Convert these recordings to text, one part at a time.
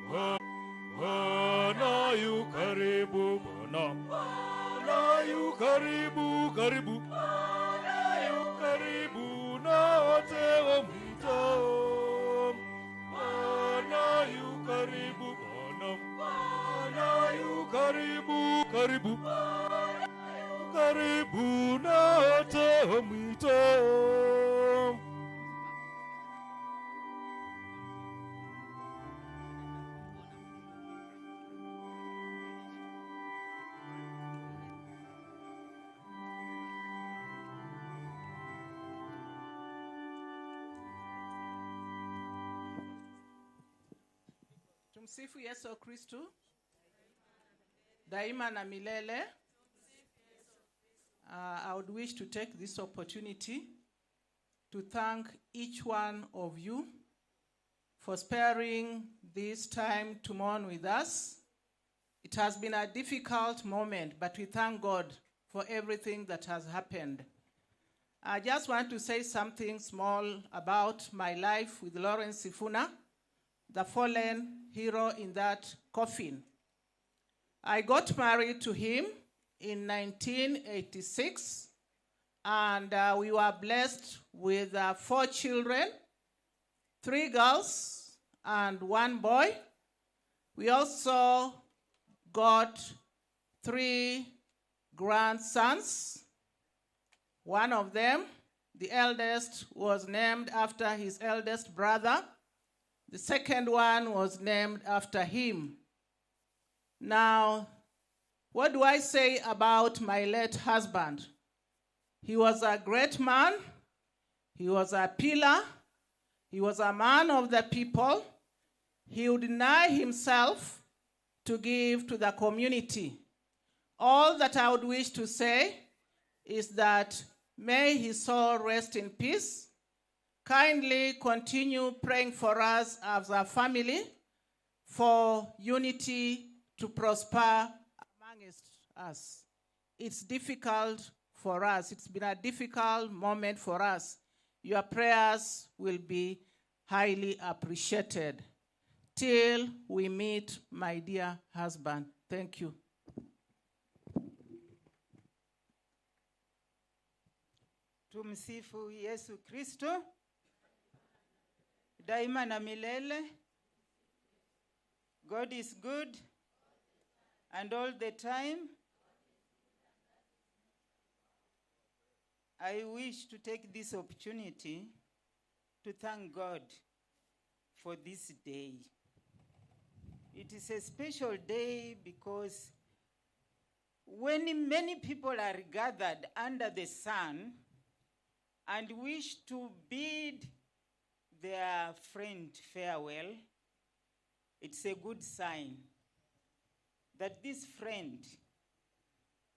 Bwana yu karibu, Bwana yu karibu, karibu. Bwana yu karibu na wote wamwitao. Bwana yu karibu, Bwana yu karibu, karibu. Bwana yu karibu na wote wamwitao. Tumsifu Yesu Kristu. Daima na milele. I would wish to take this opportunity to thank each one of you for sparing this time to mourn with us. It has been a difficult moment, but we thank God for everything that has happened. I just want to say something small about my life with Lawrence Sifuna, the fallen hero in that coffin. I got married to him in 1986, and we were blessed with 4 children, 3 girls and 1 boy. We also got 3 grandsons. One of them, the eldest, was named after his eldest brother. The second one was named after him. Now, what do I say about my late husband? He was a great man. He was a pillar. He was a man of the people. He would deny himself to give to the community. All that I would wish to say is that may his soul rest in peace. Kindly continue praying for us as a family for unity to prosper amongst us. It's difficult for us. It's been a difficult moment for us. Your prayers will be highly appreciated. Till we meet, my dear husband. Thank you. Tumsifu Yesu Kristo. Daima na milele. God is good, and all the time. I wish to take this opportunity to thank God for this day. It is a special day because when many people are gathered under the sun and wish to bid their friend farewell, it's a good sign that this friend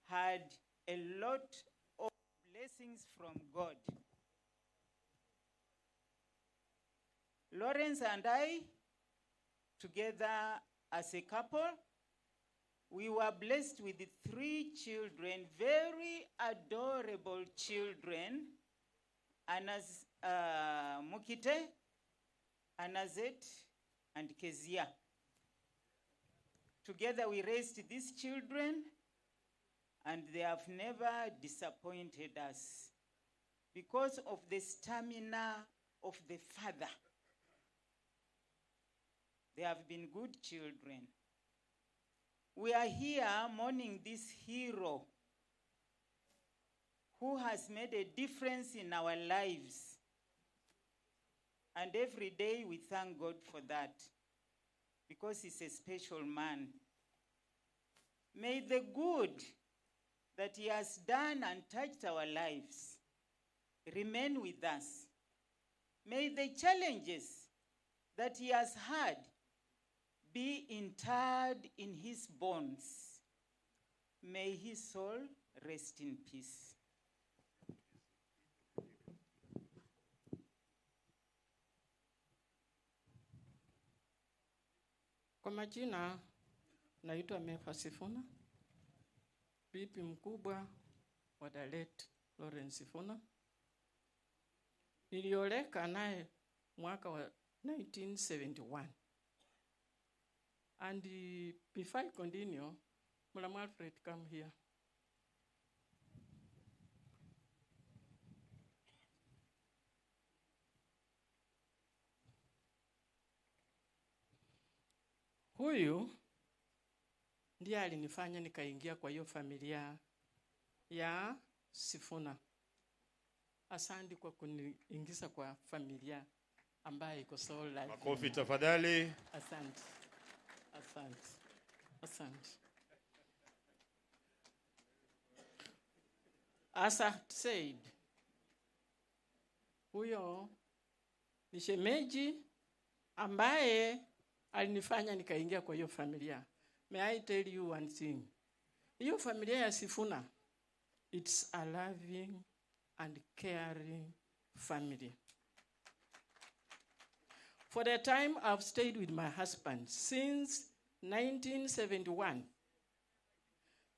had a lot of blessings from God. Lawrence and I, together as a couple, we were blessed with 3 children, very adorable children, Anas, Mukite, Anazet, and Kezia. Together we raised these children, and they have never disappointed us because of the stamina of the father. They have been good children. We are here mourning this hero who has made a difference in our lives. And every day we thank God for that, because he's a special man. May the good that he has done and touched our lives remain with us. May the challenges that he has had be interred in his bones. May his soul rest in peace. Kwa majina naitwa Hon Sifuna, bibi mkubwa wa the late Lawrence Sifuna. Nilioleka naye mwaka wa 1971. And before I continue, Madam Alfred, come here. Huyu ndiye alinifanya nikaingia kwa hiyo familia ya Sifuna. Asante kwa kuniingiza kwa familia ambayo iko so live. Makofi tafadhali. Asante. Asante. Asante. As I said, huyo ni shemeji ambaye alinifanya nikaingia kwa hiyo familia. May I tell you one thing? Hiyo familia ya Sifuna, it's a loving and caring family. For the time I've stayed with my husband since 1971,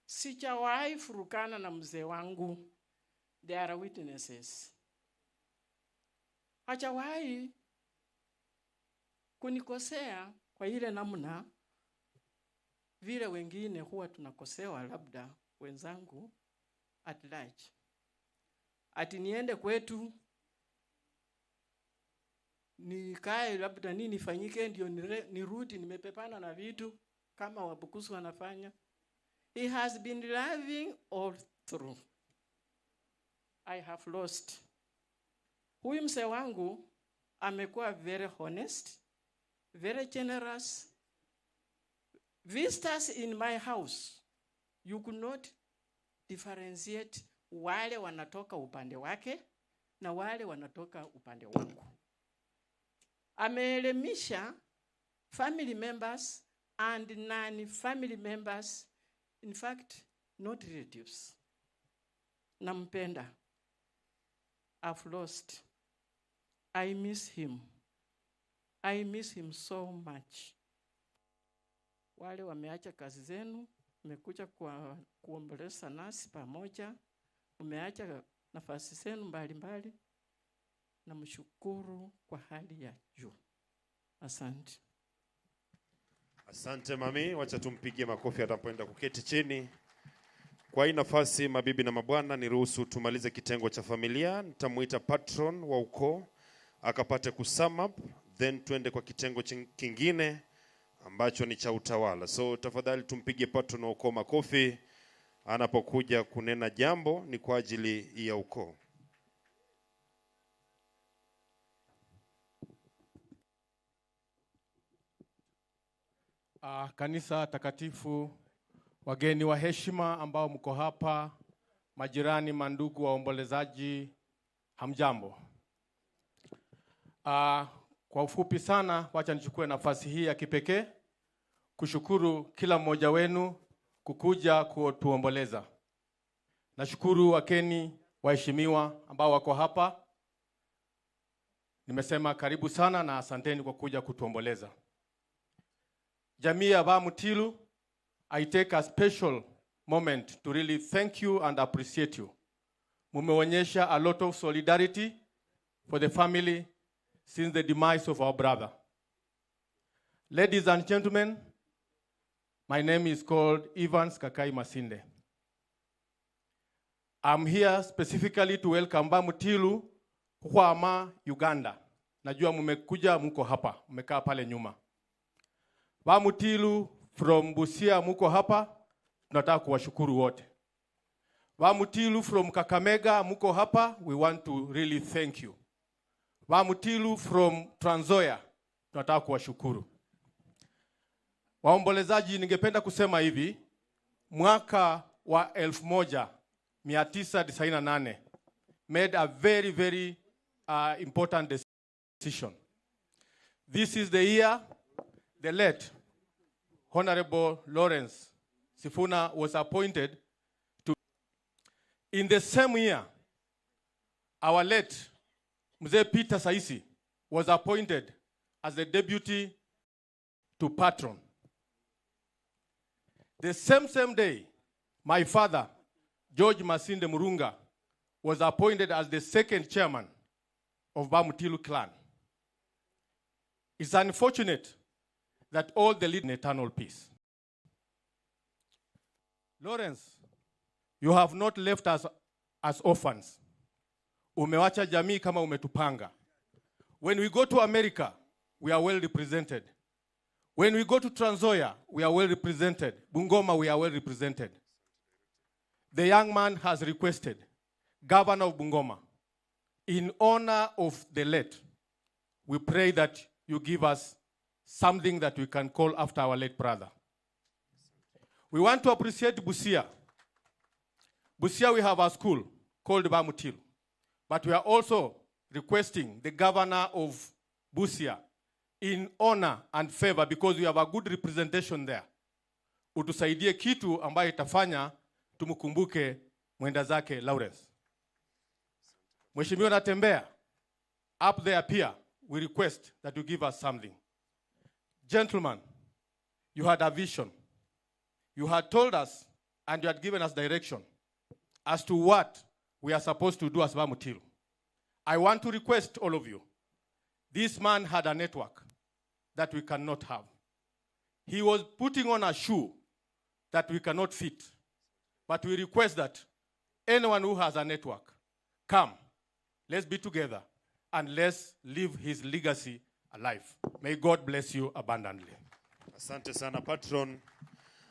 sijawahi furukana na mzee wangu. They are witnesses. Hajawahi kunikosea kwa ile namna vile wengine huwa tunakosewa, labda wenzangu at large. Ati niende kwetu nikae labda nini fanyike ndio nirudi nimepepana na vitu kama Wabukusu wanafanya. He has been loving all through. I have lost. Huyu mzee wangu amekuwa very honest, very generous. Visitors in my house, you could not differentiate wale wanatoka upande wake na wale wanatoka upande wangu. Ameelimisha family members and non-family members, in fact, not relatives. Nampenda. I've lost. I miss him. I miss him so much. Wale wameacha kazi zenu, mmekuja kuomboleza nasi pamoja, umeacha nafasi zenu mbalimbali, na mshukuru kwa hali ya juu. Asante. Asante mami, wacha tumpigie makofi atapoenda kuketi chini. Kwa hii nafasi, mabibi na mabwana, niruhusu tumalize kitengo cha familia. Nitamuita patron wa ukoo akapate kusum up, then tuende kwa kitengo kingine ambacho ni cha utawala. So tafadhali tumpige patron wa ukoo makofi anapokuja kunena jambo ni kwa ajili ya ukoo. Kanisa takatifu, wageni wa heshima ambao mko hapa, majirani, mandugu, waombolezaji, hamjambo. Kwa ufupi sana, wacha nichukue nafasi hii ya kipekee kushukuru kila mmoja wenu kukuja kutuomboleza. Nashukuru wageni waheshimiwa ambao wako hapa. Nimesema karibu sana na asanteni kwa kuja kutuomboleza. Jamii ya Bamutilu, I take a special moment to really thank you and appreciate you. Mumeonyesha a lot of solidarity for the family since the demise of our brother. Ladies and gentlemen, my name is called Evans Kakai Masinde. I'm here specifically to welcome Bamutilu Huama, Uganda. Najua mumekuja mko hapa, mmekaa pale nyuma. Bamutilu from Busia muko hapa, tunataka kuwashukuru wote. Bamutilu from Kakamega muko hapa, we want to really thank you. Bamutilu from Trans Nzoia, tunataka kuwashukuru. Waombolezaji, ningependa kusema hivi, mwaka wa 1998 made a very, very important decision. This is the year the late Honorable Lawrence Sifuna was appointed to. In the same year, our late Mzee Peter Saisi was appointed as the deputy to patron. The same day, my father, George Masinde Murunga, was appointed as the second chairman of Bamutilu clan. It's unfortunate that all the lead in eternal peace. Lawrence, you have not left us as orphans. Umewacha jamii kama umetupanga. When we go to America, we are well represented. When we go to Trans Nzoia, we are well represented. Bungoma, we are well represented. The young man has requested, Governor of Bungoma, in honor of the late, we pray that you give us something that we can call after our late brother. We want to appreciate Busia. Busia, we have a school called Bamutil. But we are also requesting the governor of Busia in honor and favor, because we have a good representation there. Utusaidie kitu ambayo itafanya tumukumbuke mwenda zake Lawrence. Mheshimiwa Natembea, up there pia, we request that you give us something. Gentlemen, you had a vision. You had told us and you had given us direction as to what we are supposed to do as Bamutil. I want to request all of you. This man had a network that we cannot have. He was putting on a shoe that we cannot fit. But we request that anyone who has a network, come, let's be together, and let's live his legacy alive. May God bless you abundantly. Asante sana patron.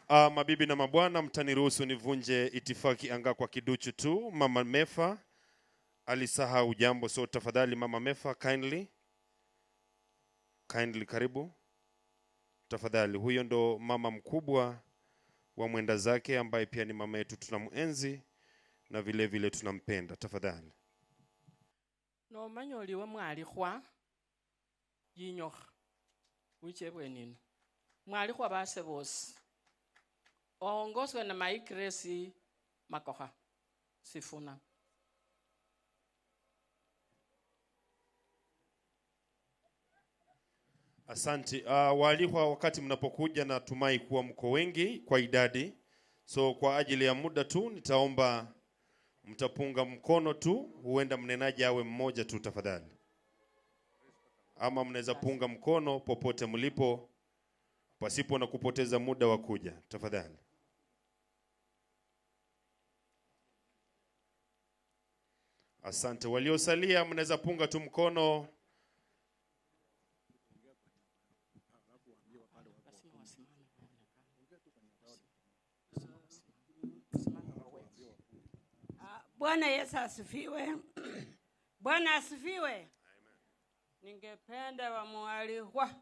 Mabibi na mabwana, mtaniruhusu nivunje itifaki anga kwa kiduchu tu. Mama Mefa alisahau jambo, so tafadhali Mama Mefa, kindly karibu. Tafadhali, huyo ndo mama mkubwa wa mwenda zake ambaye pia ni mama yetu, tunamuenzi na vile vile tunampenda. Tafadhali. No manyoli wa mwali kwa yinyokha wichebwe nini mwali kwa base bosi ongoswe na maikresi makoha Sifuna. Asante. Waalikwa, wakati mnapokuja na tumai kuwa mko wengi kwa idadi. So kwa ajili ya muda tu nitaomba mtapunga mkono tu, huenda mnenaji awe mmoja tu tafadhali. Ama mnaweza punga mkono popote mlipo pasipo na kupoteza muda wa kuja tafadhali. Asante. Waliosalia mnaweza punga tu mkono. Bwana Yesu asifiwe. Bwana asifiwe. Ningependa wamualikwa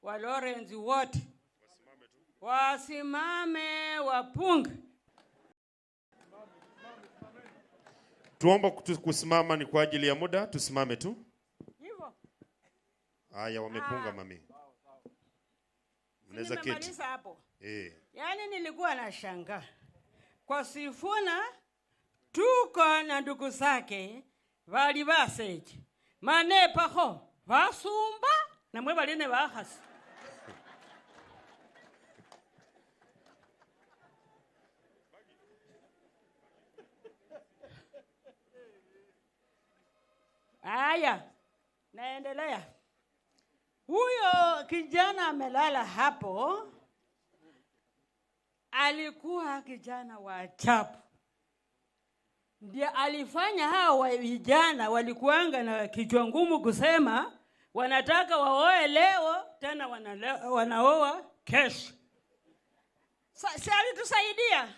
wa Lawrence wote wasimame wapunge. Tuomba kusimama ni kwa ajili ya muda, tusimame tu. Hivyo. Haya, wamepunga mami. Mnaweza keti. Nimemaliza hapo. Yaani nilikuwa na shanga. Kwa Sifuna tuko na ndugu zake bali baseje. Manepa ho basumba na mwe baline bahasi. Aya, naendelea. Huyo kijana amelala hapo alikuwa kijana wa ajabu. Ndiye alifanya hao vijana walikuanga na kichwa ngumu kusema wanataka waoe leo tena wanaoa kesho. Si alitusaidia?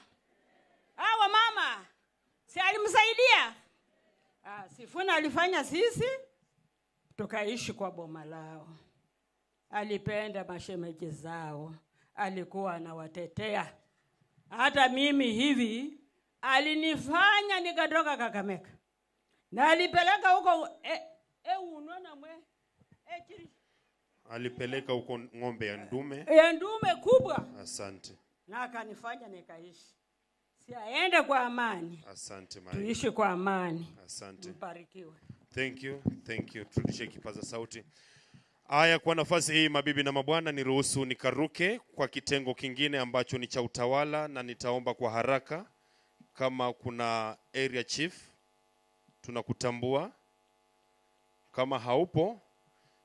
Hawa mama, si alimsaidia? Sifuna alifanya sisi tukaishi kwa boma lao. Alipenda mashemeji zao, alikuwa anawatetea. Hata mimi hivi alinifanya nikatoka Kakamega. Na alipeleka huko unaona mwe alipeleka huko ng'ombe ya ndume. Ya ndume kubwa. Asante. Na akanifanya nikaishi. Si aende kwa amani. Asante mama. Tuishi kwa amani. Asante. Mbarikiwe. Thank you. Thank you. Turudishe kipaza sauti. Aya, kwa nafasi hii mabibi na mabwana, niruhusu nikaruke kwa kitengo kingine ambacho ni cha utawala, na nitaomba kwa haraka kama kuna area chief tunakutambua. Kama haupo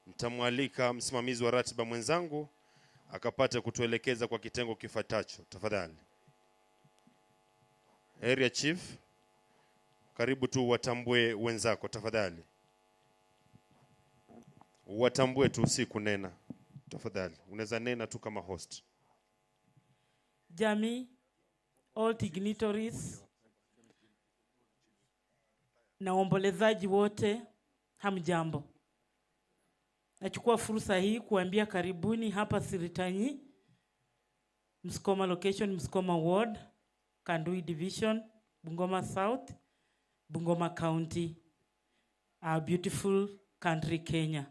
nitamwalika msimamizi wa ratiba mwenzangu akapate kutuelekeza kwa kitengo kifuatacho. Tafadhali. Area Chief, karibu tu watambue wenzako tafadhali. Watambue tu, si kunena. Tafadhali, unaweza nena tu kama host. Jamii, all dignitaries na waombolezaji wote, hamjambo. Nachukua fursa hii kuambia karibuni hapa Siritanyi, Msukuma location, Msukuma ward, Kandui division, Bungoma South, Bungoma County, our beautiful country Kenya.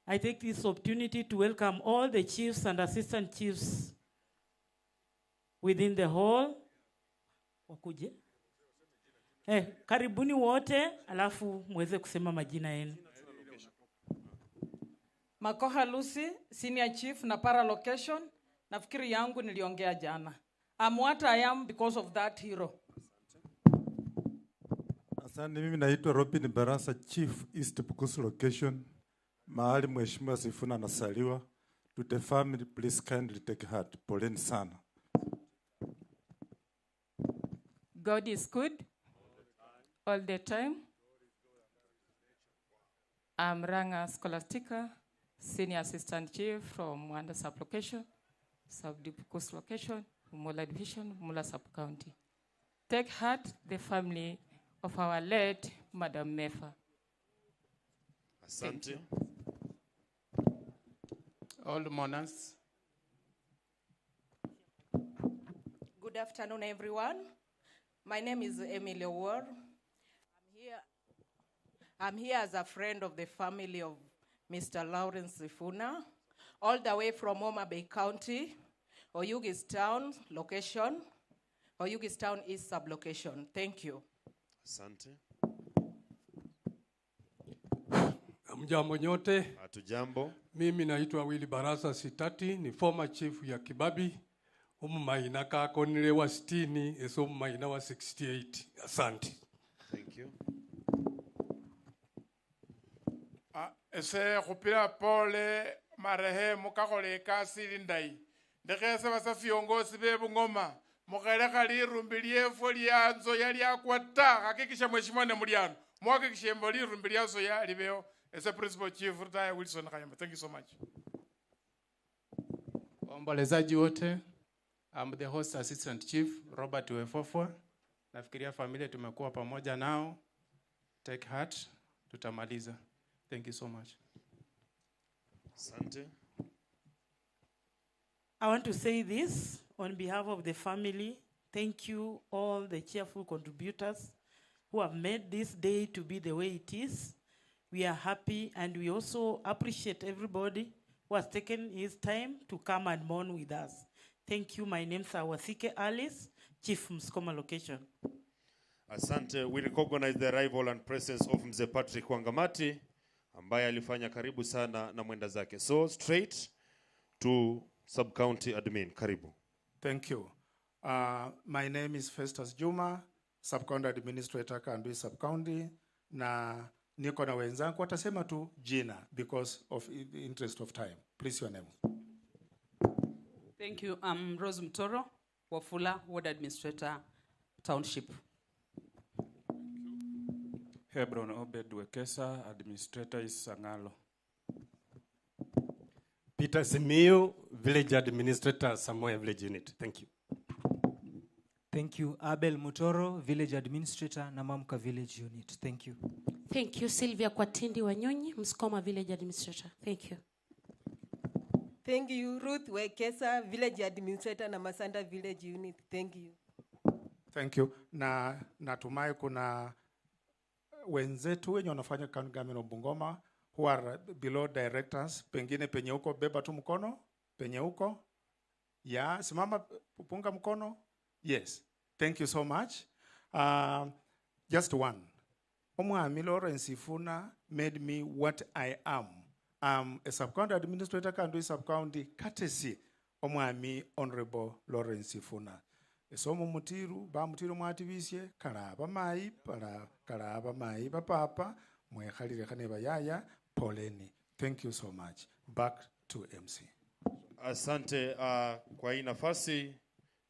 I take this opportunity to welcome all the chiefs and assistant chiefs within the hall. Wakuje. Karibuni wote, alafu muweze kusema majina yenu. Makoha Lucy, Senior Chief na para location. Nafikiri yangu niliongea jana. I'm what I am because of that hero. Asante, mimi naitwa Robin Barasa, Chief East Bukusu location. Mahali Mheshimiwa Sifuna anasaliwa. To the family, please kindly take heart. Poleni sana. God is good all the time. I'm Ranga Scholastica, Senior Assistant Chief from Mwanda Sub-Location, Sub-Bukusu Location, Mula Division, Mula Sub-County. Take heart, the family of our late Madam Mefa. Asante. All mourners. Good afternoon, everyone. My name is Emily Ward. I'm here as a friend of the family of Mr. Lawrence Sifuna, all the way from Homa Bay County, Oyugis Town location, Oyugis Town East sub-location. Thank you. Asante. Mjambo nyote. Hatujambo. Mimi naitwa Willy Barasa Sitati, ni former chief ya Kibabi. Maina kako nilewa 60, eso maina wa 68. Asante. Thank you. Ese kupira pole marehemu kakole kasi lindai. Ndekese basa viongozi be Bungoma. Mukaleka lirumbi lyefo lyanzo yali akwata hakikisha mheshimiwa ne muliano. Mwakikishe mbo lirumbi lyanzo yali beo. Ese principal chief Rutaya Wilson Kayamba. Thank you so much. Waombolezaji wote, I'm the host assistant chief Robert Wefofwa. Nafikiria familia tumekuwa pamoja nao. Take heart, tutamaliza. Thank you so much. Asante. I want to say this on behalf of the family. Thank you all the cheerful contributors who have made this day to be the way it is. We are happy and we also appreciate everybody who has taken his time to come and mourn with us. Thank you. My name is Awasike Alice, Chief Msukuma location. Asante. We recognize the arrival and presence of Mzee Patrick Wangamati, ambaye alifanya karibu sana na mwenda zake. So straight to sub-county admin. Karibu. Thank you. My name is Festus Juma, sub-county administrator Kandui sub-county, na niko na wenzangu watasema tu jina because of the interest of time. Please your name. Thank you. I'm Rose Mtoro, Wafula, Ward Administrator, Township. Hebron Obed Wekesa, Administrator is Sangalo. Peter Simio, Village Administrator, Samoa Village Unit. Thank you. Thank you. Abel Mutoro, Village Administrator, Namamka Village Unit. Thank you. Thank you. Sylvia Kwatindi Wanyonyi, Msukuma Village Administrator. Thank you. Thank you. Ruth Wekesa, Village Administrator na Masanda Village Unit. Thank you. Thank you. Na natumai kuna wenzetu wenye wanafanya county government of Bungoma who are below directors. Pengine penye huko beba tu mkono. Penye huko. Ya, simama punga mkono. Yes. Thank you so much. Just one. Hon Lawrence Sifuna made me what I am. I'm a sub-county administrator, Kandui sub-county, courtesy Omwami Honorable Lawrence Sifuna. Esomo mutiru, ba mutiru mwativisye, karaba mai, papa, mwekhalire khaneba yaya, poleni. Thank you so much. Back to MC. Asante. Kwa hii nafasi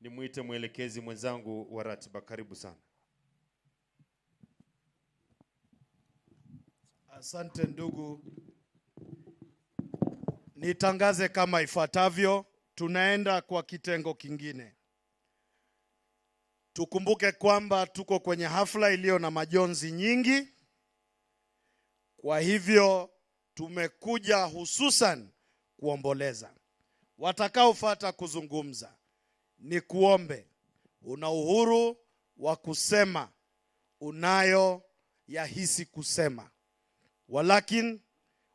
nimuite mwelekezi mwenzangu wa ratiba. Karibu sana. Asante ndugu. Nitangaze kama ifuatavyo. Tunaenda kwa kitengo kingine. Tukumbuke kwamba tuko kwenye hafla iliyo na majonzi nyingi. Kwa hivyo tumekuja hususan kuomboleza. Watakaofuata kuzungumza ni kuombe. Una uhuru wa kusema unayo yahisi kusema. Walakin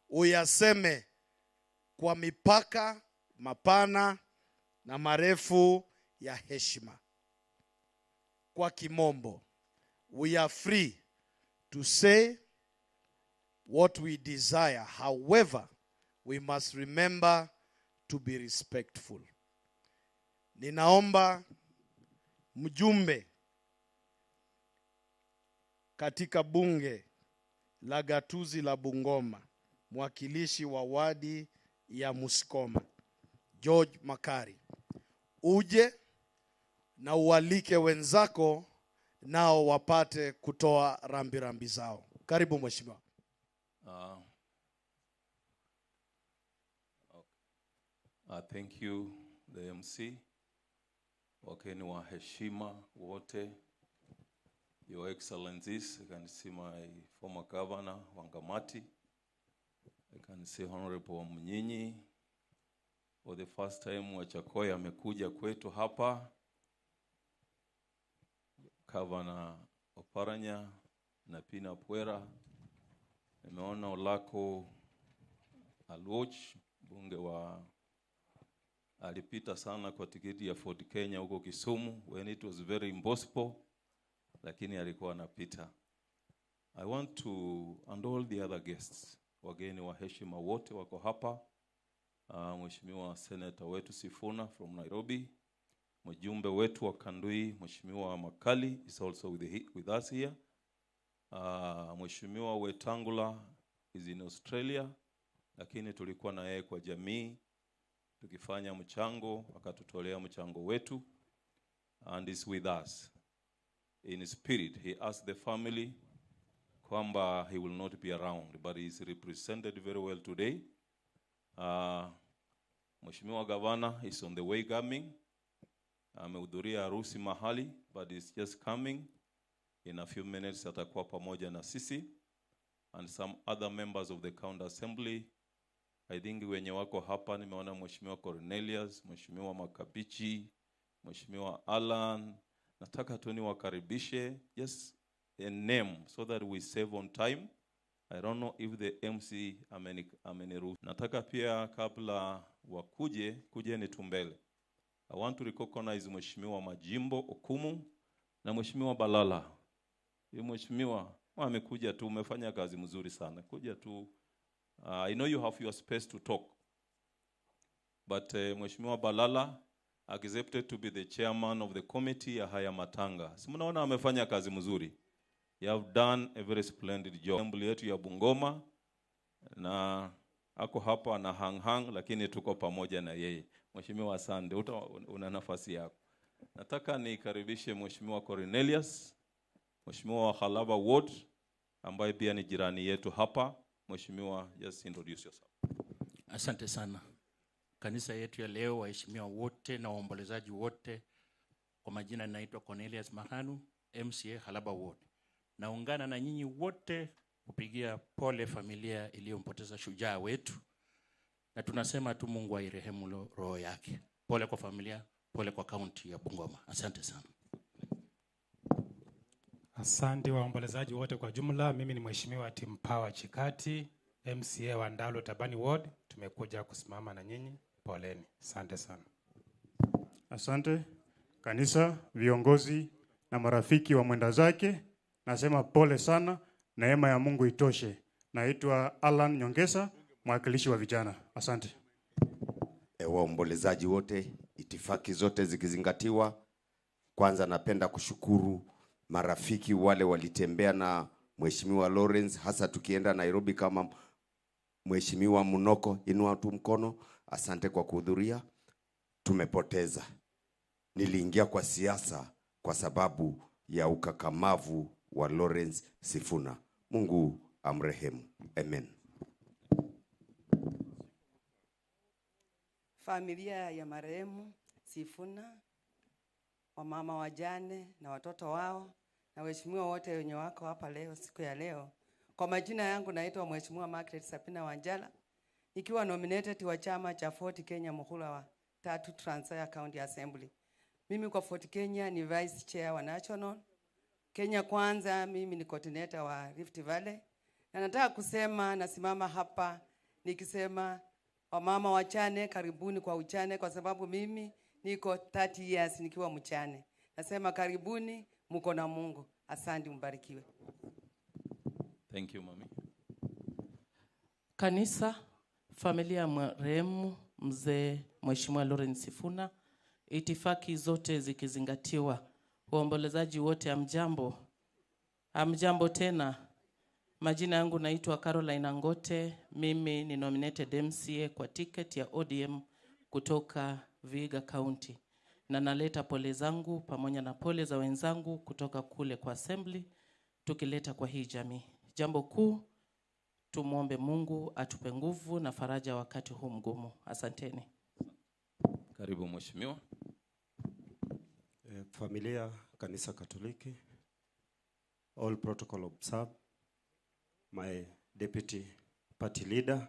uyaseme kwa mipaka mapana na marefu ya heshima. Kwa kimombo, we are free to say what we desire. However, we must remember to be respectful. Ninaomba mjumbe katika bunge la gatuzi la Bungoma, mwakilishi wa wadi ya Muskoma, George Makari, uje na ualike wenzako nao wapate kutoa rambirambi zao. Karibu mheshimiwa. Thank you the MC. Wakeni wa heshima wote, Your Excellencies. I can see my former governor Wangamati. I can see Honorable Mnyinyi. For the first time Wachakoya amekuja kwetu hapa. Governor Oparanya na Pina Puera. Nimeona Olako Alwoch, bunge wa alipita sana kwa tiketi ya Ford Kenya huko Kisumu when it was very impossible, lakini alikuwa anapita. I want to, and all the other guests, wageni wa heshima wote wako hapa. Mheshimiwa Senator wetu Sifuna from Nairobi, mjumbe wetu wa Kandui Mheshimiwa Makali is also with us here. Mheshimiwa Wetangula is in Australia, lakini tulikuwa na yeye kwa jamii tukifanya mchango, akatutolea mchango wetu, and is with us in spirit. He asked the family kwamba he will not be around, but he is represented very well today. Mheshimiwa Gavana is on the way coming. Amehudhuria harusi mahali, but is just coming. In a few minutes atakuwa pamoja na sisi, and some other members of the county assembly. I think wenye wako hapa nimeona Mheshimiwa Cornelius, Mheshimiwa Makabichi, Mheshimiwa Alan. Nataka tu niwakaribishe, just a name so that we save on time. I don't know if the MC ameniruhusu. Nataka pia kabla kuje ni tumbele. I want to recognize Mheshimiwa Majimbo Okumu na Mheshimiwa Balala. Mheshimiwa amekuja tu, umefanya kazi mzuri sana. Kuja tu. I know you have your space to talk. But Mheshimiwa Balala accepted to be the chairman of the committee ya Haya Matanga. Si mnaona amefanya kazi mzuri. You have done a very splendid job. Assembly yetu ya Bungoma na ako hapa na hang lakini tuko pamoja na yeye. Mheshimiwa asante, una nafasi yako. Nataka nikaribishe Mheshimiwa Cornelius, Mheshimiwa wa Khalaba Ward ambaye pia ni jirani yetu hapa. Mheshimiwa, just introduce yourself. Asante sana. Kanisa yetu ya leo, waheshimiwa wote na waombolezaji wote, kwa majina naitwa Cornelius Mahanu, MCA Khalaba Ward. Naungana na nyinyi wote kupigia pole familia iliyompoteza shujaa wetu. Na tunasema tu Mungu airehemu roho yake. Pole kwa familia, pole kwa kaunti ya Bungoma. Asante sana. Asante waombolezaji wote kwa jumla. Mimi ni Mheshimiwa Tim Power Chikati, MCA wa Ndalo Tabani Ward. Tumekuja kusimama na nyinyi. Poleni. Asante sana. Asante kanisa, viongozi na marafiki wa mwenda zake. Nasema pole sana, neema ya Mungu itoshe. Naitwa Alan Nyongesa, mwakilishi wa vijana. Asante. Waombolezaji wote, itifaki zote zikizingatiwa, kwanza napenda kushukuru marafiki wale walitembea na Mheshimiwa Lawrence, hasa tukienda Nairobi kama Mheshimiwa Munoko, inua tu mkono. asante kwa kuhudhuria. Tumepoteza. Niliingia kwa siasa kwa sababu ya ukakamavu wa Lawrence Sifuna. Mungu amrehemu. Amen. Familia ya marehemu Sifuna, wamama wajane na watoto wao, na waheshimiwa wote wenye wako hapa leo, siku ya leo. Kwa majina yangu naitwa Mheshimiwa Margaret Sapina Wanjala, nikiwa nominated wa chama cha Fort Kenya Muhula wa 3 Trans Nzoia County Assembly. Mimi kwa Fort Kenya ni Vice Chair wa National Kenya Kwanza, mimi ni coordinator wa Rift Valley. Na nataka kusema, nasimama hapa nikisema wamama wachane, karibuni kwa uchane, kwa sababu mimi niko 30 years nikiwa mchane. Nasema karibuni, mko na Mungu. Asante, mbarikiwe. Thank you, mami. Kanisa, familia ya marehemu mzee Mheshimiwa Lawrence Sifuna, itifaki zote zikizingatiwa, waombolezaji wote amjambo. Amjambo tena. Majina yangu naitwa Caroline Ngote, mimi ni nominated MCA kwa ticket ya ODM kutoka Vihiga County. Na naleta pole zangu pamoja na pole za wenzangu kutoka kule kwa assembly, tukileta kwa hii jamii. Jambo kuu, tumuombe Mungu atupe nguvu na faraja wakati huu mgumu. Asanteni. Karibu mheshimiwa. Familia Kanisa Katoliki, all protocol observed, my deputy party leader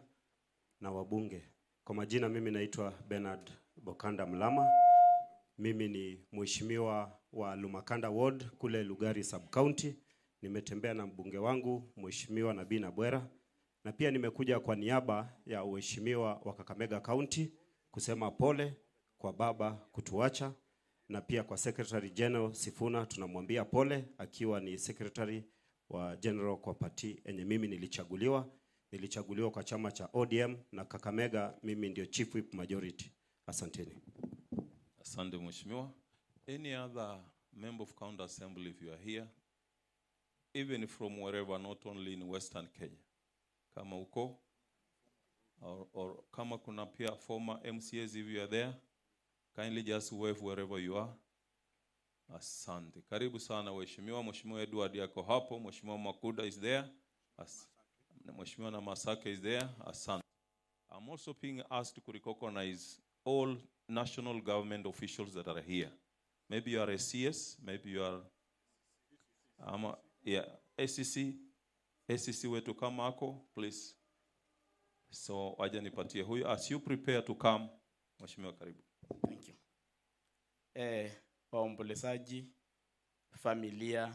na wabunge. Kwa majina mimi naitwa Bernard Bokanda Mlama. Mimi ni mheshimiwa wa Lumakanda Ward kule Lugari Sub County. Nimetembea na mbunge wangu mheshimiwa Nabina Bwera, na pia nimekuja kwa niaba ya mheshimiwa wa Kakamega County kusema pole kwa baba kutuacha, na pia kwa Secretary General Sifuna tunamwambia pole, akiwa ni secretary wa general kwa party enye mimi nilichaguliwa kwa chama cha ODM, na Kakamega mimi ndio chief whip majority. Asanteni. Asante mheshimiwa. Any other member of county assembly, if you are here, even from wherever, not only in Western Kenya, kama uko or kama kuna pia former MCAs, if you are there, kindly just wave wherever you are. Asante. Karibu sana waheshimiwa. Mheshimiwa Edward yako hapo, Mheshimiwa Makuda is there, Mheshimiwa Namasaka is there. Asante. I'm also being asked to recognize all national government officials that are here. Maybe you are a CS, maybe you are ACC wetu kama ako, please. So waje nipatie huyu. As you prepare to come, mheshimiwa karibu. Thank you. Waombolezaji, familia,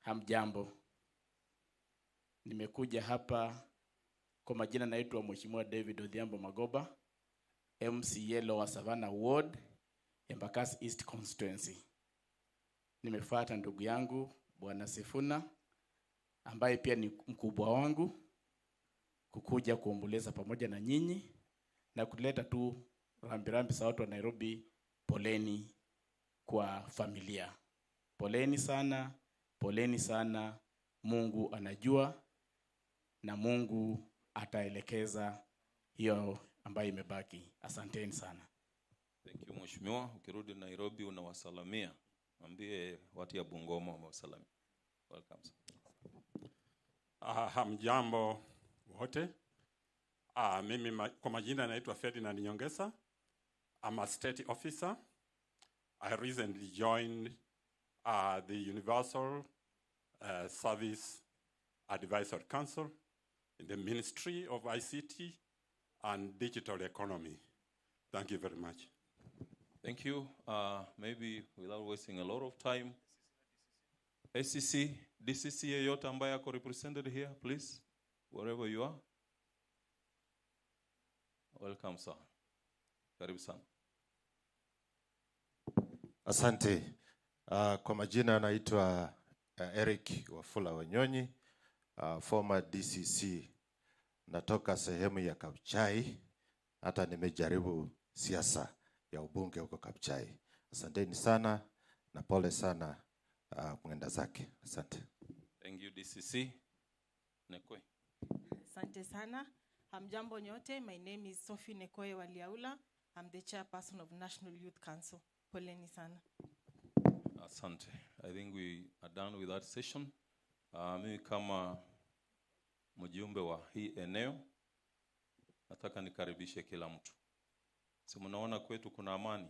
hamjambo. Nimekuja hapa kwa majina naitwa Mheshimiwa David Odhiambo Magoba, MCA Lower Savannah Ward, Embakasi East Constituency. Nimefuata ndugu yangu Bwana Sifuna ambaye pia ni mkubwa wangu kukuja kuomboleza pamoja na nyinyi na kuleta tu rambirambi za watu wa Nairobi. Poleni kwa familia. Poleni sana, poleni sana. Mungu anajua na Mungu ataelekeza hiyo ambayo imebaki. Asanteni sana. Thank you mheshimiwa. Ukirudi Nairobi unawasalamia. Mwambie watu ya Bungoma wasalamia. Welcome. Hamjambo wote. Mimi kwa majina naitwa Ferdinand Nyongesa. I'm a state officer. I recently joined the Universal Service Advisory Council in the Ministry of ICT and Digital Economy. Thank you very much. Thank you. Maybe without wasting a lot of time, ACC, DCC yeyote ambaye yako represented here, please, wherever you are. Welcome, sir. Karibu sana. Asante. Kwa majina naitwa Eric Wafula Wanyonyi, former DCC. Natoka sehemu ya Kabuchai, hata nimejaribu siasa ya ubunge huko Kabuchai. Asanteni sana na pole sana mwenda zake. Asante. Thank you DCC. Nekwe. Asante sana. Hamjambo nyote, my name is Sophie Nekoe Waliaula. I'm the chairperson of National Youth Council. Poleni sana. Asante. I think we are done with that session. Mimi kama mjumbe wa hii eneo nataka nikaribishe kila mtu. Si mnaona kwetu kuna amani?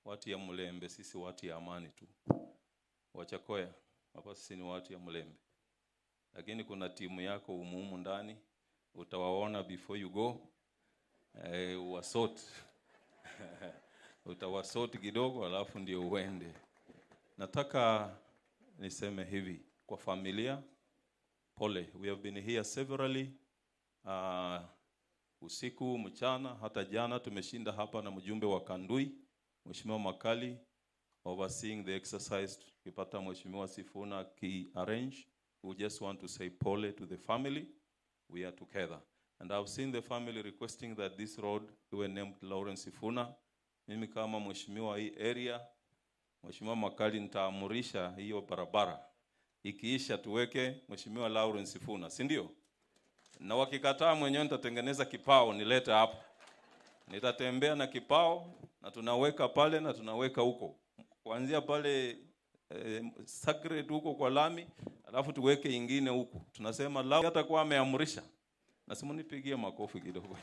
Watu ya Mlembe, sisi watu ya amani tu. Wachakoya, hapa sisi ni watu ya Mlembe. Lakini kuna timu yako umumu ndani, utawaona before you go. Wasort. Utawasort kidogo alafu ndio uende. Nataka niseme hivi kwa familia, pole. We have been here severally. Usiku, mchana, hata jana tumeshinda hapa na mjumbe wa Kandui, Mheshimiwa Makali, overseeing the exercise. Kipata Mheshimiwa Sifuna ki arrange. We just want to say pole to the family. We are together. And I've seen the family requesting that this road be named Lawrence Sifuna. Mimi kama mheshimiwa hii area, Mheshimiwa Makali nitaamurisha hiyo barabara. Ikiisha tuweke Mheshimiwa Lawrence Sifuna, si ndio? Na wakikataa mwenyewe nitatengeneza kipao nilete hapa. Nitatembea na kipao na tunaweka pale na tunaweka huko. Kuanzia pale sacred huko kwa lami, alafu tuweke ingine huko. Tunasema lao atakuwa ameamrisha. Nasema nipigie makofi kidogo.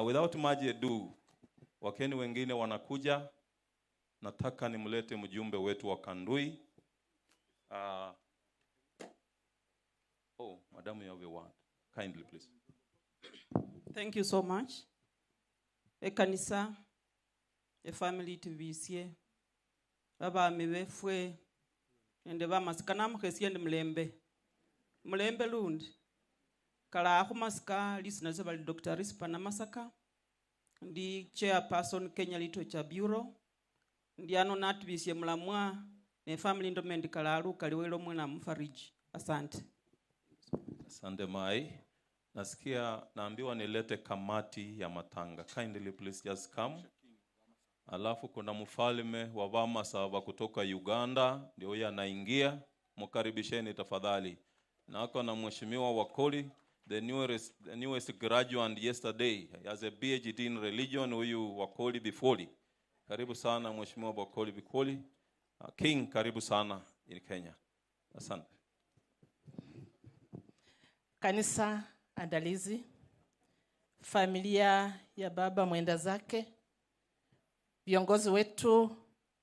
Without much ado, wakeni wengine wanakuja. Nataka nimlete mjumbe wetu wa Kandui. Madam, you have a word. Kindly, please. Thank you so much. Kanisa, family to be here. Baba mewefwe ende ba maskana mkhesiende Mlembe. Mlembe lund. Kala akumaska listeners bali Dr. Rispa na Masaka. Ndi chairperson Kenya Literature Bureau. Ndi ano natubisye mulamwa ne family ndomendi kala alu kaliwelo mwana mfariji. Asante. Asante Mai. Nasikia naambiwa nilete kamati ya matanga. Kindly please just come. Alafu kuna mfalme wa Vamasava kutoka Uganda ndio yeye anaingia. Mkaribisheni tafadhali. Na ako na mheshimiwa Wakoli, the newest graduate yesterday as a PhD in religion, huyu Wakoli Bifoli. Karibu sana mheshimiwa Wakoli Bifoli. King, karibu sana in Kenya. Asante. Kanisa andalizi, familia ya baba mwenda zake, viongozi wetu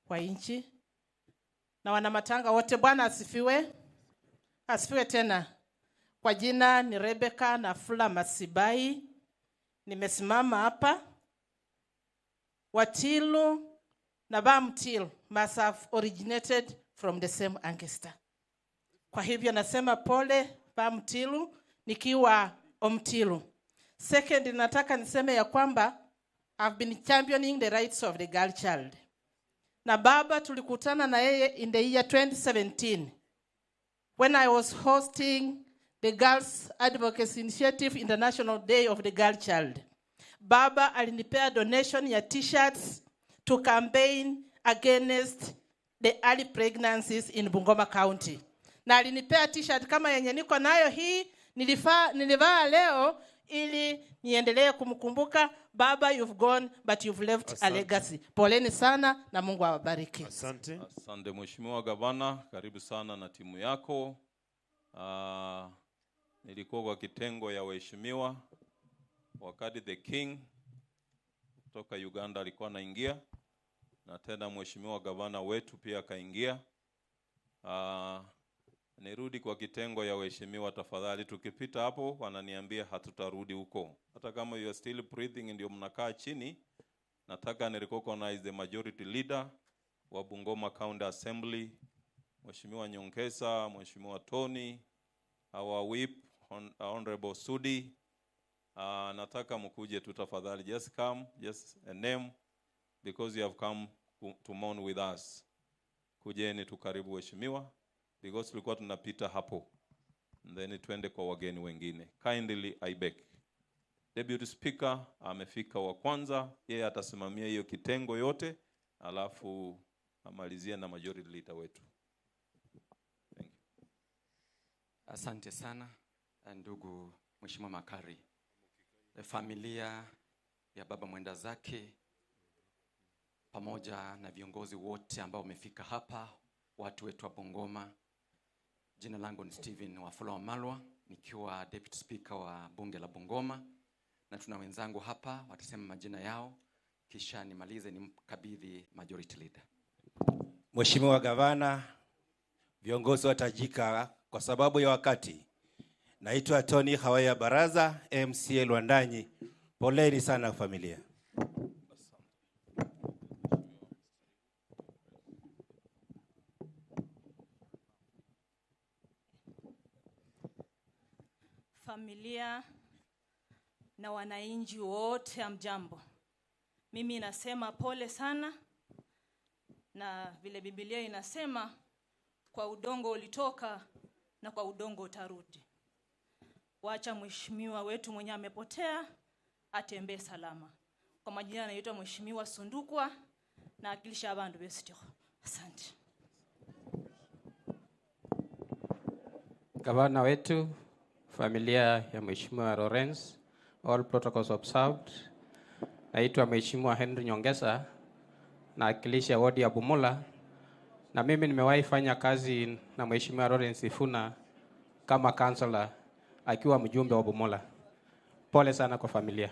wa nchi na wanamatanga wote, Bwana asifiwe. Asifiwe tena. Kwa jina ni Rebecca Nafula Masibai. Nimesimama hapa. Watilu na Bamtil must have originated from the same ancestor. Kwa hivyo nasema pole Bamtilu nikiwa Omtilu. Second, nataka niseme ya kwamba I've been championing the rights of the girl child. Na baba tulikutana na yeye in the year 2017 when I was hosting the Girls Advocacy Initiative International Day of the Girl Child. Baba alinipea donation ya t-shirts to campaign against the early pregnancies in Bungoma County. Na alinipea t-shirt kama yenye niko nayo hii, nilivaa leo ili niendelee kumkumbuka. Baba, you've gone but you've left a legacy. Poleni sana na Mungu awabariki. Asante. Asante mheshimiwa gavana, karibu sana na timu yako. Nilikuwa kwa kitengo ya waheshimiwa wakati the king kutoka Uganda alikuwa anaingia, na tena mheshimiwa gavana wetu pia akaingia. Nirudi kwa kitengo ya waheshimiwa tafadhali. Tukipita hapo wananiambia hatutarudi huko. Hata kama you are still breathing ndio mnakaa chini. Nataka ni recognize the majority leader wa Bungoma County Assembly, Mheshimiwa Nyongesa, Mheshimiwa Tony, our whip Honorable Sudi. Nataka mkuje tu tafadhali. Just come, just a name, because you have come to mourn with us. Kujeni tukaribu waheshimiwa, because tulikuwa tunapita hapo. Then tuende kwa wageni wengine. Kindly I beg. Deputy Speaker amefika wa kwanza, yeye atasimamia hiyo kitengo yote, alafu amalizia na majority leader wetu. Asante sana ndugu Mheshimiwa Makari, familia ya baba mwenda zake pamoja na viongozi wote ambao wamefika hapa, watu wetu wa Bungoma. Jina langu ni Steven Wafula Wamalwa, nikiwa Deputy Speaker wa Bunge la Bungoma, na tuna wenzangu hapa watasema majina yao kisha nimalize nimkabidhi Majority Leader. Mheshimiwa Gavana, viongozi watajika kwa sababu ya wakati. Naitwa Tony Hawaya Baraza, MCA Lwandanyi. Poleni sana familia. Familia na wananchi wote amjambo. Mimi nasema pole sana, na vile Biblia inasema kwa udongo ulitoka na kwa udongo utarudi. Wacha mheshimiwa wetu mwenye amepotea atembee salama. Kwa majina anaitwa Mheshimiwa Sundukwa na akilisha abantu besitiko. Asante. Gavana wetu, familia ya Mheshimiwa Lawrence, all protocols observed. Naitwa Mheshimiwa Henry Nyongesa na akilisha wadi ya Bumula, na mimi nimewahi fanya kazi na Mheshimiwa Lawrence Sifuna kama councillor akiwa mjumbe wa Bumula. Pole sana kwa familia.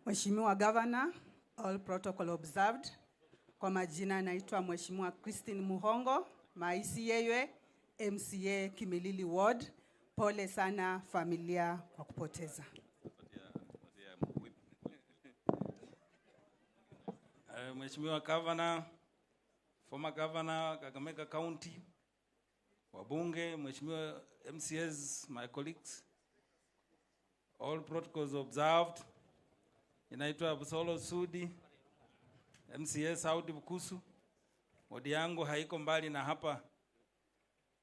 Mheshimiwa Governor, all protocol observed. Kwa majina naitwa Mheshimiwa Christine Muhongo, MCA MCA Kimilili Ward. Pole sana familia kwa kupoteza. Mheshimiwa Governor, former Governor Kakamega County, wabunge, Mheshimiwa MCAs, my colleagues, all protocols observed. Inaitwa Busolo Sudi, MCA Saudi Bukusu. Wadi yangu haiko mbali na hapa.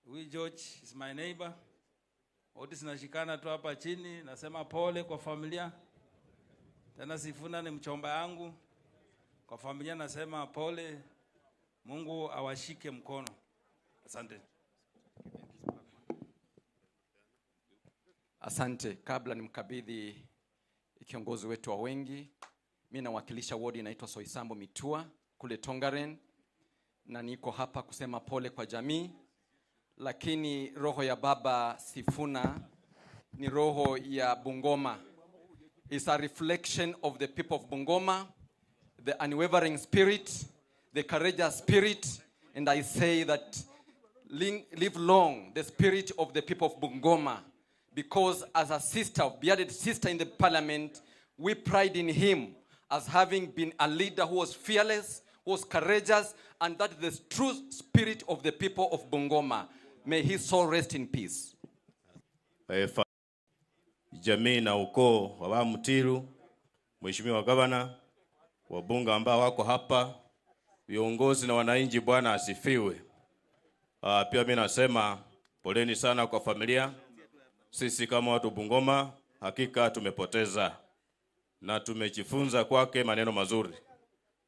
Huyu George is my neighbor. Wote tunashikana tu hapa chini. Nasema pole kwa familia. Tena Sifuna ni mchomba yangu. Kwa familia nasema pole. Mungu awashike mkono. Asante. Asante. Kabla nimkabidhi kiongozi wetu wa wengi, mimi nawakilisha ward inaitwa Soisambo Mitua kule Tongaren, na niko hapa kusema pole kwa jamii. Lakini roho ya baba Sifuna ni roho ya Bungoma. It's a reflection of the people of Bungoma, the unwavering spirit, the courageous spirit, and I say that live long the spirit of the people of Bungoma, because as a sister, bearded sister in the parliament, we pride in him as having been a leader who was fearless, who was courageous, and that is the true spirit of the people of Bungoma. May his soul rest in peace. Jamii na ukoo wa Mtiru, Mheshimiwa Gavana, wabunge ambao wako hapa, viongozi na wananchi, Bwana asifiwe. Pia mimi nasema poleni sana kwa familia. Sisi kama watu Bungoma hakika tumepoteza na tumejifunza kwake maneno mazuri.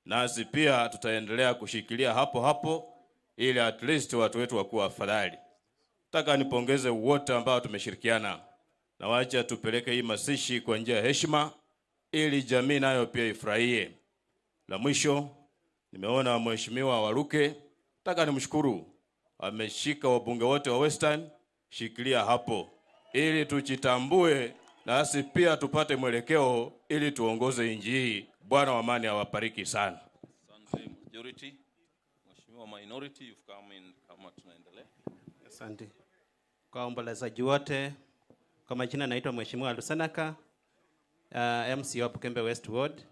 Nasi pia tutaendelea kushikilia hapo hapo ili at least watu wetu wakuwa afadhali. Nataka nipongeze wote ambao tumeshirikiana. Na wacha tupeleke hii masishi kwa njia ya heshima ili jamii nayo pia ifurahie. La mwisho, nimeona Mheshimiwa Waruke, nataka nimshukuru. Ameshika wabunge wote wa Western, shikilia hapo ili tujitambue na asi pia tupate mwelekeo ili tuongoze nchi hii. Bwana wa amani awabariki sana. Asante majority. Mheshimiwa minority, you've come in kama tunaendelea. Asante. Kwa ombolezaji wote, kwa majina naitwa Mheshimiwa Lusanaka, MCA wa Bukembe West Ward.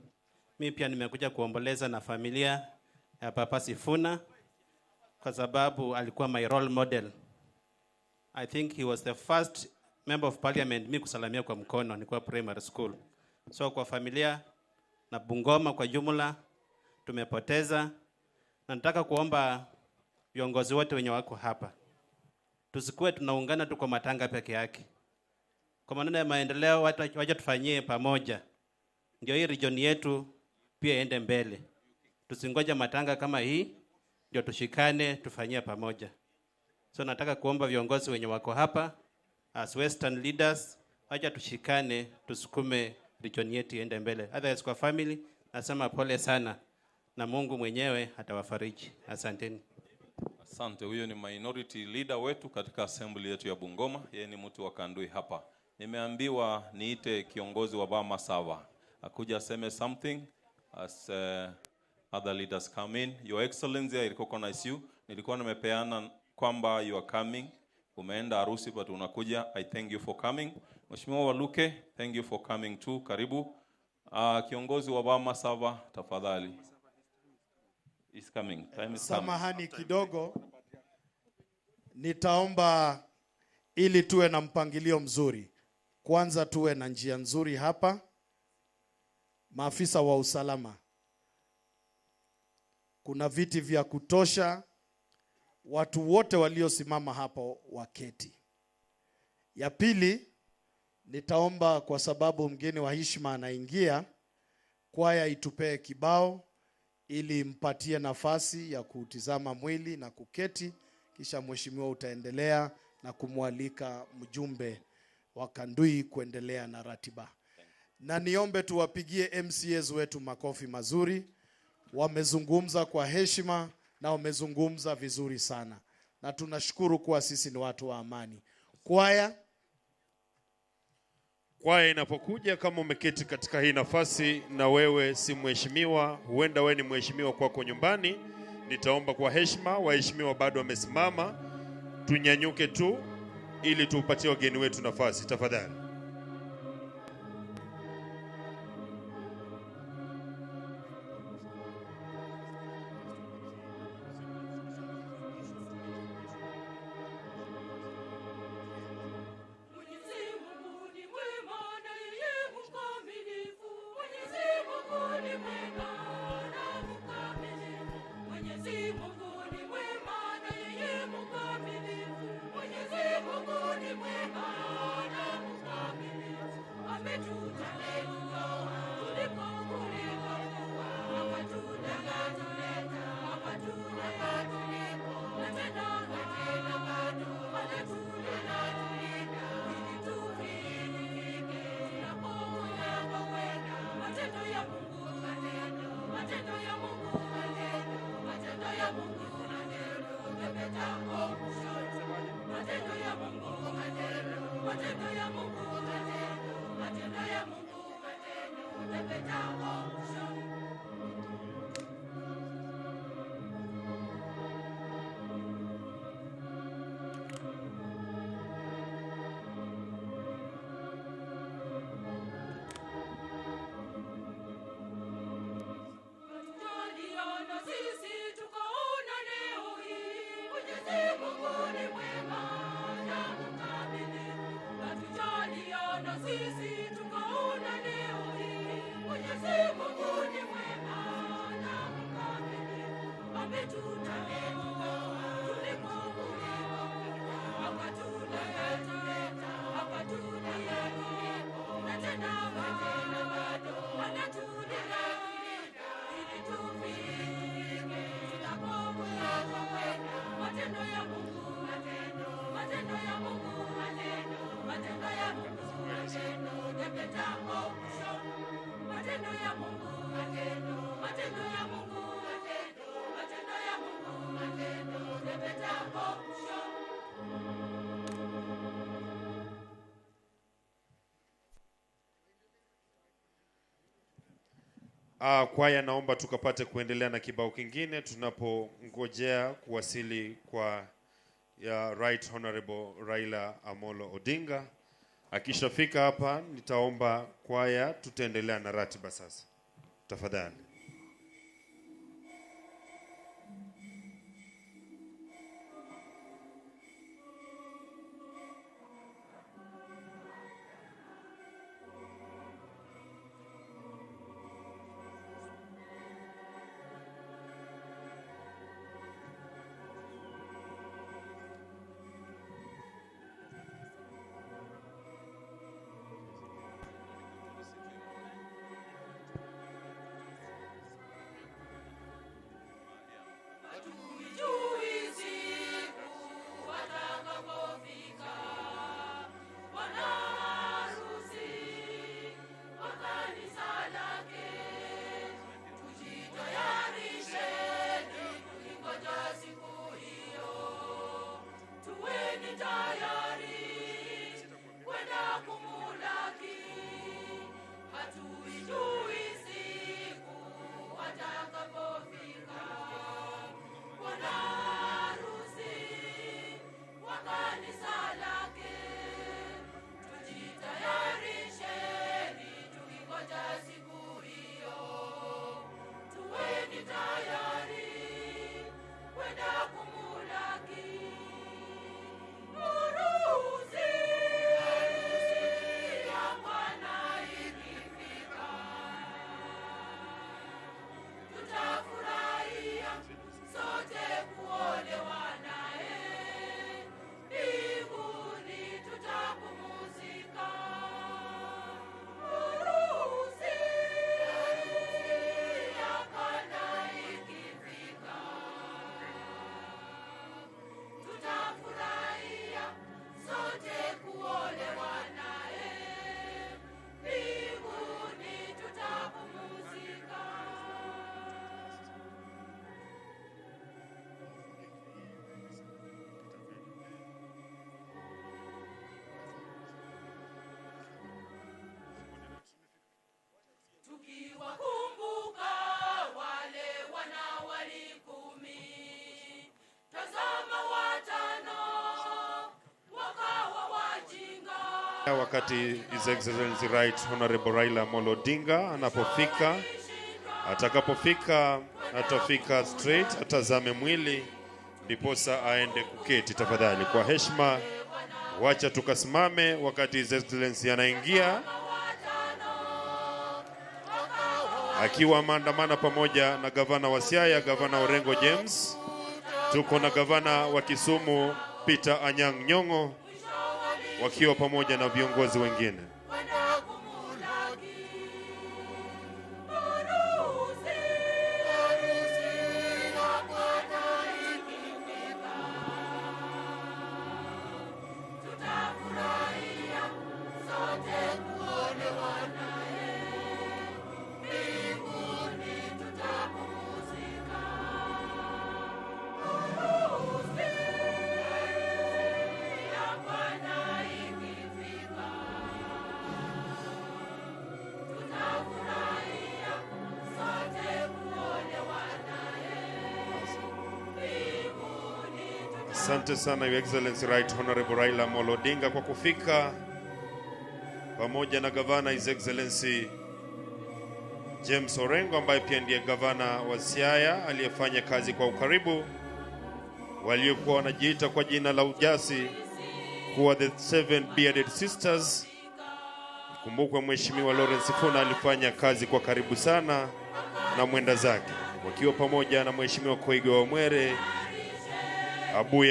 Mimi pia nimekuja kuomboleza na familia ya Papa Sifuna kwa sababu alikuwa my role model. I think he was the first member of parliament mimi kusalamia kwa mkono nilikuwa primary school. So kwa familia na Bungoma kwa jumla tumepoteza, na nataka kuomba viongozi wote wenye wako hapa tusikuwe tunaungana tu kwa matanga peke yake. Kwa maneno ya maendeleo waje tufanyie pamoja, ndio hii region yetu pia iende mbele. Tusingoje matanga kama hii, ndio tushikane tufanyie pamoja. So nataka kuomba viongozi wenye wako hapa as Western leaders, wacha tushikane, tusukume region yetu iende mbele. Otherwise kwa family nasema pole sana na Mungu mwenyewe atawafariji. Asanteni. Asante. Huyo ni minority leader wetu katika assembly yetu ya Bungoma. Yeye ni mtu wa Kandui hapa. Nimeambiwa niite kiongozi wa Bama Sava akuja aseme something as other leaders come in. Your Excellency, I recognize you. Nilikuwa nimepeana kwamba you are coming. Umeenda harusi but unakuja. I thank you for coming. Mheshimiwa Waluke, thank you for coming too. Karibu. Kiongozi wa Bama Sava, tafadhali. Is coming. Time is coming. Samahani kidogo, nitaomba ili tuwe na mpangilio mzuri. Kwanza tuwe na njia nzuri hapa. Maafisa wa usalama, kuna viti vya kutosha, watu wote waliosimama hapo waketi. Ya pili, nitaomba kwa sababu mgeni wa heshima anaingia, kwaya itupee kibao ili mpatie nafasi ya kutizama mwili na kuketi, kisha mheshimiwa utaendelea na kumwalika mjumbe wa Kandui kuendelea na ratiba. Na niombe tuwapigie MCAs wetu makofi mazuri. Wamezungumza kwa heshima na wamezungumza vizuri sana. Na tunashukuru kuwa sisi ni watu wa amani. Kwaya inapokuja, kama umeketi katika hii nafasi na wewe si mheshimiwa, huenda wewe ni mheshimiwa kwako nyumbani, nitaomba kwa heshima, waheshimiwa bado wamesimama, tunyanyuke tu ili tuupatie wageni wetu nafasi tafadhali. Kwaya, naomba tukapate kuendelea na kibao kingine tunapongojea kuwasili kwa ya Right Honorable Raila Amolo Odinga. Akishafika hapa nitaomba kwaya tutaendelea na ratiba sasa. Tafadhali. Wakati His Excellency Right Honorable Raila Amolo Odinga anapofika, atafika straight, atazame mwili, ndiposa aende kuketi. Tafadhali kwa heshima, wacha tukasimame wakati His Excellency anaingia, akiwa maandamana pamoja na gavana wa Siaya, gavana Orengo James. Tuko na gavana wa Kisumu Peter Anyang' Nyong'o, wakiwa pamoja na viongozi wengine. Asante sana Your Excellency Right Honorable Raila Amolo Odinga kwa kufika pamoja na gavana His Excellency James Orengo, ambaye pia ndiye gavana wa Siaya aliyefanya kazi kwa ukaribu, waliokuwa wanajiita kwa jina la ujasi kuwa the Seven Bearded Sisters. Kumbukwe Mheshimiwa Lawrence Sifuna alifanya kazi kwa karibu sana na mwenda zake, wakiwa pamoja na Mheshimiwa Koigi wa Mwere,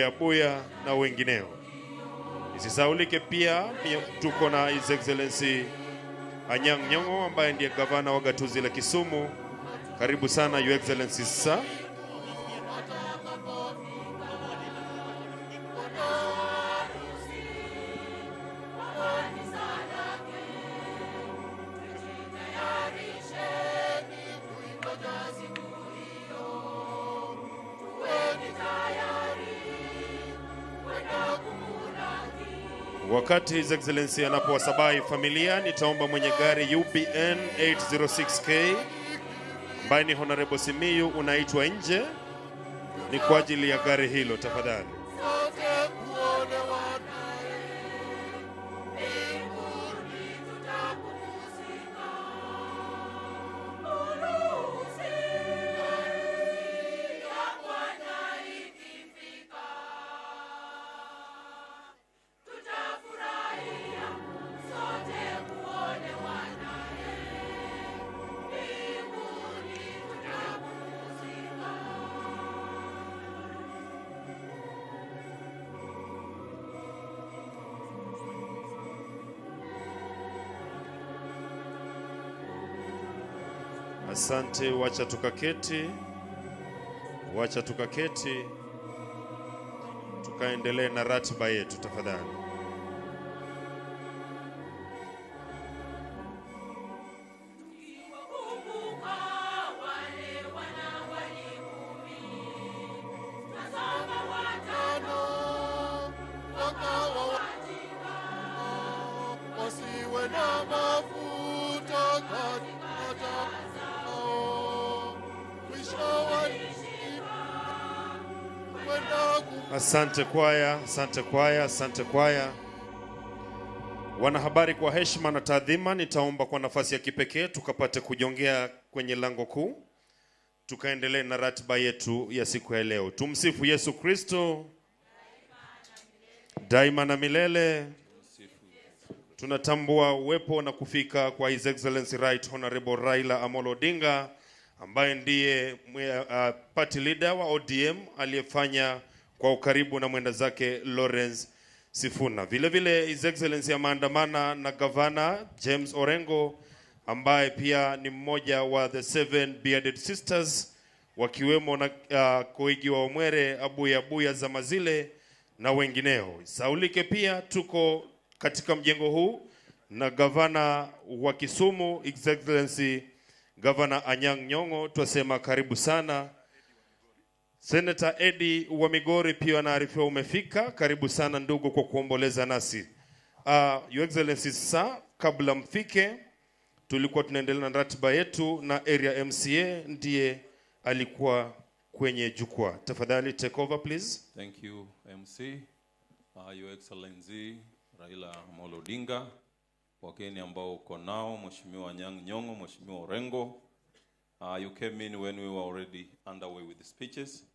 Abuya na wengineo. Isisaulike pia tuko na His Excellency Anyang' Nyong'o, ambaye ndiye gavana wa gatuzi la Kisumu. Karibu sana Your Excellency sir. Wakati His Excellency anapowasabai familia, nitaomba mwenye gari UBN 806K ambaye ni Honorable Simiyu unaitwa nje, ni kwa ajili ya gari hilo tafadhali. Asante, wacha tukaketi, tukaendelee na ratiba yetu tafadhali. Asante kwaya. Wanahabari, kwa heshima na taadhima, nitaomba kwa nafasi ya kipekee tukapate kujongea kwenye lango kuu, tukaendelee na ratiba yetu ya siku ya leo. Tumsifu Yesu Kristo daima na milele. Tunatambua uwepo na kufika kwa His Excellency Right Honorable Raila Amolo Odinga, ambaye ndiye party leader wa ODM aliyefanya kwa ukaribu na mwenda zake Lawrence Sifuna. Vile vile His Excellency ameandamana na gavana James Orengo, ambaye pia ni mmoja wa the Seven Bearded Sisters, wakiwemo na Koigi wa Omwere, Abuya za Mazile na wengineo. Saulike pia tuko katika mjengo huu na gavana wa Kisumu His Excellency Governor Anyang' Nyong'o, twasema karibu sana. Senator Eddie wa Migori pia anaarifiwa umefika. Karibu sana ndugu kwa kuomboleza nasi. Your Excellency sir, kabla mfike tulikuwa tunaendelea na ratiba yetu na area MCA ndiye alikuwa kwenye jukwaa. Tafadhali take over please. Thank you MC. Your Excellency Raila Amolo Odinga, wageni ambao uko nao, Mheshimiwa Anyang' Nyong'o, Mheshimiwa Orengo. You came in when we were already underway with the speeches.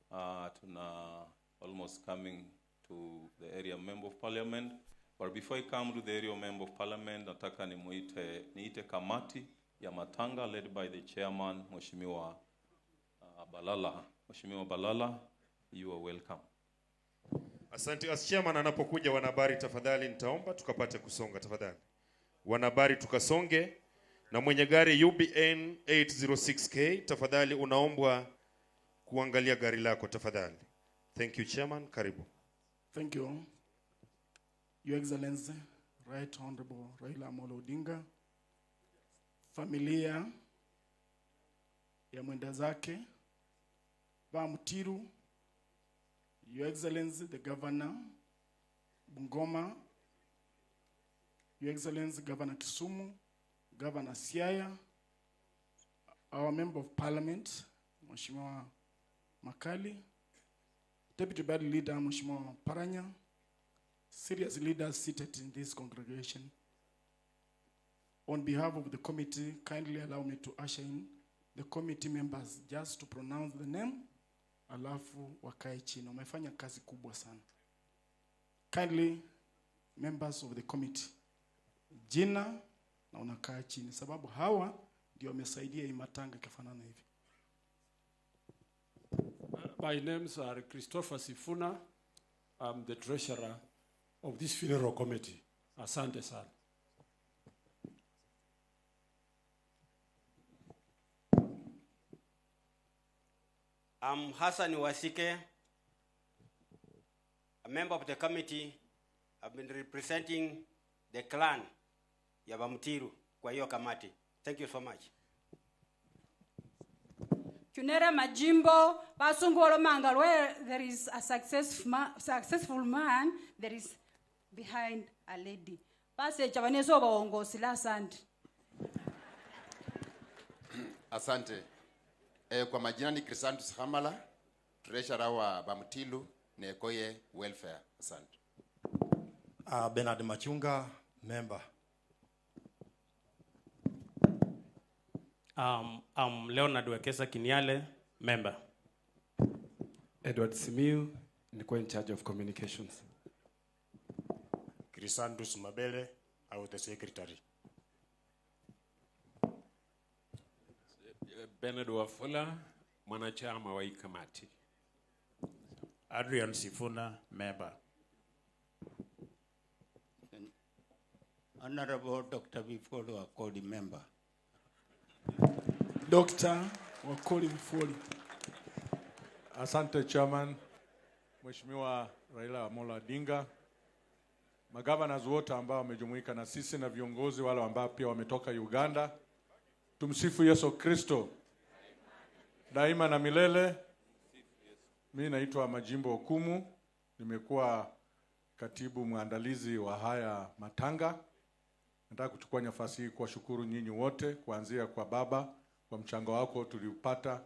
Tuna almost coming to the area member of parliament. But before I come to the area member of parliament, nataka niite kamati ya matanga led by the chairman, Mheshimiwa Balala. Mheshimiwa Balala, you are welcome. Asante. As chairman anapokuja, wanahabari tafadhali nitaomba tukapate kusonga tafadhali. Wanahabari tukasonge, na mwenye gari UBN 806K tafadhali unaombwa kuangalia gari lako tafadhali. Thank you chairman, karibu. Thank you. Your Excellency, Right Honorable Raila Amolo Odinga, familia ya mwenda zake Bamutiru, Your Excellency the Governor Bungoma, Your Excellency Governor Kisumu, Governor Siaya, our Member of Parliament, Mheshimiwa Makali, Deputy Party Leader Mheshimiwa Paranya, serious leaders seated in this congregation. On behalf of the committee, kindly allow me to usher in the committee members just to pronounce the name, alafu wakae chini. Wamefanya kazi kubwa sana. Kindly, members of the committee, jina na unakaa chini, sababu hawa ndio wamesaidia imatanga kafanana hivi. My names are Christopher Sifuna. I'm the treasurer of this funeral committee. Asante sana. I'm Hassan Wasike, a member of the committee. I've been representing the clan ya Bamutiru kwa hiyo kamati. Thank you so much. Kunere majimbo basungolo mangal, where there is a successful man, there is behind a lady. Base chabanezo baongozi la asante. Asante. Kwa majina ni Crisantus Hamala, treasurer wa Bamutilu Nekoye Welfare. Asante. Bernard Machunga, member. I'm Leonard Wekesa Kiniale, member. Edward Simiu, niko in charge of communications. Crisandus Mabele, I was the secretary. Bernard Wafula, mwanachama wa kamati. Adrian Sifuna, member. Honorable Dr. Bifolo Akoli, member. Dr. Wakoli Mfoli. Asante chairman, Mheshimiwa Raila Amolo Odinga, magavana wote ambao wamejumuika na sisi na viongozi wale ambao pia wametoka Uganda. Tumsifu Yesu Kristo. Daima na milele. Mimi naitwa Majimbo Okumu, nimekuwa katibu mwandalizi wa haya matanga. Nataka kuchukua nafasi hii kuwashukuru nyinyi wote, kuanzia kwa baba kwa mchango wako tuliupata,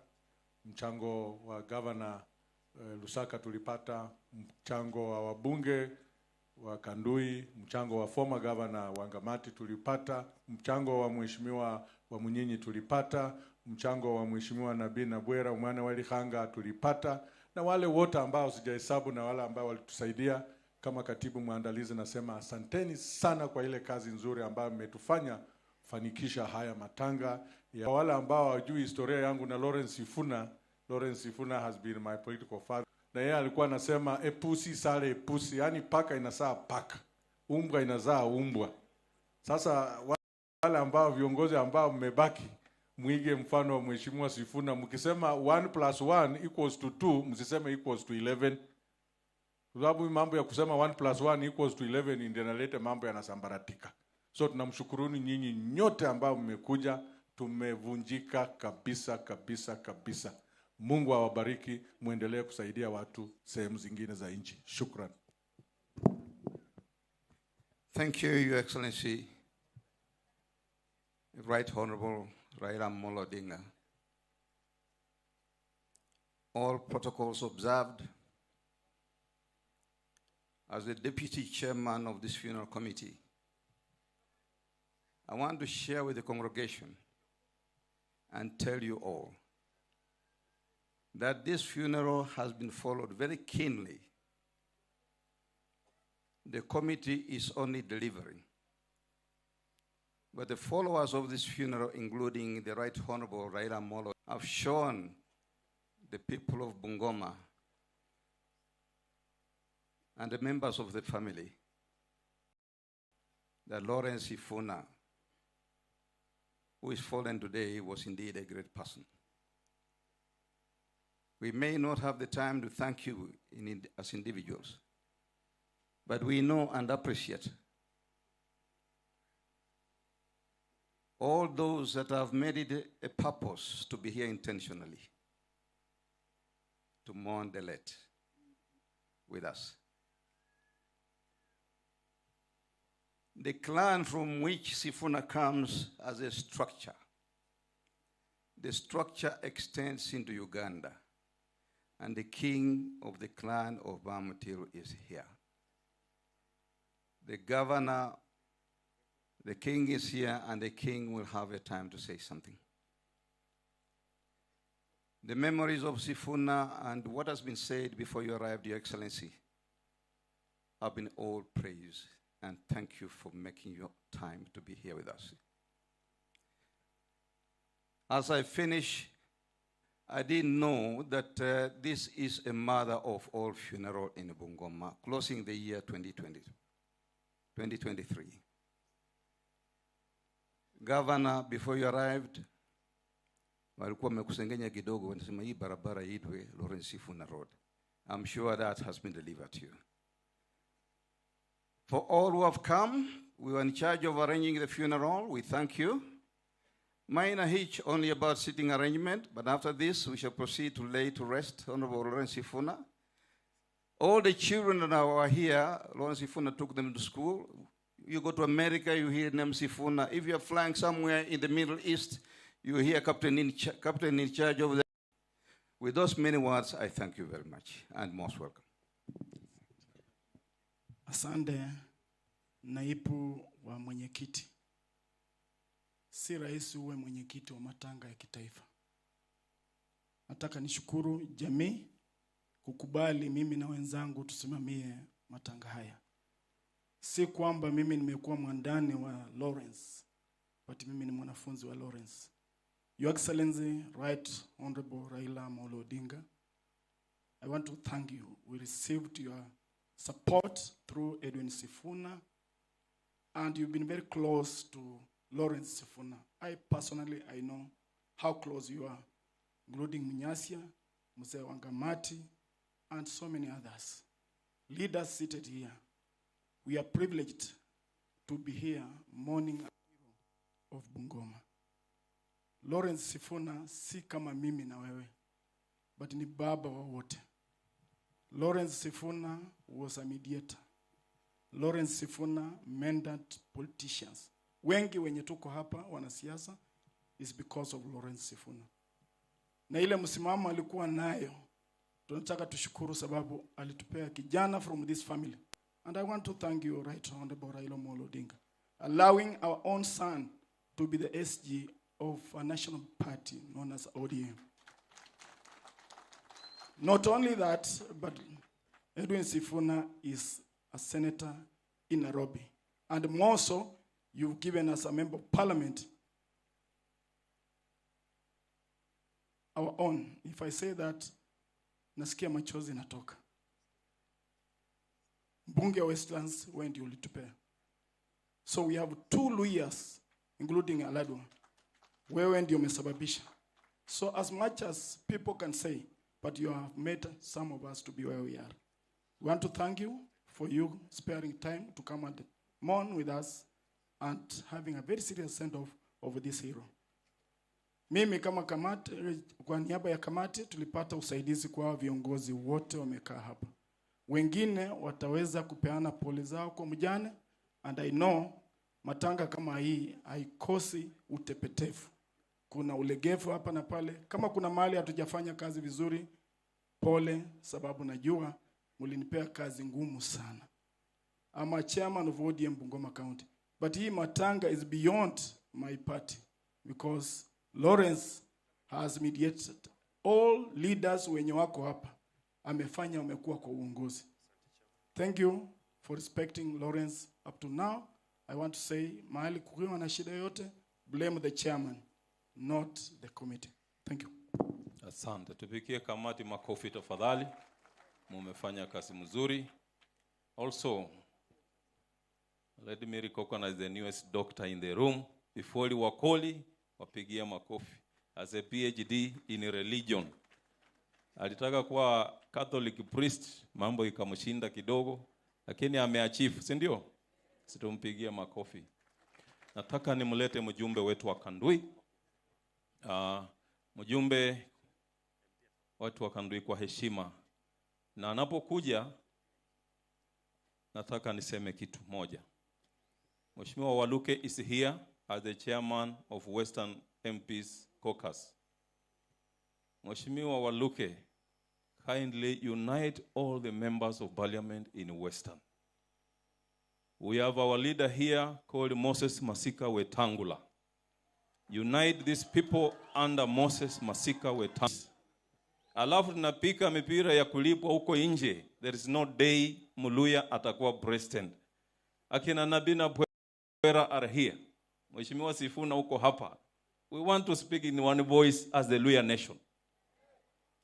mchango wa governor Lusaka tulipata, mchango wa wabunge wa Kandui, mchango wa former governor wa Ngamati tulipata, mchango wa mheshimiwa wa Munyinyi tulipata, mchango wa mheshimiwa Nabii Nabwera umwana wa Lihanga tulipata, na wale wote ambao sijahesabu na wale ambao walitusaidia. Kama katibu mwandalizi nasema asanteni sana kwa ile kazi nzuri ambayo mmetufanya fanikisha haya matanga. Ya wale ambao hawajui historia yangu na Lawrence Sifuna, Lawrence Sifuna has been my political father. Na yeye alikuwa anasema epusi sale epusi, yani paka inazaa paka, umbwa inazaa umbwa. Sasa wale ambao viongozi ambao mmebaki, muige mfano wa mheshimiwa Sifuna, mkisema 1 + 1 = 2, msiseme = 11. Kwa sababu mambo ya kusema 1 + 1 = 11 ndio inaleta mambo yanasambaratika. So tunamshukuruni nyinyi nyote ambao mmekuja, tumevunjika kabisa kabisa kabisa. Mungu awabariki, muendelee kusaidia watu sehemu zingine za nchi. Shukran. Thank you, Your Excellency, Right Honorable Raila Amolo Odinga. All protocols observed. as the deputy chairman of this funeral committee, I want to share with the congregation and tell you all that this funeral has been followed very keenly. The committee is only delivering. But the followers of this funeral, including the Right Honorable Raila Molo, have shown the people of Bungoma and the members of the family that Lawrence Sifuna, who is fallen today, was indeed a great person. We may not have the time to thank you as individuals, but we know and appreciate all those that have made it a purpose to be here intentionally, to mourn the late with us. The clan from which Sifuna comes as a structure, the structure extends into Uganda, and the king of the clan of Bamutiru is here. The governor, the king is here, and the king will have a time to say something. The memories of Sifuna and what has been said before you arrived, Your Excellency, have been all praised, and thank you for making your time to be here with us. As I finish, I didn't know that this is a mother of all funeral in Bungoma, closing the year 2023. Governor, before you arrived, walikuwa wamekusengenya kidogo, wanasema hii barabara iitwe Lawrence Sifuna Road. I'm sure that has been delivered to you. For all who have come, we were in charge of arranging the funeral. We thank you. Minor hitch, only about sitting arrangement, but after this, we shall proceed to lay to rest Honorable Lawrence Sifuna. All the children that are here, Lawrence Sifuna took them to school. You go to America, you hear name Sifuna. If you're flying somewhere in the Middle East, you hear captain in charge of that. With those many words, I thank you very much, and most welcome. Asante, naibu wa mwenyekiti. Si rahisi uwe mwenyekiti wa matanga ya kitaifa. Nataka nishukuru jamii kukubali mimi na wenzangu tusimamie matanga haya. Si kwamba mimi nimekuwa mwandani wa Lawrence, but mimi ni mwanafunzi wa Lawrence. Your Excellency, Right Honorable Raila Molo Odinga, I want to thank you. We received your support through Edwin Sifuna, and you've been very close to Lawrence Sifuna. I personally, I know how close you are, including Mnyasia, Mzee Wangamati, and so many others. Leaders seated here. We are privileged to be here mourning a hero of Bungoma. Lawrence Sifuna si kama mimi na wewe, but ni baba wa wote. Lawrence Sifuna was a mediator. Lawrence Sifuna mentored politicians. Wengi wenye tuko hapa wanasiasa is because of Lawrence Sifuna. Na ile msimamo alikuwa nayo, tunataka tushukuru sababu alitupea kijana from this family. And I want to thank you, Right Honorable Raila Molo Odinga, allowing our own son to be the SG of a national party known as ODM. Not only that, but Edwin Sifuna is a senator in Nairobi. And more so, you've given us a member of parliament, our own. If I say that, nasikia machozi natoka. Bunge Westlands went you to pay. So we have 2 lawyers, including Aladwa. Wewe ndio umesababisha. So as much as people can say, but you have made some of us to be where we are. We want to thank you for you sparing time to come and mourn with us and having a very serious send-off of this hero. Mimi kama kamati, kwa niaba ya kamati, tulipata usaidizi kwa viongozi wote wamekaa hapa. Wengine wataweza kupeana pole zao kwa mjane, and I know matanga kama hii haikosi utepetefu. Kuna ulegevu hapa na pale. Kama kuna mahali hatujafanya kazi vizuri, pole, sababu najua mlinipea kazi ngumu sana. I'm a chairman of ODM Bungoma County. But hii matanga is beyond my party because Lawrence has mediated all leaders wenye wako hapa. Amefanya wamekuwa kwa uongozi. Thank you for respecting Lawrence up to now. I want to say, mahali kukiwa na shida yote, blame the chairman, not the committee. Thank you. Asante. Tupikie kamati makofi tafadhali. Mumefanya kazi mzuri. Also, let me recognize the newest doctor in the room. Before Wakoli, wapigia makofi. As a PhD in religion. Alitaka kuwa Catholic priest, mambo ikamshinda kidogo, lakini ameachieve, si ndio? Situmpigia makofi. Nataka nimlete mjumbe wetu wa Kandui. Mjumbe watu wa Kandui kwa heshima. Na anapokuja nataka niseme kitu moja. Mheshimiwa Waluke is here as the chairman of Western MPs Caucus. Mheshimiwa Waluke, kindly unite all the members of parliament in Western. We have our leader here called Moses Masika Wetangula. Unite these people under Moses Masika Wetangula. Alafu tunapika mipira ya kulipwa huko nje. There is no day Muluya atakuwa president. Akina Nabina Bwera are here. Mheshimiwa Sifuna huko hapa. We want to speak in one voice as the Luya nation.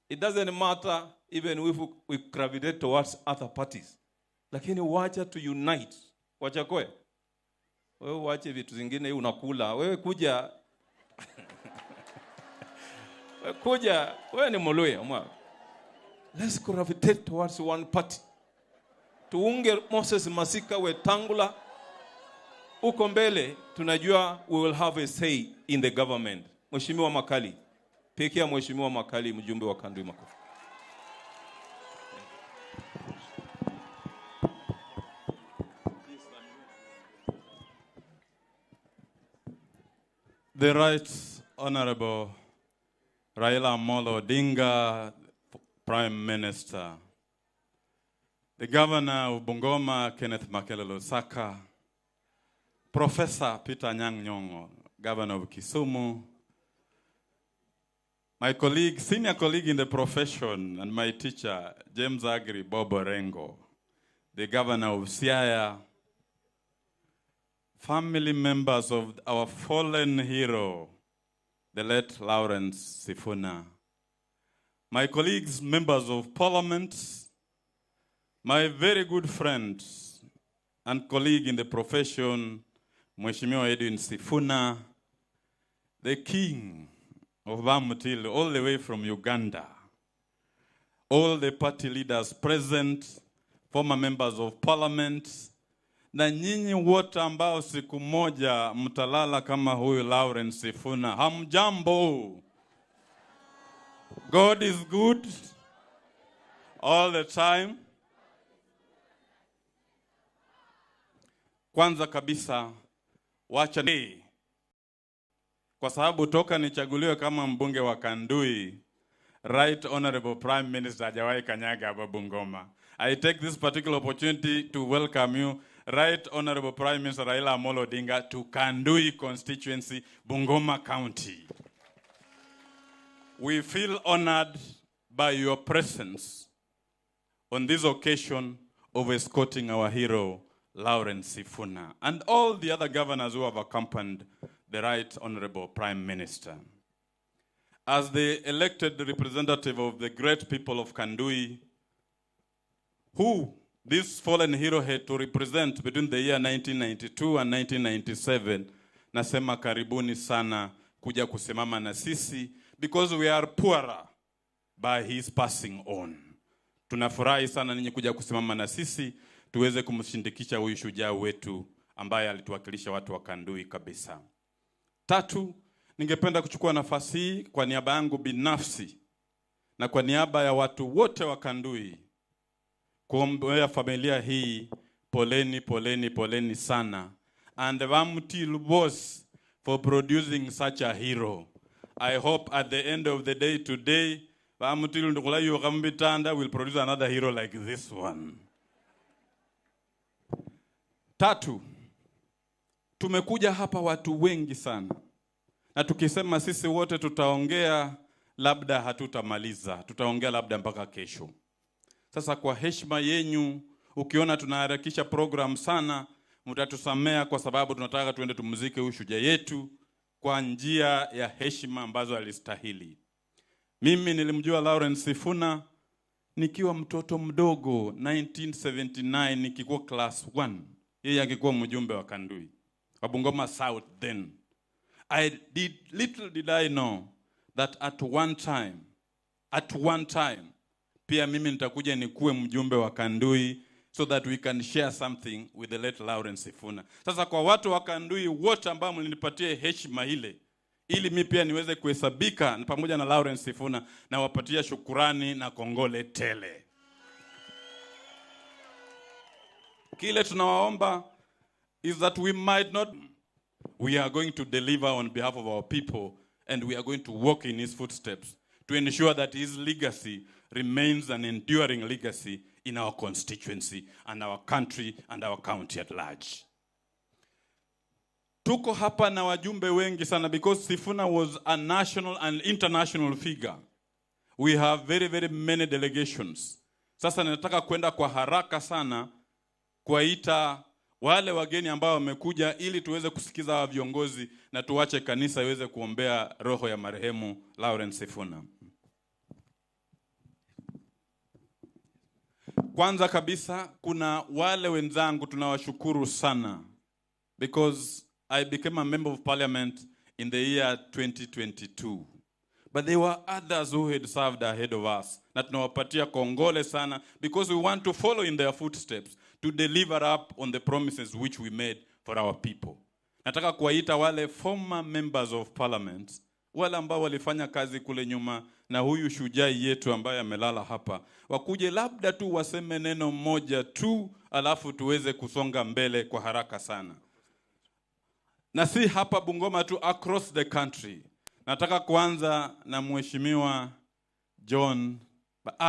It doesn't matter even if we gravitate towards other parties. Lakini wacha to unite. Wacha kwe. Wewe wache vitu zingine unakula. Wewe kuja. Kuja. Wewe ni Muluya. Let's gravitate towards one party. Tuunge Moses Masika Wetangula. Uko mbele, tunajua we will have a say in the government. Mheshimiwa Makali. Pikia Mheshimiwa Makali mjumbe wa Kandui makofi. The Right Honorable Raila Amolo Odinga, Prime Minister. The Governor of Bungoma, Kenneth Makelele Lusaka. Professor Peter Anyang' Nyong'o, Governor of Kisumu. My colleague, senior colleague in the profession, and my teacher, James Agri Bobo Rengo, the Governor of Siaya. Family members of our fallen hero, the late Lawrence Sifuna. My colleagues, members of parliament, my very good friend and colleague in the profession, Mheshimiwa Edwin Sifuna, the king of Bamutilo, all the way from Uganda, all the party leaders present, former members of parliament, na nyinyi wote ambao siku moja mtalala kama huyu Lawrence Sifuna. Hamjambo. God is good all the time. Kwanza kabisa wacha kwa sababu toka nichaguliwe kama mbunge wa Kandui, Right Honorable Prime Minister hajawahi kanyaga hapa Bungoma. I take this particular opportunity to welcome you, Right Honorable Prime Minister Raila Amolo Odinga, to Kandui constituency, Bungoma County. We feel honored by your presence on this occasion of escorting our hero, Lawrence Sifuna, and all the other governors who have accompanied the Right Honorable Prime Minister. As the elected representative of the great people of Kandui, who this fallen hero had to represent between the year 1992 and 1997, nasema karibuni sana kuja kusimama na sisi, because we are poorer by his passing on. Tunafurahi sana ninyi kuja kusimama na sisi, tuweze kumshindikisha huyu shujaa wetu ambaye alituwakilisha watu wa Kandui kabisa. Tatu, ningependa kuchukua nafasi hii kwa niaba yangu binafsi na kwa niaba ya watu wote wa Kandui kuombea familia hii, poleni, poleni, poleni sana. And Bamutilo boss for producing such a hero. I hope at the end of the day today, Bamutilo Ndukulayo Kambitanda will produce another hero like this one. Tatu, tumekuja hapa watu wengi sana. Na tukisema sisi wote tutaongea, labda hatutamaliza. Tutaongea labda mpaka kesho. Sasa kwa heshima yenyu, ukiona tunaharakisha program sana, mtatusamea kwa sababu tunataka tuende tumzike huyu shujaa yetu kwa njia ya heshima ambazo alistahili. Mimi nilimjua Lawrence Sifuna nikiwa mtoto mdogo 1979, nikikuwa class 1. Yeye akikuwa mjumbe wa Kandui wa Bungoma South then. Little did I know that at one time pia mimi nitakuja nikuwe mjumbe wa Kandui, so that we can share something with the late Lawrence Sifuna. Sasa kwa watu wa Kandui wote ambao mlinipatia heshima ile, ili mimi pia niweze kuhesabika pamoja na Lawrence Sifuna, na wapatia shukurani na kongole tele. Kile tunawaomba is that we are going to deliver on behalf of our people, and we are going to walk in his footsteps to ensure that his legacy remains an enduring legacy in our constituency and our country and our county at large. Tuko hapa na wajumbe wengi sana because Sifuna was a national and international figure. We have very, very many delegations. Sasa nataka kwenda kwa haraka sana kuwaita wale wageni ambao wamekuja ili tuweze kusikiza wa viongozi na tuache kanisa iweze kuombea roho ya marehemu Lawrence Sifuna. Kwanza kabisa kuna wale wenzangu tunawashukuru sana because I became a member of parliament in the year 2022. But there were others who had served ahead of us. Na tunawapatia kongole sana because we want to follow in their footsteps to deliver up on the promises which we made for our people. Nataka kuwaita wale former members of parliament, wale ambao walifanya kazi kule nyuma na huyu shujaa yetu ambaye amelala hapa, wakuje labda tu waseme neno moja tu, alafu tuweze kusonga mbele kwa haraka sana. Na si hapa Bungoma tu, across the country. Nataka kuanza na mheshimiwa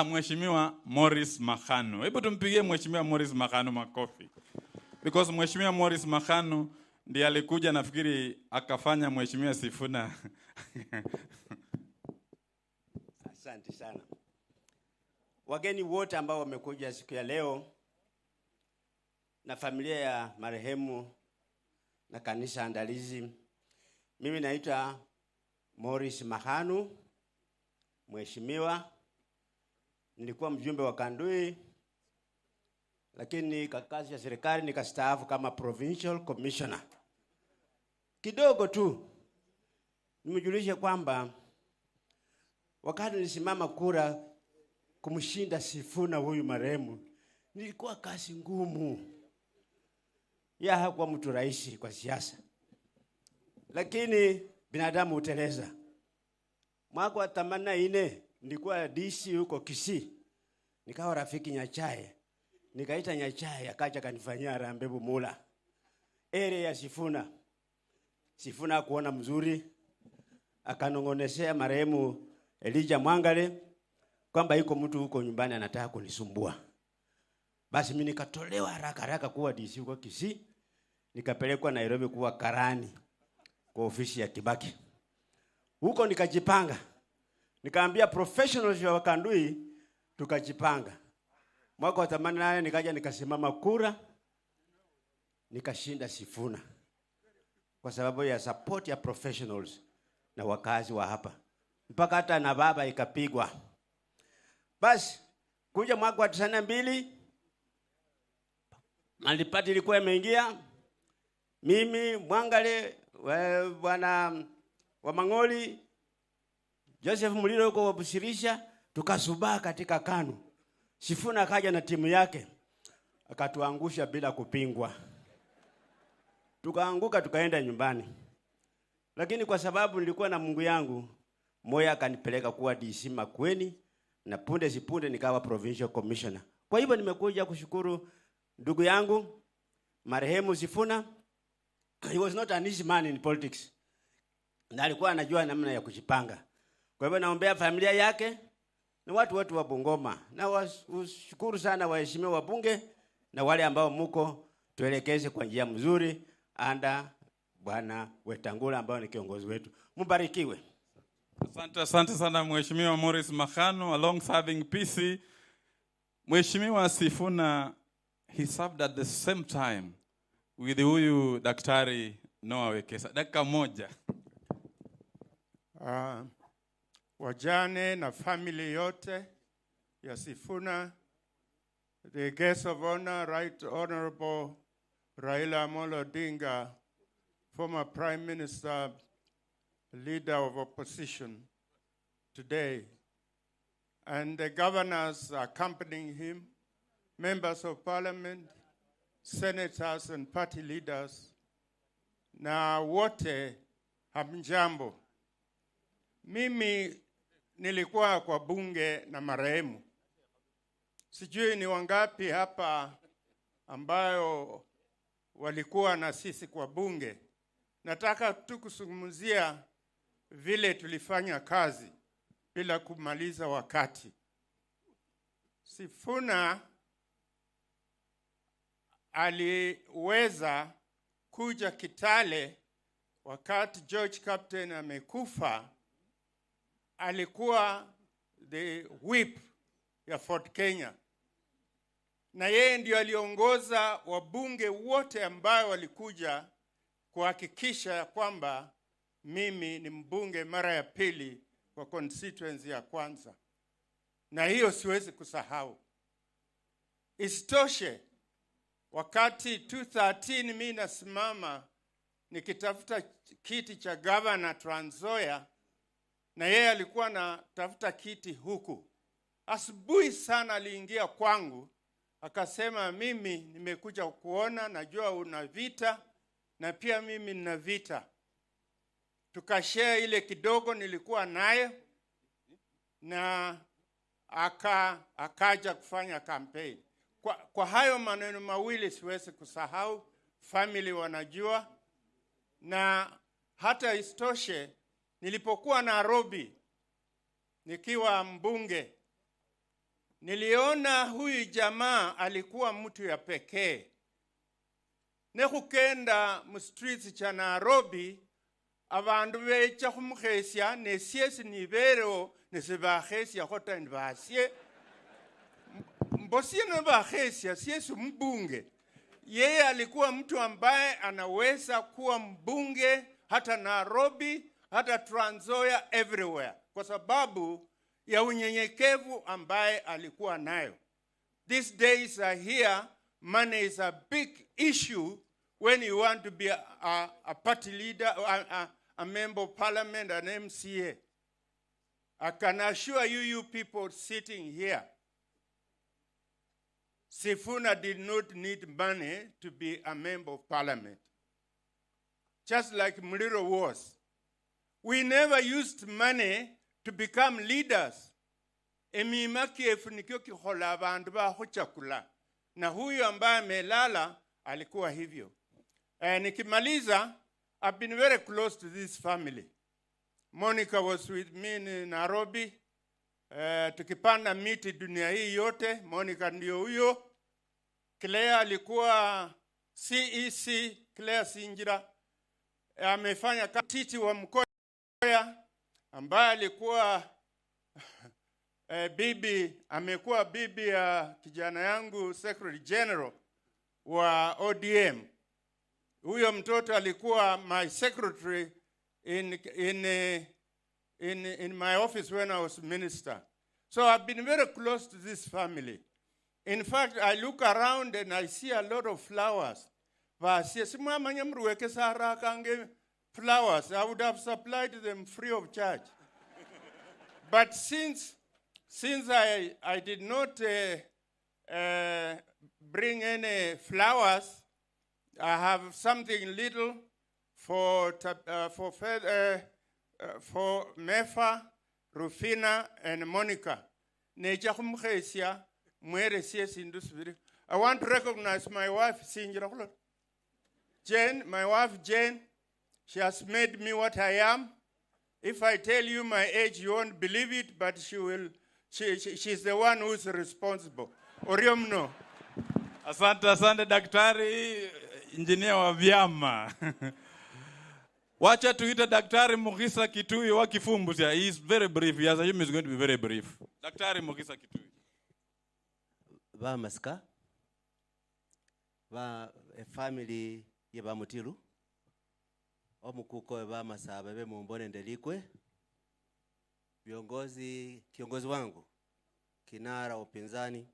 Mheshimiwa Morris Makhano. Hebu tumpigie Mheshimiwa Morris Makhano makofi. Because Mheshimiwa Morris Makhano ndiye alikuja nafikiri akafanya Mheshimiwa Sifuna. Asante sana. Wageni wote ambao wamekuja siku ya leo na familia ya marehemu na kanisa andalizi. Mimi naitwa Morris Makhano, mheshimiwa. Nilikuwa mjumbe wa Kandui, lakini kazi ya serikali nikastaafu kama provincial commissioner. Kidogo tu nimejulisha kwamba wakati nilisimama kura kumshinda Sifuna huyu marehemu, nilikuwa kazi ngumu. Ya hakuwa mtu rahisi kwa siasa. Lakini binadamu huteleza. Mwaka wa 84 nilikuwa DC huko Kisii. Nikawa rafiki Nyachae. Nikaita Nyachae akaja kanifanyia harambee Bumula. Ere ya Sifuna. Sifuna kuona mzuri. Akanongonesea marehemu Elijah Mwangale kwamba yuko mtu huko nyumbani anataka kunisumbua. Basi mimi nikatolewa haraka kuwa DC huko Kisii. Nikapelekwa Nairobi kuwa karani kwa ofisi ya Kibaki. Huko nikajipanga. Nikaambia professionals wa Kandui tukajipanga. Mwaka wa 88 nikaja nikasimama kura. Nikashinda Sifuna. Kwa sababu ya support ya professionals na wakazi wa hapa. Mpaka hata na baba ikapigwa. Basi kuja mwaka wa 92 malipati ilikuwa imeingia. Mimi Mwangale bwana wa Mangoli Joseph Muliro kwa Busirisha tukasubaa katika KANU. Sifuna akaja na timu yake akatuangusha bila kupingwa. Tukaanguka tukaenda nyumbani. Lakini kwa sababu nilikuwa na Mungu yangu, moyo akanipeleka kuwa DC Makueni na punde sipunde nikawa provincial commissioner. Kwa hivyo nimekuja kushukuru ndugu yangu marehemu Sifuna. He was not an easy man in politics. Na alikuwa anajua namna ya kujipanga. Kwa hivyo naombea familia yake na watu wa Bungoma. Na washukuru sana waheshimiwa wabunge na wale ambao mko tuelekeze kwa njia mzuri anda Bwana Wetangula ambao ni kiongozi wetu. Mbarikiwe. Asante sana Mheshimiwa Morris Makhano, a long-serving PC. Mheshimiwa Sifuna, he served at the same time with huyu Daktari Noah Wekesa. Dakika moja. Wajane na family yote ya Sifuna, the guest of honor, Right Honorable Raila Amolo Odinga, former Prime Minister, leader of opposition today, and the governors accompanying him, members of parliament, senators and party leaders, na wote hamjambo. Mimi nilikuwa kwa bunge na marehemu. Sijui ni wangapi hapa ambayo walikuwa na sisi kwa bunge. Nataka tu kuzungumzia vile tulifanya kazi bila kumaliza wakati. Sifuna aliweza kuja Kitale wakati George Captain amekufa. Alikuwa the whip ya Fort Kenya. Na yeye ndio aliongoza wabunge wote ambao walikuja kuhakikisha kwamba mimi ni mbunge mara ya pili kwa constituency ya kwanza. Na hiyo siwezi kusahau. Isitoshe, wakati 2013 mimi nasimama nikitafuta kiti cha governor Trans Nzoia, na yeye alikuwa anatafuta kiti huku. Asubuhi sana aliingia kwangu, akasema mimi nimekuja kuona, najua una vita na pia mimi nina vita. Tukashare ile kidogo nilikuwa naye na akaja kufanya campaign. Kwa hayo maneno mawili siwezi kusahau, family wanajua. Na hata isitoshe, nilipokuwa Nairobi nikiwa mbunge, niliona huyu jamaa alikuwa mtu ya pekee. Nekukenda mu streets cha Nairobi, abandu becha kumukhesia nesiesi nibereo nesibakhesia hota nibasye. Mbosie nibakhesia siesi mbunge. Yeye alikuwa mtu ambaye anaweza kuwa mbunge hata Nairobi, hata Trans Nzoia, everywhere. Kwa sababu ya unyenyekevu ambaye alikuwa nayo. These days are here, money is a big issue when you want to be a party leader, a member of parliament, an MCA. I can assure you people sitting here, Sifuna did not need money to be a member of parliament. Just like Muliro was. We never used money to become leaders. Emimaki efunikio kihola abandu ba hochakula. Na huyu ambaye melala alikuwa hivyo. Nikimaliza, I've been very close to this family. Monica was with me in Nairobi. Tukipanda miti dunia hii yote, Monica ndio huyo. Claire alikuwa CEC, Claire Sinjira. Amefanya titi wa Mkoya, ambaye alikuwa amekuwa bibi ya kijana yangu Secretary General wa ODM. Huyo mtoto alikuwa my secretary in my office when I was minister. So I've been very close to this family. In fact, I look around and I see a lot of flowers. Flowers, I would have supplied them free of charge. But since I did not bring any flowers, I have something little for Mefa, Rufina, and Monica. I want to recognize my wife, Jane, my wife Jane. She has made me what I am. If I tell you my age, you won't believe it, but she's the one who's responsible. Oriomno. Asante daktari, engineer wa vyama. Wacha tuite daktari Mugisa Kitui wa Kifumbusia. He is very brief. He is going to be very brief. Daktari Mugisa Kitui. Ba maska. Ba family ye ba Mutilu. Omukuko ba masaba be mumbone ndelikwe. Kiongozi wangu. Kinara wa upinzani.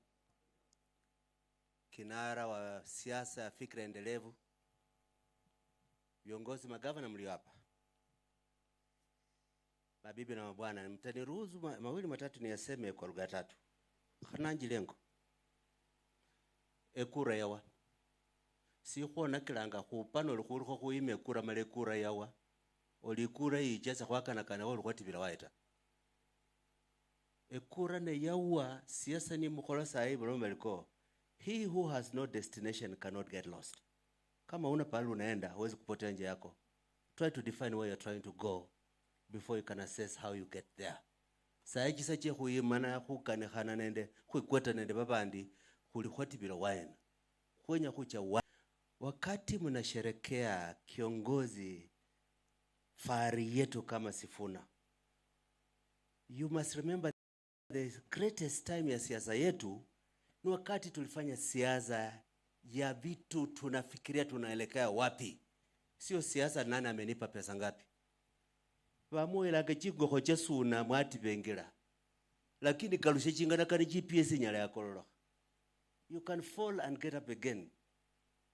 Kinara wa siasa ya fikra endelevu. Viongozi magavana mlio hapa. Mabibi na mabwana, mtaniruhusu mawili matatu niyaseme kwa lugha tatu. Khananji lengo. Ekura yawa. Si khona kilanga khupano lukhurukho khuime kura male kura yawa. Olikura ijeza khwakana kana olukhwatibira waeta. Ekura ne yawa siasa ni mukhola sahi balomeliko. He who has no destination cannot get lost. Kama una pahali unaenda, huwezi kupotea njia yako. Try to define where you're trying to go before you can assess how you get there. Saiji sache khuyimana khukane khana nende khukweta nende babandi khulikhwatibira wine. Khwenya khucha wine. Wakati mnasherekea kiongozi fahari yetu kama Sifuna, you must remember the greatest time ya siasa yetu ni wakati tulifanya siasa ya vitu tunafikiria tunaelekea wapi. Sio siasa nani amenipa pesa ngapi. Bamuela gachigo hoje suna mwati bengera. Lakini kalushe chingana kani GPS nyala ya kololo. You can fall and get up again.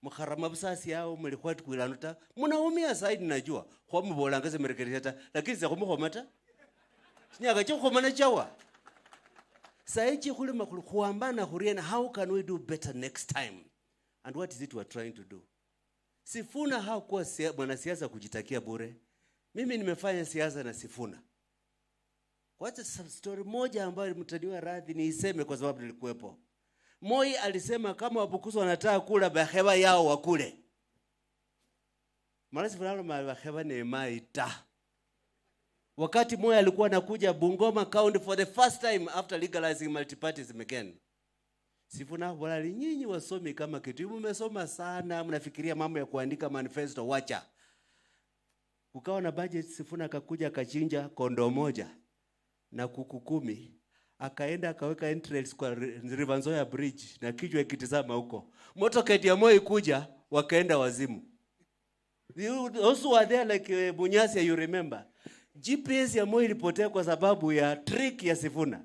Mukharama busasi yao mlikwati kuilanuta. Munaumia side najua. Kwa mbola ngaze merekereta lakini za kumukhomata. Nyaga chikhomana chawa. Saichi khulima khuambana khuriena, how can we do better next time? And what is it we're trying to do? Sifuna hakuwa mwanasiasa kujitakia bure. Mimi nimefanya siasa na Sifuna. Wacha story moja ambayo mtaniwa radhi niiseme kwa sababu nilikuwepo. Moi alisema kama Wabukusu wanataka kula baheba yao wakule. Mara Sifuna baheba ni maita. Wakati Moi alikuwa anakuja Bungoma County for the first time after legalizing multipartyism again. Sifuna wala nyinyi wasomi kama kitu mmesoma sana, mnafikiria mambo ya kuandika manifesto, wacha. Kukawa na budget, Sifuna akakuja akachinja kondo moja na kuku 10, akaenda akaweka entrails kwa River Nzoia Bridge na kichwa ikitizama huko. Motorcade ya Moi kuja wakaenda wazimu. You also were there like Bunyasi, you remember. GPS ya Moi ilipotea kwa sababu ya trick ya Sifuna.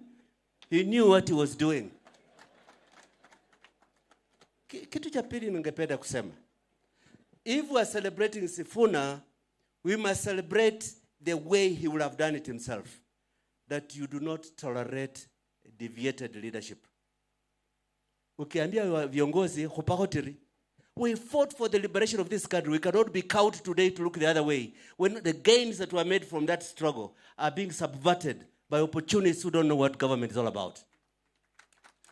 He knew what he was doing. Kitu cha pili ningependa kusema. If we are celebrating Sifuna, we must celebrate the way he would have done it himself. That you do not tolerate deviated leadership. Ukiambia viongozi khupahotiri. We fought for the liberation of this country. We cannot be cowed today to look the other way when the gains that were made from that struggle are being subverted by opportunists who don't know what government is all about.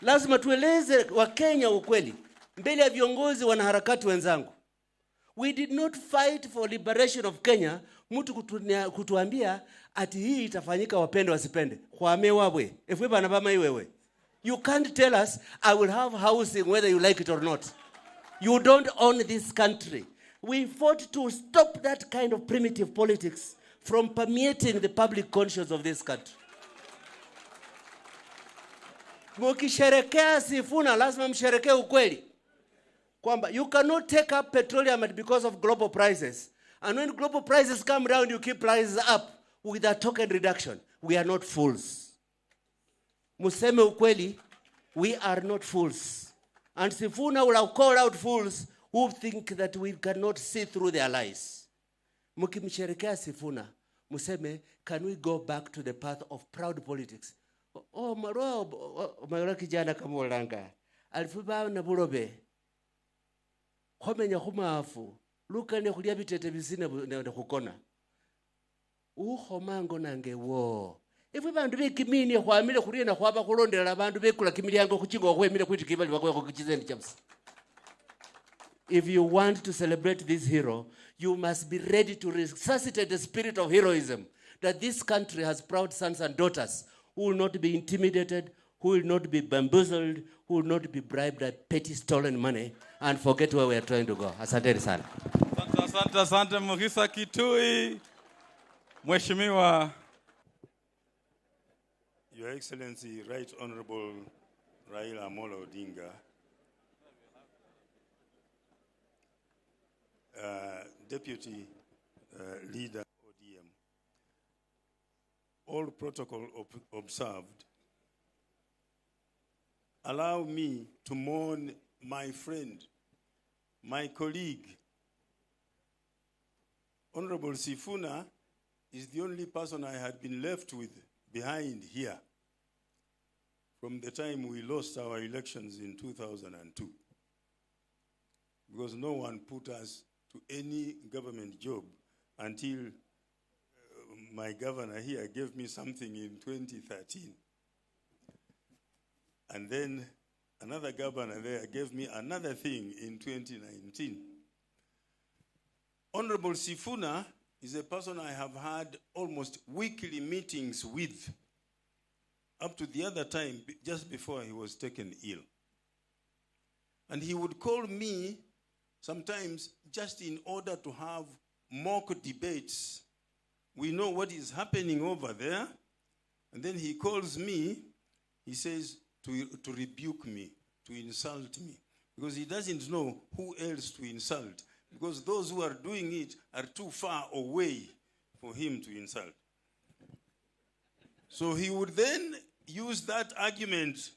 Lazima tueleze wa Kenya ukweli. Mbele ya viongozi wanaharakati wenzangu. We did not fight for liberation of Kenya. Mtu kutuambia ati hii itafanyika wapende wasipende. Kwame wabwe. Efwe bana bama iwewe. You can't tell us I will have housing whether you like it or not. You don't own this country. We fought to stop that kind of primitive politics from permeating the public conscience of this country. Mukisherekea Sifuna lazima msherekee ukweli. Kwamba you cannot take up petroleum because of global prices. And when global prices come down, you keep prices up with a token reduction. We are not fools. Museme ukweli, we are not fools. And Sifuna will have called out fools who think that we cannot see through their lies. Mukimsherekea Sifuna, museme, can we go back to the path of proud politics? Oh, Mayora kijana kama Olanga. Alifuba na burobe. Khomenya khumafu. Luka ne khulia bitete bisine ne khukona. Ukhomango nange wo. Efwe bandu bekimini khwamile khuriena khwaba khulondela bandu bekula kimilyango khuchingo khwemile khwiti kibali bakwe khukizendi chamsi. If you want to celebrate this hero, you must be ready to resuscitate the spirit of heroism that this country has proud sons and daughters who will not be intimidated, who will not be bamboozled, who will not be bribed at petty stolen money and forget where we are trying to go. Asante sana. Asante Mugisa Kitui. Mheshimiwa. Your Excellency, Right Honorable Raila Amolo Odinga, Deputy Leader ODM, all protocol observed, allow me to mourn my friend, my colleague. Honorable Sifuna is the only person I had been left with behind here from the time we lost our elections in 2002. Because no one put us to any government job until my governor here gave me something in 2013. And then another governor there gave me another thing in 2019. Honorable Sifuna is a person I have had almost weekly meetings with up to the other time, just before he was taken ill. And he would call me sometimes just in order to have mock debates. We know what is happening over there. And then he calls me, he says, to rebuke me, to insult me. Because he doesn't know who else to insult. Because those who are doing it are too far away for him to insult. So he would then use that argument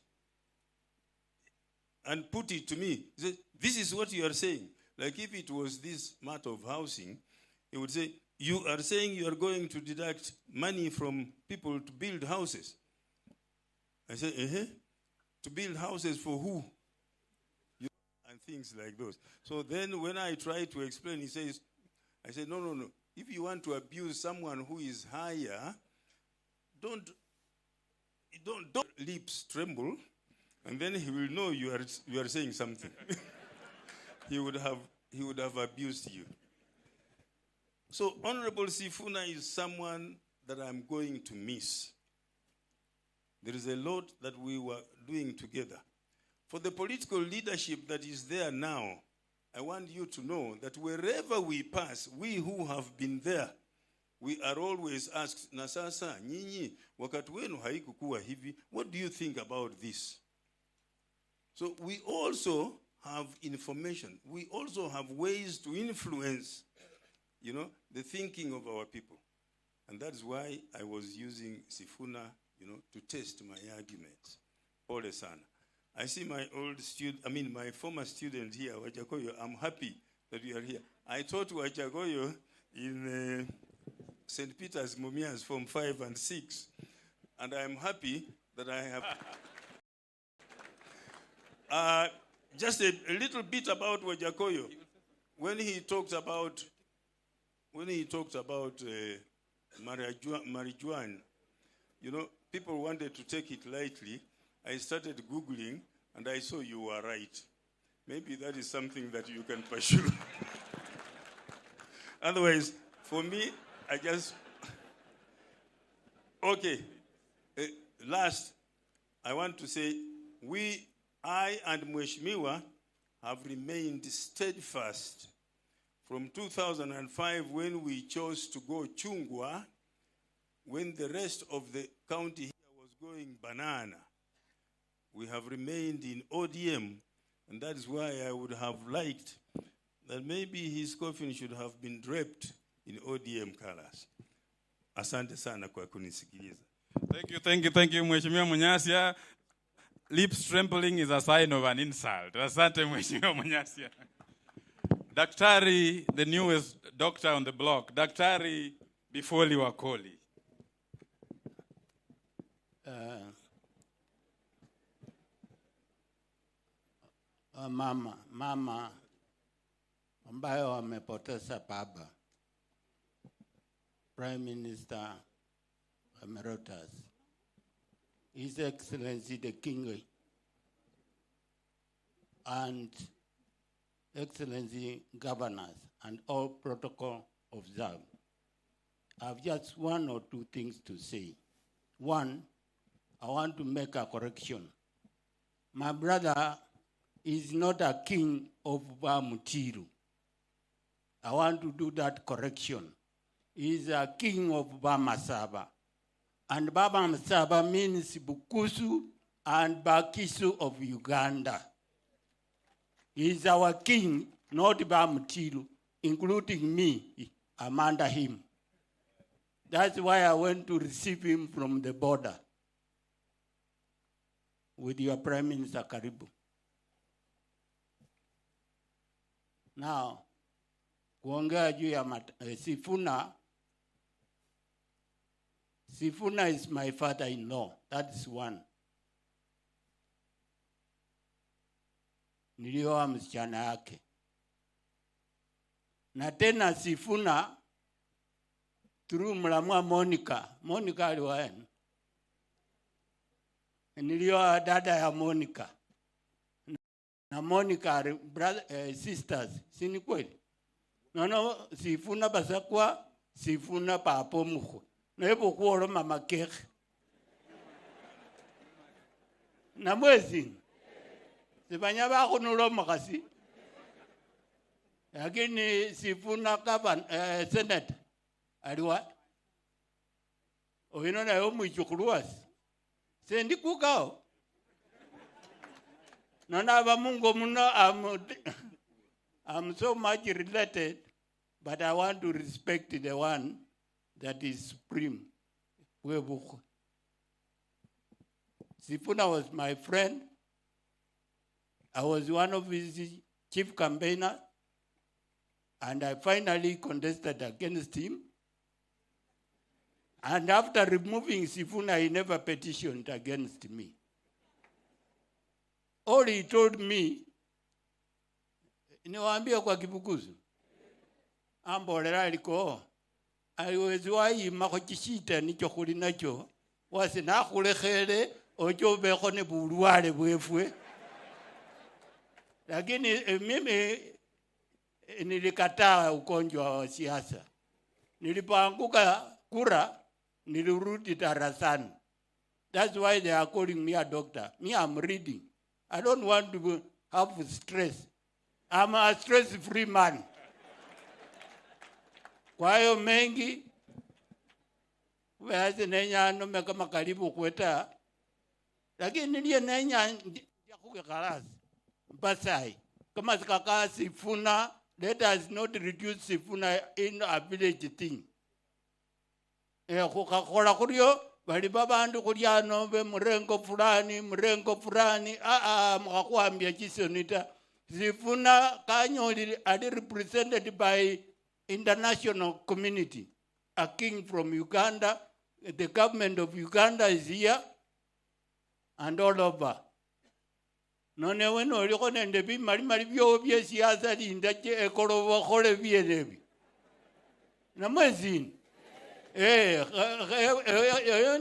and put it to me. He said, this is what you are saying. Like if it was this matter of housing, he would say, you are saying you are going to deduct money from people to build houses. I said, to build houses for who? And things like those. So then when I try to explain, he says, I said, no. If you want to abuse someone who is higher, don't lips tremble, and then he will know you are saying something. he would have abused you. So Honorable Sifuna is someone that I'm going to miss. There is a lot that we were doing together. For the political leadership that is there now, I want you to know that wherever we pass, we who have been there, we are always asked, na sasa, nyinyi, wakati wenu haikukuwa hivi, what do you think about this? So we also have information. We also have ways to influence, the thinking of our people. And that's why I was using Sifuna, to test my arguments. Pole sana. I see my my former student here, Wajakoyo. I'm happy that you are here. I taught Wajakoyo in St. Peter's Mumias Form 5 and 6. And I'm happy that I have... just a little bit about Wajakoyo. When he talked about marijuana, people wanted to take it lightly. I started Googling, and I saw you were right. Maybe that is something that you can pursue. Otherwise, for me, I just... Okay. Last, I want to say, I and Mheshimiwa have remained steadfast from 2005 when we chose to go Chungwa, when the rest of the county here was going banana. We have remained in ODM, and that is why I would have liked that maybe his coffin should have been draped in ODM colors. Asante sana kwa kunisikiliza. Thank you, Mheshimiwa Munyasia. Lips trembling is a sign of an insult. Asante, Mheshimiwa Munyasia. Daktari, the newest doctor on the block. Daktari Bifoli Wakoli. Mama ambayo wamepoteza baba, Prime Minister Emeritus, His Excellency the King, and Excellency Governors, and all protocol observed. I have just one or two things to say. One, I want to make a correction. My brother is not a king of Bamutiru. I want to do that correction. He is a king of Bamasaba. And Bamasaba means Bukusu and Bakisu of Uganda. He is our king, not Bamutiru, including me. I'm under him. That's why I went to receive him from the border with your Prime Minister Karibu. Now, kuongea juu ya Sifuna. Sifuna is my father-in-law. That is one. Nilioa msichana yake. Na tena Sifuna through mlamwa Monica. Monica aliwaeni. Nilioa dada ya Monica. Na Monica brother, sisters. Sini kweli? No, Sifuna basakwa, Sifuna papo muko. Na hepo kuolo mama keke. Na mwezi. Sibanya bako nulo makasi. Lakini Sifuna Senate. Aliwa. Oino na yomu ichukuluwasi. Sendi kukao. Nana ba mungo muna I'm so much related, but I want to respect the one that is supreme. Sifuna was my friend. I was one of his chief campaigners, and I finally contested against him. And after removing Sifuna, he never petitioned against me. All he told me, niwaambia kwa Kibukusu, ambolera liko, aliweziwayi makochishita nicho kuli nacho, wasi nakulekhere, ocho beko ne buluwale bwefwe. Lakini mimi nilikataa ugonjwa wa siasa. Nilipoanguka kura, nilirudi darasani. That's why they are calling me a doctor. Me, I'm reading. I don't want to have stress. I'm a stress-free man. Kwa hiyo mengi, weazi nenya anome kama karibu kweta, lakini niliye nenya ya kuke karasi. Basai. Kama sikaka Sifuna, let us not reduce Sifuna in a village thing. Kukakola kurio, bali babandu kuliano be mrengo fulani, mkakuambia chisonita. Sifuna Kanyoli are represented by international community. A king from Uganda, the government of Uganda is here, and all over. None weno oliko nende bi mali byo bye siasa linda che ekolo bakole bye debi. Na mwezi.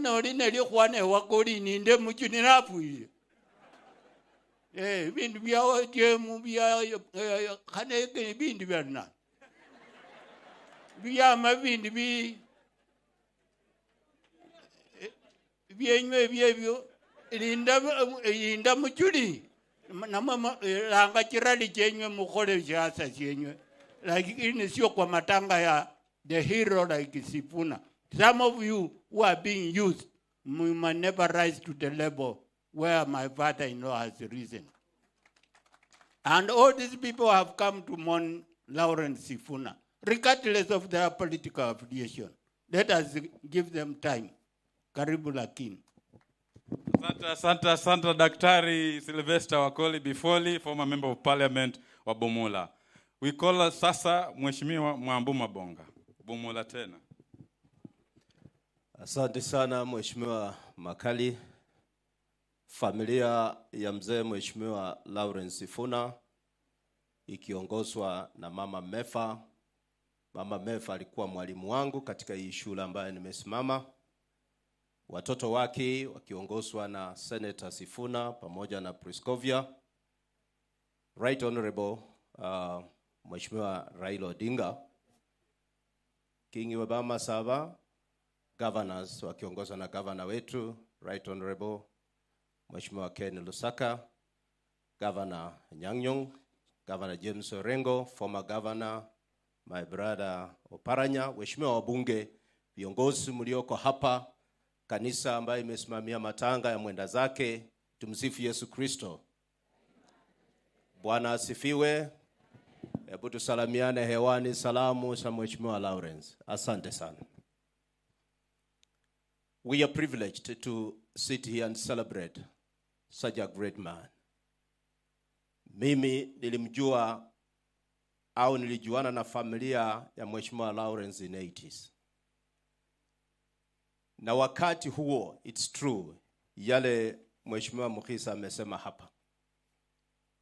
No lineli kwane wakoli ninde mukini nafuye. Bindu bya jemu bya kane bindu bya biya mabindi byenywe byebyo linda mukuli. Nama langa kirali chenywe mukole siasa chenywe. Lakini sio kwa matanga ya the hero like Sifuna. Some of you who are being used, you might never rise to the level where my father-in-law has risen. And all these people have come to mourn Lawrence Sifuna, regardless of their political affiliation. Let us give them time. Karibu lakini. Asante Daktari Sylvester Wakoli Bifoli, former member of parliament wa Bumula. We call sasa Mheshimiwa Mwambuma Bonga. Bumula tena. Asante sana Mheshimiwa Makali. Familia ya mzee Mheshimiwa Lawrence Sifuna ikiongozwa na Mama Mefa. Mama Mefa alikuwa mwalimu wangu katika hii shule ambayo nimesimama. Watoto wake wakiongozwa na Senator Sifuna pamoja na Priscovia. Right Honorable Mheshimiwa Raila Odinga. Kingi wa Bama Saba, governors wakiongozwa na governor wetu Right Honorable Mheshimiwa Ken Lusaka, Governor Nyang'nyong, Governor James Orengo, former governor, my brother Oparanya, Mheshimiwa wabunge, viongozi mlioko hapa, kanisa ambayo imesimamia matanga ya mwenda zake, tumsifu Yesu Kristo. Bwana asifiwe. Hebu tusalamiane hewani, salamu za Mheshimiwa Lawrence. Asante sana. We are privileged to sit here and celebrate such a great man. Mimi nilimjua au nilijuana na familia ya Mheshimiwa Lawrence in 80s. Na wakati huo, it's true, yale Mheshimiwa Mukhisa amesema hapa.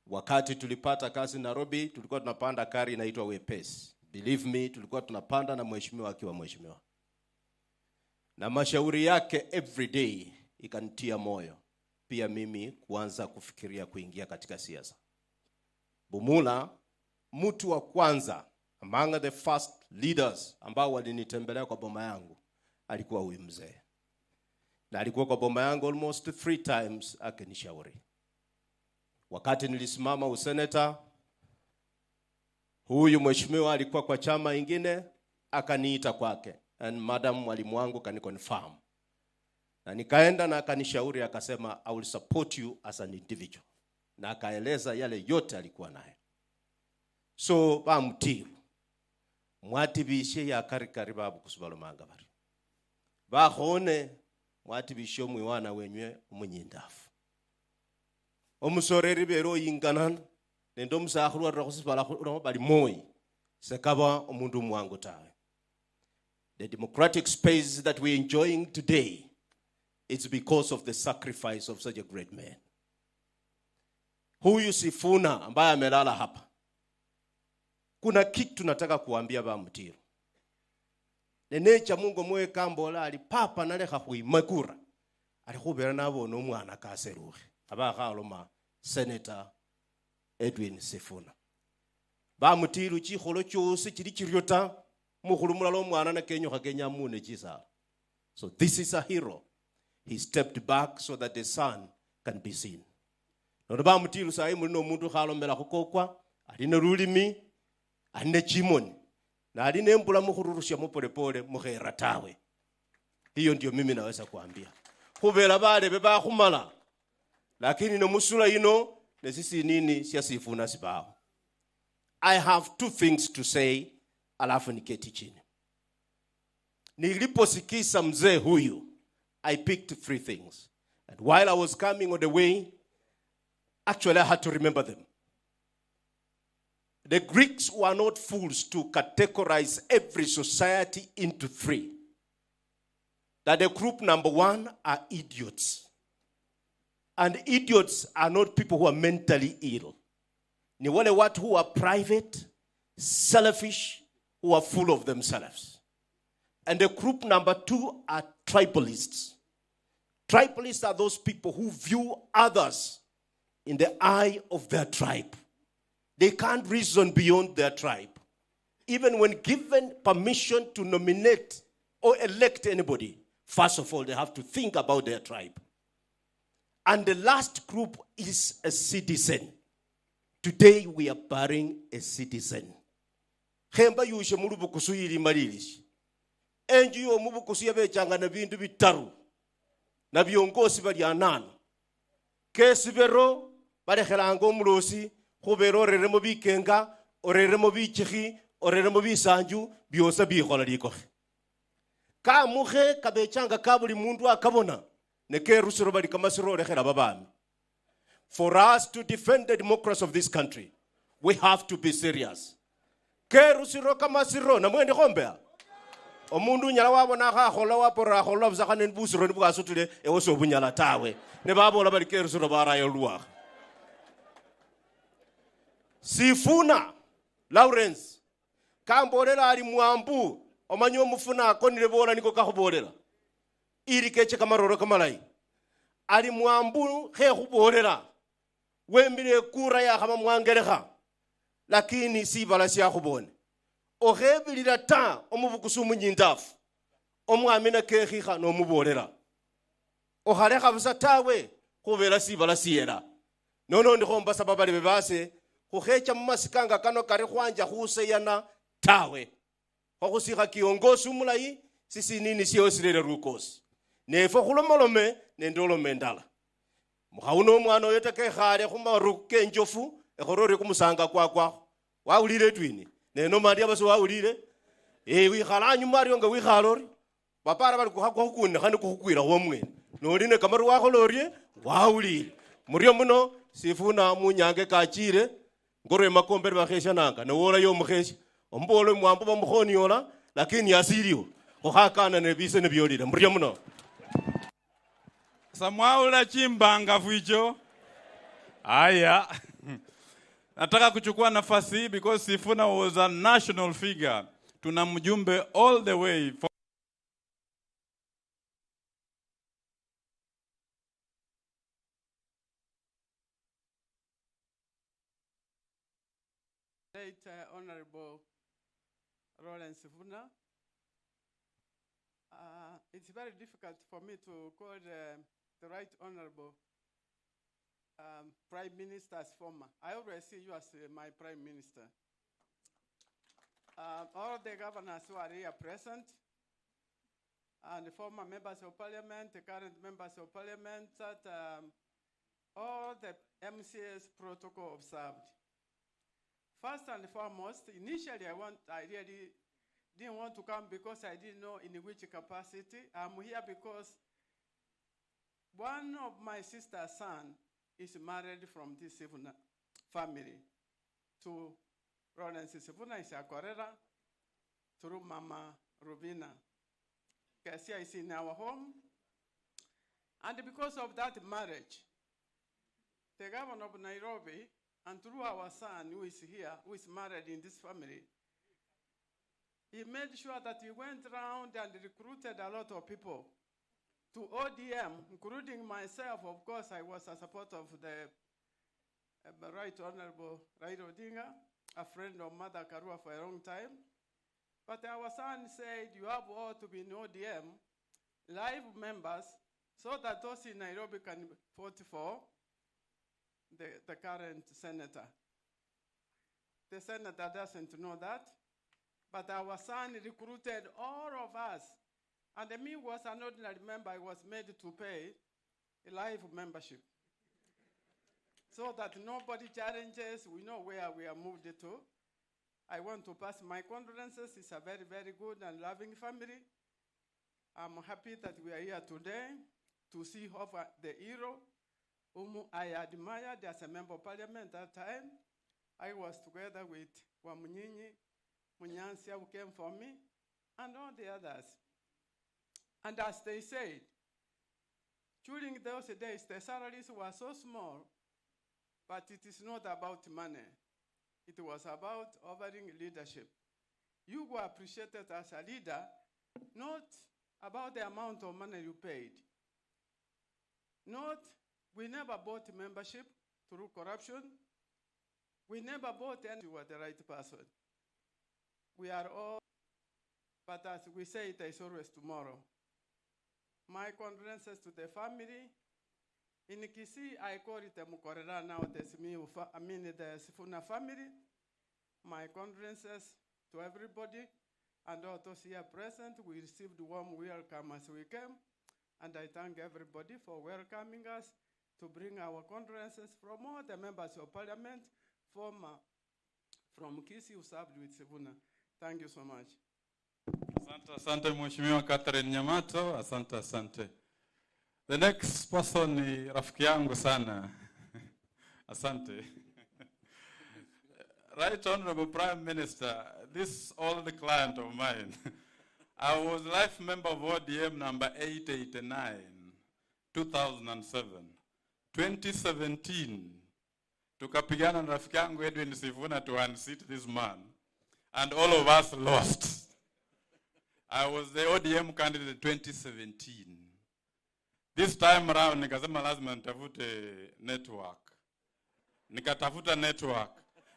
Wakati tulipata kazi Nairobi, tulikuwa tunapanda gari inaitwa Wepesi. Believe me, tulikuwa tunapanda na Mheshimiwa akiwa Mheshimiwa. Na mashauri yake every day ikanitia moyo. Pia mimi kuanza kufikiria kuingia katika siasa. Bumula, mtu wa kwanza among the first leaders ambao walinitembelea kwa boma yangu alikuwa huyu mzee. Na alikuwa kwa boma yangu almost 3 times akinishauri. Wakati nilisimama useneta, huyu mheshimiwa alikuwa kwa chama ingine, akaniita kwake. And madam mwalimu wangu kaniconfirm. Na nikaenda na akanishauri akasema, I will support you as an individual. Na akaeleza yale yote alikuwa naye. So bamutiru. Mwatibishe ya karikari babu kusubalo mangabari. Bahone mwatibishe mwiwana wenywe umunyindafu. Omusoreri bero yinganan nendo musahuru arakusibala bali moyi sekaba omundu mwangu tawe. The democratic space that we're enjoying today, it's because of the sacrifice of such a great man. Huyu Sifuna ambaye amelala hapa. Kuna kitu nataka kuambia Bamutiru. Nenecha Mungu mwe kambola alipapa naleka kuimakura. Alikubera nabo no mwana kaseruhe. Abakaloma Senator Edwin Sifuna. Bamutiru chikolo cyose kiri kiryota mukhulumula lo mwana na kenyo kagenya mune chisa. So this is a hero. He stepped back so that the son can be seen. No Bamutiru sai mulino mundu khalombela khukokwa aline rulimi ane chimoni na aline mbula mukhururusha mupolepole mukhera tawe. Hiyo ndio mimi naweza kuambia. Khubera bale beba khumala. Lakini no musula ino nesisi nini sia Sifuna sibao. I have 2 things to say alafu niketi chini. Niliposikisa mzee huyu, I picked 3 things. And while I was coming on the way, actually I had to remember them. The Greeks were not fools to categorize every society into 3. That the group number 1 are idiots. And idiots are not people who are mentally ill. Ni wale watu who are private, selfish, who are full of themselves. And the group number 2 are tribalists. Tribalists are those people who view others in the eye of their tribe. They can't reason beyond their tribe. Even when given permission to nominate or elect anybody, first of all, they have to think about their tribe. And the last group is a citizen. Today we are burying a citizen. Khemba yushe mulubu kusuyiri malilishi. Enji yo mubu kusuya bechanga na bintu bitaru. Na biongosi bali anana. Kesi bero bale khelango mulosi khubero reremo bikenga oreremo bichikhi oreremo bisanju byosa bikhola liko. Ka mukhe kabechanga kabuli mundu akabona. For us to defend the democracy of this country, we have to be serious. Kerusiro kamasiro na mwende khombea. Omundu nyala wabona khakhola wapora khola buzakane busiro nibwasutule ewoso bunyala tawe. Ne babola bali kerusiro barayo luwa. Sifuna Lawrence kambolela ali mwambu omanyo mufuna akonile bola niko kakhubolela. Iri keche kamaroro kamalai. Ali mwambu khe khuborera. Wembile kura ya kama mwangerekha. Lakini si bala siya khubone. Ohebilira ta omubukusu munyindafu. omwami na kekhiha no mubolera okhalekha busa tawe khubera sibala siyera nono ndi khomba sababali bebase khukhecha mumasikanga kano kari khwanja khuseyana tawe khukhusikha kiongosi umulayi sisi nini siyo sirere rukosi nefo khulomolome nendolome ndala mukhawuno omwana oyo tekekhale khumaru kenjofu ekhorori kumusanga kwakwa wawulire twini neno mandi abaso wawulire wikhala anyuma ariyo nga wikhalori bapara bali kukhakukune khani kukhukwira khwomwene noline kamaru wakholorie wawulire murio muno Sifuna munyange kachire ngoro emakombere bakheshananga newola yo mukhesha ombolo mwambo bamukhoni yola lakini yasiriyo okhakana nebise nebyolire murio muno Samwaula chimbanga fuicho. Aya. Nataka kuchukua nafasi hii because Sifuna was a national figure. Tuna mjumbe all the way from Late Honorable Lawrence Sifuna. It's very difficult for me to call the Right Honorable Prime Minister as former. I always see you as my Prime Minister. All the governors who are here present, and the former members of parliament, the current members of parliament, that all the MCA's protocol observed. First and foremost, initially I really didn't want to come because I didn't know in which capacity. I'm here because one of my sister's son is married from this Sifuna family to Lawrence Sifuna is a Korera through Mama Rubina. Kasia is in our home. And because of that marriage, the governor of Nairobi, and through our son who is here, who is married in this family, he made sure that he went around and recruited a lot of people to ODM, including myself. Of course, I was a supporter of the Right Honorable Raila Odinga, a friend of Mother Karua for a long time. But our son said, you have all to be in ODM, live members, so that those in Nairobi can vote for the current senator. The senator doesn't know that, but our son recruited all of us. And me was an ordinary member. I was made to pay a live membership. So that nobody challenges, we know where we are moved to. I want to pass my condolences. It's a very, very good and loving family. I'm happy that we are here today to see the hero whom I admired as a member of parliament at that time. I was together with Wamunyinyi, Munyansia, who came for me, and all the others. And as they said, during those days, the salaries were so small, but it is not about money. It was about offering leadership. You were appreciated as a leader, not about the amount of money you paid. We never bought membership through corruption. We never bought any. You were the right person. We are all, but as we say, there is always tomorrow. My condolences to the family. In Kisii, I call it the Mukorera now, the Sifuna family. My condolences to everybody and all those here present. We received warm welcome as we came, and I thank everybody for welcoming us to bring our condolences from all the members of parliament from Kisii who served with Sifuna. Thank you so much. Asante Mheshimiwa Catherine Nyamato, asante. The next person ni rafiki yangu sana. Asante. Right Honorable Prime Minister, this old client of mine. I was life member of ODM number 889, 2007. 2017, tukapigana na rafiki yangu Edwin Sifuna to unseat this man. And all of us lost. I was the ODM candidate in 2017. This time around, nikasema lazima nitafute network. Nikatafuta network.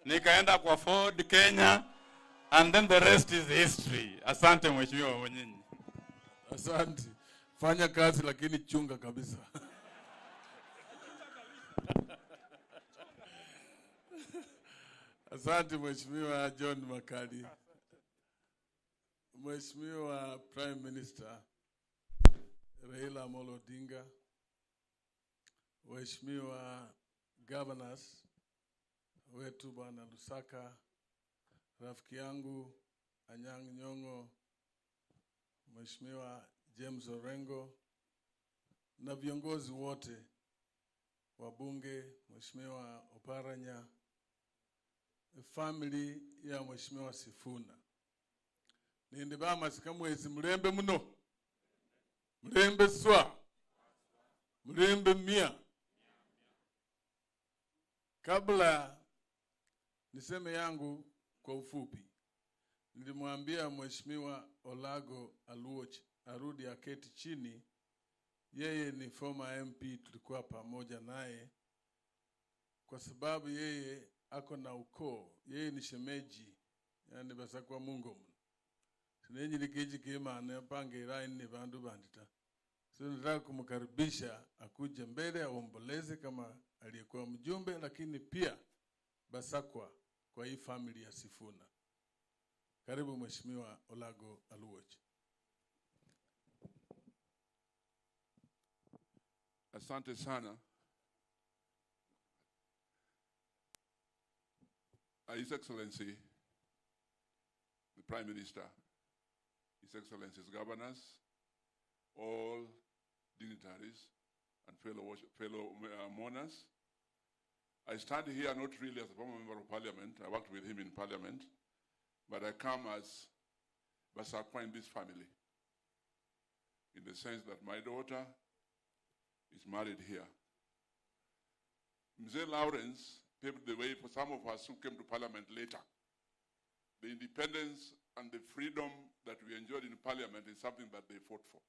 Nikaenda kwa Ford Kenya, and then the rest is history. Asante Mheshimiwa Mwenyinyi. Asante. Fanya kazi lakini chunga kabisa. Asante Mheshimiwa John Makali. Mheshimiwa Prime Minister Raila Amolo Odinga, Mheshimiwa Governors wetu Bwana Lusaka, rafiki yangu Anyang' Nyong'o, Mheshimiwa James Orengo na viongozi wote wa bunge, Mheshimiwa Oparanya, family ya Mheshimiwa Sifuna. Ninde ba masikamwezi mlembe muno. Mlembe swa. Mlembe mia. Kabla niseme yangu kwa ufupi, nilimwambia Mheshimiwa Olago Aluoch arudi aketi chini. Yeye ni former MP, tulikuwa pamoja naye kwa sababu yeye ako na ukoo, yeye ni shemeji, yani basa kwa Mungu. Sinenyi likiji kima anapange rai ni bandu bandita. So nataka kumkaribisha akuje mbele aomboleze kama aliyekuwa mjumbe, lakini pia basakwa kwa hii family ya Sifuna. Karibu Mheshimiwa Olago Aluoch. Asante sana. His Excellency, the Prime Minister, His Excellency's governors, all dignitaries and fellow mourners. I stand here not really as a former member of parliament. I worked with him in parliament, but I come as Basakwa in this family, in the sense that my daughter is married here. Mzee Lawrence paved the way for some of us who came to parliament later. The independence and the freedom that we enjoyed in parliament is something that they fought for.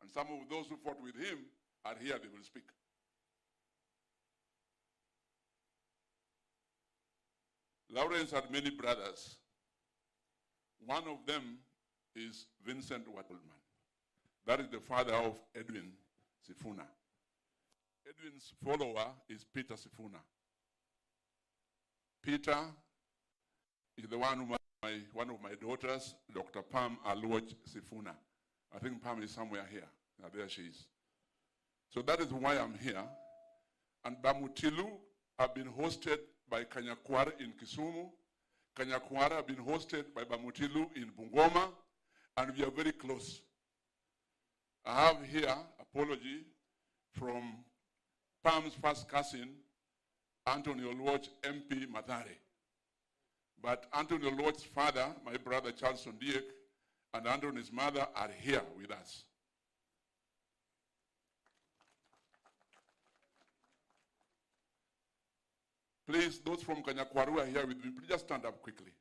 And some of those who fought with him are here, they will speak. Lawrence had many brothers. One of them is Vincent Wattleman. That is the father of Edwin Sifuna. Edwin's follower is Peter Sifuna. Peter is the one who one of my daughters, Dr. Pam Aluoch Sifuna. I think Pam is somewhere here. There she is. So that is why I'm here. And Bamutilu have been hosted by Kanyakwar in Kisumu. Kanyakwar have been hosted by Bamutilu in Bungoma. And we are very close. I have here apology from Pam's first cousin, Anthony Oluoch, MP Mathare. But Anthony Oluoch's father, my brother Charles Sondiek, and Anthony's mother are here with us. Please, those from Kanyakwar who are here with me, please just stand up quickly.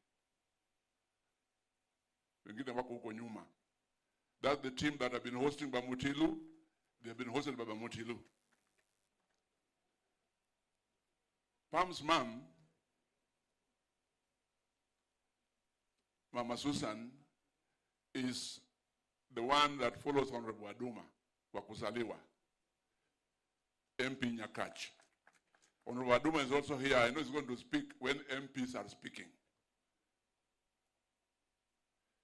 That's the team that have been hosting Bamutilu. They have been hosted by Bamutilu. Pam's mom, Mama Susan, is the one that follows Honorable Aduma, Wakuzaliwa, MP Nyakach. Honorable Aduma is also here. I know he's going to speak when MPs are speaking.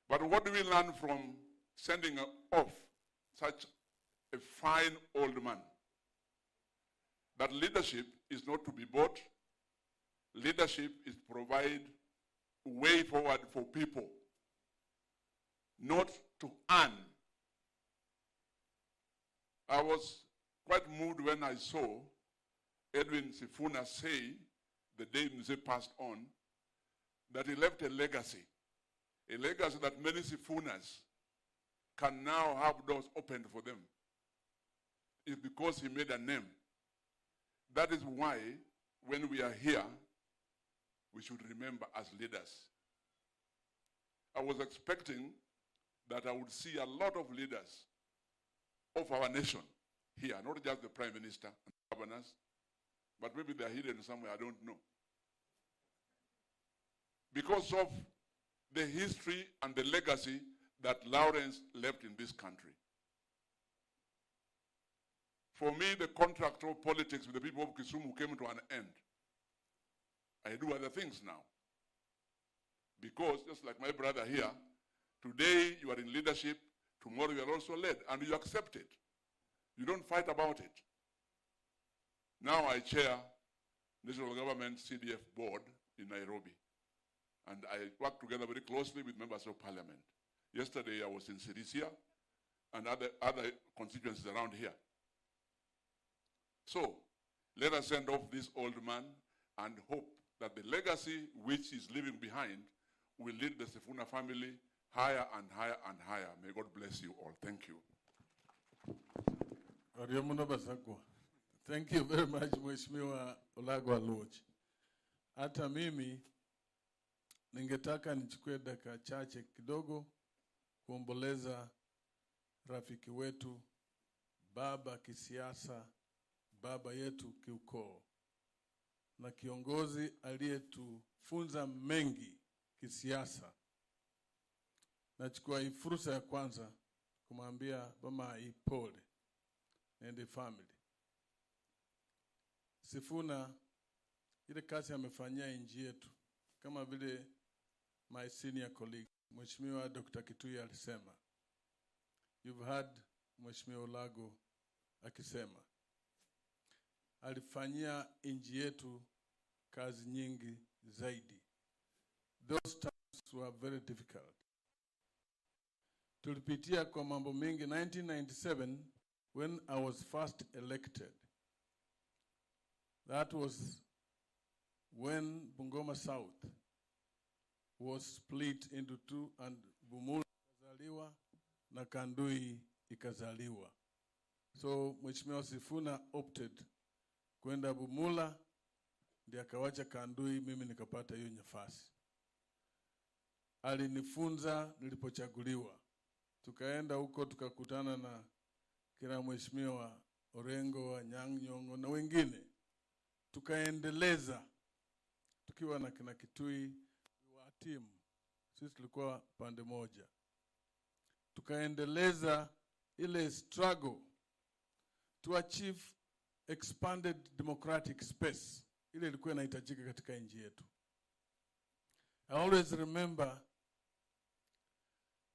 But what do we learn from sending off such a fine old man? That leadership is not to be bought. Leadership is to provide a way forward for people, not to earn. I was quite moved when I saw Edwin Sifuna say, the day Mzee passed on, that he left a legacy that many Sifunas can now have doors opened for them. It's because he made a name. That is why, when we are here, we should remember as leaders. I was expecting that I would see a lot of leaders of our nation here, not just the Prime Minister and the governors, but maybe they're hidden somewhere, I don't know. Because of the history and the legacy that Lawrence left in this country. For me, the contract of politics with the people of Kisumu came to an end. I do other things now. Because, just like my brother here, today you are in leadership, tomorrow you are also led, and you accept it. You don't fight about it. Now I chair National Government CDF Board in Nairobi, and I work together very closely with members of parliament. Yesterday I was in Sirisia and other constituencies around here. So let us send off this old man and hope that the legacy which is leaving behind will lead the Sifuna family higher and higher and higher. May God bless you all. Thank you. Thank you very much, Mheshimiwa Olagwa Luoch. Hata mimi ningetaka nichukue dakika chache kidogo kuomboleza rafiki wetu, baba kisiasa, baba yetu kiukoo, na kiongozi aliyetufunza mengi kisiasa. Nachukua hii fursa ya kwanza kumwambia mama ipole and the family. Sifuna, ile kazi amefanyia nchi yetu, kama vile my senior colleague, Mheshimiwa Dr. Kitui alisema. You've heard Mheshimiwa Olago akisema. Alifanyia nchi yetu kazi nyingi zaidi. Those times were very difficult. Tulipitia kwa mambo mengi. 1997, when I was first elected, that was when Bungoma South was split into two, and Bumula ikazaliwa na Kandui ikazaliwa. So Mheshimiwa Sifuna opted kwenda Bumula, ndiye akawacha Kandui, mimi nikapata hiyo nafasi. Alinifunza nilipochaguliwa. Tukaenda huko tukakutana na kila Mheshimiwa Orengo wa Nyang'nyongo na wengine. Tukaendeleza tukiwa na kina Kitui wa team. Sisi tulikuwa pande moja. Tukaendeleza ile struggle to achieve expanded democratic space. Ile ilikuwa inahitajika katika nchi yetu. I always remember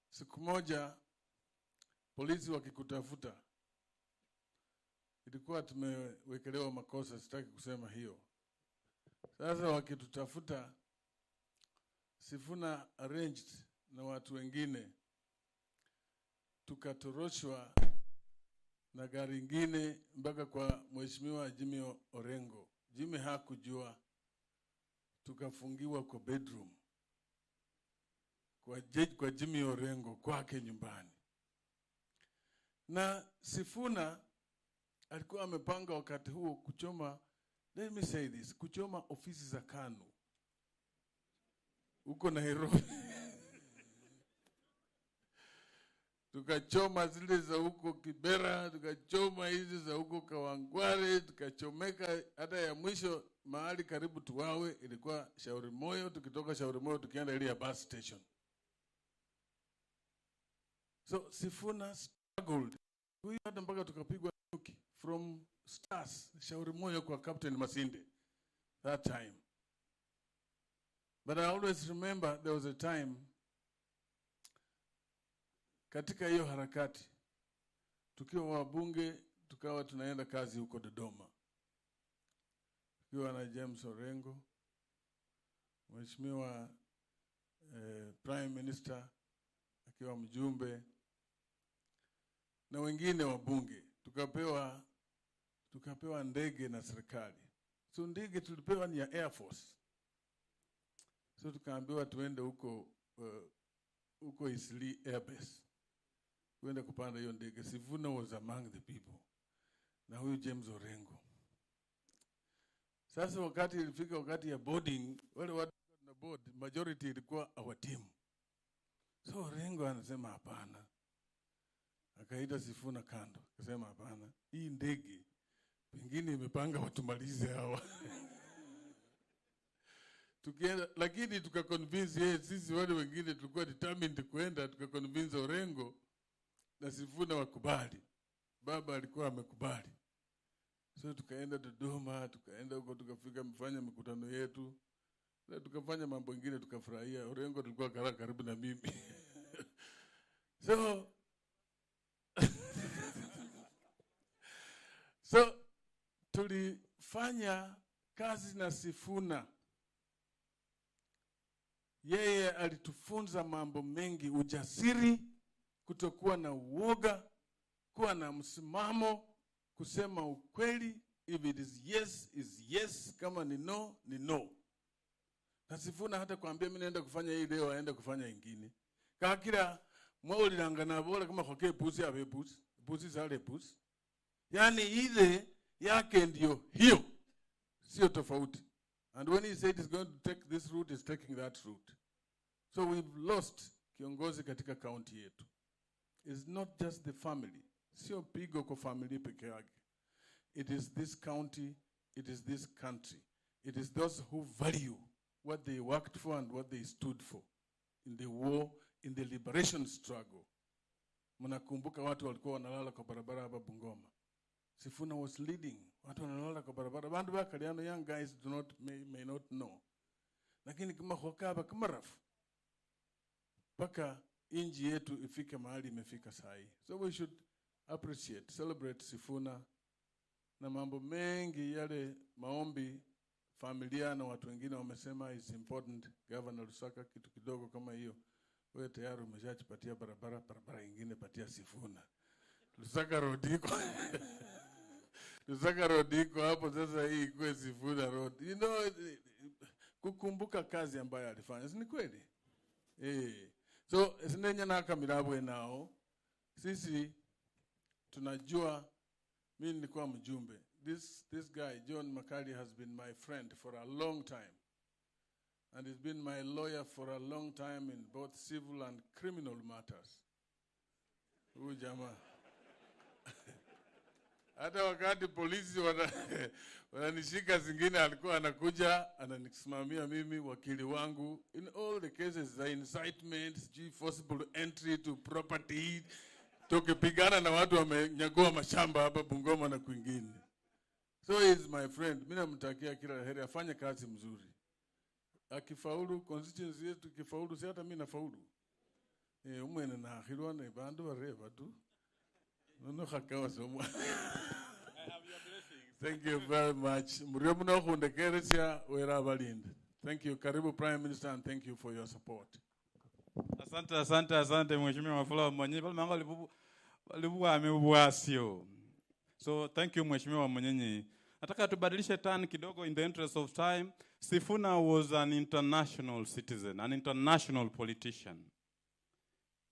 siku moja polisi wakikutafuta. Ilikuwa tumewekelewa makosa, sitaki kusema hiyo. Sasa wakitutafuta, Sifuna arranged na watu wengine, tukatoroshwa na gari ingine mpaka kwa Mheshimiwa Azimio Orengo. Jimmy hakujua, tukafungiwa kwa bedroom kwa Jimmy Orengo kwake nyumbani. Na Sifuna alikuwa amepanga wakati huo kuchoma, let me say this, kuchoma ofisi za KANU huko Nairobi. Tukachoma zile za huko Kibera, tukachoma hizi za huko Kawangware, tukachomeka hata ya mwisho mahali karibu tuwawe ilikuwa Shauri Moyo. Tukitoka Shauri Moyo tukienda ile ya bus station. So Sifuna struggled. Huyu hata mpaka tukapigwa nyuki from Stars Shauri Moyo kwa Captain Masinde that time. But I always remember there was a time katika hiyo harakati tukiwa wabunge tukawa tunaenda kazi huko Dodoma. Tukiwa na James Orengo, Mheshimiwa Prime Minister akiwa mjumbe na wengine wabunge, tukapewa ndege na serikali. So ndege tulipewa ni ya Air Force. So tukaambiwa tuende huko Isli Air Base. Kwenda kupanda hiyo ndege. Sifuna was among the people. Na huyu James Orengo. Sasa wakati ilifika wakati ya boarding, wale watu na board, majority ilikuwa our team. So Orengo anasema hapana. Akaita Sifuna kando. Akasema hapana. Hii ndege pengine imepanga watumalize hawa. Tukienda, lakini tukaconvince sisi wale wengine tulikuwa determined kwenda, tukaconvince Orengo na Sifuna wakubali. Baba alikuwa amekubali. So tukaenda Dodoma, tukaenda huko, tukafika mfanya mikutano yetu. Na tukafanya mambo mengine, tukafurahia. Orengo tulikuwa karibu na mimi. So tulifanya kazi na Sifuna. Yeye alitufunza mambo mengi: ujasiri, kutokuwa na uoga, kuwa na msimamo, kusema ukweli. If it is yes, kama ni no, ni no. Na Sifuna hata kuambia mimi naenda kufanya hii leo, aenda kufanya ingine. Kakira mwaulirangana bora kama hoke pusi abe pusi sale pusi. Yani ile yake ndio hiyo, sio tofauti. And when he said he's going to take this route, he's taking that route. So we've lost kiongozi katika county yetu. It's not just the family. Sio pigo kwa family peke yake. It is this county, it is this country. It is those who value what they worked for and what they stood for in the war, in the liberation struggle. Mnakumbuka watu walikuwa wanalala kwa barabara hapa Bungoma. Sifuna was leading. Watu wanalala kwa barabara. Bandu bakaliano, young guys may not know. Lakini kama hokaba kama rafu. Paka inji yetu ifike mahali imefika sahi. So we should appreciate, celebrate Sifuna na mambo mengi yale maombi familia na watu wengine wamesema is important. Governor Lusaka kitu kidogo kama hiyo. Wewe tayari umeshajipatia barabara nyingine, patia Sifuna. Lusaka rodiko. Lusaka rodiko hapo sasa, hii kwa Sifuna road. You know, kukumbuka kazi ambayo alifanya. Si ni kweli? So esinenya naka mirabwe nao. Sisi tunajua mimi nilikuwa mjumbe. This guy, John Makali, has been my friend for a long time. And he's been my lawyer for a long time in both civil and criminal matters. Huyu jamaa. Hata wakati polisi wananishika zingine, alikuwa anakuja ananisimamia mimi, wakili wangu, in all the cases, the incitements, forcible entry to property, tukipigana na watu wamenyagua mashamba hapa Bungoma na kwingine. So he is my friend. Mimi namtakia kila heri, afanye kazi mzuri. Akifaulu constituency yetu, kifaulu si hata mimi nafaulu. Umwene na akhirwa na bandu bareba tu. Nono khakawa somo. Thank you very much. Muriyo muna khundekeresya wera balinda. Thank you. Karibu Prime Minister, and thank you for your support. Asante Mheshimiwa Wafula Mwenye. Walibuwa amebuwasio. So thank you Mheshimiwa Mwenye. Nataka tubadilishe turn kidogo in the interest of time. Sifuna was an international citizen, an international politician.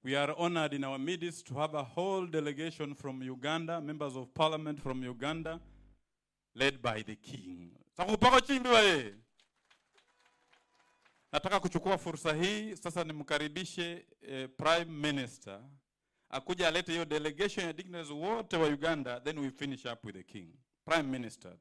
We are honored in our midst to have a whole delegation from Uganda, members of parliament from Uganda, led by the king. Nataka kuchukua fursa hii sasa nimkaribishe Prime Minister akuja alete hiyo delegation ya dignitaries wote wa Uganda, then we finish up with the king. Prime Minister.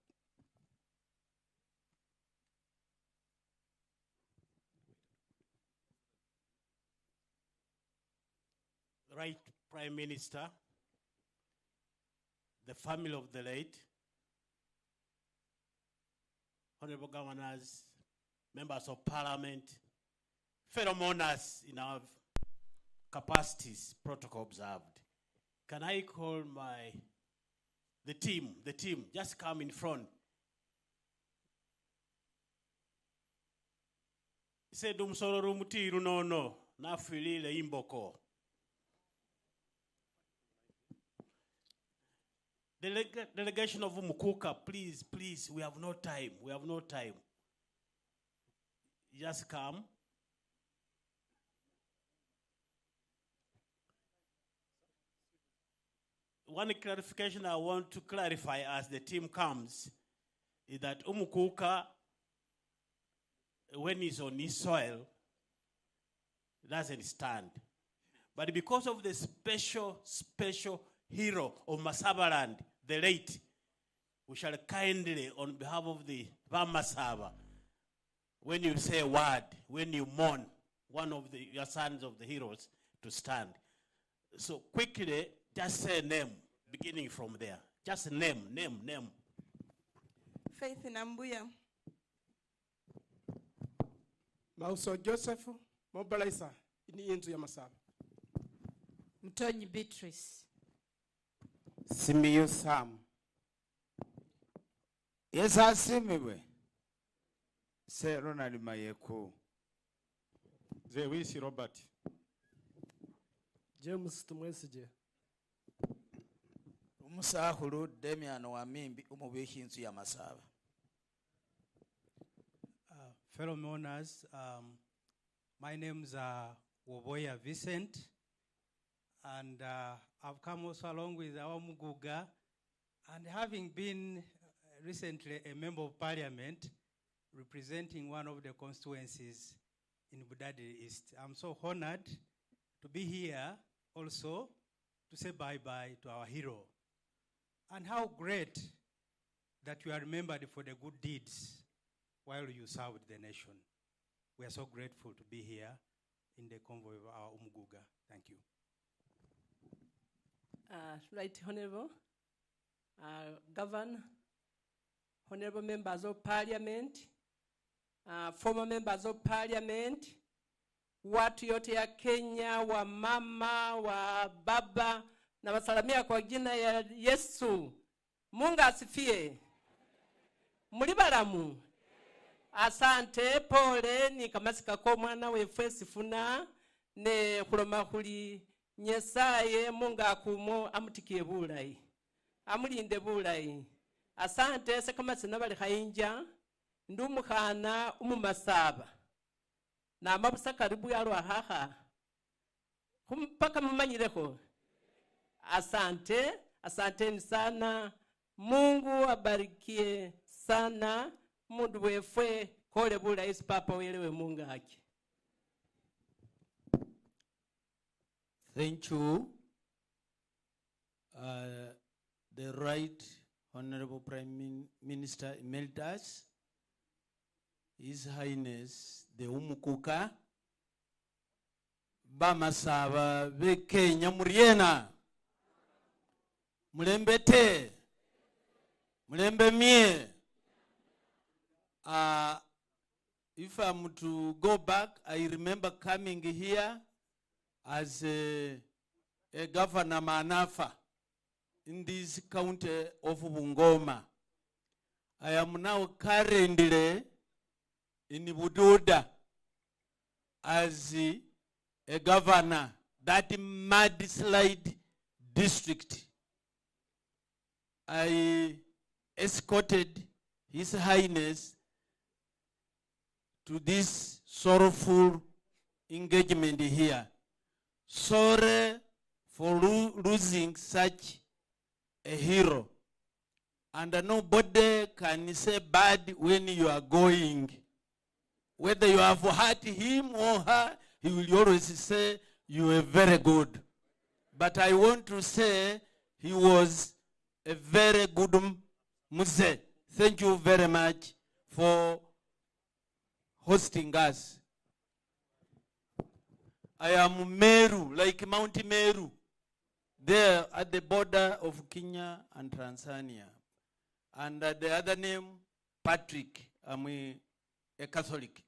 Right Prime Minister, the family of the late, honorable governors, members of parliament, fellow mourners in our capacities, protocol observed. Can I call the team, just come in front. Say dumsoro rumutiru no, na filile imboko. Delegation of Mukuka, please, we have no time. Just come. One clarification I want to clarify as the team comes is that Umukuka, when he's on his soil, doesn't stand. But because of the special hero of Masabaland, the late, we shall kindly, on behalf of the Vamasaba, when you say a word, when you mourn one of your sons of the heroes, to stand. So quickly, just say name, beginning from there. Just name. Faith Nambuya. Mauso Joseph Mobalaisa ni inzu ya Masaba. Mtonyi Beatrice. Simiyu Sam. Yes, asimiwe. Se Ronald Mayeko. Zewisi Robert. James Tumwesije. Umusahulu Damian Wamimbi umubiki inzu ya Masaba. Fellow mourners, my name's Woboya Vincent, and I've come also along with our Muguga, and having been recently a member of parliament representing one of the constituencies in Budadi East. I'm so honored to be here also to say bye-bye to our hero. And how great that you are remembered for the good deeds while you served the nation. We are so grateful to be here in the convoy of our Umuguga. Thank you. Right Honorable Governor, Honorable Members of Parliament, former Members of Parliament, watu yote ya Kenya, wa mama, wa baba, na wasalamia kwa jina ya Yesu. Mungu asifiwe. Mulibalamu. Asante pole ni kamasika ko mwana wefe Sifuna ne kuloma kuli Nyesaye Mungu akumo amutikie bulayi. Amulinde bulayi. Asante se kama sinabali khainja ndumukhana umumasaba. Na amabusa karibu yalo haha. Kumpaka mumanyireko. Asante, asanteni sana. Mungu abarikie sana. Mundu wefwe kole bula isi papa welewe Mungu haki. Thank you. The Right Honorable Prime Minister Emeritus, His Highness the Umukuka, Bamasaba be Kenya Muriena, Mulembete, Mulembe mie. If I'm to go back, I remember coming here as a governor Manafa in this county of Bungoma. I am now currently in Bududa as a governor, that mudslide district. I escorted His Highness to this sorrowful engagement here. Sorry for losing such a hero. And nobody can say bad when you are going. Whether you have hurt him or her, he will always say you were very good. But I want to say he was a very good Muse. Thank you very much for hosting us. I am Meru, like Mount Meru, there at the border of Kenya and Tanzania. And the other name, Patrick. I'm a Catholic.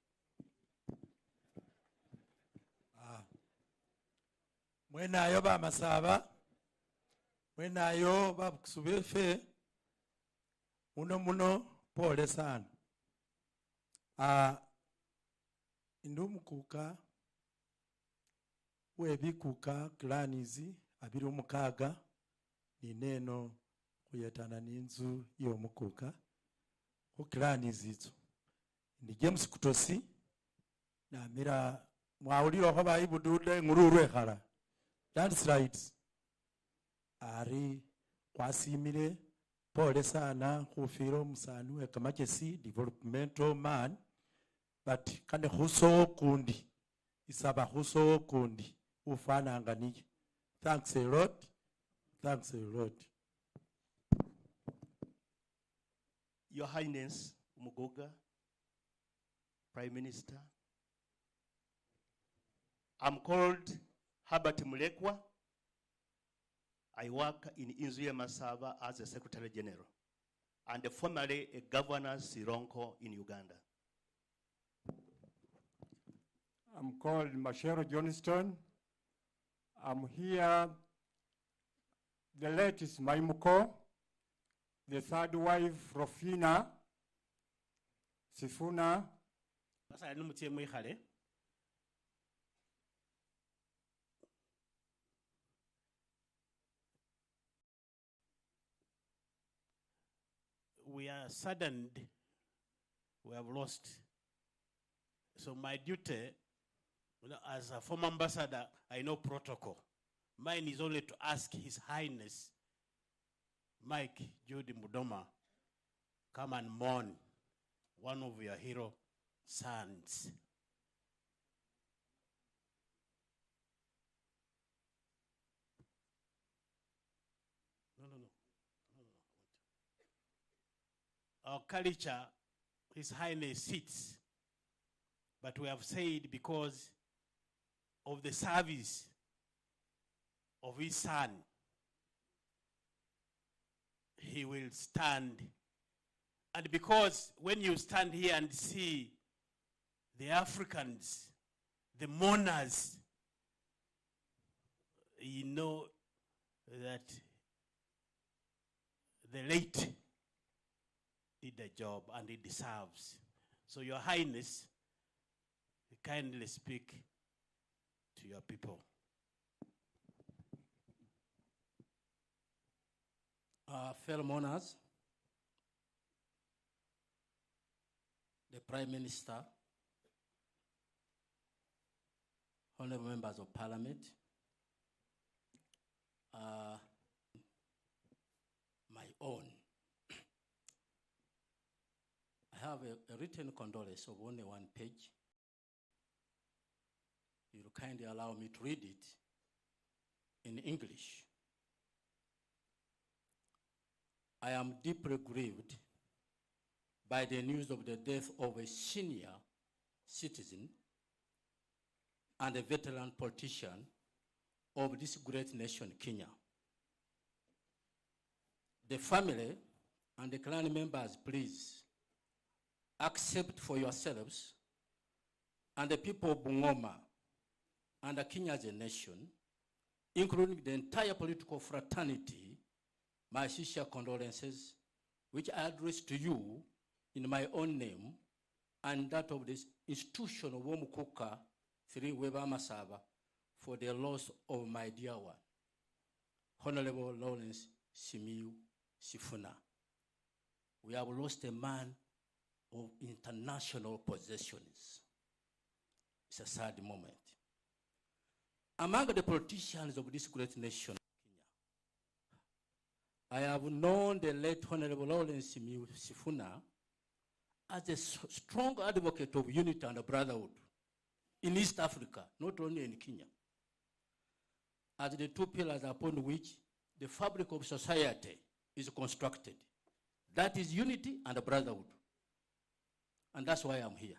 Mwena ayoba masaba, mwena ayoba kusubefe, muno pole sana. Indumukuka webikuka klanizi abiri umukaga ni neno kuyetana n'inzu yo mukuka ko klanizi izo ni James Kutosi na mira mwawuliro ko bayibudude ngururwe khara. That's right. Ari kwasimile pole sana khufiro musani we kamachesi developmental man, but kane khuso kundi isaba khuso kundi ufana ngani. Thanks a lot. Thanks a lot. Your Highness Umugoga, Prime Minister, I'm called Herbert Mulekwa. I work in Inzuya Masaba as a Secretary General. and formerly a governor Sironko in Uganda. I'm called Mashero Johnston. I'm here. The late is Maimuko, the third wife, Rofina Sifuna. We are saddened. We have lost. So my duty, as a former ambassador, I know protocol. Mine is only to ask His Highness Mike Judy Mudoma, come and mourn one of your hero sons. Our culture, His Highness sits, but we have said because of the service of his son, he will stand. And because when you stand here and see the Africans, the mourners, you know that the late did the job and it deserves. So Your Highness, kindly speak to your people. Fellow mourners, the Prime Minister, honorable members of Parliament, my own. I have a written condolence of only one page. You'll kindly allow me to read it in English. I am deeply grieved by the news of the death of a senior citizen and a veteran politician of this great nation, Kenya. The family and the clan members, please accept for yourselves and the people of Bungoma and Kenya as a nation, including the entire political fraternity, my sincere condolences, which I address to you in my own name and that of this institution of Womukuka, 3 Weber Masaba, for the loss of my dear one, Honorable Lawrence Sifuna. We have lost a man of international possessions. It's a sad moment. Among the politicians of this great nation, I have known the late Honorable Lawrence Sifuna as a strong advocate of unity and brotherhood in East Africa, not only in Kenya, as the two pillars upon which the fabric of society is constructed. That is unity and brotherhood. And that's why I'm here.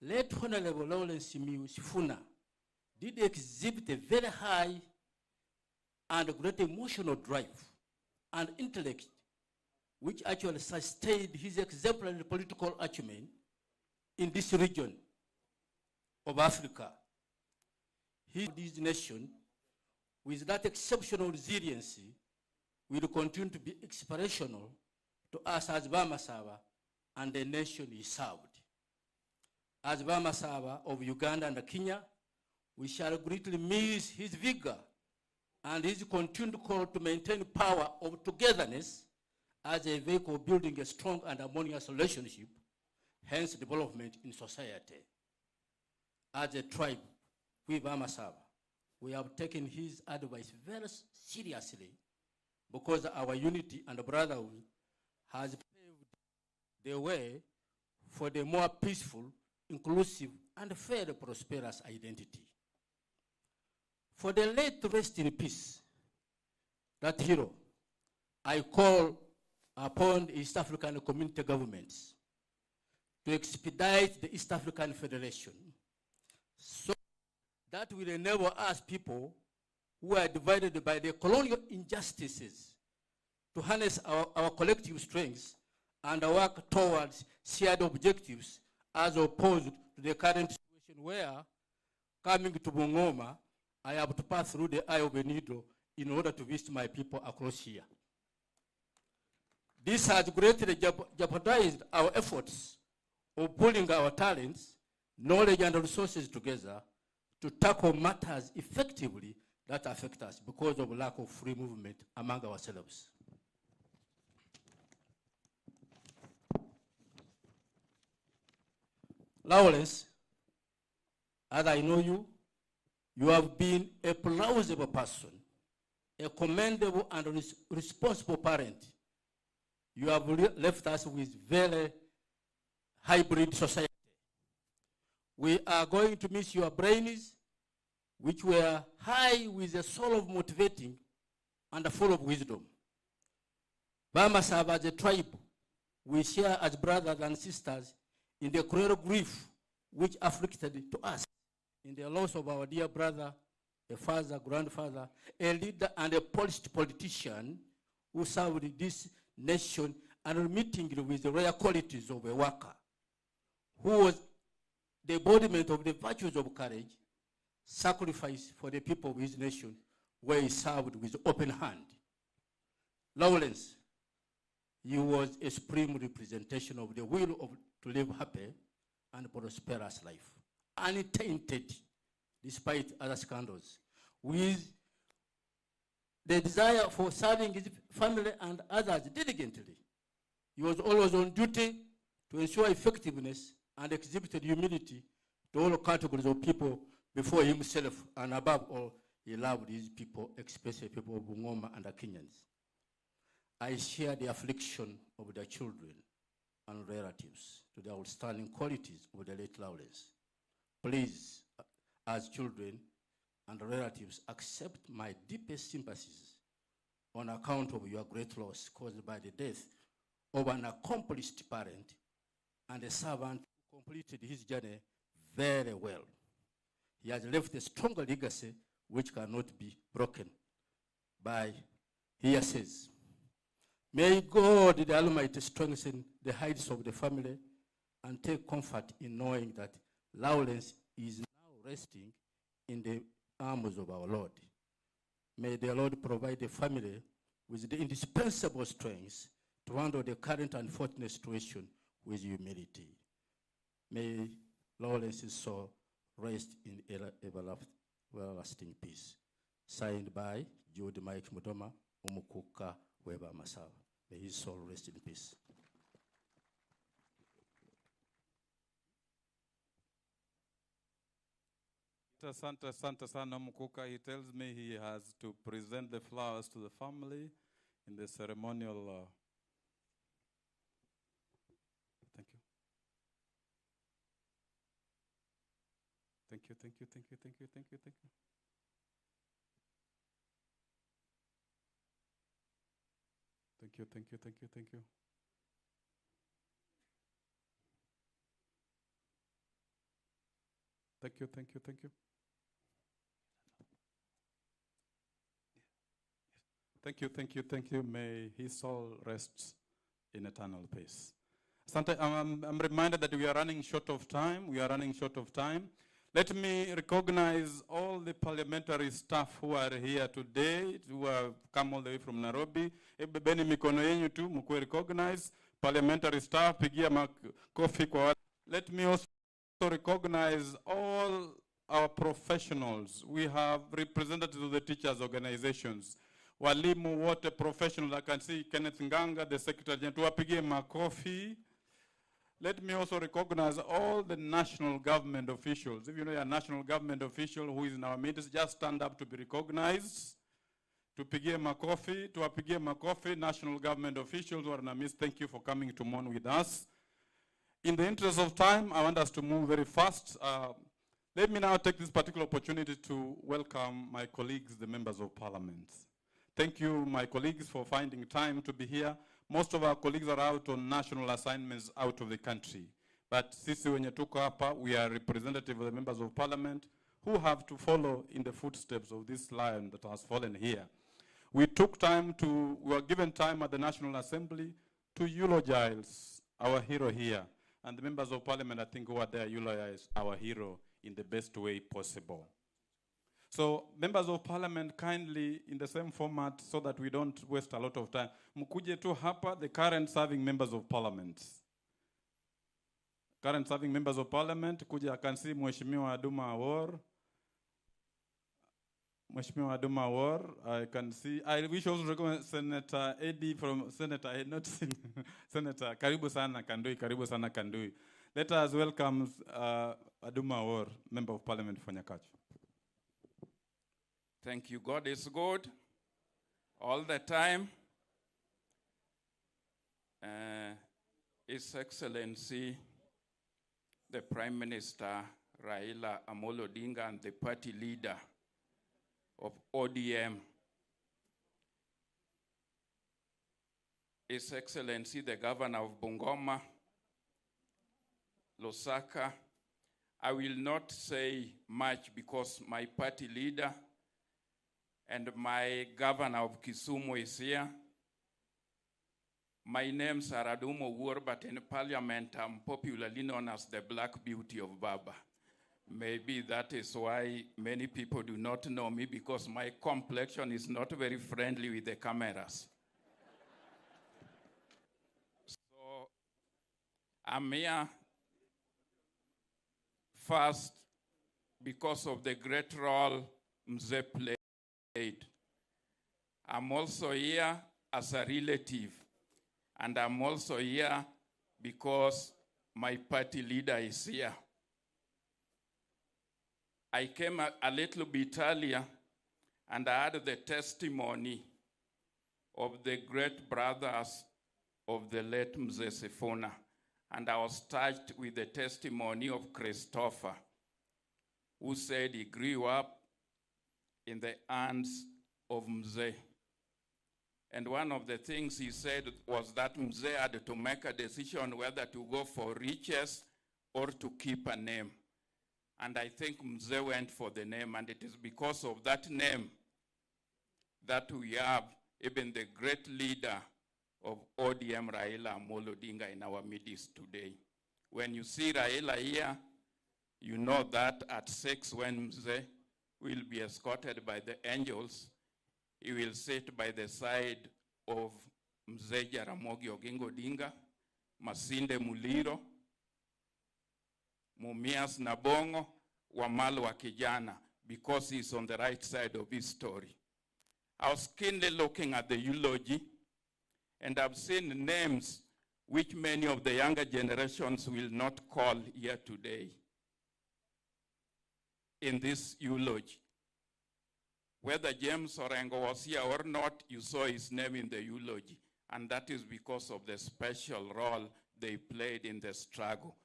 Late Honorable Lawrence Sifuna did exhibit a very high and great emotional drive and intellect, which actually sustained his exemplary political acumen in this region of Africa. This nation, with that exceptional resiliency, will continue to be inspirational to us as Bamasaba and the nation he served. As Bamasaba of Uganda and Kenya, we shall greatly miss his vigor and his continued call to maintain power of togetherness as a vehicle building a strong and harmonious relationship, hence development in society. As a tribe, we Bamasaba, we have taken his advice very seriously because our unity and brotherhood has paved the way for the more peaceful, inclusive, and fair prosperous identity. For the late rest in peace, that hero, I call upon the East African community governments to expedite the East African Federation so that will enable us people who are divided by the colonial injustices to harness our collective strengths and work towards shared objectives as opposed to the current situation where, coming to Bungoma, I have to pass through the eye of a needle in order to visit my people across here. This has greatly jeopardized our efforts of pulling our talents, knowledge, and resources together to tackle matters effectively that affect us because of lack of free movement among ourselves. Lawrence, as I know you, you have been a plausible person, a commendable and responsible parent. You have left us with very hybrid society. We are going to miss your brains, which were high with a soul of motivating and full of wisdom. Bamasab as a tribe, we share as brothers and sisters in the cruel grief which afflicted to us in the loss of our dear brother, a father, grandfather, a leader, and a polished politician who served this nation unremittingly with the rare qualities of a worker, who was the embodiment of the virtues of courage, sacrifice for the people of his nation, where he served with open hand. Lawrence, he was a supreme representation of the will to live happy and prosperous life, untainted, despite other scandals, with the desire for serving his family and others diligently. He was always on duty to ensure effectiveness and exhibited humility to all categories of people before himself, and above all, he loved his people, especially people of Bungoma and the Kenyans. I share the affliction of their children and relatives to the outstanding qualities of the late Lawrence. Please, as children and relatives, accept my deepest sympathies on account of your great loss caused by the death of an accomplished parent and a servant who completed his journey very well. He has left a stronger legacy which cannot be broken by hearsays. May God the Almighty strengthen the heights of the family and take comfort in knowing that Lawrence is now resting in the arms of our Lord. May the Lord provide the family with the indispensable strength to handle the current unfortunate situation with humility. May Lawrence's soul rest in everlasting peace. Signed by Jude Mike Mudoma, Umukuka Weber Masawa. May his soul rest in peace. Santa Sana Mukuka, he tells me he has to present the flowers to the family in the ceremonial. Thank you. Thank you, thank you, thank you, thank you, thank you, thank you. Thank you, thank you, thank you, thank you. Thank you, thank you, thank you. Thank you, thank you, thank you. May his soul rest in eternal peace. I'm reminded that we are running short of time. We are running short of time. Let me recognize all the parliamentary staff who are here today, who have come all the way from Nairobi. Ebebeni mikono yenyu tu, mukwe recognize. Parliamentary staff, pigia makofi kwa. Let me also recognize all our professionals. We have representatives of the teachers' organizations. Walimu wote professionals. I can see Kenneth Nganga, the Secretary General. Tuwapigie makofi. Let me also recognize all the national government officials. If you know a national government official who is in our midst, just stand up to be recognized. Tupigie makofi, tuwapigie makofi, national government officials who are in our midst. Thank you for coming to mourn with us. In the interest of time, I want us to move very fast. Let me now take this particular opportunity to welcome my colleagues, the members of parliament. Thank you, my colleagues, for finding time to be here. Most of our colleagues are out on national assignments out of the country. But sisi wenye tuko hapa, we are representative of the members of parliament who have to follow in the footsteps of this lion that has fallen here. we were given time at the National Assembly to eulogize our hero here. And the members of parliament, I think, who are there eulogize our hero in the best way possible. So members of parliament, kindly in the same format so that we don't waste a lot of time. Mkuje tu hapa, the current serving members of parliament. Current serving members of parliament, kuja, I can see Mheshimiwa Aduma Awor. Mheshimiwa Aduma Awor, I can see, I wish also to recommend Senator Eddie from Senator, not Senator, Karibu Sana Kandui, Karibu Sana Kandui. Let us welcome Aduma Awor, Member of Parliament for Nyakacho. Thank you. God is good all the time. His Excellency, the Prime Minister, Raila Amolo Odinga, and the party leader of ODM, His Excellency, the Governor of Bungoma, Lusaka. I will not say much because my party leader and my Governor of Kisumu is here. My name's Aduma Awor, but in Parliament I'm popularly known as the Black Beauty of Baba. Maybe that is why many people do not know me, because my complexion is not very friendly with the cameras. So I'm here first because of the great role Mzee played. I'm also here as a relative, and I'm also here because my party leader is here. I came a little bit earlier, and I had the testimony of the great brothers of the late Mzee Sifuna, and I was touched with the testimony of Christopher, who said he grew up in the hands of Mzee. And one of the things he said was that Mzee had to make a decision whether to go for riches or to keep a name. And I think Mzee went for the name, and it is because of that name that we have even the great leader of ODM, Raila Amolo Odinga, in our midst today. When you see Raila here, you know that at 6 when Mzee will be escorted by the angels, he will sit by the side of Mzee Jaramogi Oginga Odinga, Masinde Muliro, Mumias Nabongo, Wamalo wa Kijana, because he's on the right side of his story. I was keenly looking at the eulogy, and I've seen names which many of the younger generations will not call here today in this eulogy. Whether James Orengo was here or not, you saw his name in the eulogy, and that is because of the special role they played in the struggle.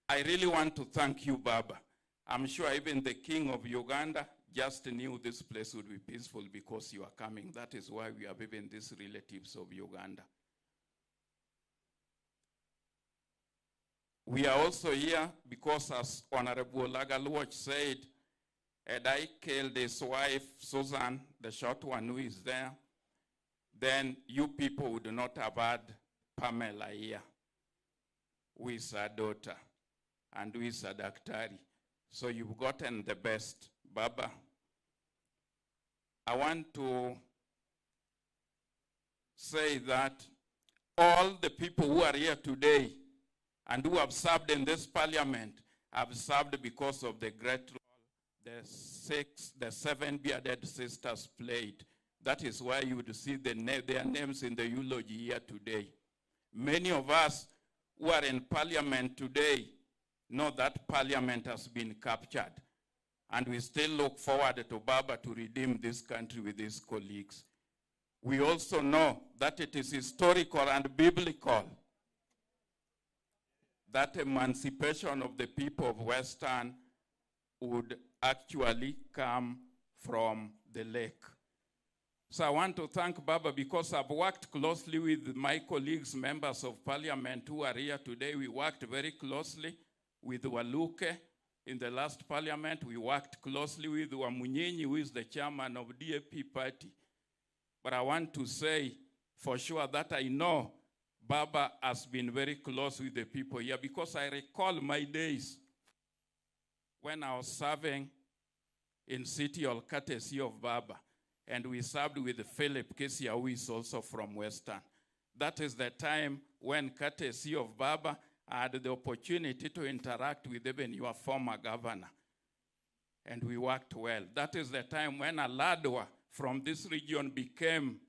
I really want to thank you, Baba. I'm sure even the King of Uganda just knew this place would be peaceful because you are coming. That is why we have even these relatives of Uganda. We are also here because, as Honorable Lagalwatch said, had I killed his wife, Susan, the short one who is there, then you people would not have had Pamela here, who is her daughter, and who is a daktari. So you've gotten the best. Baba, I want to say that all the people who are here today and who have served in this parliament have served because of the great role the 7 bearded sisters played. That is why you would see their names in the eulogy here today. Many of us who are in parliament today know that parliament has been captured, and we still look forward to Baba to redeem this country with his colleagues. We also know that it is historical and biblical that emancipation of the people of Western would actually come from the lake. So I want to thank Baba because I've worked closely with my colleagues, members of parliament who are here today. We worked very closely with Waluke, In the last parliament, we worked closely with Wamunyenyi, who is the chairman of DAP party. But I want to say for sure that I know Baba has been very close with the people here, because I recall my days when I was serving in City Hall, courtesy of Baba, and we served with Philip Kesia, who is also from Western. That is the time when, courtesy of Baba, I had the opportunity to interact with even your former governor. And we worked well. That is the time when Aladwa from this region became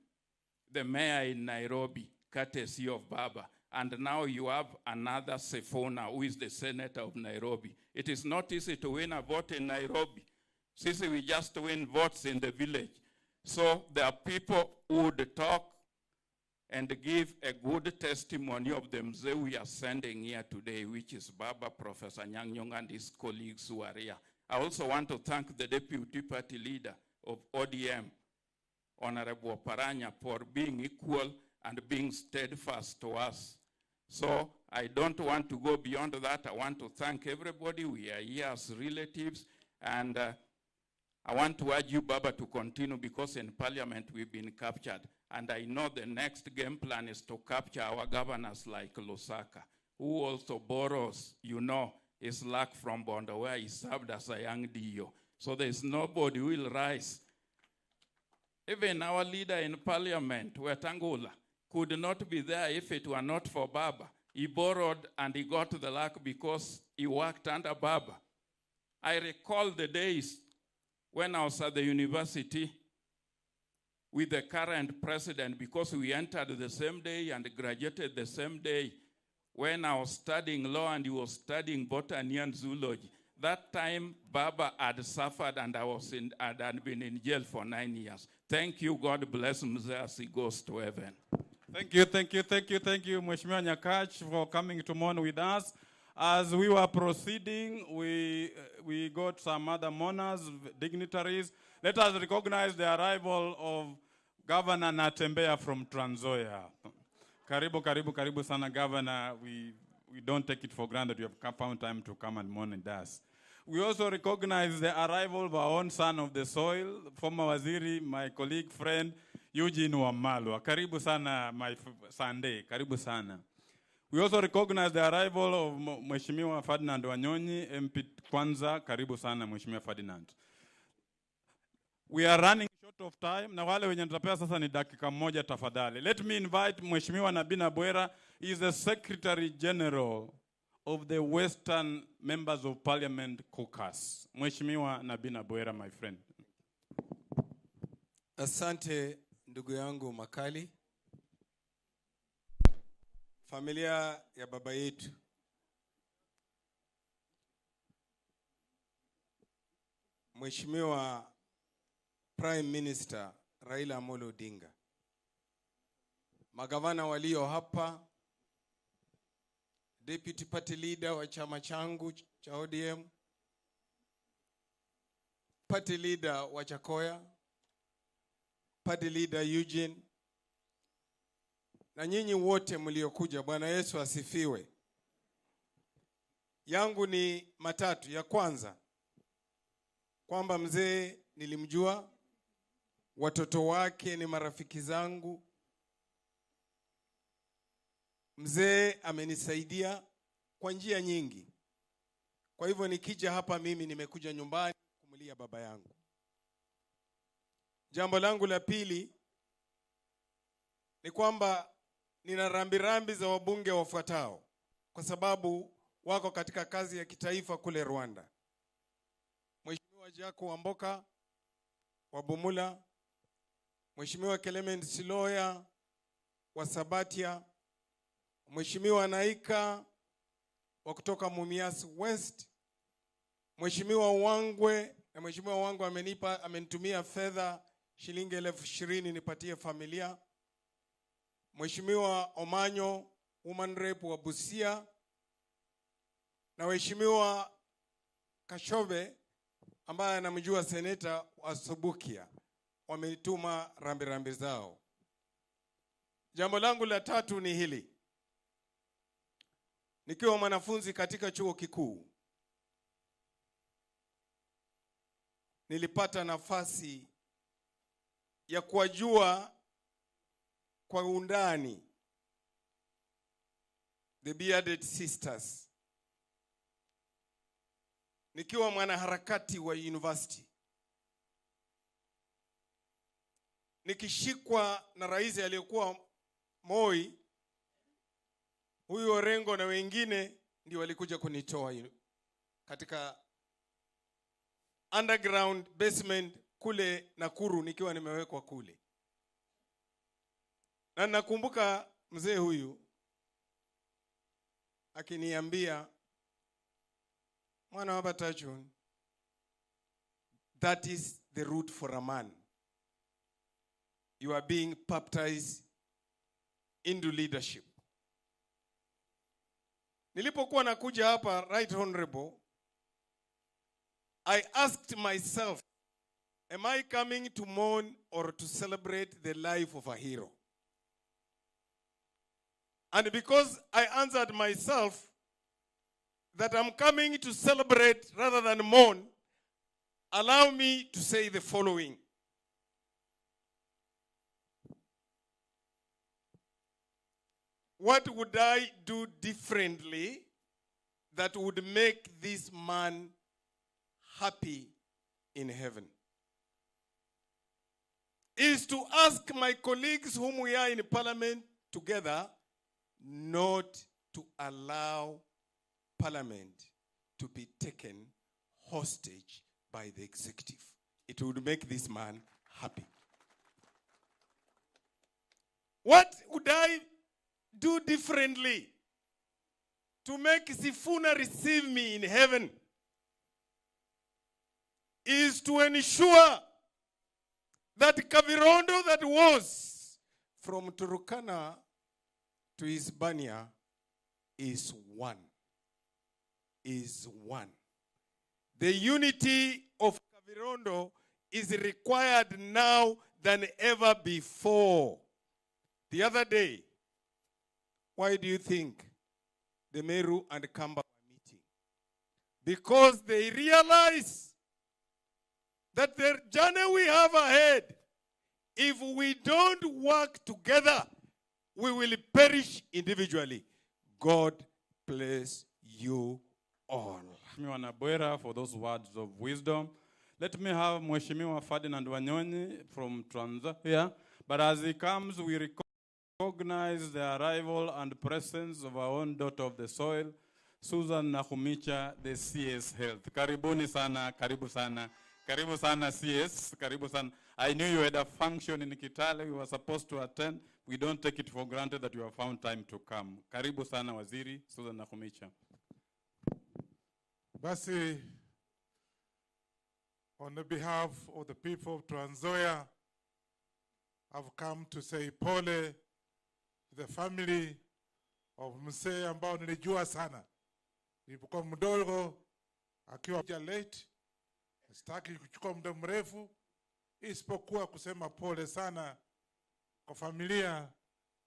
the mayor in Nairobi, courtesy of Baba. And now you have another Sifuna, who is the senator of Nairobi. It is not easy to win a vote in Nairobi. Sisi, we just win votes in the village. So there are people who would talk and give a good testimony of the mzee we are sending here today, which is Baba, Professor Nyang' and his colleagues who are here. I also want to thank the deputy party leader of ODM, Honorable Paranya, for being equal and being steadfast to us. So I don't want to go beyond that. I want to thank everybody. We are here as relatives, and I want to urge you, Baba, to continue, because in Parliament we've been captured. And I know the next game plan is to capture our governors like Lusaka, who also borrows, his luck from Bondo, where he served as a young DO. So there's nobody who will rise. Even our leader in Parliament, Wetangula, could not be there if it were not for Baba. He borrowed and he got the luck because he worked under Baba. I recall the days when I was at the university with the current president, because we entered the same day and graduated the same day, when I was studying law and he was studying botany and zoology. That time, Baba had suffered and had been in jail for 9 years. Thank you. God bless him as he goes to heaven. Thank you, Mheshimiwa Nyakach, for coming to mourn with us. As we were proceeding, we got some other mourners, dignitaries. Let us recognize the arrival of Governor Natembeya from Trans Nzoia. Karibu sana, Governor. We don't take it for granted you have found time to come and mourn with us. We also recognize the arrival of our own son of the soil, former Waziri, my colleague, friend, Eugene Wamalwa. Karibu sana, my Sunday. Karibu sana. We also recognize the arrival of Mheshimiwa Ferdinand Wanyonyi, MP Kwanza. Karibu sana, Mheshimiwa Ferdinand. We are running short of time. Na wale wenye nitapea sasa ni dakika moja tafadhali. Let me invite Mheshimiwa Nabina Bwera. He is the Secretary General of the Western Members of Parliament Caucus. Mheshimiwa Nabina Bwera, my friend. Asante ndugu yangu Makali. Familia ya baba yetu. Mheshimiwa Prime Minister Raila Amolo Odinga. Magavana walio hapa, Deputy Party Leader wa chama changu cha ODM, Party Leader wa Chakoya, Party Leader Eugene, na nyinyi wote mliokuja. Bwana Yesu asifiwe. Yangu ni matatu. Ya kwanza, kwamba mzee nilimjua, watoto wake ni marafiki zangu. Mzee amenisaidia kwa njia nyingi. Kwa hivyo nikija hapa mimi nimekuja nyumbani kumlia baba yangu. Jambo langu la pili ni kwamba nina rambirambi za wabunge wafuatao, kwa sababu wako katika kazi ya kitaifa kule Rwanda. Mheshimiwa Jako Wamboka wa Bumula, Mheshimiwa Clement Siloya wa Sabatia, Mheshimiwa Naika wa kutoka Mumias West, Mheshimiwa Wangwe, na Mheshimiwa Wangwe amenitumia fedha shilingi 20,000 nipatie familia. Mheshimiwa Omanyo, Woman Rep wa Busia, na Mheshimiwa Kashobe ambaye anamjua seneta wa Subukia, wametuma rambirambi zao. Jambo langu la tatu ni hili. Nikiwa mwanafunzi katika chuo kikuu, nilipata nafasi ya kuwajua kwa undani the bearded sisters nikiwa mwanaharakati wa university, nikishikwa na rais aliyekuwa Moi, huyu Orengo na wengine ndio walikuja kunitoa katika underground basement kule Nakuru, nikiwa nimewekwa kule. Na nakumbuka mzee huyu akiniambia, mwana wa Batachon, that is the route for a man. You are being baptized into leadership. Nilipokuwa nakuja hapa, Right Honorable, I asked myself, am I coming to mourn or to celebrate the life of a hero? And because I answered myself that I'm coming to celebrate rather than mourn, allow me to say the following. What would I do differently that would make this man happy in heaven? Is to ask my colleagues whom we are in parliament together not to allow parliament to be taken hostage by the executive. It would make this man happy. What would I do differently to make Sifuna receive me in heaven? Is to ensure that Kavirondo that was from Turkana to Hispania is one. Is one. The unity of Kavirondo is required now than ever before. The other day, why do you think the Meru and Kamba were meeting? Because they realize that the journey we have ahead, if we don't work together, we will perish individually. God bless you all. Mheshimiwa Nabwera for those words of wisdom. Let me have Mheshimiwa Ferdinand Wanyonyi from Trans Nzoia. But as he comes, we recognize the arrival and presence of our own daughter of the soil, Susan Nakhumicha, the CS Health. Karibuni sana, karibu sana. Karibu sana CS, karibu sana. I knew you had a function in Kitale we were supposed to attend. We don't take it for granted that you have found time to come. Karibu sana Waziri Susan Nakhumicha. Basi, on the behalf of the people of Trans Nzoia, I've come to say pole to the family of mzee ambao nilijua sana. Nilipokuwa mdogo akiwa late, sitaki kuchukua muda mrefu isipokuwa kusema pole sana kwa familia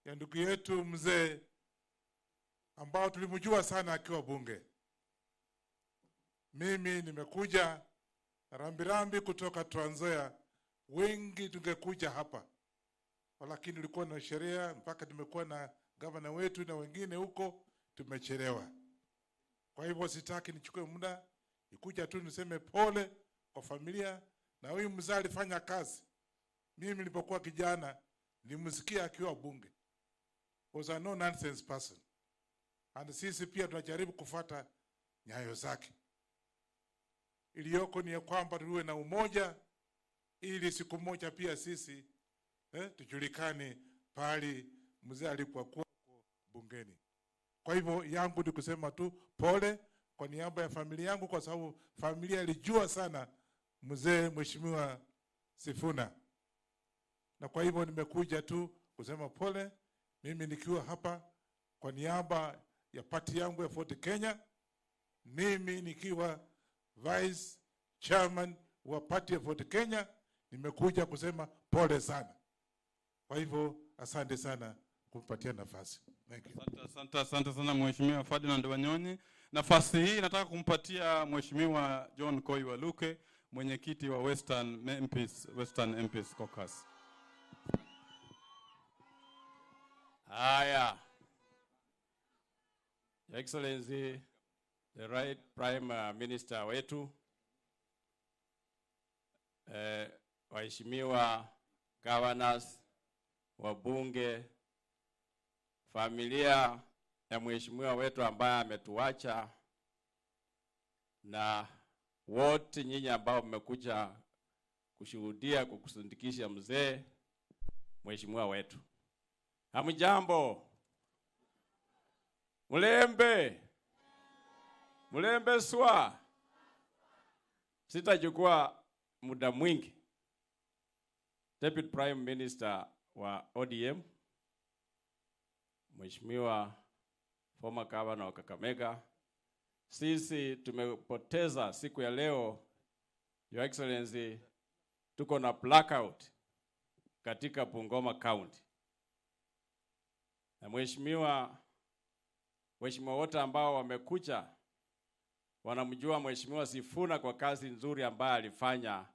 ya ndugu yetu mzee ambao tulimjua sana akiwa bunge. Mimi nimekuja rambirambi kutoka Trans Nzoia, wengi tungekuja hapa, lakini tulikuwa na sheria mpaka tumekuwa na gavana wetu na wengine huko, tumechelewa. Kwa hivyo sitaki nichukue muda, nikuja tu niseme pole kwa familia. Na huyu mzee alifanya kazi. Mimi nilipokuwa kijana nilimsikia akiwa bunge. Was a no nonsense person. And sisi pia tunajaribu kufuata nyayo zake. Iliyoko ni kwamba tuwe na umoja ili siku moja pia sisi tujulikane pale mzee alipokuwa bungeni. Kwa hivyo yangu ni kusema tu pole kwa niaba ya familia yangu, kwa sababu familia ilijua sana mzee Mheshimiwa Sifuna. Na kwa hivyo nimekuja tu kusema pole, mimi nikiwa hapa kwa niaba ya party yangu ya Ford Kenya, mimi nikiwa vice chairman wa party ya Ford Kenya, nimekuja kusema pole sana. Kwa hivyo asante sana kumpatia nafasi. Thank you. Asante sana Mheshimiwa Ferdinand Wanyonyi. Nafasi hii nataka kumpatia Mheshimiwa John Koi Waluke, mwenyekiti wa Western MPs Caucus. Haya. Your Excellency, the right Prime Minister wetu, waheshimiwa governors, wabunge, familia ya mheshimiwa wetu ambaye ametuacha, na wote nyinyi ambao mmekuja kushuhudia kukusindikisha mzee mheshimiwa wetu. Hamjambo. Mulembe. Mulembe swa. Sitachukua muda mwingi. Deputy Prime Minister wa ODM, Mheshimiwa former governor wa Kakamega, sisi tumepoteza siku ya leo, Your Excellency, tuko na blackout katika Bungoma County. Na mheshimiwa wote ambao wamekuja wanamjua Mheshimiwa Sifuna kwa kazi nzuri ambayo alifanya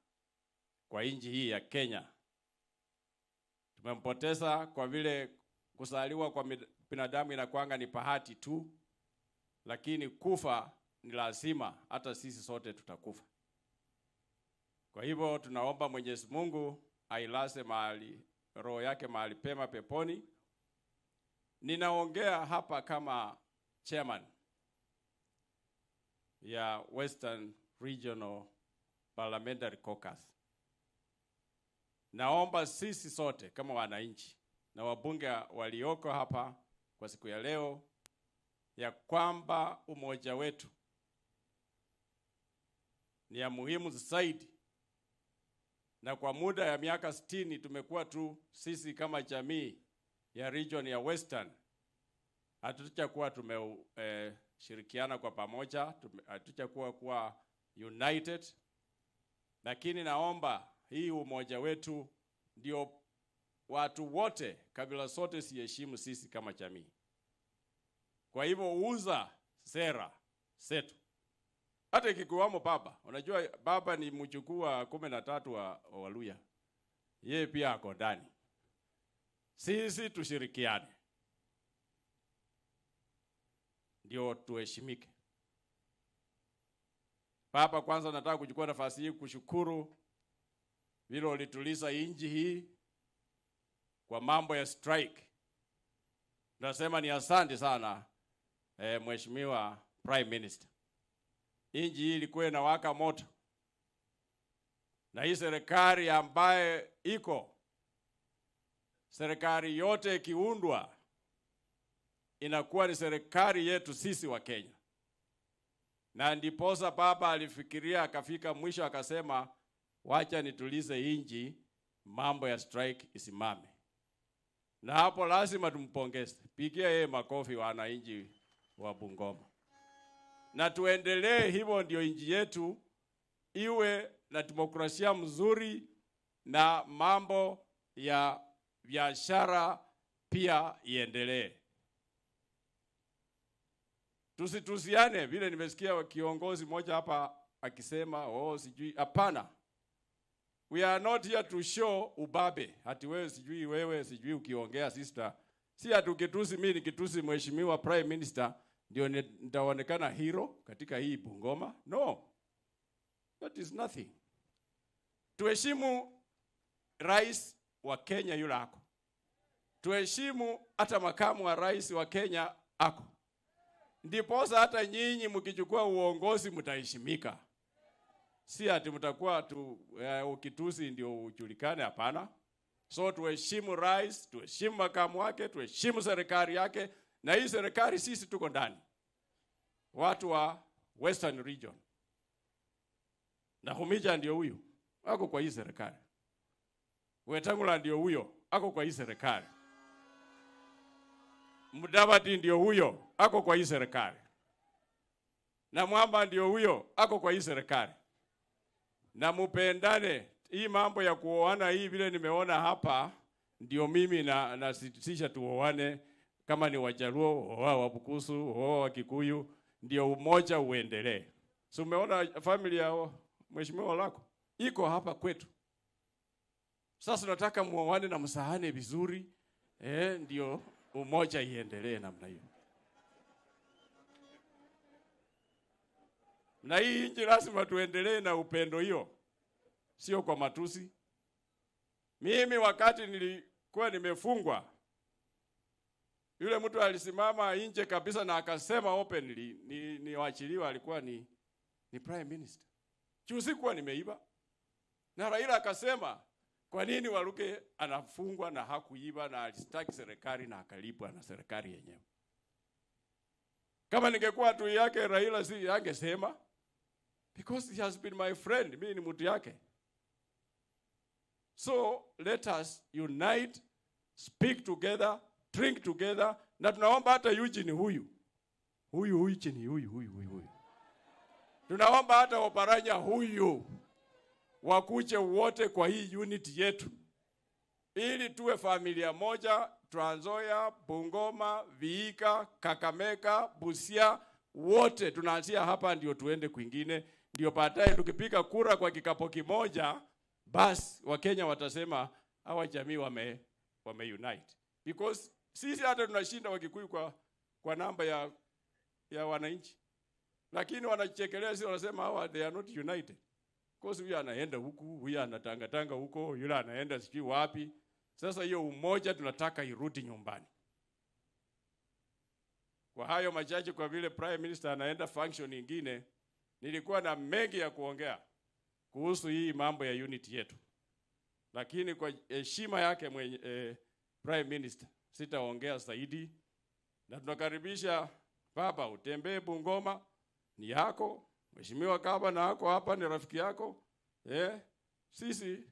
kwa nchi hii ya Kenya. Tumempoteza kwa vile kuzaliwa kwa binadamu inakuanga ni bahati tu, lakini kufa ni lazima, hata sisi sote tutakufa. Kwa hivyo tunaomba Mwenyezi Mungu ailaze roho yake mahali pema peponi. Ninaongea hapa kama chairman ya Western Regional Parliamentary Caucus. Naomba sisi sote kama wananchi na wabunge walioko hapa kwa siku ya leo, ya kwamba umoja wetu ni ya muhimu zaidi. Na kwa muda ya miaka 60 tumekuwa tu sisi kama jamii ya region ya Western, hatutakuwa shirikiana kwa pamoja, hatutakuwa united. Lakini naomba hii umoja wetu ndio watu wote, kabila zote siheshimu sisi kama jamii. Kwa hivyo uza sera zetu. Hata ikikuwamo baba, unajua baba ni mjukuu wa 13 wa Waluya. Yeye pia ako ndani. Sisi tushirikiane, ndio tuheshimike. Baba, kwanza nataka kuchukua nafasi hii kushukuru vile ulituliza nchi hii kwa mambo ya strike. Nasema ni asante sana Mheshimiwa Prime Minister. Nchi hii ilikuwa inawaka moto, na hii serikali ambaye iko, serikali yote ikiundwa inakuwa ni serikali yetu sisi wa Kenya. Na ndiposa baba alifikiria akafika mwisho akasema wacha nitulize nchi, mambo ya strike isimame. Na hapo lazima tumpongeze. Pigia yeye makofi wananchi wa Bungoma. Na tuendelee hivyo, ndio nchi yetu iwe na demokrasia mzuri na mambo ya biashara pia iendelee. Tusitusiane vile nimesikia kiongozi mmoja hapa akisema sijui. Hapana. We are not here to show ubabe. Hati wewe sijui ukiongea sister. Si hatukitusi mimi nikitusi Mheshimiwa Prime Minister ndio nitaonekana hero katika hii Bungoma. No. That is nothing. Tuheshimu rais wa Kenya yule ako. Tuheshimu hata makamu wa rais wa Kenya ako. Ndiposa hata nyinyi mkichukua uongozi mtaheshimika. Si ati mtakuwa ukitusi ndio ujulikane, hapana. So tuheshimu rais, tuheshimu makamu wake, tuheshimu serikali yake, na hii serikali sisi tuko ndani. Watu wa Western Region. Na Humija ndio huyo, ako kwa hii serikali. Wetangula ndio huyo, ako kwa hii serikali. Mudavadi ndio huyo, ako kwa hii serikali. Na Mwamba ndio huyo, ako kwa hii serikali. Na mupendane, hii mambo ya kuoana hii vile nimeona hapa, ndio mimi nasitisha tuoane, kama ni Wajaluo, Wabukusu, Wakikuyu, ndio umoja uendelee. So umeona familia Mheshimiwa lako iko hapa kwetu. Sasa nataka muoane na msahane vizuri, ndio umoja iendelee namna hiyo. Na hii nchi lazima tuendelee na upendo hiyo, sio kwa matusi. Mimi wakati nilikuwa nimefungwa, yule mtu alisimama nje kabisa na akasema openly ni waachiliwa, alikuwa ni prime minister. Sikuwa nimeiba. Na Raila akasema kwa nini Waluke anafungwa na hakuiba na alistaki serikali na akalipwa na serikali yenyewe. Kama ningekuwa tu yake Raila si angesema, because he has been my friend, mimi ni mtu yake. So let us unite, speak together, drink together, na tunaomba hata Eugene huyu tunaomba hata Oparanya huyu wakuje wote kwa hii unit yetu, ili tuwe familia moja. Trans Nzoia, Bungoma, Vihiga, Kakamega, Busia, wote tunaanzia hapa ndio tuende kwingine, ndio baadaye tukipiga kura kwa kikapo kimoja, basi Wakenya watasema hawa jamii wame unite. Because sisi hata tunashinda Wakikuyu kwa namba ya wananchi, lakini wanachekelea sisi, wanasema hawa they are not united. Because huyu anaenda huku, huyu anatanga huko, yule anaenda sijui wapi. Sasa hiyo umoja tunataka irudi nyumbani. Kwa hayo machache, kwa vile prime minister anaenda function nyingine, nilikuwa na mengi ya kuongea kuhusu hii mambo ya unity yetu, lakini kwa heshima yake prime minister sitaongea zaidi. Na tunakaribisha baba utembee Bungoma, ni yako. Mheshimiwa Gavana yako hapa ni rafiki yako. Sisi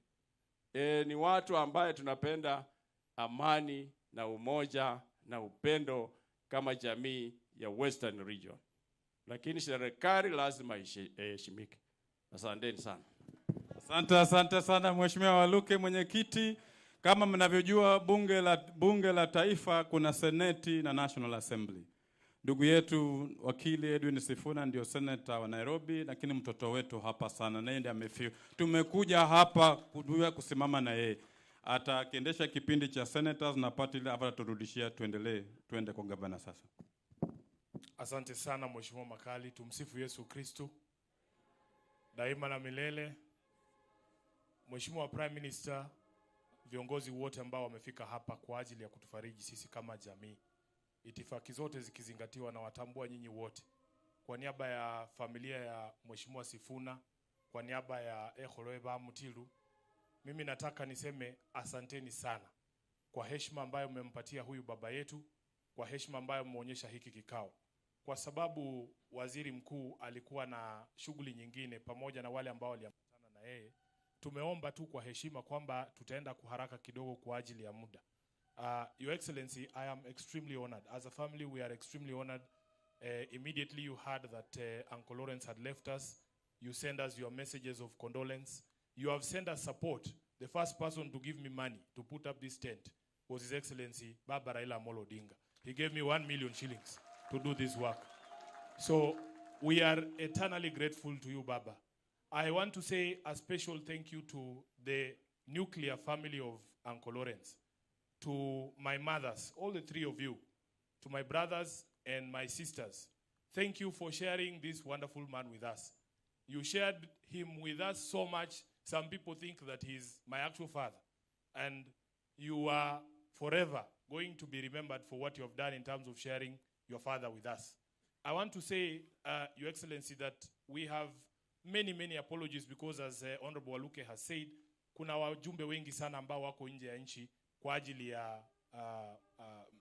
ni watu ambaye tunapenda amani na umoja na upendo kama jamii ya Western Region. Lakini serikali lazima iheshimike. Asanteni sana. Asante sana Mheshimiwa Waluke, mwenyekiti. Kama mnavyojua bunge la taifa kuna seneti na National Assembly. Ndugu yetu wakili Edwin Sifuna ndio senator wa Nairobi, lakini mtoto wetu hapa sana na ndiye amefiwa. Tumekuja hapa kujua kusimama na yeye. Atakiendesha kipindi cha senators na party ile after turudishia tuende kwa gavana sasa. Asante sana Mheshimiwa Makali. Tumsifu Yesu Kristo daima na milele. Mheshimiwa Prime Minister, viongozi wote ambao wamefika hapa kwa ajili ya kutufariji sisi kama jamii, itifaki zote zikizingatiwa, na watambua nyinyi wote. Kwa niaba ya familia ya Mheshimiwa Sifuna, kwa niaba ya Eholoeba Mutilu, mimi nataka niseme asanteni sana kwa heshima ambayo mmempatia huyu baba yetu, kwa heshima ambayo mmeonyesha hiki kikao. Kwa sababu waziri mkuu alikuwa na shughuli nyingine pamoja na wale ambao waliambatana na yeye, tumeomba tu kwa heshima kwamba tutaenda kuharaka kidogo kwa ajili ya muda. Your Excellency, I am extremely honored. As a family, we are extremely honored. Immediately you heard that Uncle Lawrence had left us. You sent us your messages of condolence. You have sent us support. The first person to give me money to put up this tent was His Excellency Baba Raila Amolo Odinga. He gave me 1 million shillings to do this work. So we are eternally grateful to you, Baba. I want to say a special thank you to the nuclear family of Uncle Lawrence, to my mothers, all the three of you, to my brothers and my sisters. Thank you for sharing this wonderful man with us. You shared him with us so much, some people think that he's my actual father. And you are forever going to be remembered for what you have done in terms of sharing your father with us. I want to say, Your Excellency, that we have many apologies because, as Honorable Waluke has said, kuna wajumbe wengi sana ambao wako nje ya nchi kwa ajili ya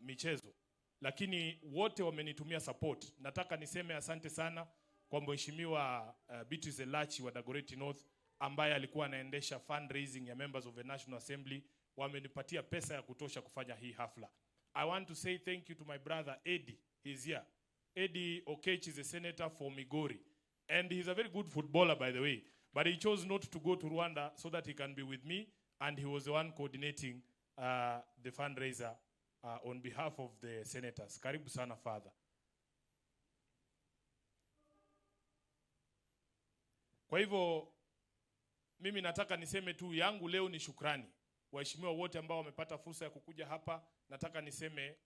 michezo, lakini wote wamenitumia support. Nataka niseme asante sana kwa Mheshimiwa Beatrice Elachi wa Dagoretti North, ambaye alikuwa anaendesha fundraising ya members of the National Assembly. Wamenipatia pesa ya kutosha kufanya hii hafla. I want to say thank you to my brother Eddie. He's here. Eddie Okech is a senator for Migori, and he's a very good footballer, by the way, but he chose not to go to Rwanda so that he can be with me, and he was the one coordinating the fundraiser on behalf of the senators. Karibu sana, Father. Kwa hivyo mimi nataka niseme tu yangu leo ni shukrani. Waheshimiwa wote ambao wamepata fursa ya kukuja hapa, nataka niseme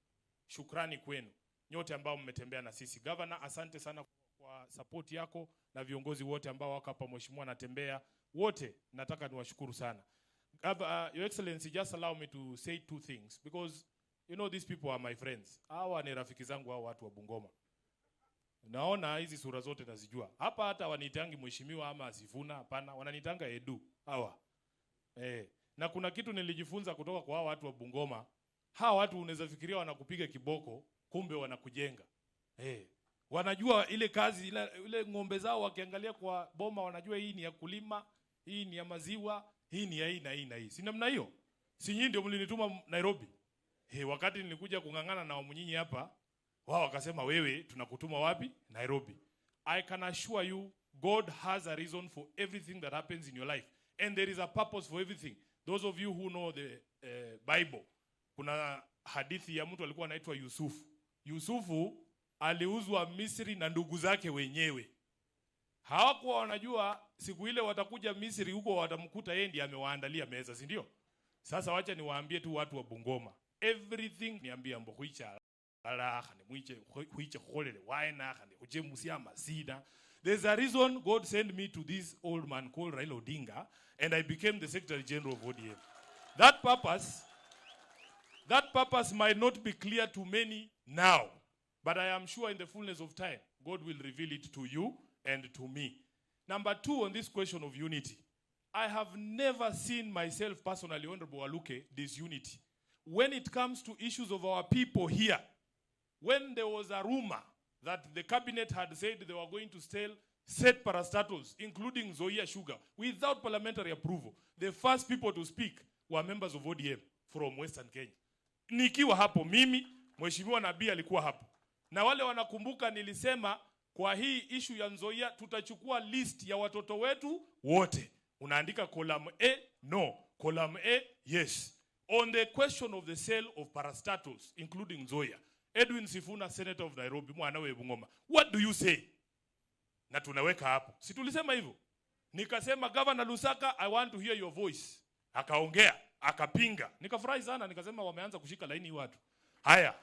shukrani kwenu. Nyote ambao mmetembea na sisi. Governor, asante sana kwa support yako na viongozi wote ambao wako hapa, mheshimiwa anatembea. Wote nataka niwashukuru sana. Your Excellency, just allow me to say two things because you know these people are my friends. Hawa ni rafiki zangu, hao watu wa Bungoma. Naona hizi sura zote nazijua. Hapa hata wanitangi mheshimiwa ama Sifuna, hapana, wananitanga Edu hawa. Na kuna kitu nilijifunza kutoka kwa hao watu wa Bungoma. Hawa watu unaweza fikiria wanakupiga kiboko, kumbe wanakujenga. Wanajua ile kazi, ile ng'ombe zao wakiangalia kwa boma wanajua hii ni ya kulima, hii ni ya maziwa, hii ni ya hii na hii na hii. Si namna hiyo? Si nyinyi ndio mlinituma Nairobi? Wakati nilikuja kungangana na wamunyinyi hapa, wao wakasema wewe tunakutuma wapi? Nairobi. I can assure you God has a reason for everything that happens in your life. And there is a purpose for everything. Those of you who know the Bible, kuna hadithi ya mtu alikuwa anaitwa Yusufu. Yusufu aliuzwa Misri na ndugu zake wenyewe. Hawakuwa wanajua siku ile watakuja Misri huko watamkuta yeye ndiye amewaandalia meza, si ndio? Sasa wacha niwaambie tu watu wa Bungoma. Everything niambia mbo kuicha alaha ni muiche kuicha kholele waina khane kuje musiama sida. There's a reason God sent me to this old man called Raila Odinga and I became the Secretary General of ODM. That purpose might not be clear to many now, but I am sure in the fullness of time God will reveal it to you and to me. Number two, on this question of unity, I have never seen myself personally, Honorable Waluke, disunity. When it comes to issues of our people here, when there was a rumor that the cabinet had said they were going to set parastatals, including Zoya Sugar, without parliamentary approval, the first people to speak were members of ODM from Western Kenya. Nikiwa hapo mimi, Mheshimiwa Nabii alikuwa hapo. Na wale wanakumbuka nilisema kwa hii issue ya Nzoia tutachukua list ya watoto wetu wote. Unaandika column A, no. Column A, yes. On the question of the sale of parastatals, including Nzoia, Edwin Sifuna, Senator of Nairobi, mwanawe Bungoma, what do you say? Na tunaweka hapo. Si tulisema hivyo? Nikasema Governor Lusaka, I want to hear your voice. Akaongea, akapinga. Nikafurahi sana, nikasema wameanza kushika laini watu. Haya.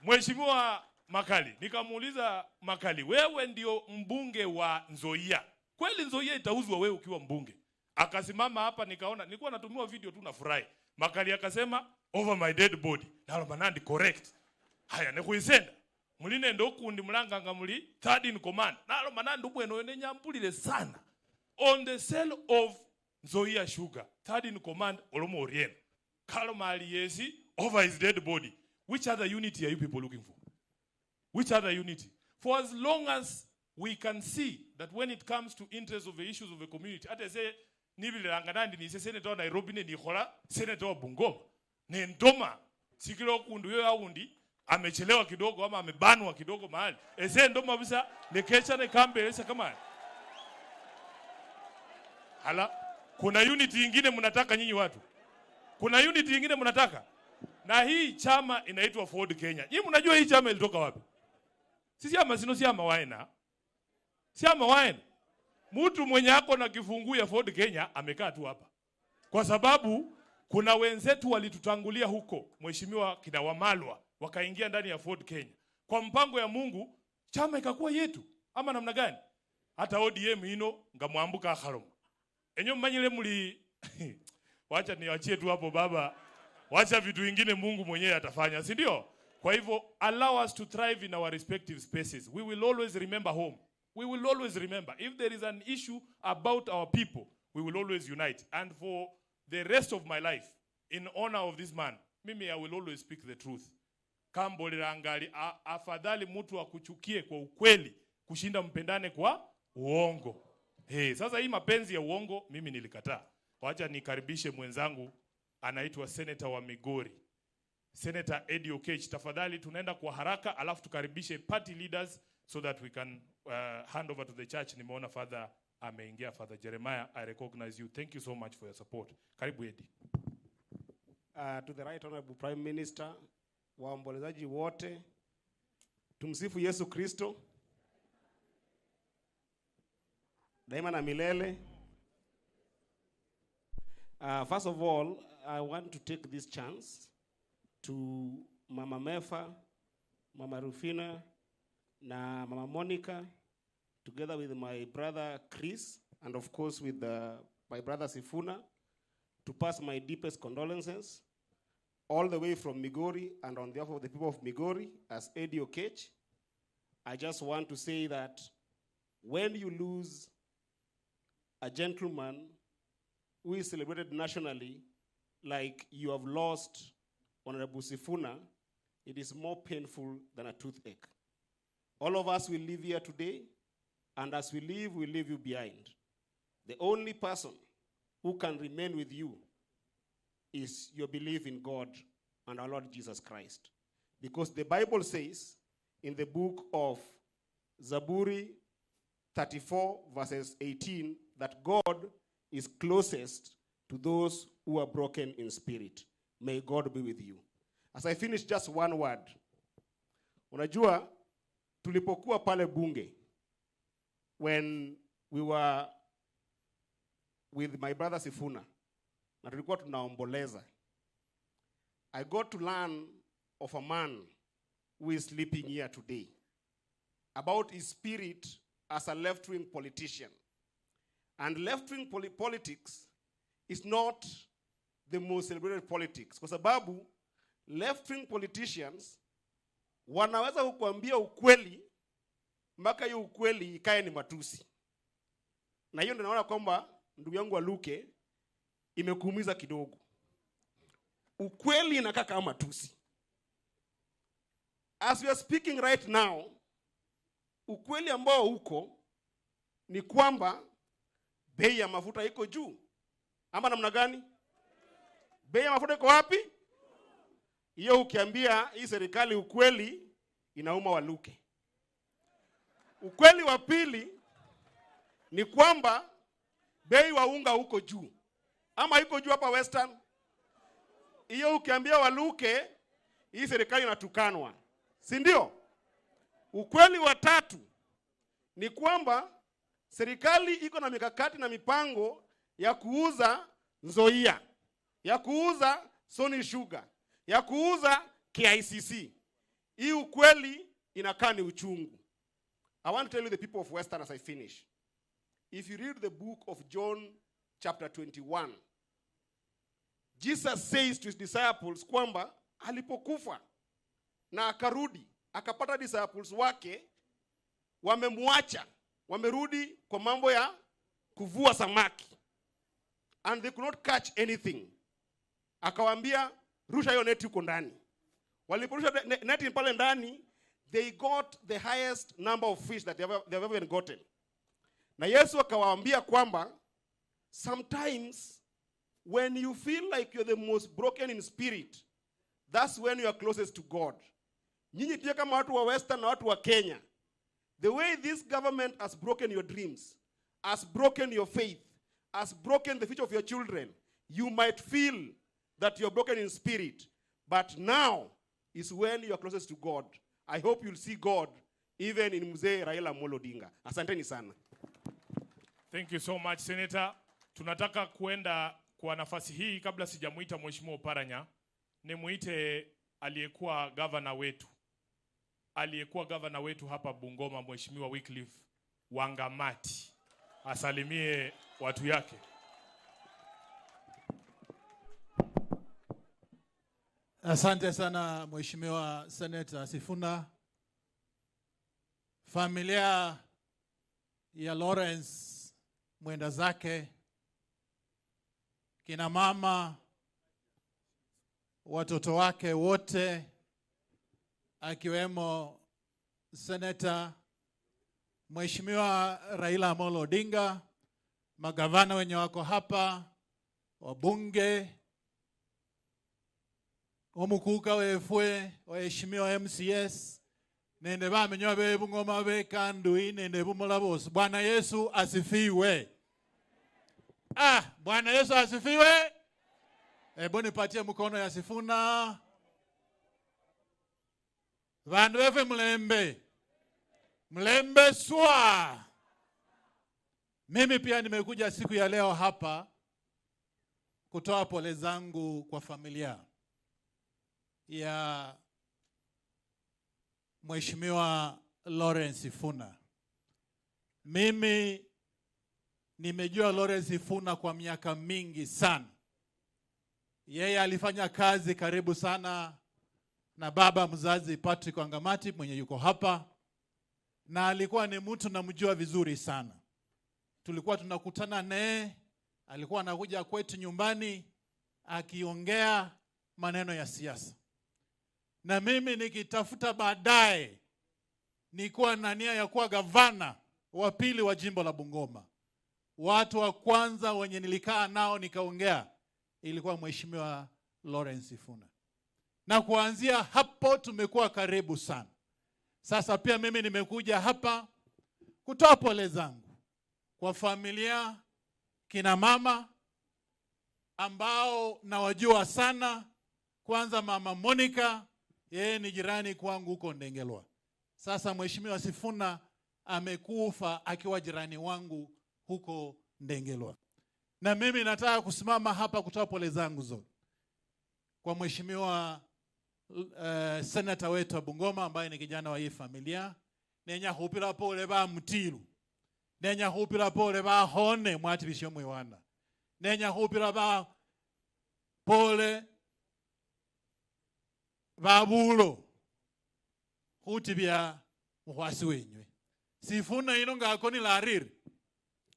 Mheshimiwa Makali, nikamuuliza Makali, wewe ndio mbunge wa Nzoia. Kweli Nzoia itauzwa wewe ukiwa mbunge? Akasimama hapa nikaona, nilikuwa natumiwa video tu nafurahi. Makali akasema over my dead body. Nalo manandi correct. Haya nekuisenda. Muline ndo kundi mulanga muli third in command. Nalo manandi ubweno nyambulile sana. On the sale of Nzoia Sugar, third in command Olomo Orien. Kalo mali yesi over his dead body. Which other unity are you people looking for? Which other unity? For as long as we can see that when it comes to interests of the issues of the community, ate say nibile langanandi ni senator wa Nairobi ni khola senator wa Bungoma. Ni ndoma sikilo kundu yo aundi amechelewa kidogo ama amebanwa kidogo mahali. Ese ndoma bisa lekecha ne kambeleza kama. Hala, kuna unity nyingine mnataka nyinyi watu? Kuna unity nyingine mnataka? Na hii chama inaitwa Ford Kenya. Nyinyi mnajua hii chama ilitoka wapi? Sisi ama sino si ama waena. Si ama waena. Mtu mwenye hako na kifungu ya Ford Kenya amekaa tu hapa. Kwa sababu kuna wenzetu walitutangulia huko, Mheshimiwa kina Wamalwa, wakaingia ndani ya Ford Kenya. Kwa mpango ya Mungu, chama ikakuwa yetu. Ama namna gani? Hata ODM ino ngamwambuka akharoma. Enyo mmanyile muli wacha niachie tu hapo baba. Wacha vitu vingine Mungu mwenyewe atafanya, si ndio? Kwa hivyo allow us to thrive in our respective spaces. We will always remember home. We will always remember. If there is an issue about our people, we will always unite. And for the rest of my life, in honor of this man, mimi I will always speak the truth. Kambolera angali afadhali mtu akuchukie kwa ukweli kushinda mpendane kwa uongo. Sasa hii mapenzi ya uongo mimi nilikataa. Wacha nikaribishe mwenzangu anaitwa Senator wa Migori. Senator Eddie Okech, tafadhali tunaenda kwa haraka alafu tukaribishe party leaders so that we can hand over to the church. Nimeona Father ameingia, Father Jeremiah, I recognize you. Thank you so much for your support. Karibu Eddie. To the right honorable Prime Minister, waombolezaji wote, tumsifu Yesu Kristo. Daima na milele. First of all, I want to take this chance to Mama Mefa, Mama Rufina, na Mama Monica, together with my brother Chris, and of course with my brother Sifuna, to pass my deepest condolences, all the way from Migori, and on behalf of the people of Migori, as Eddie Okech, I just want to say that when you lose a gentleman who is celebrated nationally, like you have lost Honorable Sifuna, it is more painful than a toothache. All of us will live here today, and as we leave you behind. The only person who can remain with you is your belief in God and our Lord Jesus Christ. Because the Bible says in the book of Zaburi 34 verses 18 that God is closest to those who are broken in spirit. May God be with you. As I finish, just one word. Unajua, tulipokuwa pale bunge, when we were with my brother Sifuna, na tulikuwa tunaomboleza, I got to learn of a man who is sleeping here today, about his spirit as a left-wing politician. And left-wing politics is not the most celebrated politics, kwa sababu left-wing politicians wanaweza kukuambia ukweli mpaka hiyo ukweli ikae ni matusi. Na hiyo ndio naona kwamba ndugu yangu Aluke imekuumiza kidogo. Ukweli inakaa kama matusi. As we are speaking right now, ukweli ambao uko ni kwamba bei ya mafuta iko juu. Ama namna gani? Bei ya mafuta iko wapi? Hiyo ukiambia hii serikali ukweli inauma Waluke. Ukweli wa pili ni kwamba bei wa unga uko juu. Ama iko juu hapa Western? Hiyo ukiambia Waluke hii serikali inatukanwa. Si ndio? Ukweli wa tatu ni kwamba serikali iko na mikakati na mipango ya kuuza Nzoia, ya kuuza Sony Sugar, ya kuuza KICC. Hii ukweli inakaa ni uchungu. I want to tell you the people of Western as I finish. If you read the book of John chapter 21, Jesus says to his disciples kwamba alipokufa na akarudi, akapata disciples wake wamemwacha, wamerudi kwa mambo ya kuvua samaki. And they could not catch anything. Akawaambia, rusha hiyo neti huko ndani. Waliporusha neti pale ndani, they got the highest number of fish that they've ever gotten. Na Yesu akawaambia kwamba sometimes when you feel like you're the most broken in spirit, that's when you are closest to God. Nyinyi pia kama watu wa Western na watu wa Kenya, the way this government has broken your dreams, has broken your faith, has broken the future of your children, you might feel that you're broken in spirit. But now is when you are closest to God. I hope you'll see God even in Mzee Raila Amolo Odinga. Asanteni sana. Thank you so much, Senator. Tunataka kuenda kwa nafasi hii kabla sijamuita Mheshimiwa Oparanya, nimuite aliyekuwa governor wetu hapa Bungoma, Mheshimiwa Wycliffe Wangamati. Asalimie watu yake. Asante sana Mheshimiwa Senator Sifuna. Familia ya Lawrence mwenda zake, kina mama, watoto wake wote, akiwemo Senator Mheshimiwa Raila Amolo Odinga, magavana wenye wako hapa, wabunge, omukuka wefwe, waheshimiwa MCS, nende bamenywa be Bungoma be Kandui, nende bumulabos. Bwana Yesu asifiwe. Bwana Yesu asifiwe. Hebu nipatie mkono ya Sifuna. Vandu wefe mlembe. Mlembe swa. Mimi pia nimekuja siku ya leo hapa kutoa pole zangu kwa familia ya Mheshimiwa Lawrence Sifuna. Mimi nimejua Lawrence Sifuna kwa miaka mingi sana. Yeye alifanya kazi karibu sana na baba mzazi Patrick Wangamati mwenye yuko hapa, na alikuwa ni mtu namjua vizuri sana. Tulikuwa tunakutana naye, alikuwa anakuja kwetu nyumbani akiongea maneno ya siasa. Na mimi nikitafuta baadaye nilikuwa na nia ya kuwa gavana wa pili wa jimbo la Bungoma. Watu wa kwanza wenye nilikaa nao nikaongea ilikuwa Mheshimiwa Lawrence Sifuna. Na kuanzia hapo tumekuwa karibu sana. Sasa pia mimi nimekuja hapa kutoa pole zangu kwa familia, kina mama ambao nawajua sana. Kwanza mama Monica, yeye ni jirani kwangu huko Ndengelwa. Sasa Mheshimiwa Sifuna amekufa akiwa jirani wangu huko Ndengelwa. Na mimi nataka kusimama hapa kutoa pole zangu zote kwa Mheshimiwa Senator wetu wa Bungoma ambaye ni kijana wa hii familia. Nenya hupira pole ba Mutiru. Nenya hupira pole ba Hone Mwatibisho Mwiwana. Nenya hupira ba pole ba Bulo. Hutibia muhwasi wenywe. Sifuna ino ngakoni lariri.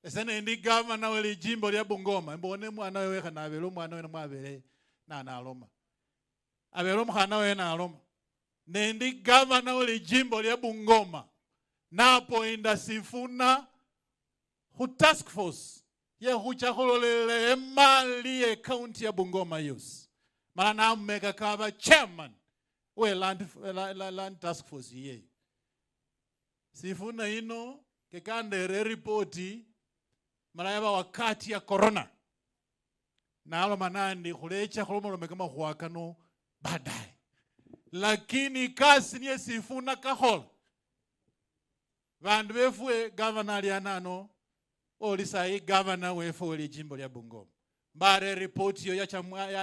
Esene ndi governor wali jimbo lya Bungoma. Mbone mwana wewe kana abelo mwana wewe mwabele na aloma. Abelo mwana wewe na aloma. Nendi governor wali jimbo lya Bungoma. Napo inda Sifuna hu task force ye huchakololele mali ye county ya Bungoma yus. Mara na mmeka kaba chairman we land task force ye. Sifuna ino kekande reporti mara yaba wakati ya corona. Na alo manandi kulecha kulomolome kama huwakano baadaye. Lakini kasi niye Sifuna kahola. Vandu wefuwe governor lianano olisai governor wefuwe li jimbo lya Bungoma. Mbare report yo ya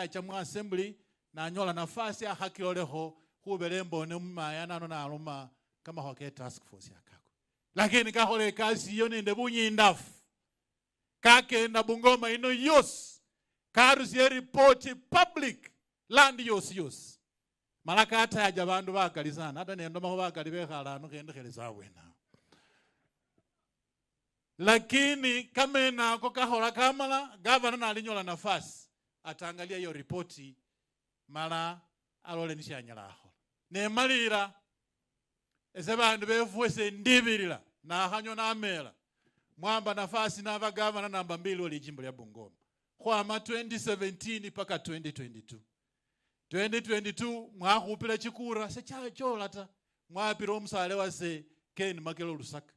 chamwa assembly na nyola nafasi ya hakiloleho hubelembo ne mmaya nano na aloma kama hoke task force ya kako. Lakini kahole kasi yo nende bunyi ndafu. Kake na Bungoma ino yos. Karusi ya report public land yos. Malaka hata ya jabandu wakali sana. Hata niendoma wakali wekhala ano kende kele sawe na. Lakini kama na kokahola kamala governor na alinyola nafasi ataangalia hiyo ripoti mala alole nishanyalaho ne malira ezebandu befuese ndibirira na hanyo na amela mwamba nafasi na aba governor namba 2 oli jimbo lya Bungoma kwa 2017 paka 2022 mwahupila chikura se cholata mwapira omusale wase Ken Makelo Lusaka.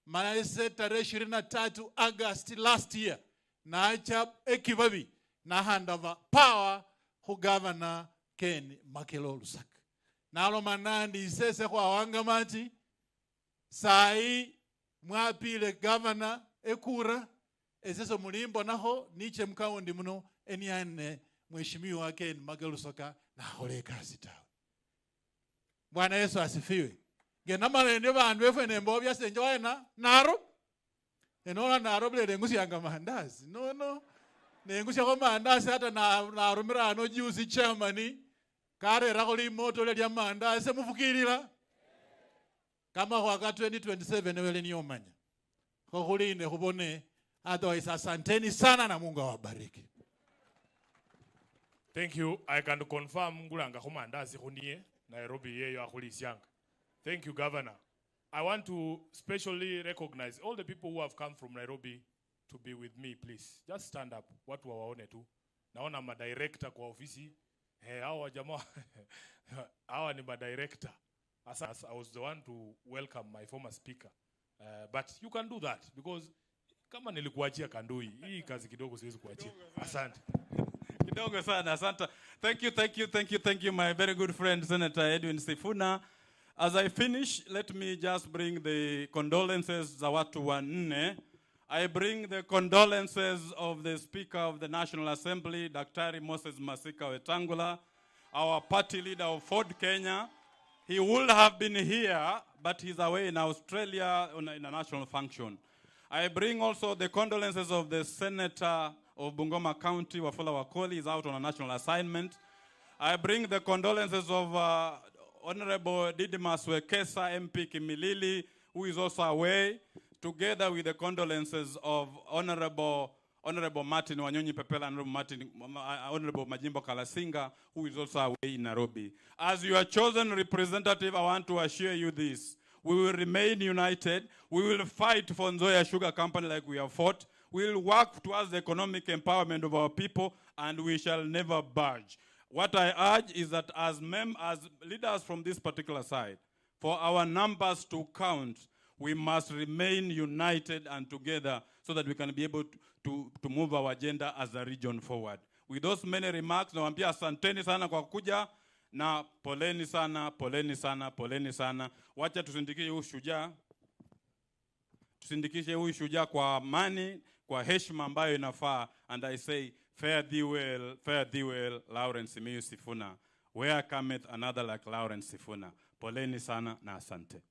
Maese tarehe 23 August last year na acha ekibabi na handava power hu governor Ken Makelo Lusaka. Nalo manandi sese kwa Wangamati sai mwapile governor ekura eseso mulimbo naho niche mkaundi muno eniane Mheshimiwa Ken Makelo Lusaka na hole kazi tawe. Bwana Yesu asifiwe. Gena malende bandu efene mbobya senjo ena naro enola naro bele ngusi yanga mahandazi no nengusi ko mahandazi hata na rumira no juice chairman kare rakoli moto le ya mahandazi mufukirira kama kwa 2027 wele niomanya ko kuline kubone otherwise asanteni sana na Mungu awabariki. Thank you. I can confirm ngulanga ko mahandazi kuniye Nairobi yeyo akulisianga. Thank you, Governor. I want to specially recognize all the people who have come from Nairobi to be with me, please. Just stand up. Watu waone tu. Naona madirector kwa ofisi. Hawa jamaa. Hawa ni madirector. I was the one to welcome my former speaker. But you can do that because kama nilikuachia kandui, hii kazi kidogo siwezi kuachia. Asante. Kidogo sana, asante. Thank you, my very good friend, Senator Edwin Sifuna. As I finish, let me just bring the condolences za watu wanne. I bring the condolences of the Speaker of the National Assembly, Dr. Moses Masika Wetangula, our party leader of Ford Kenya. He would have been here, but he's away in Australia in a national function. I bring also the condolences of the Senator of Bungoma County, Wafula Wakoli, is out on a national assignment. I bring the condolences of Honorable Didimas Wekesa, MP Kimilili, who is also away, together with the condolences of Honorable Martin Wanyonyi Pepela and Honorable Majimbo Kalasinga, who is also away in Nairobi. As your chosen representative, I want to assure you this. We will remain united. We will fight for Nzoia Sugar Company like we have fought. We will work towards the economic empowerment of our people, and we shall never budge. What I urge is that as leaders from this particular side, for our numbers to count, we must remain united and together so that we can be able to move our agenda as a region forward. With those many remarks, nawaambia asanteni sana kwa kuja na poleni sana, poleni sana, poleni sana. Wacha tusindikishe huyu shujaa kwa amani, kwa heshima ambayo inafaa. And I say, fare thee well, Lawrence Sifuna. Where cometh another like Lawrence Sifuna? Poleni sana na asante.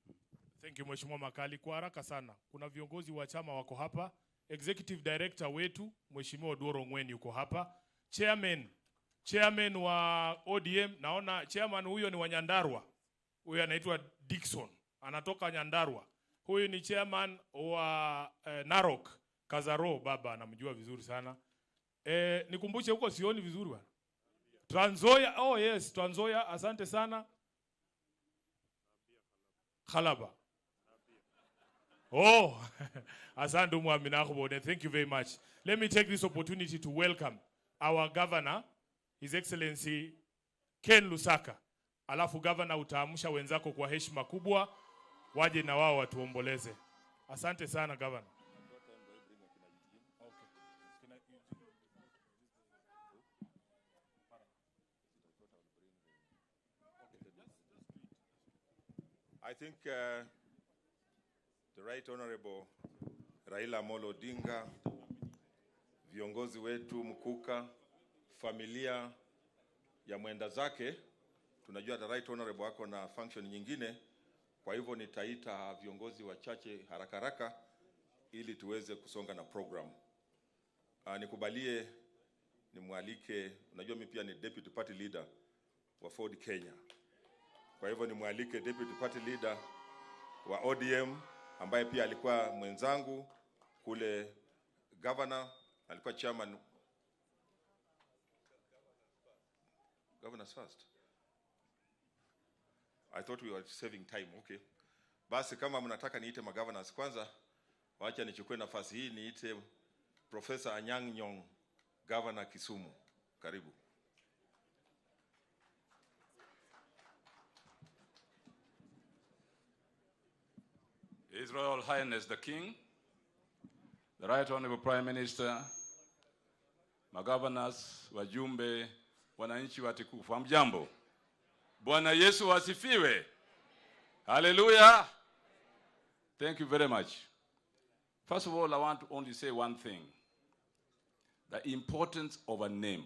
Thank you Mheshimiwa Makali. Kwa haraka sana, kuna viongozi wa chama wako hapa. Executive Director wetu Mheshimiwa Duoro Ngweni yuko hapa. Chairman wa ODM, naona chairman huyo ni wa Nyandarua. Huyo anaitwa Dickson, anatoka Nyandarua. Huyu ni chairman wa Narok, Kazaro, baba anamjua vizuri sana. Nikumbushe huko sioni vizuri bwana. Trans Nzoia, oh yes, Trans Nzoia, asante sana. Khalaba. Oh, asante Muamina Khubone. Thank you very much. Let me take this opportunity to welcome our governor, His Excellency Ken Lusaka. Alafu governor utaamsha wenzako kwa heshima kubwa, waje na wao watuomboleze. Asante sana governor. I think the Right Honorable Raila Amolo Odinga, viongozi wetu Mkuka, familia ya mwenda zake, tunajua the Right Honorable wako na function nyingine, kwa hivyo nitaita viongozi wachache haraka haraka ili tuweze kusonga na program. Nikubalie nimwalike, unajua mimi pia ni Deputy Party Leader wa Ford Kenya. Kwa hivyo nimwalike Deputy Party Leader wa ODM ambaye pia alikuwa mwenzangu kule, governor, alikuwa chairman. Governors first. I thought we were saving time. Okay. Basi kama mnataka niite magovernors kwanza, wacha nichukue nafasi hii niite Professor Anyang' Nyong, Governor Kisumu. Karibu. His Royal Highness the King, the Right Honorable Prime Minister, magovernors, wajumbe, wananchi watukufu, hamjambo. Bwana Yesu wasifiwe. Hallelujah. Thank you very much. First of all, I want to only say one thing. The importance of a name.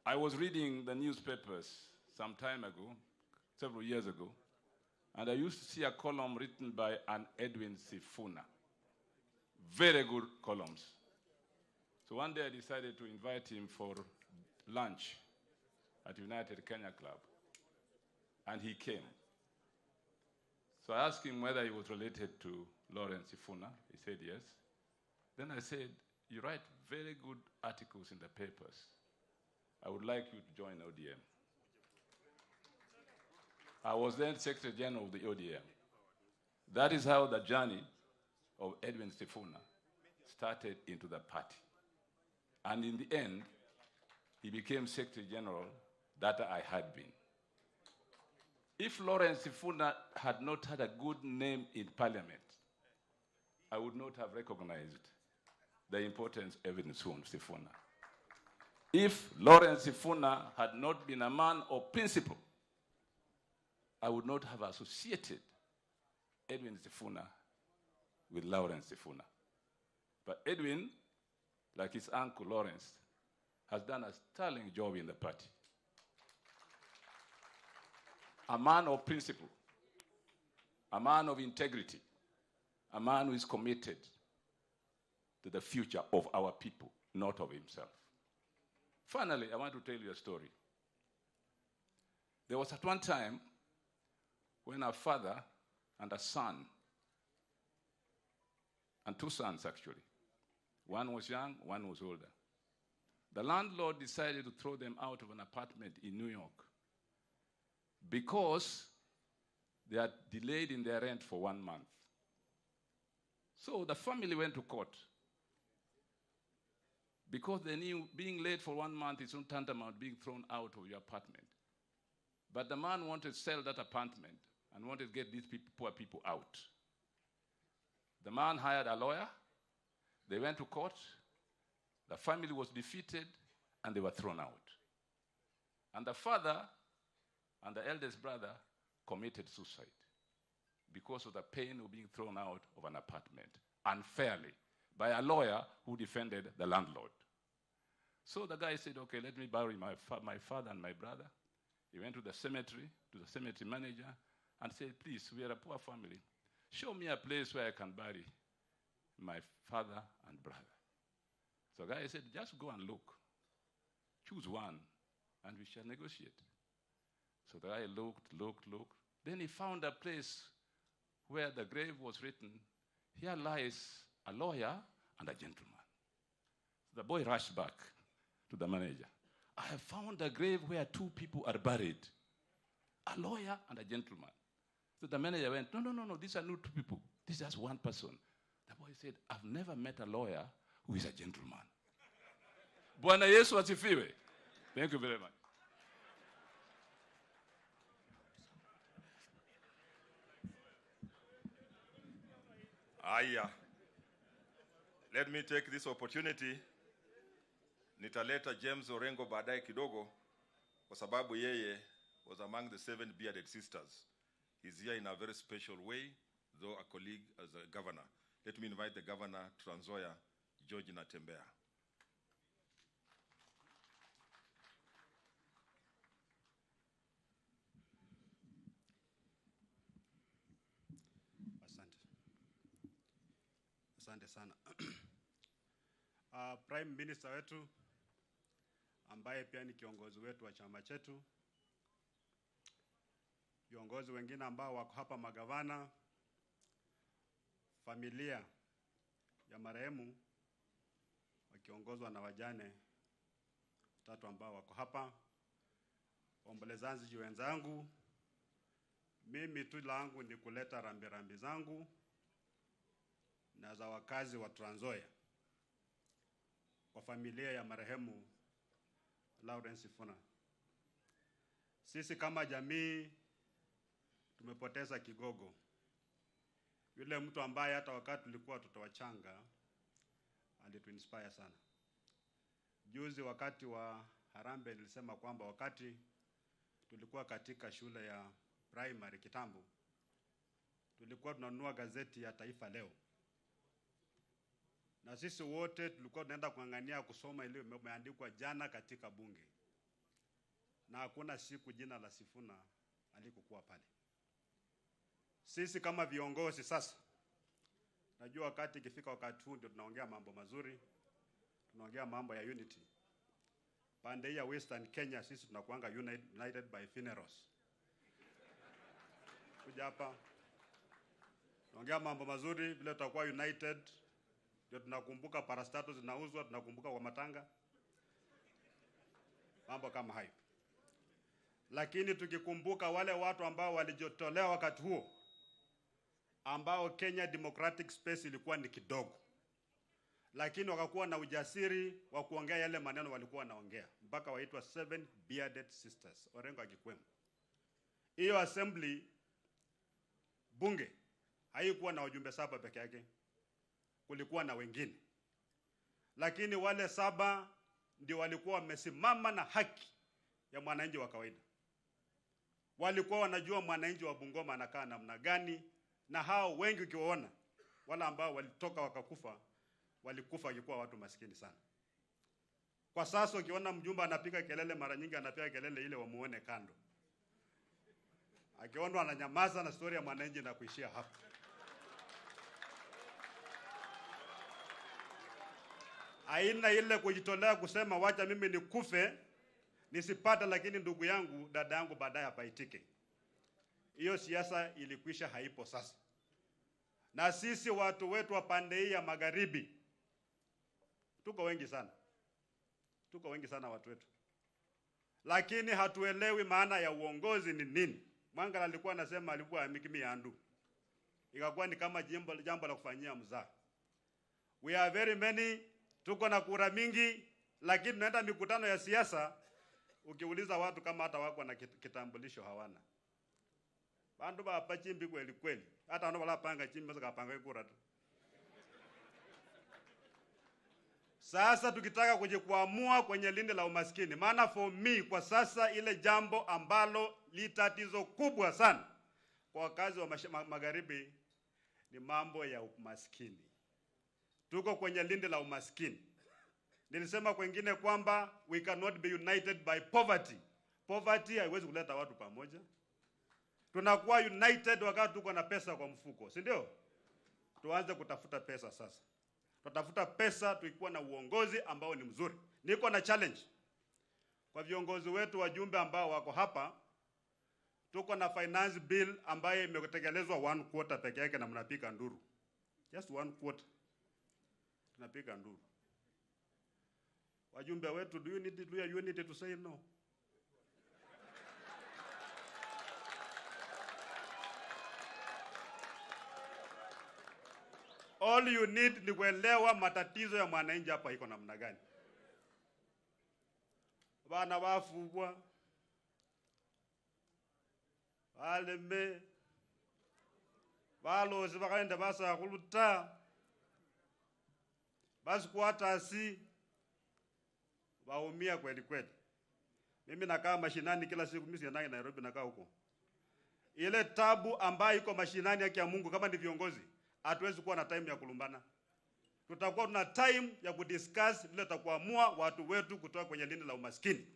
I was reading the newspapers some time ago, several years ago, and I used to see a column written by an Edwin Sifuna. Very good columns. So one day I decided to invite him for lunch at United Kenya Club. And he came. So I asked him whether he was related to Lawrence Sifuna. He said yes. Then I said, you write very good articles in the papers. I would like you to join ODM. I was then Secretary General of the ODM. That is how the journey of Edwin Sifuna started into the party. And in the end, he became Secretary General that I had been. If Lawrence Sifuna had not had a good name in Parliament, I would not have recognized the importance of Edwin Sifuna. If Lawrence Sifuna had not been a man of principle, I would not have associated Edwin Sifuna with Lawrence Sifuna. But Edwin, like his uncle Lawrence, has done a sterling job in the party. A man of principle, a man of integrity, a man who is committed to the future of our people, not of himself. Finally, I want to tell you a story. There was at one time when a father and a son, and two sons actually, one was young, one was older. The landlord decided to throw them out of an apartment in New York because they had delayed in their rent for 1 month. So the family went to court because they knew being late for 1 month is not tantamount being thrown out of your apartment. But the man wanted to sell that apartment and wanted to get these poor people out. The man hired a lawyer. They went to court. The family was defeated, and they were thrown out. And the father and the eldest brother committed suicide because of the pain of being thrown out of an apartment unfairly by a lawyer who defended the landlord. So the guy said, okay, let me bury my father and my brother. He went to the cemetery manager, and said, please, we are a poor family. Show me a place where I can bury my father and brother. So the guy said, just go and look. Choose one, and we shall negotiate. So the guy looked. Then he found a place where the grave was written, here lies a lawyer and a gentleman. The boy rushed back to the manager. I have found a grave where two people are buried, a lawyer and a gentleman. So the manager went, no, these are not two people. This is just one person. The boy said, I've never met a lawyer who is a gentleman. Bwana Yesu asifiwe. Thank you very much. Aya. Let me take this opportunity. Nitaleta James Orengo baadaye kidogo kwa sababu yeye was among the 7 bearded sisters. He's here in a very special way, though a colleague as a governor. Let me invite the governor, Trans Nzoia, George Natembea. Asante sana. Prime Minister wetu ambaye pia ni kiongozi wetu wa chama chetu, viongozi wengine ambao wako hapa, magavana, familia ya marehemu wakiongozwa na wajane 3 ambao wako hapa, waombolezaji wenzangu, mimi tu langu ni kuleta rambirambi zangu na za wakazi wa Trans Nzoia kwa familia ya marehemu Lawrence Sifuna. Sisi kama jamii tumepoteza kigogo, yule mtu ambaye hata wakati tulikuwa watoto wachanga alituinspire sana. Juzi wakati wa Harambee nilisema kwamba wakati tulikuwa katika shule ya primary kitambo, tulikuwa tunanunua gazeti ya Taifa Leo, na sisi wote tulikuwa tunaenda kuangania kusoma ile imeandikwa jana katika bunge, na hakuna siku jina la Sifuna alikokuwa pale. Sisi kama viongozi sasa, najua wakati ikifika wakati huu ndio tunaongea mambo mazuri, tunaongea mambo ya unity. Pande ya Western Kenya sisi tunakuanga united by funerals. Kuja hapa tunaongea mambo mazuri, vile tutakuwa united ndio tunakumbuka parastatos zinauzwa, tunakumbuka kwa matanga, mambo kama hayo. Lakini tukikumbuka wale watu ambao walijitolea wakati huo, ambao Kenya Democratic Space ilikuwa ni kidogo, lakini wakakuwa na ujasiri wa kuongea yale maneno walikuwa wanaongea, mpaka waitwa 7 bearded sisters, Orengo akikwemo. Hiyo assembly bunge haikuwa na wajumbe 7 peke yake, kulikuwa na wengine, lakini wale 7 ndio walikuwa wamesimama na haki ya mwananchi wa kawaida. Walikuwa wanajua mwananchi wa Bungoma anakaa namna gani, na hao wengi ukiwaona wala ambao walitoka wakakufa, walikufa wakikuwa watu maskini sana. Kwa sasa ukiona mjumbe anapiga kelele, mara nyingi anapiga kelele ile wamuone kando. Akiona ananyamaza na story ya mwananchi na kuishia hapo. Haina ile kujitolea kusema wacha mimi nikufe nisipate, lakini ndugu yangu, dada yangu baadaye apaitike. Hiyo siasa ilikwisha, haipo sasa. Na sisi watu wetu wa pande hii ya magharibi tuko wengi sana. Tuko wengi sana watu wetu. Lakini hatuelewi maana ya uongozi ni nini. Mwangala alikuwa anasema alikuwa amikimi andu. Ikakuwa ni kama jambo la kufanyia mzaha. We are very many, tuko na kura mingi, lakini tunaenda mikutano ya siasa, ukiuliza watu kama hata wako na kitambulisho hawana. Bandu ba hapa chimbi kweli kweli. Hata wana wala panga chimbi saka panga kura tu. Sasa tukitaka kuamua kwenye lindi la umaskini, maana for me kwa sasa ile jambo ambalo li tatizo kubwa sana kwa wakazi wa magharibi ni mambo ya umaskini. Tuko kwenye lindi la umaskini. Nilisema kwengine kwamba we cannot be united by poverty. Poverty haiwezi kuleta watu pamoja. Tunakuwa united wakati tuko na pesa kwa mfuko, si ndio? Tuanze kutafuta pesa sasa. Tutafuta pesa tukikuwa na uongozi ambao ni mzuri. Niko na challenge kwa viongozi wetu, wajumbe ambao wako hapa. Tuko na finance bill ambayo imetekelezwa 1/4 peke yake na mnapika nduru. Just 1/4. Tunapika nduru. Wajumbe wetu, do you need to say no? All you need ni kuelewa matatizo ya mwananchi hapa iko namna gani. Bana wafugwa, baleme, balozi bakaenda basa kuluta, basi kuatasi, waumia kweli kweli. Mimi nakaa mashinani kila siku, mimi siendangi Nairobi, nakaa huko. Ile tabu ambayo iko mashinani yake ya Mungu, kama ni viongozi, hatuwezi kuwa na time ya kulumbana. Tutakuwa na time ya kudiscuss vile tutakuamua watu wetu kutoka kwenye lindi la umaskini.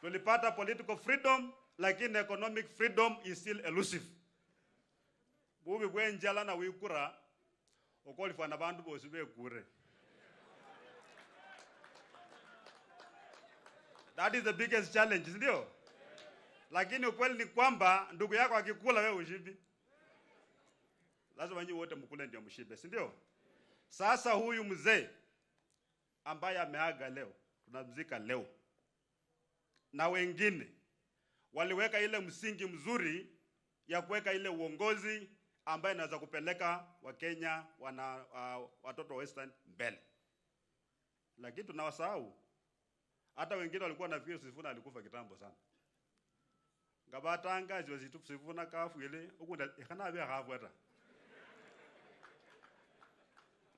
Tulipata political freedom, lakini economic freedom is still elusive. Bubi bwenjala na wikura okolifana bandu bosi bekure. That is the biggest challenge, ndio? Lakini ukweli ni kwamba ndugu yako akikula wewe ushibi. Lazima nyinyi wote mkule ndio mshibe, si ndio? Sasa huyu mzee ambaye ameaga leo, tunamzika leo, na wengine waliweka ile msingi mzuri ya kuweka ile uongozi ambaye inaweza kupeleka Wakenya watoto wa Western mbele. Lakini tunawasahau. Hata wengine walikuwa nafikiri Sifuna alikufa kitambo sana. Ngabatanga zitu Sifuna kafu ile ukunda ikana bia kafu hata.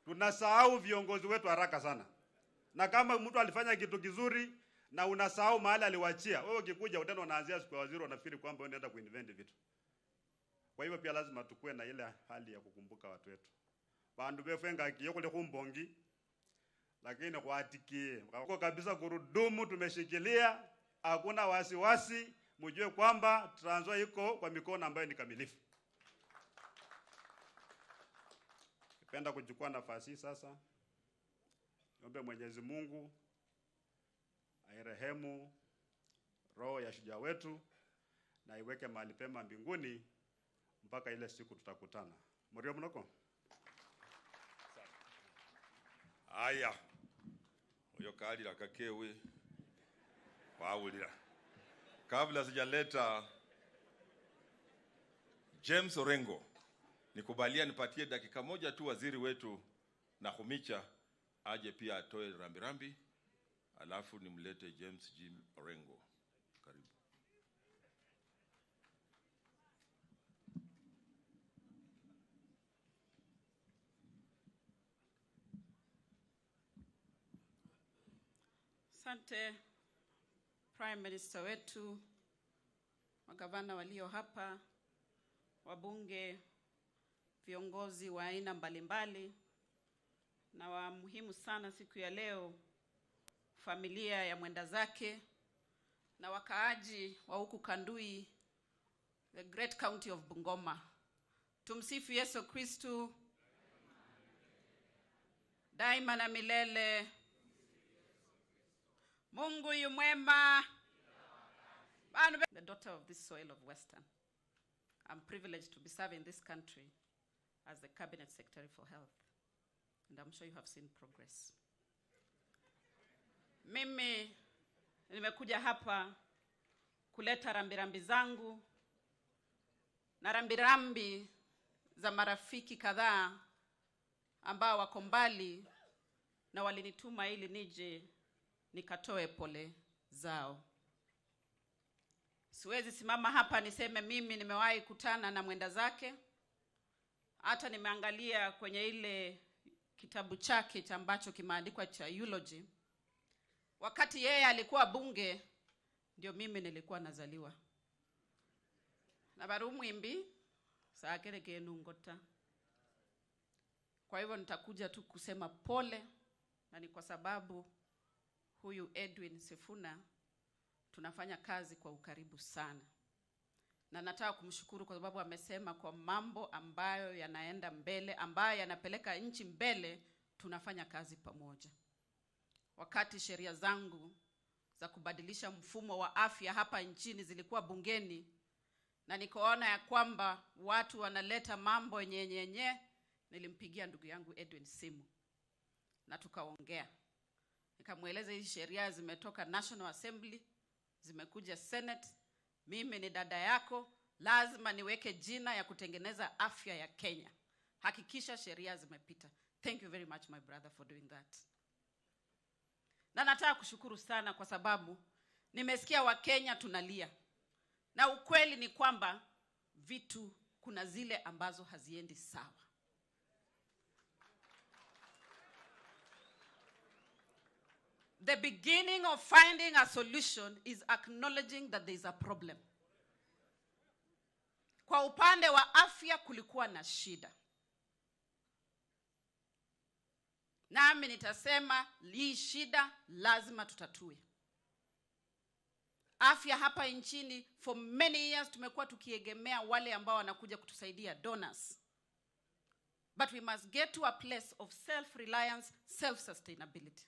Tunasahau viongozi wetu haraka sana. Na kama mtu alifanya kitu kizuri na unasahau mahali aliwachia, wewe ukikuja utano unaanzia siku ya waziri unafikiri kwamba unaenda kuinvent vitu. Kwa hivyo pia lazima tukue na ile hali ya kukumbuka watu wetu. Bandu befenga kiyokole kumbongi, lakini kuatikie. Kwa kabisa gurudumu tumeshikilia, hakuna wasiwasi, mjue kwamba Trans Nzoia iko kwa mikono ambayo ni kamilifu. Napenda kuchukua nafasi sasa. Niombe Mwenyezi Mungu airehemu roho ya shujaa wetu na iweke mahali pema mbinguni mpaka ile siku tutakutana. Mrio mnoko? Aya. Uyo kali la kakewe. Waulira. Kabla sijaleta James Orengo, nikubalia nipatie dakika moja tu waziri wetu na Humicha aje pia atoe rambirambi, alafu nimlete James Jim Orengo. Karibu. Asante Prime Minister wetu, magavana walio hapa, wabunge, viongozi wa aina mbalimbali, na wa muhimu sana siku ya leo, familia ya mwenda zake na wakaaji wa huku Kandui, the great county of Bungoma. Tumsifu Yesu Kristu. Daima na milele. Mungu yu mwema. The daughter of this soil of Western. I'm privileged to be serving this country as the Cabinet Secretary for Health. And I'm sure you have seen progress. Mimi nimekuja hapa kuleta rambirambi zangu na rambirambi za marafiki kadhaa ambao wako mbali na walinituma ili nije nikatoe pole zao. Siwezi simama hapa niseme mimi nimewahi kutana na mwenda zake. Hata nimeangalia kwenye ile kitabu chake ambacho kimeandikwa cha eulogy. Wakati yeye alikuwa bunge ndio mimi nilikuwa nazaliwa. Na barumwimbi saakere kenungota. Kwa hivyo nitakuja tu kusema pole, na ni kwa sababu huyu Edwin Sifuna tunafanya kazi kwa ukaribu sana. Na nataka kumshukuru kwa sababu amesema kwa mambo ambayo yanaenda mbele, ambayo yanapeleka nchi mbele, tunafanya kazi pamoja. Wakati sheria zangu za kubadilisha mfumo wa afya hapa nchini zilikuwa bungeni, na nikaona ya kwamba watu wanaleta mambo nyenyenye, nilimpigia ndugu yangu Edwin simu na tukaongea. Nikamweleza hizi sheria zimetoka National Assembly, zimekuja Senate, mimi ni dada yako, lazima niweke jina ya kutengeneza afya ya Kenya. Hakikisha sheria zimepita. Thank you very much my brother for doing that. Na nataka kushukuru sana kwa sababu nimesikia Wakenya tunalia. Na ukweli ni kwamba vitu kuna zile ambazo haziendi sawa. The beginning of finding a solution is acknowledging that there is a problem. Kwa upande wa afya kulikuwa na shida. Nami nitasema hii shida lazima tutatue. Afya hapa nchini for many years tumekuwa tukiegemea wale ambao wanakuja kutusaidia, donors. But we must get to a place of self-reliance, self-sustainability.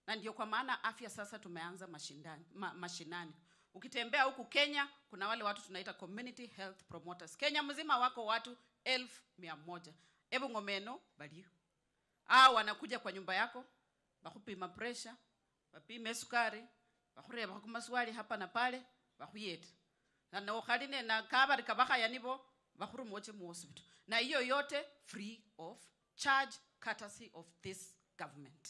Na ndio kwa maana afya sasa tumeanza mashinani. Ukitembea huku Kenya, kuna wale watu tunaita community health promoters. Kenya mzima wako watu 1,100. Ebu ngomeno baliyo. Wanakuja kwa nyumba yako, bakupima pressure, bapime sukari, bakureba kumaswali hapa na pale, bakuyete. Na ukhaline na kabari kabaka yanibo, bakuru moche mu hospital. Na hiyo yote free of charge, courtesy of this government.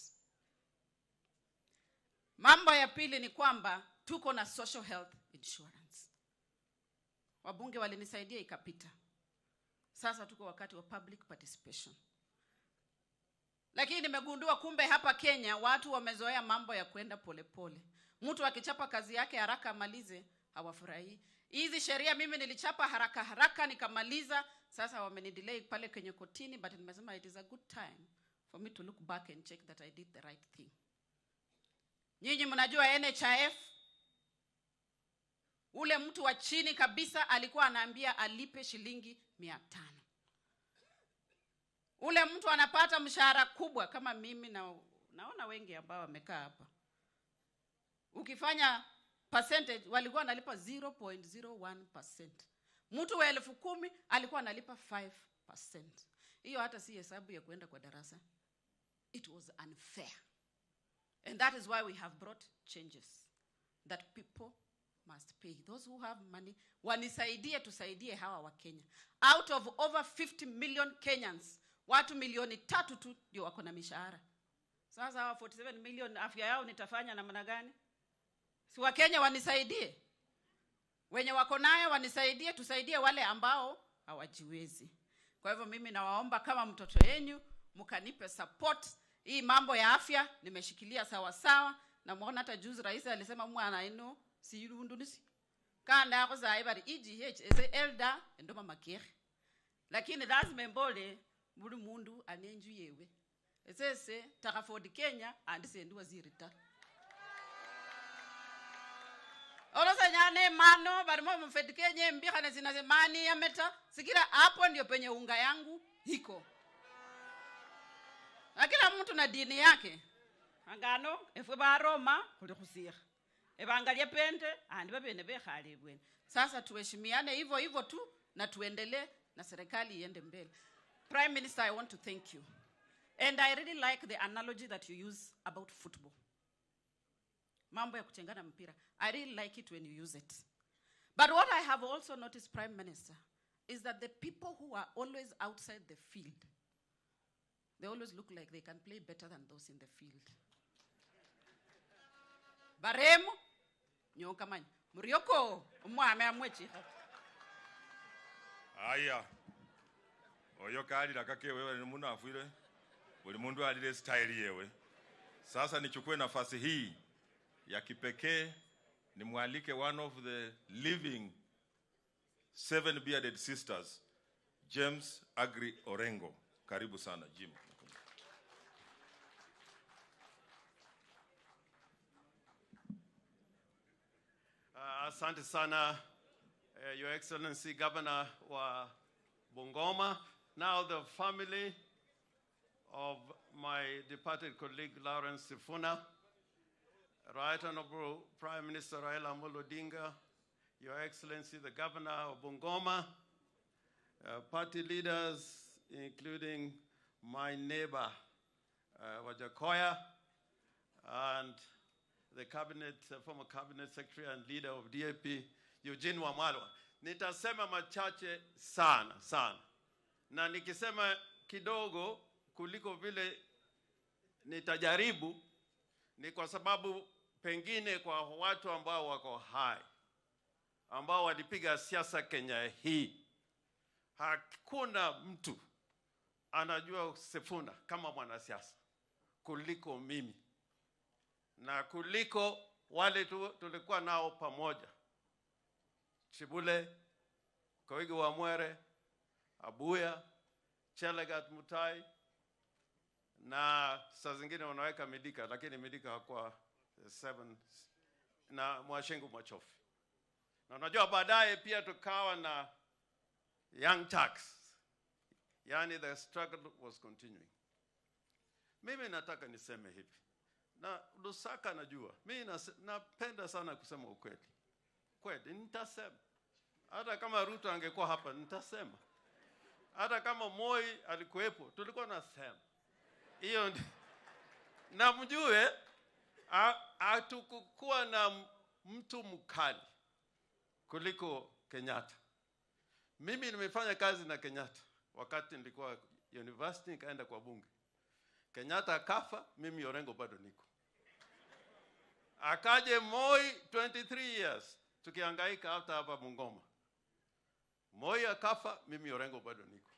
Mambo ya pili ni kwamba tuko na social health insurance. Wabunge walinisaidia ikapita. Sasa tuko wakati wa public participation. Lakini nimegundua kumbe hapa Kenya watu wamezoea mambo ya kwenda polepole. Mtu akichapa kazi yake haraka amalize, hawafurahi. Hizi sheria mimi nilichapa haraka nikamaliza, sasa wamenidelay pale kwenye kotini, but nimesema it is a good time for me to look back and check that I did the right thing. Nyinyi mnajua NHIF, ule mtu wa chini kabisa alikuwa anaambia alipe shilingi 500. Ule mtu anapata mshahara kubwa kama mimi na naona wengi ambao wamekaa hapa. Ukifanya percentage walikuwa analipa 0.01%. Mtu wa 10,000 alikuwa analipa 5%. Hiyo hata si hesabu ya kwenda kwa darasa. It was unfair. And that is why we have brought changes that people must pay. Those who have money, wanisaidie tusaidie hawa wa Kenya. Out of over 50 million Kenyans, watu 300,000 tu ndio wako na mishahara. Sasa hawa 47 million afya yao nitafanya namna gani? Si wa Kenya wanisaidie. Wenye wako nayo wanisaidie, tusaidie wale ambao hawajiwezi. Kwa hivyo mimi nawaomba kama mtoto yenu mkanipe support. Hii mambo ya afya nimeshikilia sawa sawa, na muona hata juzi rais alisema mwana ino si yundunisi. Kanda yako za ibari EGH as elder ndoma makere. lakini lazima mbole buli mundu anenju yewe esese takaford Kenya andisendi waziri ta olosa nyane mano barimo mfed Kenya mbikana zinazemani ya meta sikira hapo ndio penye unga yangu hiko. Na kila mtu na dini yake. Angano efwe ba Roma kuli kusira. Ebangalia pende andi babene bekhale bwene. Sasa tuheshimiane hivyo hivyo tu na tuendelee na serikali iende mbele. Prime Minister, I want to thank you. And I really like the analogy that you use about football. Mambo ya kuchengana mpira. I really like it when you use it. But what I have also noticed, Prime Minister, is that the people who are always outside the field, they always look like they can play better than those in the field. Baremo, nyoka manya. Murioko, umwame amwechi. Aya. Oyo kali lakake wewe ni muna afwile. Buli mundu alile style yewe. Sasa nichukue nafasi hii ya kipekee nimwalike one of the living 7 bearded sisters, James Agri Orengo. Karibu sana Jim. Asante sana, Your Excellency Governor wa Bungoma. Now the family of my departed colleague Lawrence Sifuna, Right Honorable Prime Minister Raila Amolo Odinga, Your Excellency the Governor of Bungoma, party leaders including my neighbor Wajakoya, and the cabinet, former cabinet secretary and leader of DAP, Eugene Wamalwa. Nitasema machache sana. Na nikisema kidogo kuliko vile nitajaribu ni kwa sababu pengine kwa watu ambao wako hai, ambao walipiga siasa Kenya hii, hakuna mtu anajua Sifuna kama mwanasiasa kuliko mimi na kuliko wale tulikuwa nao pamoja. Chibule, Koigi wa Mwere, Abuya, Chelagat Mutai, na saa zingine wanaweka Midika, lakini Midika hakuwa 7, na Mwashengu Mwachofi. Na unajua baadaye pia tukawa na Young Turks. Yani the struggle was continuing. Mimi nataka niseme hivi. Na Lusaka najua. Mimi napenda sana kusema ukweli. Kweli nitasema. Hata kama Ruto angekuwa hapa nitasema. Hata kama Moi alikuwepo tulikuwa nasema. Hiyo na mjue hatukukuwa na mtu mkali kuliko Kenyatta. Mimi nimefanya kazi na Kenyatta wakati nilikuwa university, nikaenda kwa bunge. Kenyatta akafa, mimi Orengo bado niko. Akaje Moi 23 years tukihangaika hapa Bungoma. Moi akafa, mimi Orengo bado niko.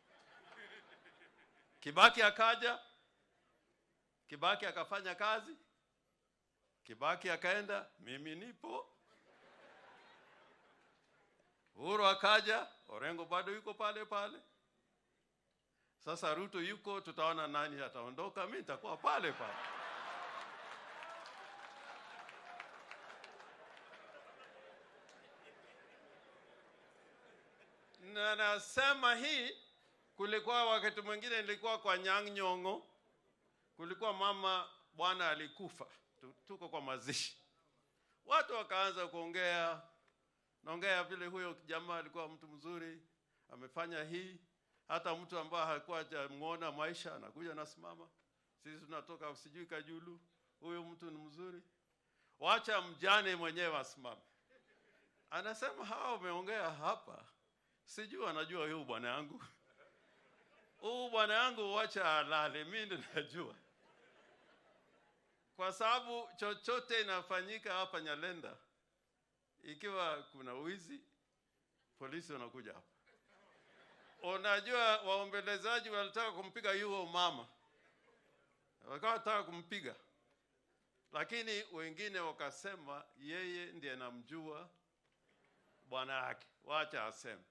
Kibaki akaja, Kibaki akafanya kazi, Kibaki akaenda, mimi nipo. Uhuru akaja, Orengo bado yuko pale pale. Sasa Ruto yuko, tutaona nani ataondoka, mimi nitakuwa pale pale. Na nasema hii, kulikuwa wakati mwingine nilikuwa kwa Nyang'nyong'o, kulikuwa mama bwana alikufa, tuko kwa mazishi. Watu wakaanza kuongea, naongea vile huyo jamaa alikuwa mtu mzuri, amefanya hii, hata mtu ambaye hakuwa hajamuona maisha anakuja nasimama. Sisi tunatoka sijui Kajulu, huyo mtu ni mzuri. Wacha mjane mwenyewe asimame. Anasema hao umeongea hapa, sijui anajua huyo bwana yangu. Huyo bwana yangu wacha alale, mimi najua. Kwa sababu chochote inafanyika hapa Nyalenda, ikiwa kuna wizi, polisi wanakuja hapa. Unajua waombelezaji walitaka kumpiga yuo mama. Wakataka kumpiga. Lakini wengine wakasema yeye ndiye anamjua bwana yake. Wacha aseme.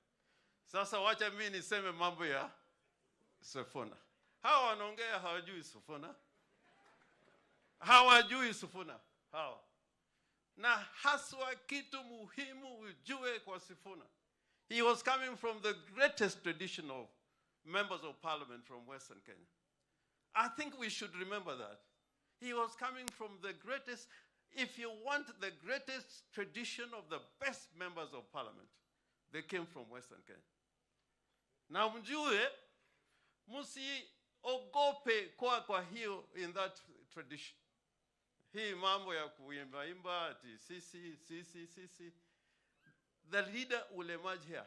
Sasa wacha mimi niseme mambo ya Sifuna. Hawa wanaongea hawajui Sifuna. Hawajui Sifuna. Hawa. Na haswa kitu muhimu ujue kwa Sifuna. He was coming from the greatest tradition of members of parliament from Western Kenya. I think we should remember that. He was coming from the greatest, if you want the greatest tradition of the best members of parliament, they came from Western Kenya. Na mjue, musiogope kwa hiyo in that tradition. Hii mambo ya kuimba ati sisi. The leader will emerge here.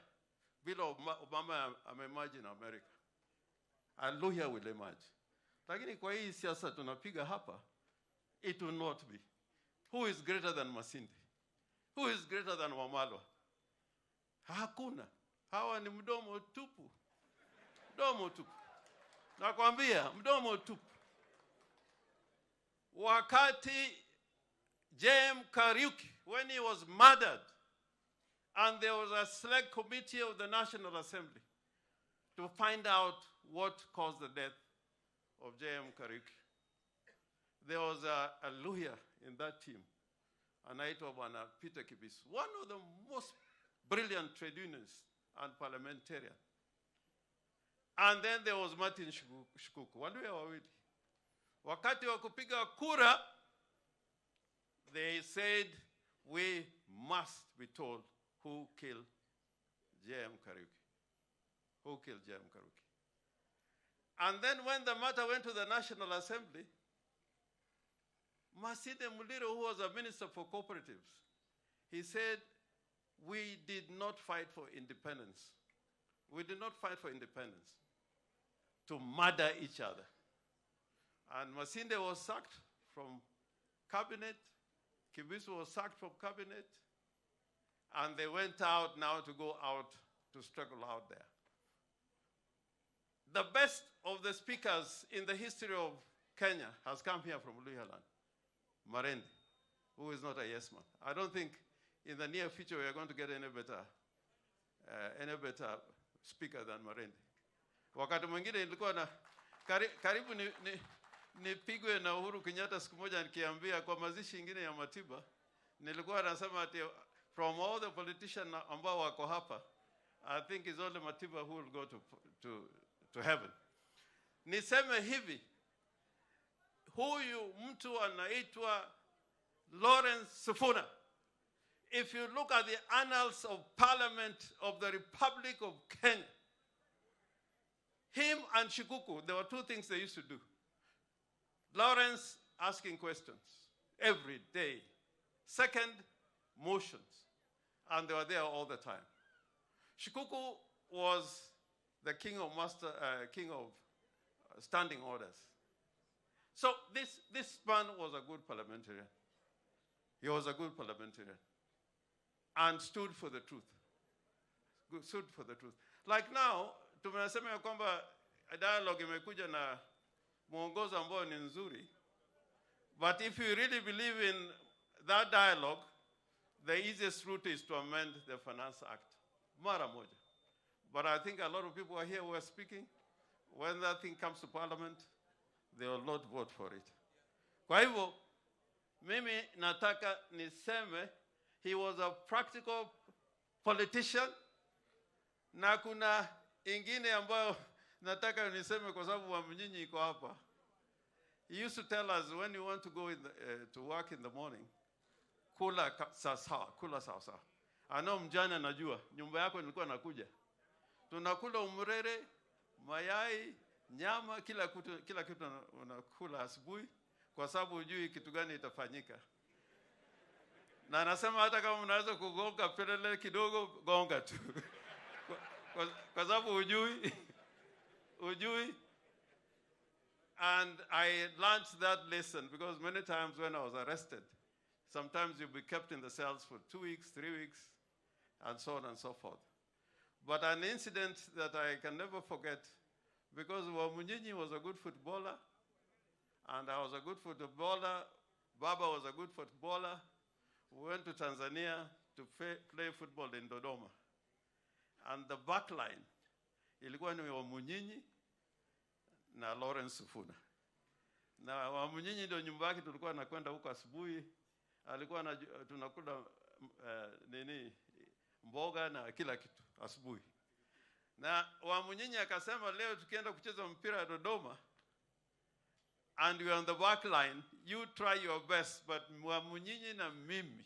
Bila Obama emerge in America. And Luhya will emerge. Lakini kwa hii siasa tunapiga hapa, it will not be. Who is greater than Masinde? Who is greater than Wamalwa? Hakuna. Hawa ni mdomo tupu. Mdomo tupu. Nakwambia, mdomo tupu. Wakati J.M. Kariuki, when he was murdered, and there was a select committee of the National Assembly to find out what caused the death of J.M. Kariuki. There was a lawyer in that team, anaitwa Bwana Peter Kibisu, one of the most brilliant trade unionists and parliamentarian. And then there was Martin Shikuku, waluya wawili. Wakati wa kupiga kura, they said, we must be told who killed J.M. Kariuki. Who killed J.M. Kariuki? And then when the matter went to the National Assembly, Masinde Muliro, who was a minister for cooperatives, he said, we did not fight for independence. We did not fight for independence to murder each other. And Masinde was sacked from cabinet. Kibisu was sacked from cabinet. And they went out now to go out to struggle out there. The best of the speakers in the history of Kenya has come here from Luhyaland. Marende, who is not a yes man. I don't think in the near future we are going to get any better speaker than Marende. Wakati mwingine nilikuwa na karibu nipigwe na Uhuru Kenyatta siku moja nikiambia kwa mazishi ingine ya Matiba, nilikuwa nasema ati from all the politicians ambao wako hapa, I think it's only Matiba who will go to heaven. Niseme hivi, huyu mtu anaitwa Lawrence Sifuna. If you look at the annals of Parliament of the Republic of Kenya, him and Shikuku, there were two things they used to do. Lawrence asking questions every day. Second, motions. And they were there all the time. Shikuku was the king of standing orders. So this man was a good parliamentarian. He was a good parliamentarian. And stood for the truth. Stood for the truth. Like now, tumesema ya kwamba dialogue imekuja na mwongozo ambao ni nzuri. But if you really believe in that dialogue, the easiest route is to amend the Finance Act. Mara moja. But I think a lot of people are here who are speaking. When that thing comes to Parliament, they will not vote for it. Kwa hivyo, mimi nataka niseme, he was a practical politician. Na kuna ingine ambayo nataka niseme kwa sababu wamnyinyi iko hapa. He used to tell us when you want to go to work in the morning, kula sawa. Ano mjane najua, nyumba yako nilikuwa nakuja. Tunakula umrere, mayai, nyama, kila kitu unakula asubuhi kwa sababu hujui kitu gani itafanyika. Na anasema hata kama unaweza kugonga pelele kidogo, gonga tu. Kwa sababu hujui. And I learned that lesson because many times when I was arrested, sometimes you'll be kept in the cells for 2 weeks, 3 weeks, and so on and so forth. But an incident that I can never forget, because Wamunyinyi was a good footballer, and I was a good footballer, Baba was a good footballer. We went to Tanzania to play football in Dodoma. And the back line ilikuwa ni Wamunyinyi na Lawrence Sifuna. Na Wamunyinyi ndio nyumba yake tulikuwa nakwenda huko asubuhi. Alikuwa tunakula mboga na kila kitu asubuhi. Na Wamunyinyi akasema leo tukienda kucheza mpira Dodoma and we are on the back line, you try your best, but Wamunyinyi na mimi,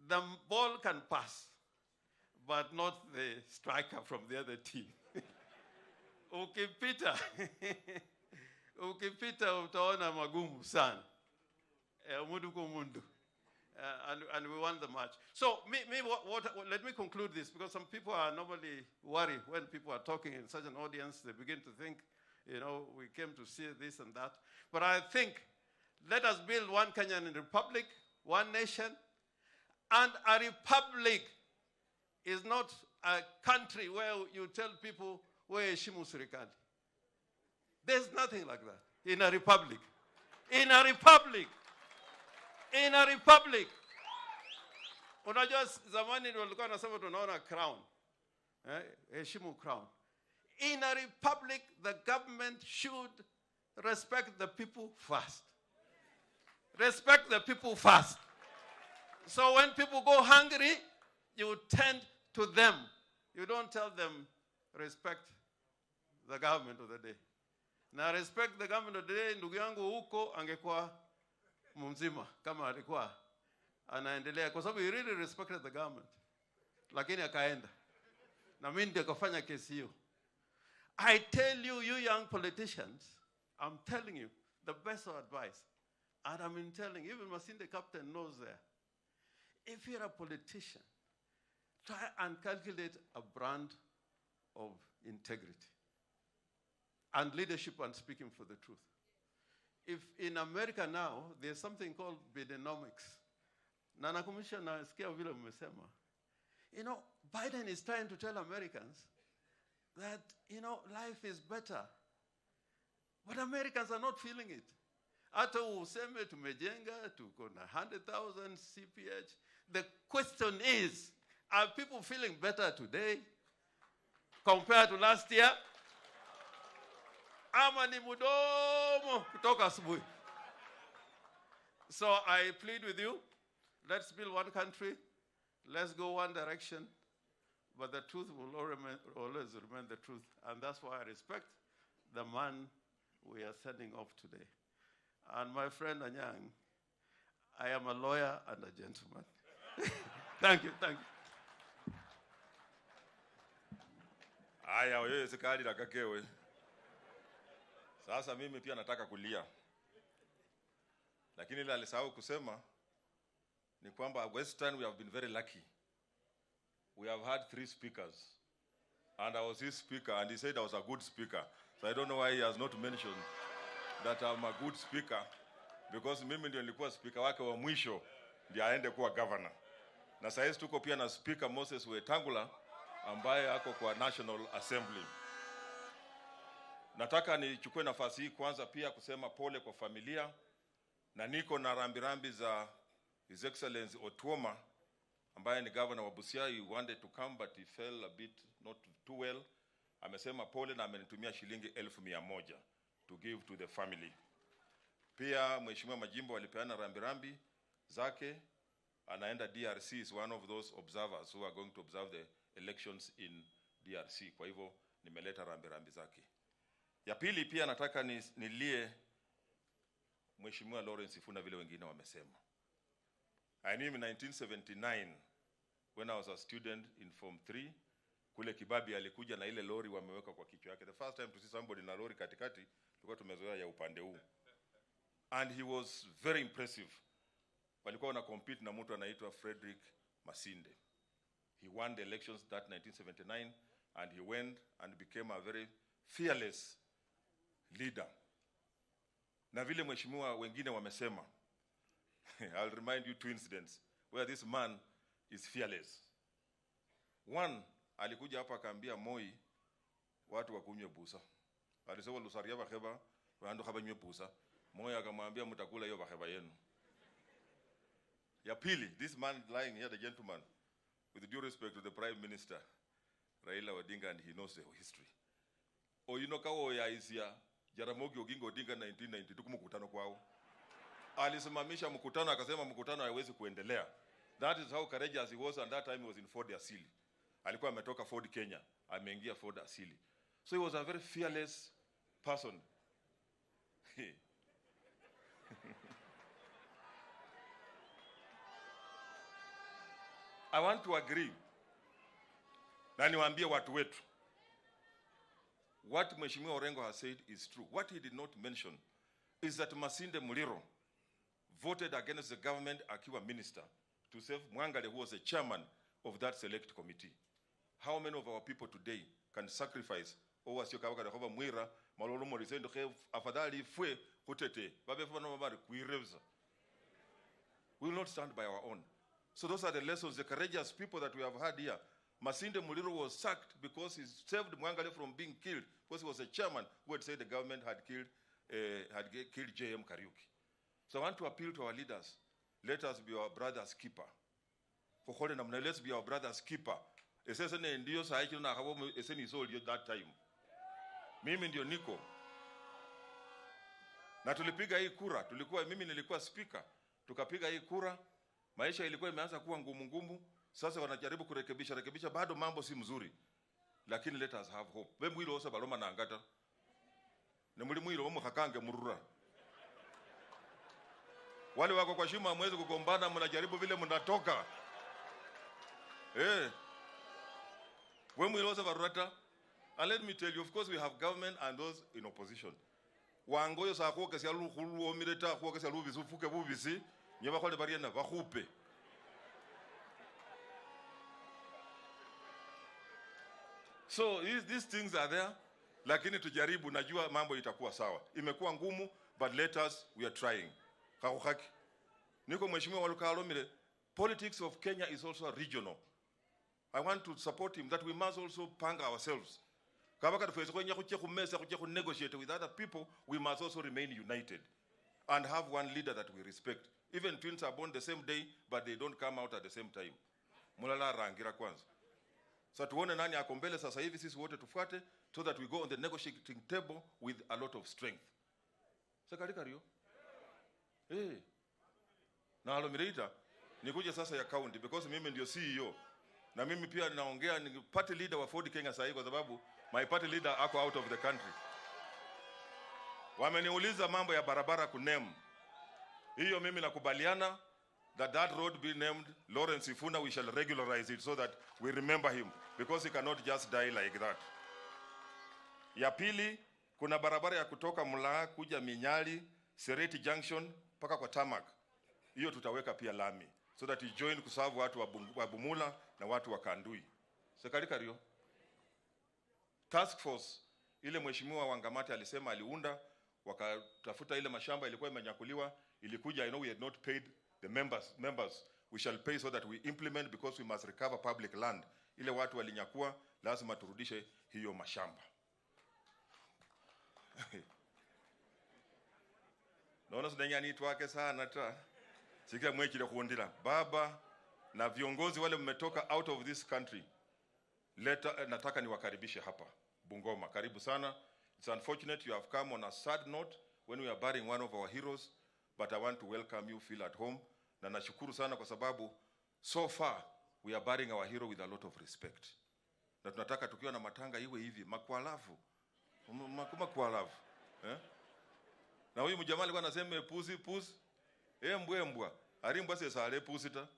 the ball can pass, but not the striker from the other team. Ukipita utaona magumu sana. Mundu kwa mundu. And we won the match. So let me conclude this, because some people are normally worried when people are talking in such an audience. They begin to think, we came to see this and that. But I think, let us build one Kenyan republic, one nation. And a republic is not a country where you tell people, where heshimu serikali. There's nothing like that in a republic. In a republic. In a republic. Unajua zamani walikuwa nasema tunaona crown. Heshimu crown. In a republic, the government should respect the people first. Respect the people first. So when people go hungry, you tend to them. You don't tell them, respect the government of the day. Now respect the government of the day, ndugu yangu huko angekuwa mzima kama alikuwa anaendelea, kwa sababu he really respected the government, lakini akaenda na mimi ndio kafanya kesi hiyo. I tell you, you young politicians, I'm telling you the best of advice, and I'm telling even Masinde Captain knows there. If you're a politician, try and calculate a brand of integrity and leadership and speaking for the truth. If in America now, there's something called Bidenomics. Na nakumbusha nasikia vile mmesema. Biden is trying to tell Americans that, life is better. But Americans are not feeling it. Hata useme tumejenga, tuko na 100,000 CPH. The question is, are people feeling better today compared to last year? Ama ni mudomo kutoka asubuhi. So I plead with you, let's build one country, let's go one direction, but the truth will always remain the truth. And that's why I respect the man we are sending off today. And my friend Anyang, I am a lawyer and a gentleman. Thank you. Aya, wewe sikali la kakewe. Sasa mimi pia nataka kulia. Lakini ile alisahau kusema ni kwamba Western we have been very lucky. We have had 3 speakers. And I was his speaker, and he said I was a good speaker. So I don't know why he has not mentioned that I'm a good speaker, because mimi ndio nilikuwa speaker wake wa mwisho ndiye aende kuwa governor. Na sasa tuko pia na speaker Moses Wetangula ambaye ako kwa National Assembly. Nataka nichukue nafasi hii kwanza pia kusema pole kwa familia, na niko na rambirambi za His Excellency Otuoma ambaye ni governor wa Busia. He wanted to come but he fell a bit not too well. Amesema pole na amenitumia shilingi 1,100 to give to the family. Pia Mheshimiwa Majimbo alipeana rambirambi zake, anaenda DRC, is one of those observers who are going to observe the elections in DRC. Kwa hivyo nimeleta rambirambi zake. Ya pili pia nataka nilie Mheshimiwa Lawrence Sifuna vile wengine wamesema. I knew in 1979 when I was a student in Form 3, kule Kibabi alikuja na ile lori wameweka kwa kichwa yake. The first time to see somebody na lori katikati, tulikuwa tumezoea ya upande huu. And he was very impressive. Walikuwa wana compete na mtu anaitwa Frederick Masinde. He won the elections that 1979 and he went and became a very fearless leader. Na vile mheshimiwa wengine wamesema, I'll remind you 2 incidents where this man is fearless. One, alikuja hapa akaambia Moi watu wakunywe busa. Alisema lusaria baheba waando kabanywe busa. Moi akamwambia mtakula hiyo baheba yenu. Ya pili, this man lying here, the gentleman, with due respect to the Prime Minister, Raila Odinga, and he knows the history. Oyinoka Oyaisia, Jaramogi Oginga Odinga 1992 kumukutano kwao. Alisimamisha mkutano akasema mkutano haiwezi kuendelea. That is how courageous he was, and that time he was in Ford Asili. Alikuwa ametoka Ford Kenya, ameingia Ford Asili. So he was a very fearless person. I want to agree. Na niwaambie watu wetu. What Mheshimiwa Orengo has said is true. What he did not mention is that Masinde Muliro voted against the government akiwa minister to save Mwangale, who was a chairman of that select committee. How many of our people today can sacrifice mwira malolo morisendo afadhali fwe kutete babe fana mabari kuirevza? We will not stand by our own. So those are the lessons, the courageous people that we have had here. Masinde Muliro was sacked because he saved Mwangale from being killed, because he was a chairman who had said the government had killed J.M. Kariuki. So I want to appeal to our leaders. Let us be our brother's keeper. Let's be our brother's keeper. That time. Mimi ndio niko. Na tulipiga hii kura, mimi nilikuwa speaker. Tukapiga hii kura, maisha ilikuwa imeanza kuwa ngumu. Sasa wanajaribu kurekebisha, bado mambo si mzuri. Lakini let us have hope. Bembu hilo osa baloma na angata. Ne mulimu hilo mkakange murura. Wale wako kwa shima mwezi kugombana, mnajaribu vile mnatoka. When we lost Varata, and let me tell you, of course we have government and those in opposition. Wangoyo sa kwa kasi alu khulu omireta kwa kasi alu bizufuke bubisi, nyeba khole bariena bakhupe. So these things are there, lakini tujaribu, najua mambo itakuwa sawa. Imekuwa ngumu, but let us, we are trying. Kakuhaki. Niko mheshimiwa walukalomire, politics of Kenya is also regional. I want to support him that we must also pang ourselves. Kabaka tufeze kwenye kuche negotiate with other people, we must also remain united and have one leader that we respect. Even twins are born the same day, but they don't come out at the same time. Mulala rangira kwanza. So tuone nani ako mbele sasa hivi, sisi wote tufuate, so that we go on the negotiating table with a lot of strength. Sakarika rio? Na alomirita, nikuje sasa ya county, because mimi ndio CEO. Na mimi pia ninaongea ni party leader wa Ford Kenya sasa hivi kwa sababu my party leader ako out of the country. Wameniuliza mambo ya barabara kuname. Hiyo mimi nakubaliana that road be named Lawrence Sifuna. We shall regularize it so that we remember him, because he cannot just die like that. Ya pili, kuna barabara ya kutoka Mulaa kuja Minyali, Sereti Junction mpaka kwa Tamak. Hiyo tutaweka pia lami so that you join kusavu watu wa Bumula na watu wa Kandui. Serikali kario. Task force ile mheshimiwa Wangamati alisema aliunda, wakatafuta ile mashamba ilikuwa imenyakuliwa, ilikuja. I know we had not paid the members. We shall pay so that we implement, because we must recover public land. Ile watu walinyakua, lazima turudishe hiyo mashamba. Naona sidanyani itwake sana ta. Sikia mwechile kuondila. Baba na viongozi wale mmetoka out of this country, nataka niwakaribishe hapa Bungoma. Karibu sana. It's unfortunate you have come on a sad note when we are burying one of our heroes, but I want to welcome you, feel at home. Na nashukuru sana kwa sababu so far we are burying our hero with a lot of respect. Na tunataka tukiwa na matanga iwe hivi, makwalavu. Makwalavu. Na huyu mjamaa alikuwa anasema pusi. Mbwa. Arimbwa sesale pusita.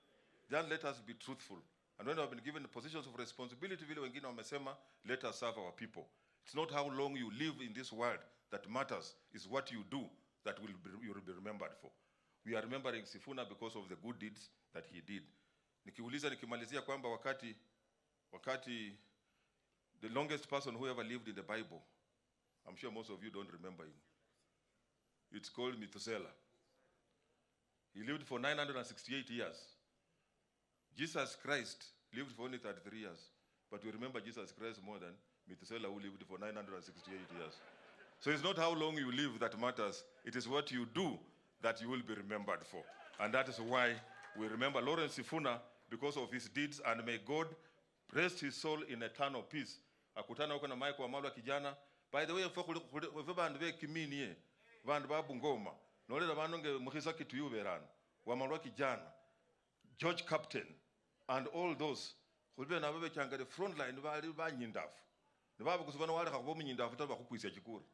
Then let us be truthful. And when we have been given the positions of responsibility, vile wengine wamesema, let us serve our people. It's not how long you live in this world that matters. It's what you do that you will be remembered for. We are remembering Sifuna because of the good deeds that he did. Nikimalizia kwamba wakati the longest person who ever lived in the Bible, I'm sure most of you don't remember him. It's called Methuselah. He lived for 968 years. Jesus Christ lived for only 33 years. But we remember Jesus Christ more than Methuselah, who lived for 968 years. So it's not how long you live that matters. It is what you do that you will be remembered for. And that is why we remember Lawrence Sifuna because of his deeds, and may God rest his soul in eternal peace. Akutana huko na Mike Wamalwa kijana. By the way, for bandu be kimini bandu ba Bungoma. Nolera banonge mukhisa kitu yuberana. Wamalwa kijana, George Captain, and all those khulbe nabo bechanga the front line bali banyindafu. Nibabu kusubana wale khabo munyindafu taba khukwisa chikura.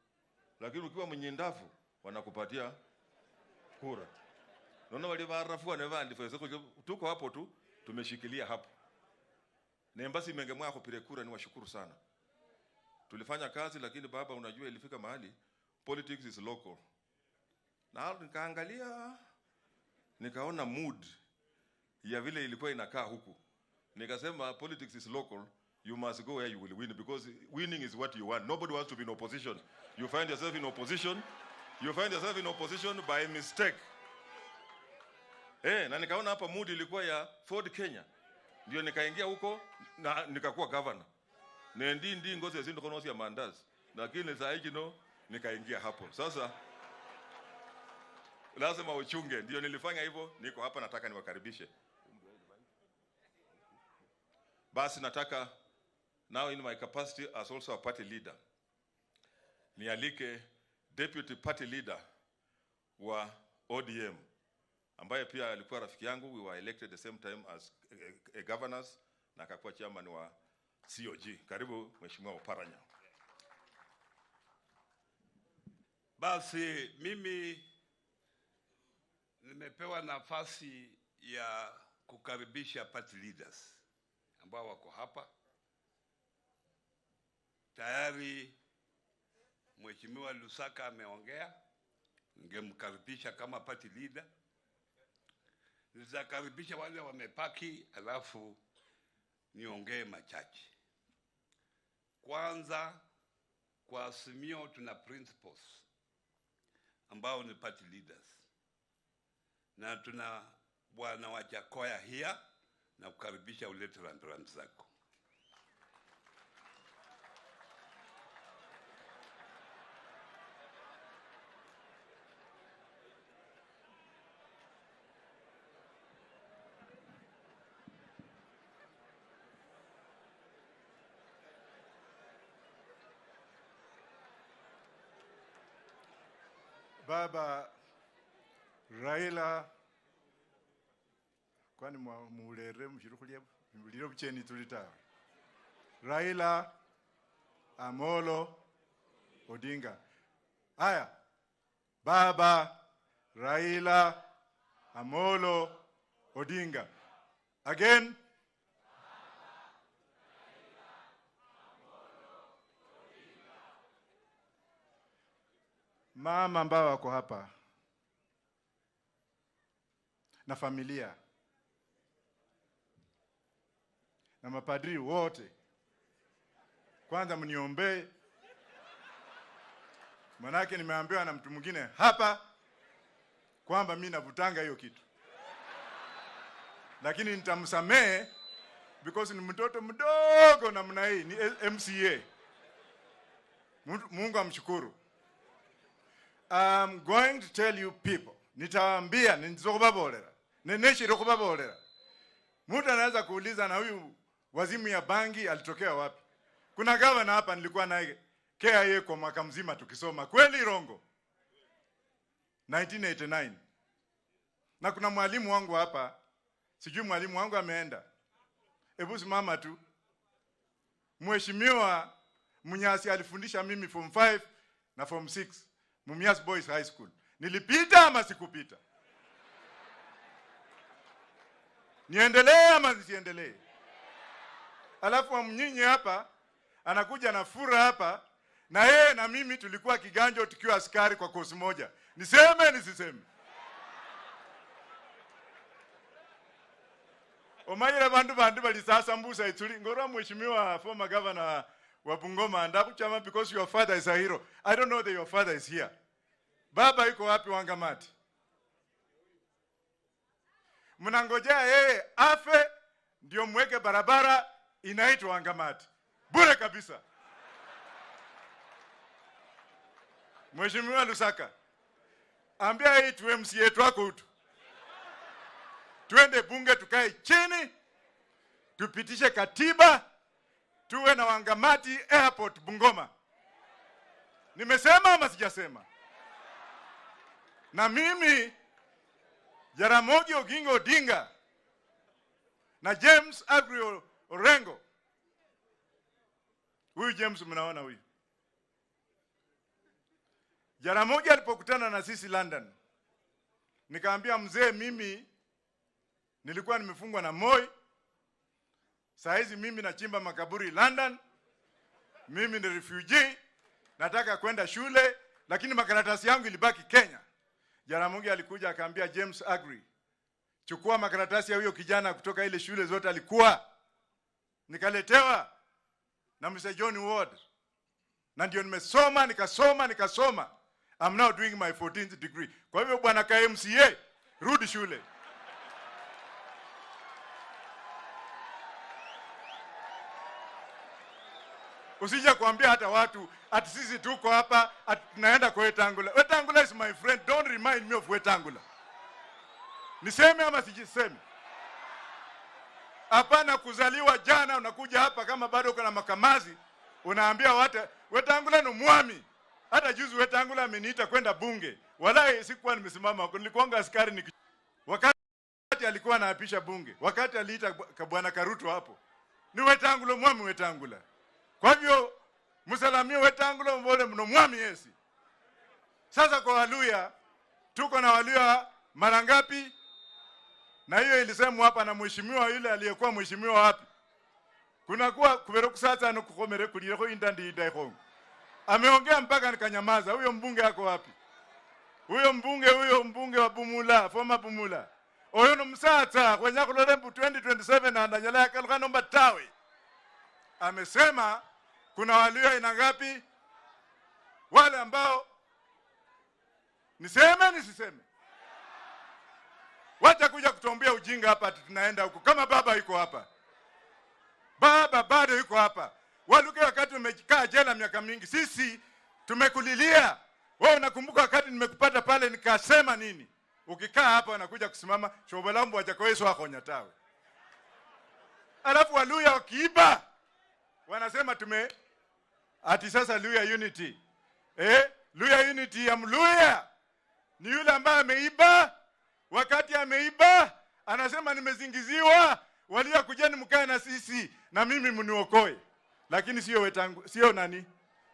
Lakini ukiwa munyindafu wanakupatia kura. Nono wali barafu ne bandi fese tuko hapo tu tumeshikilia hapo. Na embasi mengemwa kupire kura, ni washukuru sana. Tulifanya kazi, lakini baba unajua ilifika mahali politics is local. Na nikaangalia nikaona mood ya vile ilikuwa inakaa huku. Nikasema politics is local, you must go where you will win, because winning is what you want. Nobody wants to be in opposition. You find yourself in opposition. You find yourself in opposition by mistake. Na nikaona hapa mood ilikuwa ya Ford Kenya. Ndio nikaingia huko na nikakuwa governor. Ndi ngozi zindu konosi ya mandazi. Lakini saa hii nikaingia hapo. Sasa lazima uchunge. Ndio nilifanya hivyo, niko hapa nataka niwakaribishe. Basi nataka now in my capacity as also a party leader, nialike deputy party leader wa ODM ambaye pia alikuwa rafiki yangu. We were elected the same time as a governors, na akakuwa chairman wa COG. Karibu Mheshimiwa Oparanya. Basi mimi nimepewa nafasi ya kukaribisha party leaders ambao wako hapa. Tayari Mheshimiwa Lusaka ameongea, ningemkaribisha kama party leader. Nitakaribisha wale wamepaki, alafu niongee machache. Kwanza, kwa Azimio tuna principles ambao ni party leaders. Na tuna bwana Wajakoya here, na kukaribisha ulete rambirambi zako. Baba Raila kwani mulere mshirukulia muliro bucheni tulita Raila Amolo Odinga. Haya, Baba Raila Amolo Odinga. Again. Mama ambao wako hapa na familia na mapadri wote, kwanza mniombe, manake nimeambiwa na mtu mwingine hapa kwamba mimi navutanga hiyo kitu, lakini nitamsamehe because ni mtoto mdogo namna hii, ni MCA. Mungu amshukuru. I'm going to tell you people, nitawaambia nizokubabolera, neneshiro kubabolera. Mtu anaweza kuuliza na huyu wazimu ya bangi alitokea wapi? Kuna gavana hapa nilikuwa naye KIA kwa mwaka mzima tukisoma, kweli rongo? 1989. Na kuna mwalimu wangu hapa, sijui mwalimu wangu ameenda. Hebu simama tu. Mheshimiwa Munyasi alifundisha mimi form 5 na form 6. Mumias Boys High School. Nilipita ama sikupita? Niendelee ama nisiendelee? Alafu wa mnyinyi hapa anakuja na fura hapa, na yeye na mimi tulikuwa kiganjo tukiwa askari kwa kosi moja. Niseme nisiseme? Omanyira bandu bali sasa mbusa ituli ngoro mheshimiwa former governor wa Bungoma ndakuchama because your father is a hero. I don't know that your father is here. Baba yuko wapi Wangamati? Mnangojea yeye afe ndio mweke barabara inaitwa Wangamati. Bure kabisa. Mheshimiwa Lusaka, ambia hii tu MCA wako tu. Twende bunge tukae chini tupitishe katiba, tuwe na Wangamati Airport Bungoma. Nimesema ama sijasema? Na mimi Jaramogi Oginga Odinga na James Agri Orengo, huyu James mnaona huyu, Jaramogi alipokutana na sisi London, nikaambia mzee, mimi nilikuwa nimefungwa na Moi, saa hizi mimi nachimba makaburi London, mimi ni refugee, nataka kwenda shule, lakini makaratasi yangu ilibaki Kenya. Jaramogi alikuja akaambia James Agri, chukua makaratasi ya huyo kijana kutoka ile shule zote alikuwa, nikaletewa na Mr. John Ward, na ndio nimesoma nikasoma. I'm now doing my 14th degree. Kwa hivyo bwana KMCA, rudi shule. Usije kuambia hata watu ati sisi tuko hapa ati tunaenda kwa Wetangula. Wetangula is my friend. Don't remind me of Wetangula. Niseme ama sijiseme? Hapana kuzaliwa jana unakuja hapa kama bado uko na makamazi, unaambia watu Wetangula ni mwami. Hata juzi Wetangula ameniita kwenda bunge. Walai sikuwa nimesimama huko, nilikuanga askari wakati alikuwa anaapisha bunge. Wakati aliita bwana Karuto hapo. Ni Wetangula mwami Wetangula. Kwa hivyo msalamie Wetangula mbole mno mwami yesi. Sasa kwa Waluya, tuko na Waluya mara ngapi? Na hiyo ilisemwa hapa na mheshimiwa yule aliyekuwa mheshimiwa wapi? Kunakuwa kuberoku sasa na kukomere kulireko indandi idaiko. Ameongea mpaka nikanyamaza. Huyo mbunge yako wapi? Huyo mbunge wa Bumula, former Bumula. Oyo no msata kwenya kulolembu 2027 na ndanyala yakaluka nomba tawe. Amesema kuna Waluya ina ngapi? Wale ambao nisiseme. Wacha kuja kutuambia ujinga hapa tunaenda huko. Kama baba yuko hapa. Baba bado yuko hapa. Waluke wakati umekaa jela miaka mingi. Sisi tumekulilia. Wewe unakumbuka wakati nimekupata pale nikasema nini? Ukikaa hapa unakuja kusimama shobolambu wajakoeso wako nyatawe. Alafu Waluya wakiiba wanasema ati sasa Luya unity. Luya unity ya Mluya ni yule ambaye ameiba. Wakati ameiba anasema nimezingiziwa, Waluya kujeni mkae na sisi na mimi mniokoe. Lakini sio Wetangu, sio nani?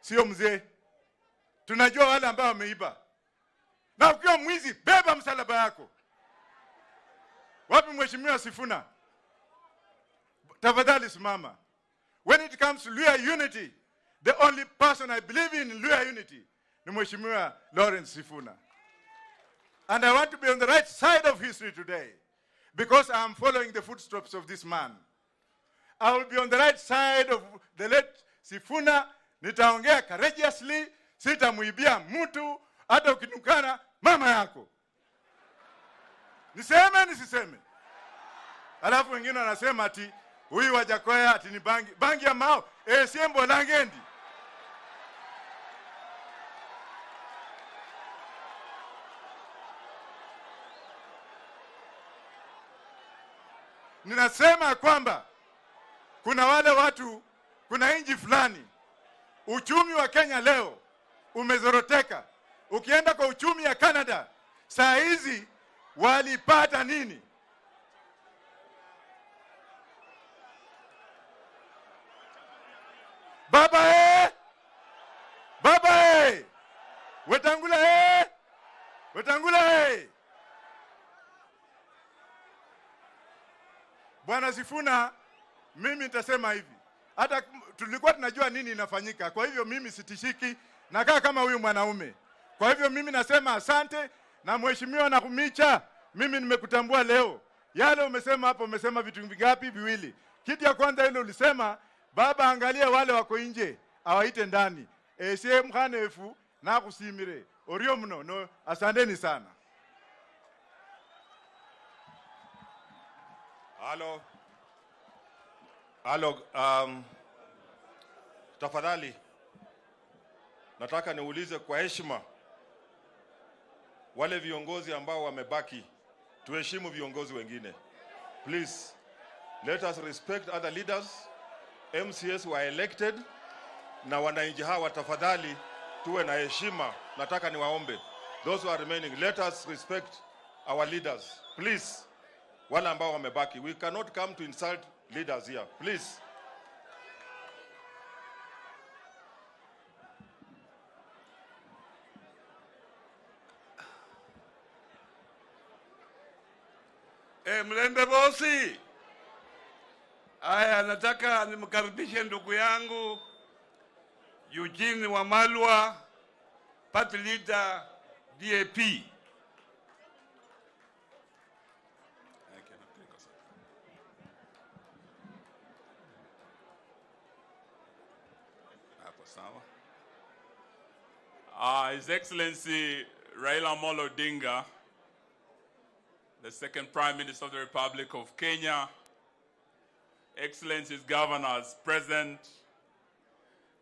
Sio mzee. Tunajua wale ambao wameiba. Na ukiwa mwizi, beba msalaba yako. Wapi mheshimiwa Sifuna? Tafadhali simama. When it comes to Luya unity, the only person I believe in Luya unity ni mheshimiwa Lawrence Sifuna. And I want to be on the right side of history today because I am following the footsteps of this man. I will be on the right side of the late Sifuna. Nitaongea courageously, sitamuibia mtu, hata ukinukana mama yako. Nisiseme? Alafu wengine wanasema ati huyu Wajakoya ati ni bangi ya mao. Siembo langendi. Ninasema kwamba kuna wale watu, kuna nchi fulani, uchumi wa Kenya leo umezoroteka. Ukienda kwa uchumi ya Canada, saa hizi walipata nini? Baba Wetangula Bwana Sifuna, mimi nitasema hivi. Hata tulikuwa tunajua nini inafanyika. Kwa hivyo mimi sitishiki, nakaa kama huyu mwanaume. Kwa hivyo mimi nasema asante na mheshimiwa na kumicha. Mimi nimekutambua leo. Yale umesema hapo, umesema vitu vingapi? Viwili. Kitu ya kwanza ile ulisema, baba angalia wale wako nje, awaite ndani. Sie mkhanefu na kusimire. Orio mno, no, asanteni sana. Halo, tafadhali nataka niulize kwa heshima wale viongozi ambao wamebaki, tuheshimu viongozi wengine. Please. Let us respect other leaders. MCS were elected. Na wananchi hawa tafadhali tuwe na heshima. Nataka niwaombe. Those who are remaining, let us respect our leaders. Please. Wale ambao wamebaki. We cannot come to insult leaders here. Please. Mlembe bosi. Aya, nataka nimkaribishe ndugu yangu Eugene Wamalwa, party leader DAP. His Excellency Raila Amolo Odinga, the second Prime Minister of the Republic of Kenya, Excellencies, Governors present,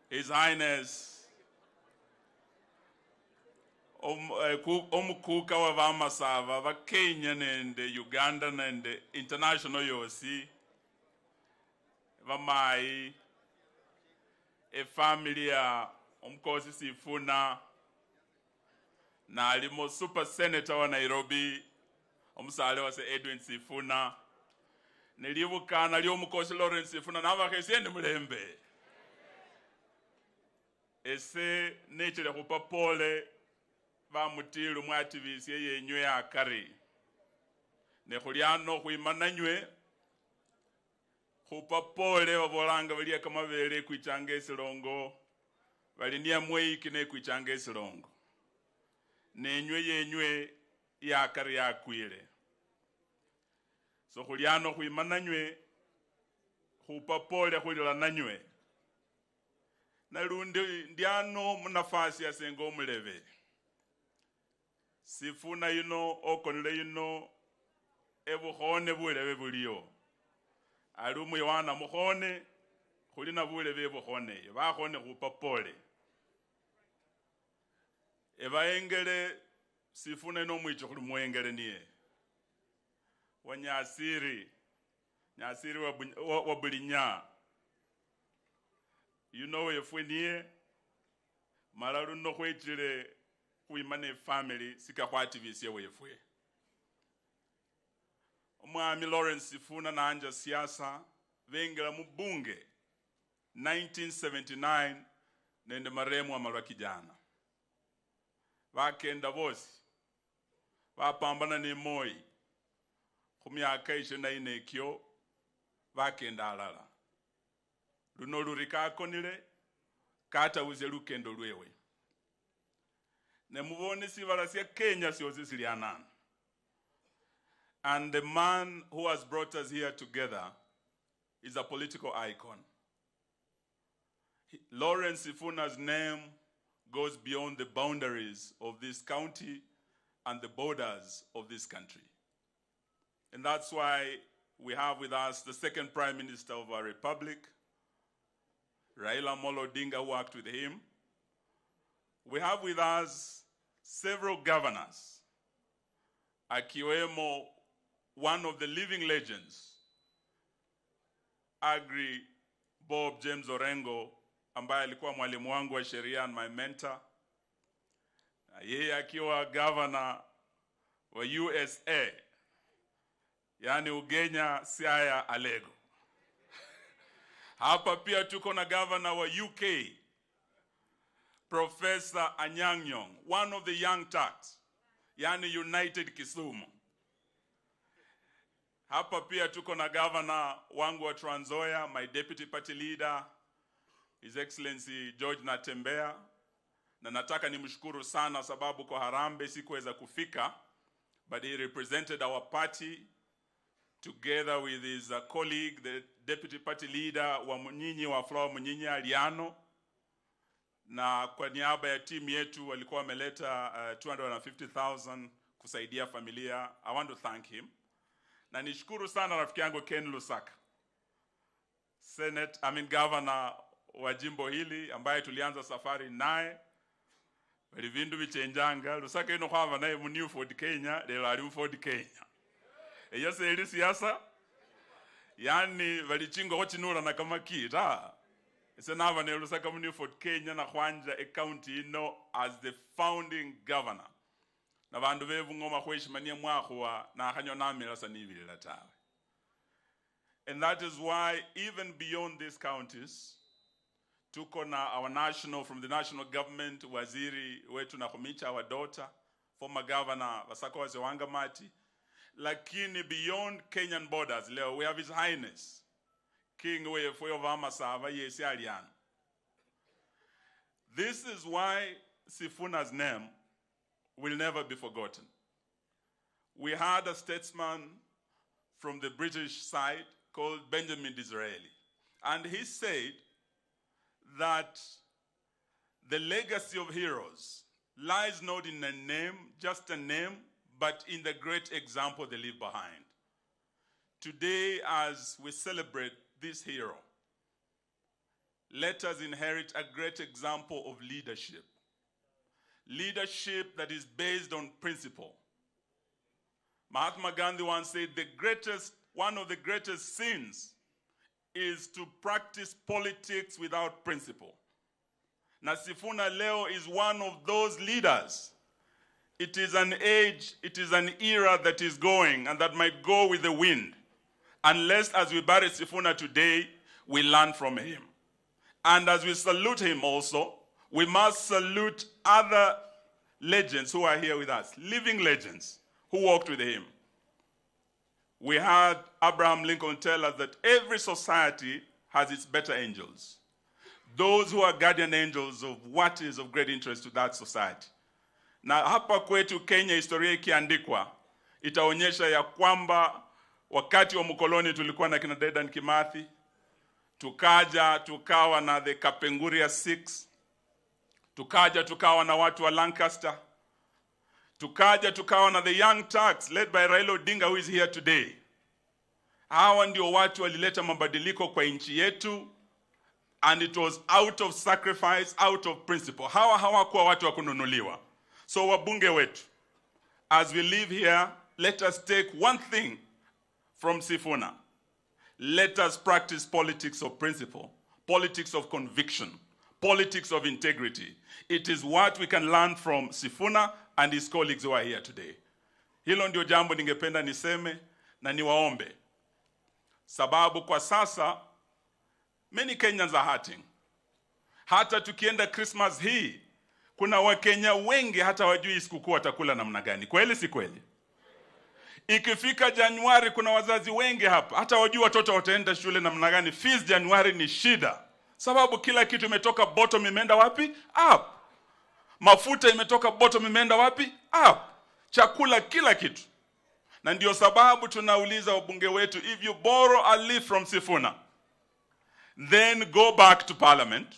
His Highness Omukuka wa Vamasava, va Kenyan and Ugandan and international yosi, Vamai, a family Omkosi Sifuna, na alimo super senator wa Nairobi, omusale wa Edwin Sifuna, nilivuka na lio mukosi Lawrence Sifuna na vakesiende mulembe. Ese nechile kupapole va mutilu mwativisi yenywe ya kari. Nekhuliano khuimananywe kupapole wavolanga valia kama vele kuichanga esilongo, valinia mweiki ne kuichanga esilongo. Nenywe yenywe ya kari ya kwile. So khuliano khuimananywe khupapole khulila nanywe. Nalundi ndiano munafasi ya sengo muleve. Sifuna yino okonile yino ebukhone buleve buliyo. Alumu yowana mukhone khulina buleve bukhone. Bakhone khupapole. Ebaengele Sifuna yino mwicho khuli muengele niye. Wanyasiri. Nyasiri wabulinya. You know efweniye malalu no kwechile kuimane family sika kwa activist wefwe. Omwami Lawrence Sifuna na anja siasa vengela mubunge 1979 nende maremu wa malwa kijana. Vakenda vosi vapambana ne Moi kumyaka 24 kyo vakenda alala. Luno lurika konile kata uze lukendo lwewe. Ne mubone sivala siya Kenya siyozi silianana. And the man who has brought us here together is a political icon. Lawrence Sifuna's name goes beyond the boundaries of this county and the borders of this country. And that's why we have with us the second Prime Minister of our Republic, Raila Amolo Odinga, who worked with him. We have with us several governors, akiwemo one of the living legends, Agri Bob James Orengo, ambaye alikuwa mwalimu wangu wa sheria and my mentor. Yeye akiwa governor wa USA, yani Ugenya Siaya Alego. Hapa pia tuko na governor wa UK, Professor Anyang' Nyong'o, one of the young Turks, yani United Kisumu. Hapa pia tuko na governor wangu wa Trans Nzoia, my deputy party leader, His Excellency George Natembea. Na nataka nimshukuru sana sababu kwa Harambee sikuweza kufika, but he represented our party together with his colleague, the deputy party leader wa Munyinyi wa Flower Munyinyi Aliano. Na kwa niaba ya timu yetu walikuwa wameleta 250,000 kusaidia familia. I want to thank him. Na nishukuru sana rafiki yangu Ken Lusaka, governor wa jimbo hili ambaye tulianza safari naye. Walivindu vichenjanga. Lusaka ino kwava naye mu New Ford Kenya, lelo ali mu Ford Kenya. Eyase ili siasa Yani valichingo wachinura na kama kita. Senava ne Lusaka muni Fort Kenya na Kwanja a county as the founding governor. Na vandu ve Bungoma kweshimania mwakwa na kanyo namira sanivila tawe. And that is why even beyond these counties, tukona our national, from the national government, waziri wetu na Kumicha, our daughter, former governor Vasako Wangamati, lakini beyond Kenyan borders, leo we have His Highness, King Wefoyo Vamasava Yesi Alian. This is why Sifuna's name will never be forgotten. We had a statesman from the British side called Benjamin Disraeli, and he said that the legacy of heroes lies not in a name, just a name, but in the great example they leave behind. Today, as we celebrate this hero, let us inherit a great example of leadership. Leadership that is based on principle. Mahatma Gandhi once said, one of the greatest sins is to practice politics without principle. Na Sifuna leo is one of those leaders. It is an age, it is an era that is going and that might go with the wind. Unless as we bury Sifuna today, we learn from him. And as we salute him also, we must salute other legends who are here with us, living legends who walked with him. We heard Abraham Lincoln tell us that every society has its better angels. Those who are guardian angels of what is of great interest to that society. Na hapa kwetu Kenya historia ikiandikwa, itaonyesha ya kwamba wakati wa mkoloni tulikuwa na kina Dedan Kimathi, tukawa na the Kapenguria 6, tukawa na watu wa Lancaster, tukawa na the Young Turks led by Raila Odinga who is here today. Hawa ndio watu walileta mabadiliko kwa nchi yetu, and it was out of sacrifice, out of principle. Hawakuwa watu wa kununuliwa. So wabunge wetu, as we live here, let us take one thing from Sifuna. Let us practice politics of principle, politics of conviction, politics of integrity. It is what we can learn from Sifuna and his colleagues who are here today. Hilo ndio jambo ningependa niseme na niwaombe. Sababu kwa sasa, many Kenyans are hurting. Hata tukienda Christmas hii, kuna Wakenya wengi hata wajui sikukuu watakula namna gani. Kweli si kweli? Ikifika Januari kuna wazazi wengi hapa, hata wajui watoto wataenda shule namna gani. Fees Januari ni shida. Sababu kila kitu imetoka bottom imeenda wapi? Up. Mafuta imetoka bottom imeenda wapi? Up. Chakula kila kitu. Na ndio sababu tunauliza wabunge wetu, if you borrow a leaf from Sifuna, then go back to parliament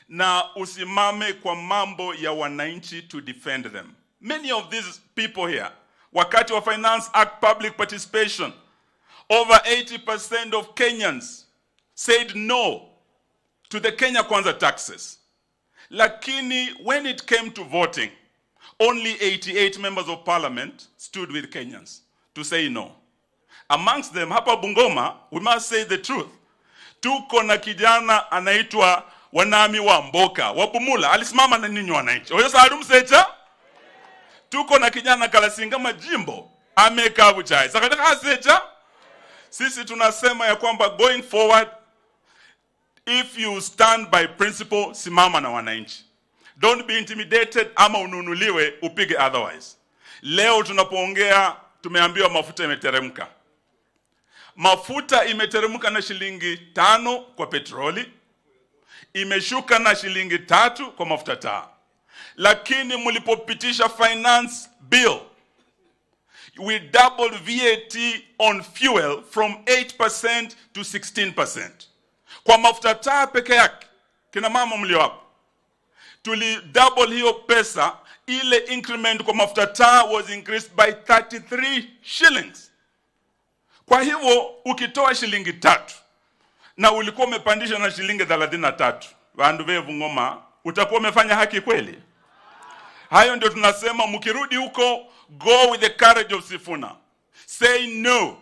na usimame kwa mambo ya wananchi to defend them. Many of these people here, wakati wa Finance Act public participation, over 80% of Kenyans said no to the Kenya Kwanza taxes. Lakini when it came to voting, only 88 members of parliament stood with Kenyans to say no. Amongst them, hapa Bungoma, we must say the truth. Tuko na kijana anaitwa Wanami wa Mboka, Wapumula, alisimama na ninyi wananchi. Oyo saarum secha? Tuko na kijana Kalasinga Majimbo, ameka buchai. Sakataka secha? Sisi tunasema ya kwamba going forward, if you stand by principle, simama na wananchi. Don't be intimidated ama ununuliwe upige otherwise. Leo tunapoongea tumeambiwa mafuta imeteremka. Mafuta imeteremka na shilingi 5 kwa petroli. Imeshuka na shilingi 3 kwa mafuta taa. Lakini mlipopitisha finance bill, we doubled VAT on fuel from 8% to 16%. Kwa mafuta taa peke yake, kina mama mlio hapo, tuli double hiyo pesa. Ile increment kwa mafuta taa was increased by 33 shillings. Kwa hivyo ukitoa shilingi 3 na ulikuwa umepandisha na shilingi 33, vandu ve Bungoma, utakuwa umefanya haki kweli? Hayo ndio tunasema, mkirudi huko, go with the courage of Sifuna. Say no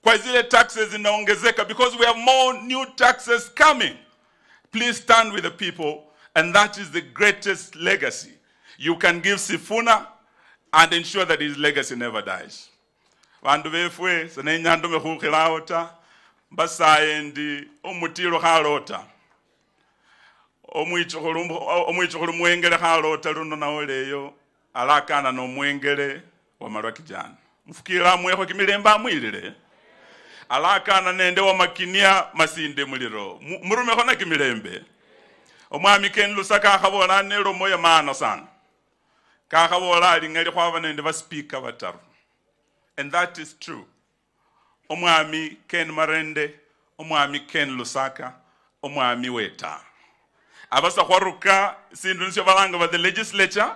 kwa zile taxes zinaongezeka, because we have more new taxes coming. Please stand with the people, and that is the greatest legacy you can give Sifuna and ensure that his legacy never dies. Vandu vefwe sanenyando mekhukhilaota basaye ndi omutilo khalota omwichukhulu mwengele khalota luno naoleyo alakana nomwengele wamalwa kijana mufukila mwekho kimilemba amwilile alakana nende wamakinia masinde muliro murumekho na kimilembe. Omwami Ken Lusaka akhabola nelo moya maana sana kakhabola alingali khwaba nende baspeaker bataru, and that is true. Omwami Ken Marende, omwami Ken Lusaka, omwami Weta abasa khwaruka sindu nisyo balanga ba the legislature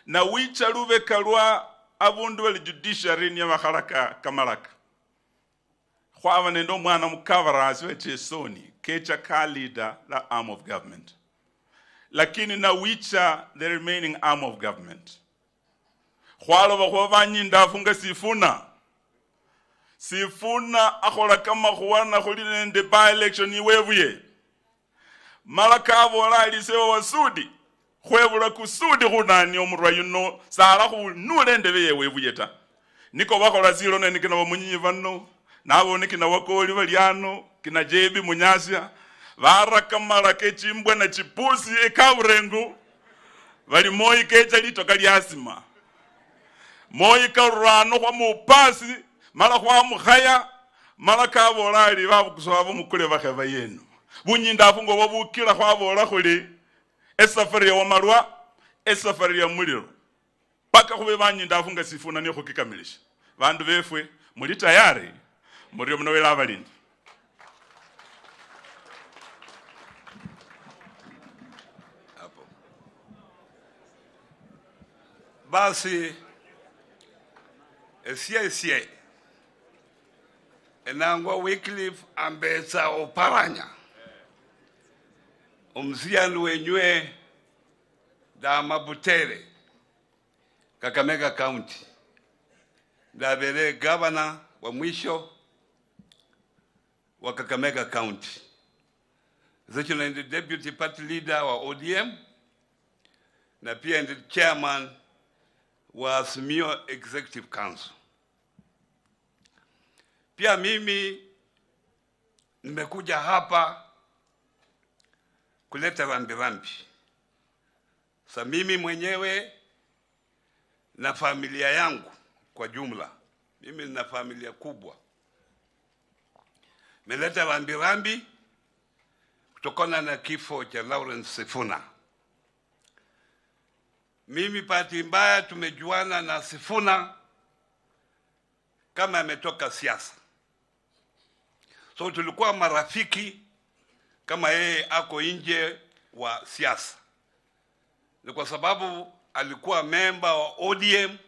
na wicha lubeka lwa abundu bali judiciary ni bakhalaka kamalaka khwaba nende omwana mukabarasi wechesoni kecha ka leader la arm of government, lakini na wicha the remaining arm of government khwaloba khwabanyinda afunga Sifuna akhola kama khwana khuli nende by election iwebuye malaka abola alisewa wasudi khwebula kusudi khunani omurwa yuno sala khunule ndebe yewebuye ta niko bakhola zilo nene kina bamunyinyi bano nabone kina wakoli baliano kina jebi munyasya baraka malaka echimbwa na chipusi ekaburengu bali moyi kecha litoka lyasima moyi karano kwa mupasi mala kwa mukhaya mala kabola ali babukusaba mukule bakheba yenu bunyinda afungo babukira khwabola khuli esafari ya wamalwa esafari ya muliro paka khube banyinda afunga Sifuna ni khukikamilisha. Bandu befwe muli tayari muri mnowela abalindi. Basi esie enangwa Wycliffe ambetsa oparanya omzianu wenywe da Mabutere Kakamega County ndabere governor wa mwisho wa Kakamega County zachuna ndi deputy party leader wa ODM na pia ndi chairman wa Azimio Executive Council. Pia mimi nimekuja hapa kuleta rambirambi. Sa mimi mwenyewe na familia yangu kwa jumla. Mimi nina familia kubwa. Meleta rambirambi kutokana na kifo cha Lawrence Sifuna. Mimi pati mbaya tumejuana na Sifuna kama ametoka siasa. So tulikuwa marafiki kama yeye ako nje wa siasa. Ni kwa sababu alikuwa memba wa ODM.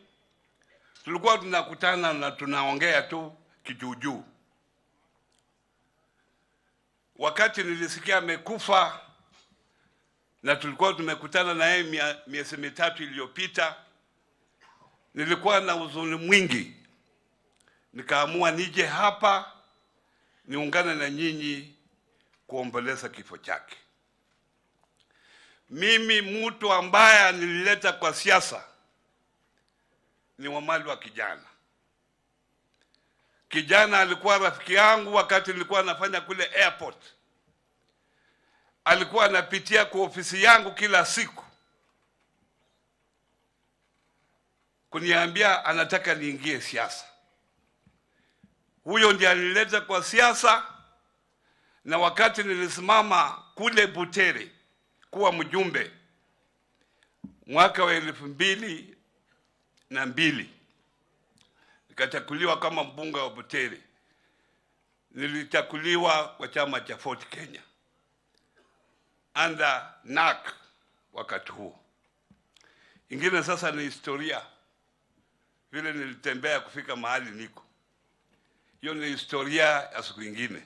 Tulikuwa tunakutana na tunaongea tu kijuujuu. Wakati nilisikia amekufa na tulikuwa tumekutana na yeye miezi mitatu iliyopita, nilikuwa na huzuni mwingi. Nikaamua nije hapa niungane na nyinyi kuomboleza kifo chake. Mimi mtu ambaye nilileta kwa siasa ni Wamali wa kijana. Kijana alikuwa rafiki yangu wakati nilikuwa nafanya kule airport. Alikuwa anapitia kwa ofisi yangu kila siku kuniambia anataka niingie siasa. Huyo ndiye alileta kwa siasa, na wakati nilisimama kule Butere kuwa mjumbe mwaka wa 2002 nikachakuliwa kama mbunge wa Butere. Nilichakuliwa kwa chama cha Fort Kenya under NAK wakati huo. Ingine sasa ni historia vile nilitembea kufika mahali niko. Hiyo ni historia ya siku nyingine.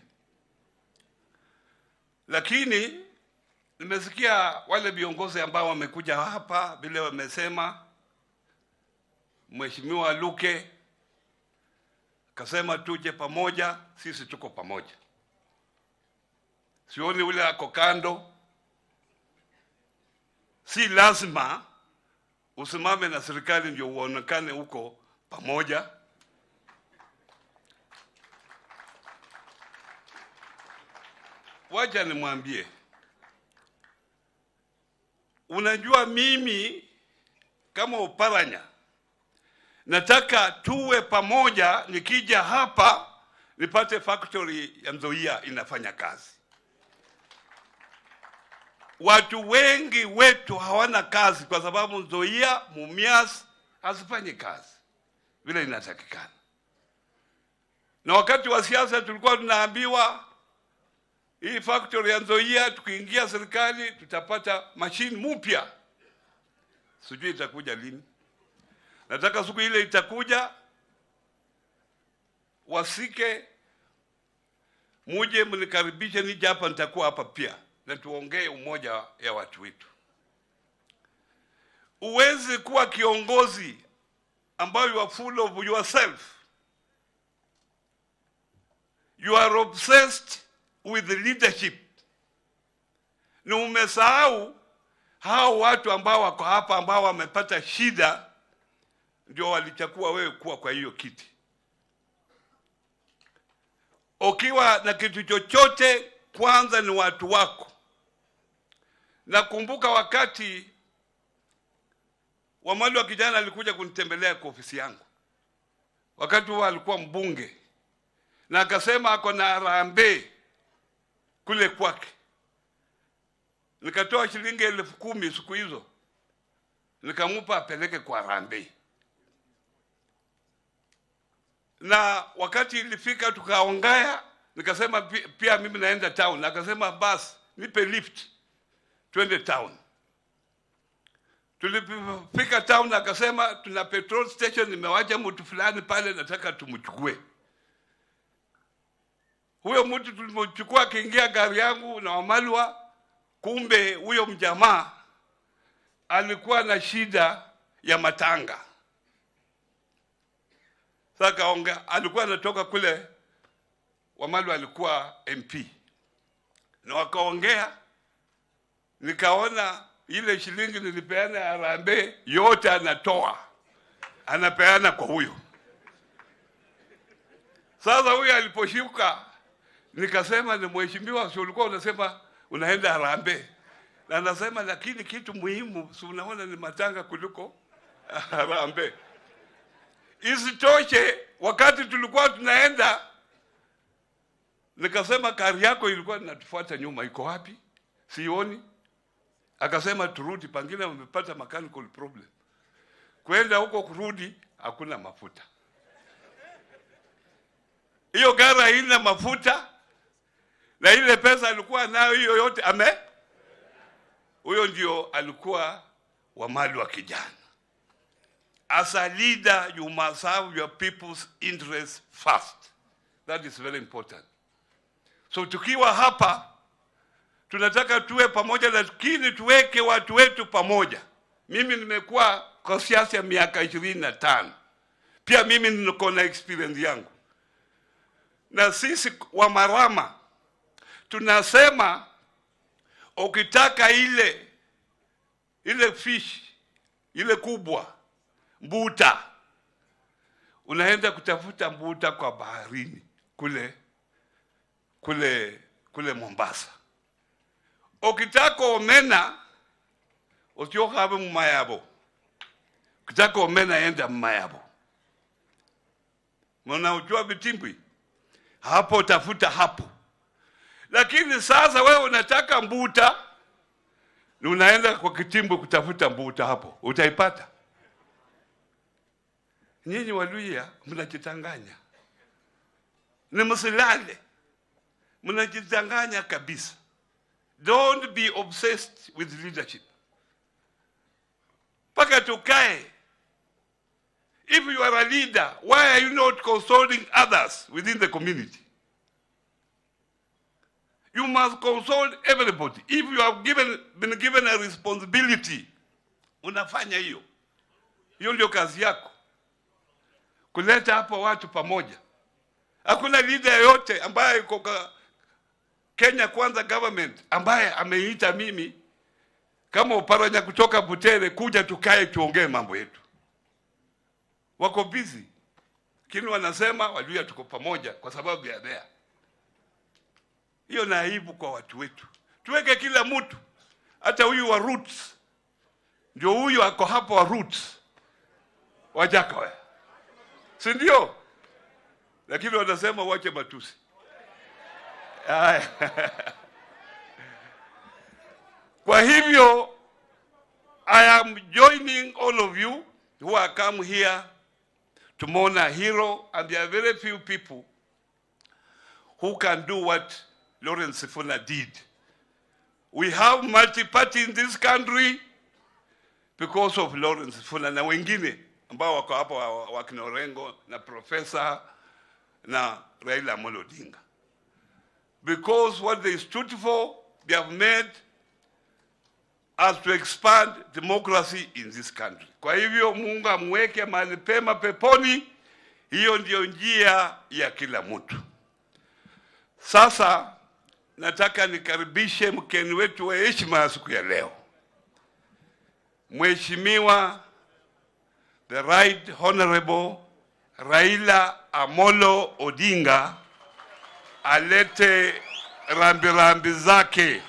Lakini nimesikia wale viongozi ambao wamekuja hapa vile wamesema Mheshimiwa Luke kasema tuje pamoja, sisi tuko pamoja. Sioni ule ako kando. Si lazima usimame na serikali ndio uonekane huko pamoja. Wacha nimwambie, unajua mimi kama Oparanya nataka tuwe pamoja, nikija hapa nipate factory ya Nzoia inafanya kazi. Watu wengi wetu hawana kazi kwa sababu Nzoia, Mumias hazifanyi kazi vile inatakikana. Na wakati wa siasa tulikuwa tunaambiwa hii factory ya Nzoia tukiingia serikali tutapata machine mpya. Sijui itakuja lini. Nataka siku ile itakuja wasike muje mnikaribishe nije hapa, nitakuwa hapa pia na tuongee umoja ya watu wetu. Uwezi kuwa kiongozi ambayo you are full of yourself. You are obsessed with leadership. Na umesahau hao watu ambao wako hapa ambao wamepata shida ndio walichukua wewe kuwa kwa hiyo kiti. Ukiwa na kitu chochote, kwanza ni watu wako. Nakumbuka wakati Wamali wa kijana alikuja kunitembelea kwa ofisi yangu. Wakati huo alikuwa mbunge. Na akasema ako na harambee kule kwake. Nikatoa shilingi 10,000 siku hizo. Nikamupa apeleke kwa harambee. Na wakati ilifika tukaongea, nikasema pia mimi naenda town. Akasema basi nipe lift twende town. Tulipofika town akasema tuna petrol station, nimewacha mtu fulani pale nataka tumchukue. Huyo mtu tulimchukua akiingia gari yangu na Wamalwa, kumbe huyo mjamaa alikuwa na shida ya matanga. Sasa alikuwa anatoka kule, Wamalwa alikuwa MP. Na wakaongea, nikaona ile shilingi nilipeana ya harambee yote anatoa. Anapeana kwa huyo. Sasa huyo aliposhuka, nikasema ni mheshimiwa, si ulikuwa unasema unaenda harambee. Na anasema lakini kitu muhimu si unaona ni matanga kuliko harambee. Isitoshe wakati tulikuwa tunaenda, nikasema gari yako ilikuwa inatufuata nyuma, iko wapi? Sioni. Akasema turudi, pengine wamepata mechanical problem. Kwenda huko kurudi hakuna mafuta. Hiyo gari haina mafuta na ile pesa alikuwa nayo hiyo yote huyo ndio alikuwa Wamali wa kijana. As a leader, you must have your people's interests first. That is very important. So tukiwa hapa, tunataka tuwe pamoja, lakini tuweke watu wetu pamoja. Mimi nimekuwa kwa siasa ya miaka 25. Pia mimi niko na experience yangu. Na sisi wa Marama tunasema ukitaka ile fish, ile kubwa, mbuta, unaenda kutafuta mbuta kwa baharini kule Mombasa. Ukitaka omena usiokabe Mumayabo. Ukitaka omena enda Mumayabo. Mwana ujua Vitimbwi, hapo tafuta hapo. Lakini sasa wewe unataka mbuta, ni unaenda kwa Kitimbwi kutafuta mbuta hapo. Utaipata? Nyinyi Waluhya mnajitanganya. Ni msilale. Mnajitanganya kabisa. Don't be obsessed with leadership. Paka tukae. If you are a leader, why are you not consulting others within the community? You must consult everybody. If you have been given a responsibility, unafanya hiyo. Hiyo ndio kazi yako. Kuleta hapa watu pamoja. Hakuna leader yoyote ambaye yuko Kenya Kwanza government ambaye ameita mimi kama Oparanya kutoka Butere kuja tukae tuongee mambo yetu. Wako busy. Lakini wanasema wajua tuko pamoja kwa sababu ya there. Hiyo na aibu kwa watu wetu. Tuweke kila mtu, hata huyu wa roots. Ndio huyu ako hapo wa roots. Wajakawe. Si ndio? Lakini wanasema wache matusi. Kwa hivyo, I am joining all of you who are come here to mourn a hero, and there are very few people who can do what Lawrence Sifuna did. We have multi-party in this country because of Lawrence Sifuna na wengine ambao wako hapa wakina Orengo na Professor na Raila Amolo Odinga. Because what they stood for, they have made us to expand democracy in this country. Kwa hivyo Mungu amweke mahali pema peponi, hiyo ndio njia ya kila mtu. Sasa nataka nikaribishe mgeni wetu wa heshima siku ya leo. Mheshimiwa the Right Honorable Raila Amolo Odinga alete rambirambi zake.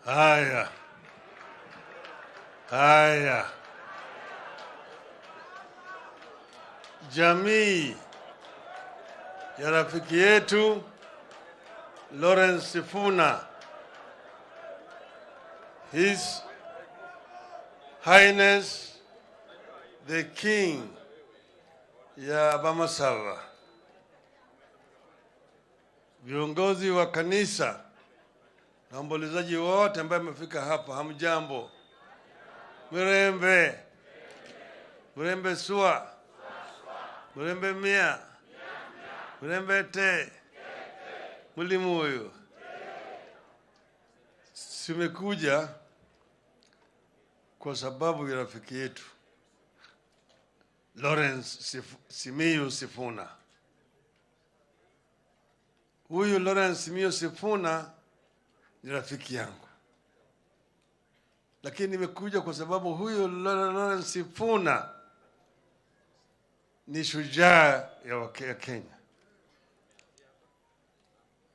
Haya. Haya. Jamii ya rafiki yetu Lawrence Sifuna, His Highness the King ya Bamasava, viongozi wa kanisa na waombolezaji wote ambao wamefika hapa, hamjambo. Mrembe. Mrembe sua. Mrembe mia. Mrembe te. Mulimu huyu. Simekuja kwa sababu ya rafiki yetu Lawrence Sifuna. Huyu Lawrence Sifuna ni rafiki yangu. Lakini nimekuja kwa sababu huyu Lawrence Sifuna ni shujaa ya Kenya.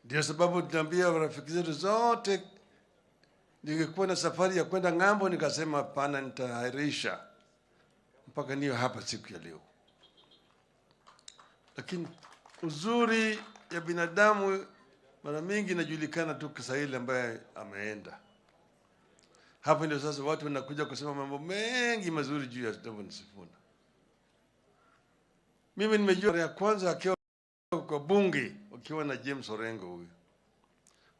Ndio sababu tunaambia rafiki zetu zote, ningekuwa na safari ya kwenda ng'ambo nikasema hapana, nitaahirisha mpaka niyo hapa siku ya leo. Lakini uzuri ya binadamu mara mingi inajulikana tu Kiswahili ambaye ameenda. Hapa ndio sasa watu wanakuja kusema mambo mengi mazuri juu ya Lawrence Sifuna. Mimi nimejua ya kwanza akiwa kwa bunge wakiwa na James Orengo huyu.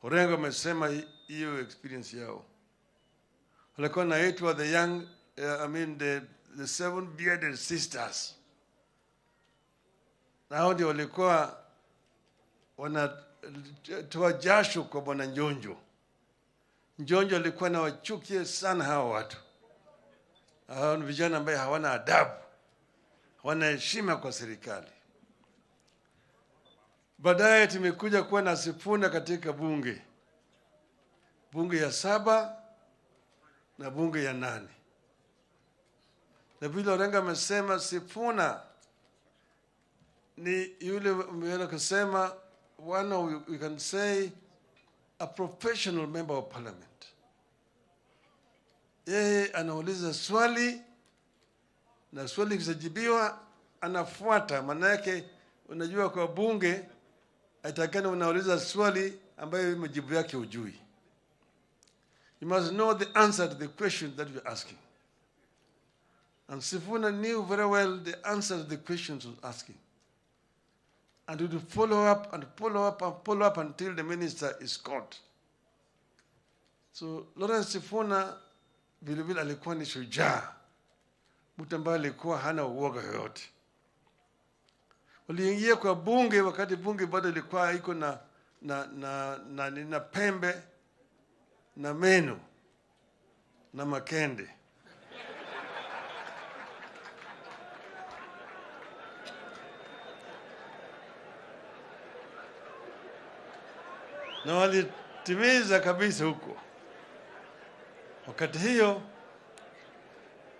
Orengo amesema hiyo experience yao. Walikuwa naitwa the young the seven bearded sisters. Na hao ndio walikuwa wanatoa jasho kwa bwana Njonjo. Njonjo alikuwa na wachukie sana hao watu. Hao ni vijana ambao hawana adabu, hawana heshima kwa serikali. Baadaye tumekuja kuwa na Sifuna katika bunge ya 7 na bunge ya 8. Na vile Orengo amesema Sifuna ni yule mwenye kusema one of, we can say, a professional member of parliament. Yeye anauliza swali na swali kisajibiwa anafuata. Maana yake unajua kwa bunge atakana unauliza swali ambayo majibu yake hujui. You must know the answer to the question that you're asking. And Sifuna knew very well the answer to the questions he was asking. And he would follow up and follow up and follow up until the minister is caught. So Lawrence Sifuna vile vile alikuwa ni shujaa. Mtu ambaye alikuwa hana uoga yoyote. Waliingia kwa bunge wakati bunge bado ilikuwa iko na pembe na meno. na makende. Na walitimiza kabisa huko. Wakati hiyo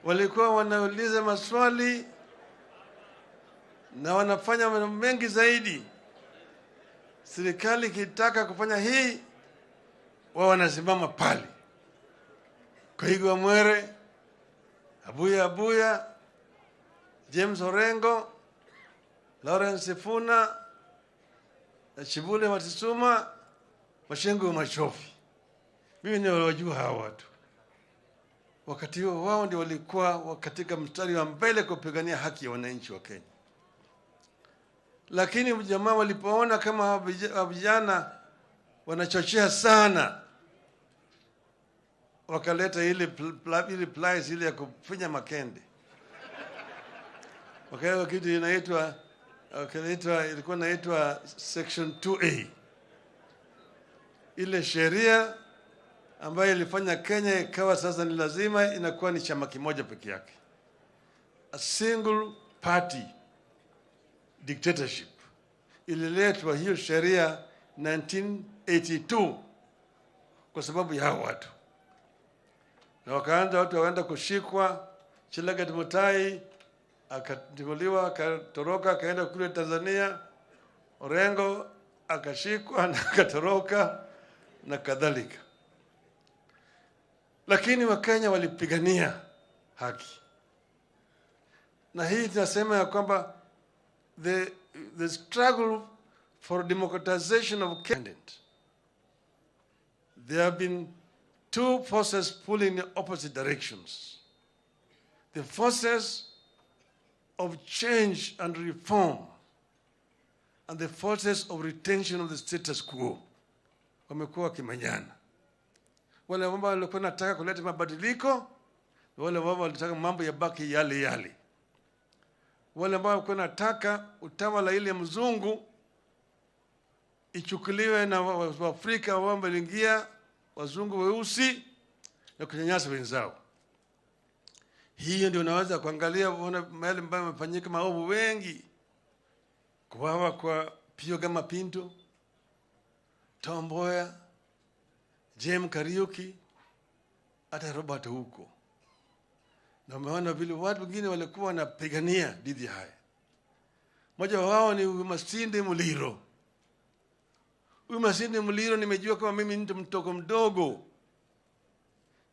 walikuwa wanauliza maswali na wanafanya mambo mengi zaidi. Serikali ikitaka kufanya hii, wao wanasimama pale. Koigo Mwere, Abuya, James Orengo, Lawrence Sifuna, Chibule Matisuma, Mashengo Machofi. Mimi ndio wajua hawa watu. Wakati huo wao ndio walikuwa katika mstari wa mbele kupigania haki ya wananchi wa Kenya. Lakini jamaa walipoona kama vijana wanachochea sana, wakaleta ile plies ile ya kufinya makende. Wakaeka kitu ilikuwa inaitwa section 2A. Ile sheria ambayo ilifanya Kenya ikawa sasa ni lazima inakuwa ni chama kimoja peke yake. A single party dictatorship. Ililetwa hiyo sheria 1982 kwa sababu ya hao watu. Na wakaanza watu waenda kushikwa. Chelagat Mutai akatimuliwa, akatoroka, akaenda kule Tanzania. Orengo akashikwa na akatoroka na kadhalika. Lakini Wakenya walipigania haki. Na hii tunasema ya kwamba the struggle for democratization of Kenya, there have been two forces pulling in opposite directions. The forces of change and reform and the forces of retention of the status quo. Wamekuwa wakimanyana. Wale ambao walikuwa wanataka kuleta mabadiliko, wale ambao walitaka mambo yabaki yale yale. Wale ambao walikuwa wanataka utawala ile mzungu ichukuliwe na Waafrika ambao wameingia, wazungu weusi, na kunyanyasa wenzao. Hiyo ndio unaweza kuangalia uone mahali ambapo yamefanyika maovu wengi. Kuwawa kwa Pio Gama Pinto, Tom Mboya, Jem Kariuki, hata Robert huko. Na umeona vile watu wengine walikuwa wanapigania dhidi haya. Mmoja wao ni Masinde Muliro. Huyu Masinde Muliro nimejua kama mimi ni mtoko mdogo.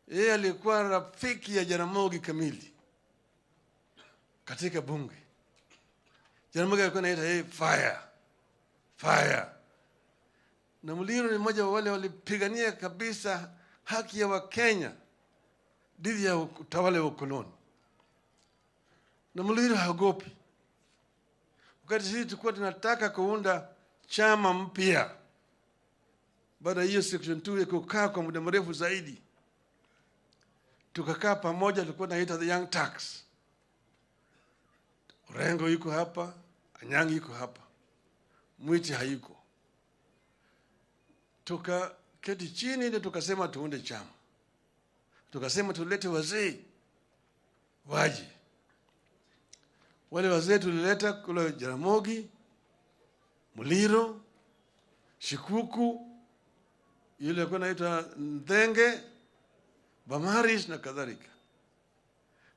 Yeye alikuwa rafiki ya Jaramogi kamili katika bunge. Jaramogi alikuwa anaita yeye fire. Na Muliro ni mmoja wa wale walipigania kabisa haki ya Wakenya dhidi ya utawala wa ukoloni. Na Muliro haogopi. Wakati sisi tulikuwa tunataka kuunda chama mpya, baada hiyo section 2 ikukaa kwa muda mrefu zaidi, tukakaa pamoja, tulikuwa tunaita the Young Turks. Orengo yuko hapa, Anyangi yuko hapa, Mwiti hayuko. Tukaketi chini ndio tukasema tuunde chama. Tukasema tulete wazee waje. Wale wazee tulileta kule Jaramogi, Muliro, Shikuku, yule alikuwa anaitwa Ndenge, Bamaris na kadhalika.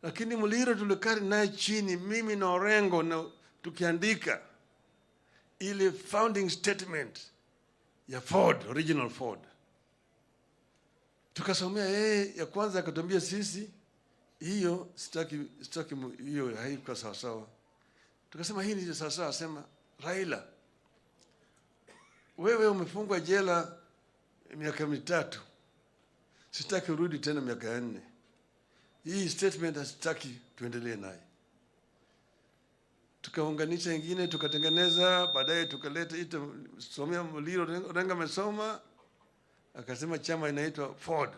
Lakini Muliro tulikaa naye chini, mimi na Orengo, na tukiandika ile founding statement ya Ford, original Ford. Tukasomea yeye ya kwanza, akatuambia sisi hiyo sitaki hiyo haiko sawa sawa. Tukasema hii ni sawa sawa. Sema Raila, wewe umefungwa jela miaka 3, sitaki urudi tena miaka 4. Hii statement sitaki tuendelee naye. Tukaunganisha ingine, tukatengeneza, baadaye tukaleta ito somea Muliro, Orengo amesoma, akasema chama inaitwa Ford.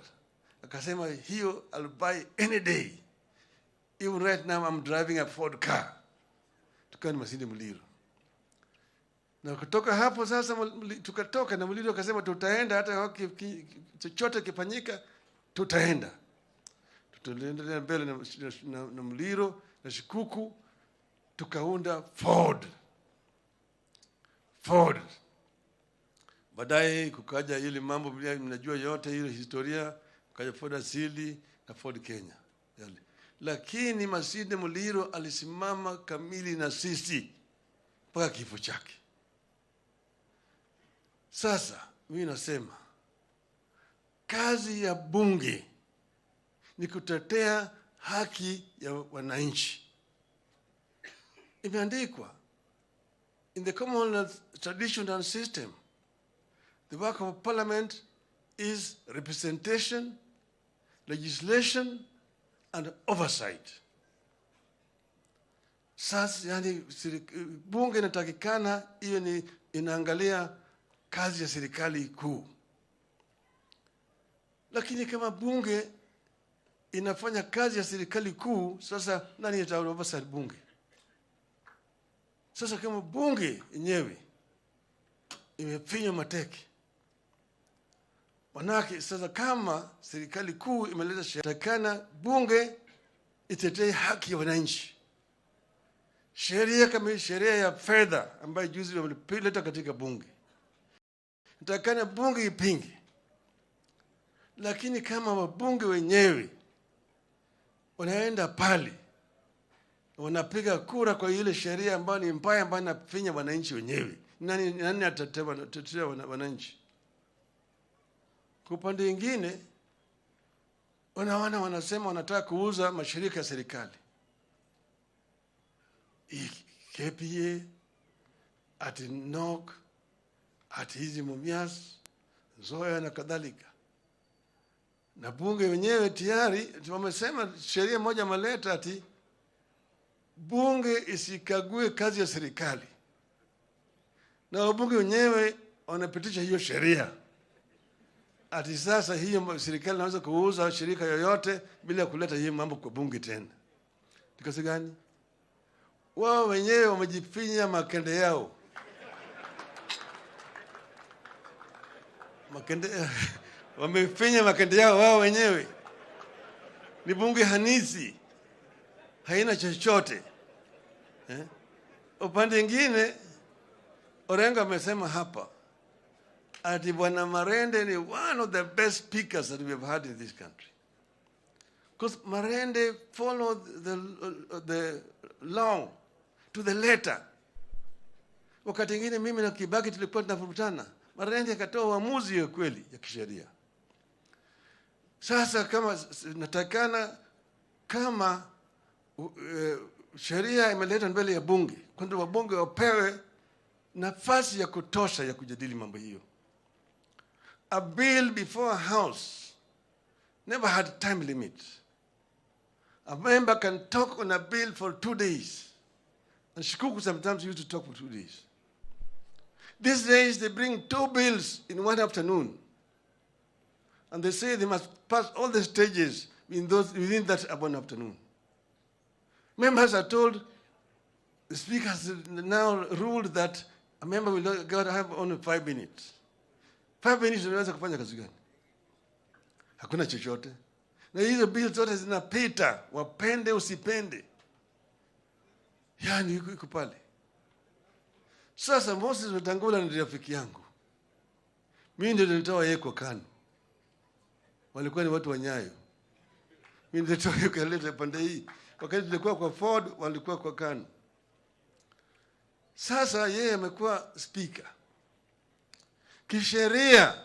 Akasema hiyo I'll buy any day. Even right now I'm driving a Ford car. Tukani Masinde Muliro. Na kutoka hapo sasa tukatoka na Muliro akasema tutaenda hata chochote kifanyika tutaenda. tuliendelea mbele na Muliro na Shikuku, tukaunda Ford. Baadaye kukaja ile mambo mnajua yote ile historia, kukaja Ford Asili na Ford Kenya yale. Lakini Masinde Muliro alisimama kamili na sisi mpaka kifo chake. Sasa mimi nasema kazi ya bunge ni kutetea haki ya wananchi. Imeandikwa in the Commonwealth tradition and system, the work of parliament is representation, legislation, and oversight. Sasa yani bunge inatakikana hiyo ni inaangalia kazi ya serikali kuu. Lakini kama bunge inafanya kazi ya serikali kuu, sasa nani ataoversight bunge? Sasa kama bunge yenyewe imefinywa mateke, manake sasa kama serikali kuu imeleta sheria, takana bunge itetee haki ya wananchi. Sheria kama sheria ya fedha ambayo juzi walipileta katika bunge, takana bunge ipinge. Lakini kama wabunge wenyewe wanaenda pale wanapiga kura kwa ile sheria ambayo ni mbaya, ambayo inafinya wananchi wenyewe, nani atatetea wananchi? Kwa upande mwingine wanasema wanataka kuuza mashirika ya serikali, KPA, ati NOC, ati hizi Mumias, Zoya na kadhalika. Na bunge wenyewe tayari wamesema sheria moja maleta ati bunge isikague kazi ya serikali. Na wabunge wenyewe wanapitisha hiyo sheria ati sasa hiyo serikali inaweza kuuza shirika yoyote bila kuleta hiyo mambo kwa bunge tena. Ni kazi gani? Wao wenyewe wamejifinya makende yao. Wamefinya makende yao wao wenyewe. Ni bunge hanisi, haina chochote. Upande mwingine Orengo amesema hapa ati Bwana Marende ni one of the best speakers that we have had in this country, because Marende followed the law to the letter. Wakati mwingine mimi na Kibaki tulikuwa tunavurutana, Marende akatoa uamuzi ya kweli ya kisheria. Sasa kama natakana kama sheria imeletwa mbele ya bunge, kwamba wabunge wapewe nafasi ya kutosha ya kujadili mambo hiyo. A bill before a house never had time limit. A member can talk on a bill for 2 days. And Shikuku sometimes used to talk for 2 days. These days they bring 2 bills in one afternoon. And they say they must pass all the stages within that one afternoon. Members are told, the speaker has now ruled that a member will not have only 5 minutes. 5 minutes unaweza kufanya kazi gani? Hakuna chochote. Na hizo bills zote zinapita, wapende usipende. Yani yuko pale. Sasa Moses Wetangula ni rafiki yangu. Mimi ndio nilitoa yeye kwa KANU. Walikuwa ni watu wa Nyayo. Mimi ndio nilitoa yeye kaleta pande hii. Wakati tulikuwa kwa Ford, walikuwa kwa KANU. Sasa yeye amekuwa speaker. Kisheria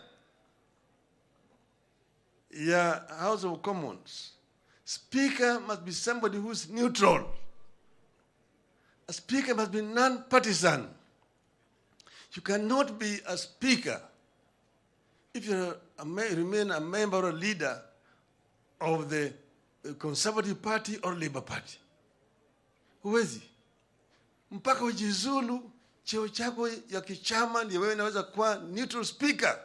ya House of Commons, speaker must be somebody who is neutral. A speaker must be non-partisan. You cannot be a speaker if you remain a member or a leader of the Conservative Party or Labour Party. Huwezi. Mpaka ujizulu cheo chako ya kichama ndio wewe unaweza kuwa neutral speaker.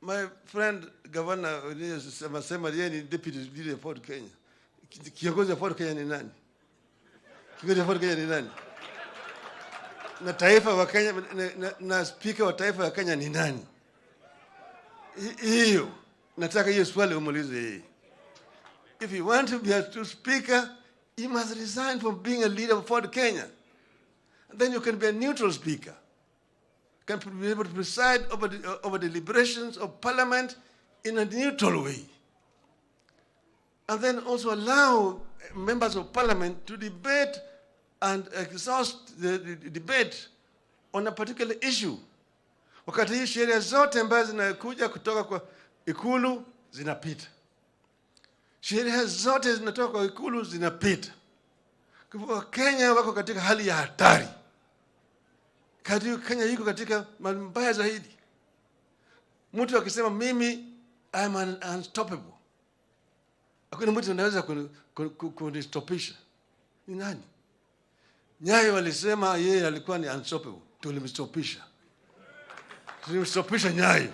My friend Governor sema yeye ni deputy leader of Ford Kenya. Kiongozi wa Ford Kenya ni nani? Kiongozi wa Ford Kenya ni nani? Na taifa wa Kenya na speaker wa taifa wa Kenya ni nani? Hiyo Nataka hiyo swali umuulize yeye. If you want to be a true speaker, you must resign from being a leader for Kenya. And then you can be a neutral speaker. You can be able to preside over deliberations of parliament in a neutral way. And then also allow members of parliament to debate and exhaust the debate on a particular issue. Wakati hii sheria zote ambazo zinakuja kutoka kwa ikulu zinapita. Sheria zote zinatoka kwa ikulu zinapita. Kwa hivyo Kenya wako katika hali ya hatari. Kenya yuko katika mbaya zaidi. Mtu akisema mimi I am unstoppable. Hakuna mtu anaweza kunistopisha. Ni nani? Nyayo walisema yeye alikuwa ni unstoppable. Tulimstopisha. Tulimstopisha Nyayo.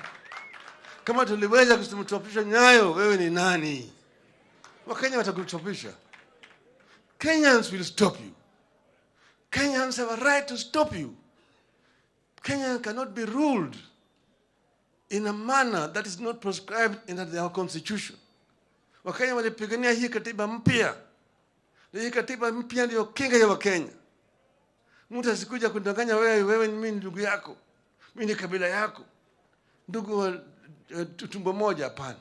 Kama tuliweza kumstopisha Nyayo, wewe ni nani? Wakenya watakustopisha. Kenyans will stop you. Kenyans have a right to stop you. Kenya cannot be ruled in a manner that is not prescribed in their constitution. Wakenya walipigania hii katiba mpya. Na hii katiba mpya ndio kinga ya Wakenya. Mtu asikuja kundanganya wewe ni mimi ndugu yako. Mimi ni kabila yako. Ndugu wa tumbo moja, hapana.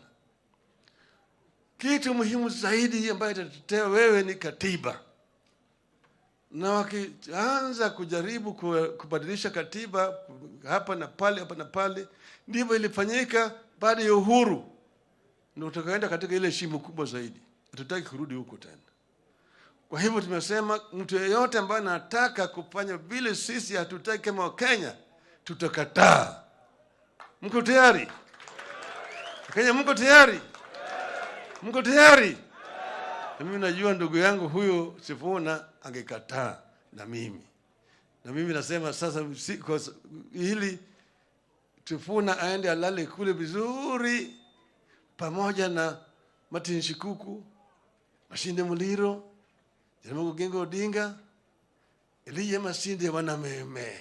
Kitu muhimu zaidi ambayo itatetea wewe ni katiba. Na wakianza kujaribu kubadilisha katiba hapa na pale, ndivyo ilifanyika baada ya uhuru. Ndio tukaenda katika ile shimo kubwa zaidi. Hatutaki kurudi huko tena. Kwa hivyo tumesema mtu yeyote ambaye anataka kufanya vile sisi hatutaki kama Kenya, tutakataa. Mko tayari? Kenya mko tayari? Mko tayari? Mimi najua ndugu yangu huyo Sifuna angekataa na mimi. Na mimi nasema sasa ili Sifuna aende alale kule vizuri pamoja na Martin Shikuku, Mashinde Muliro, Jaramogi Oginga Odinga, Elijah Masinde wana meme.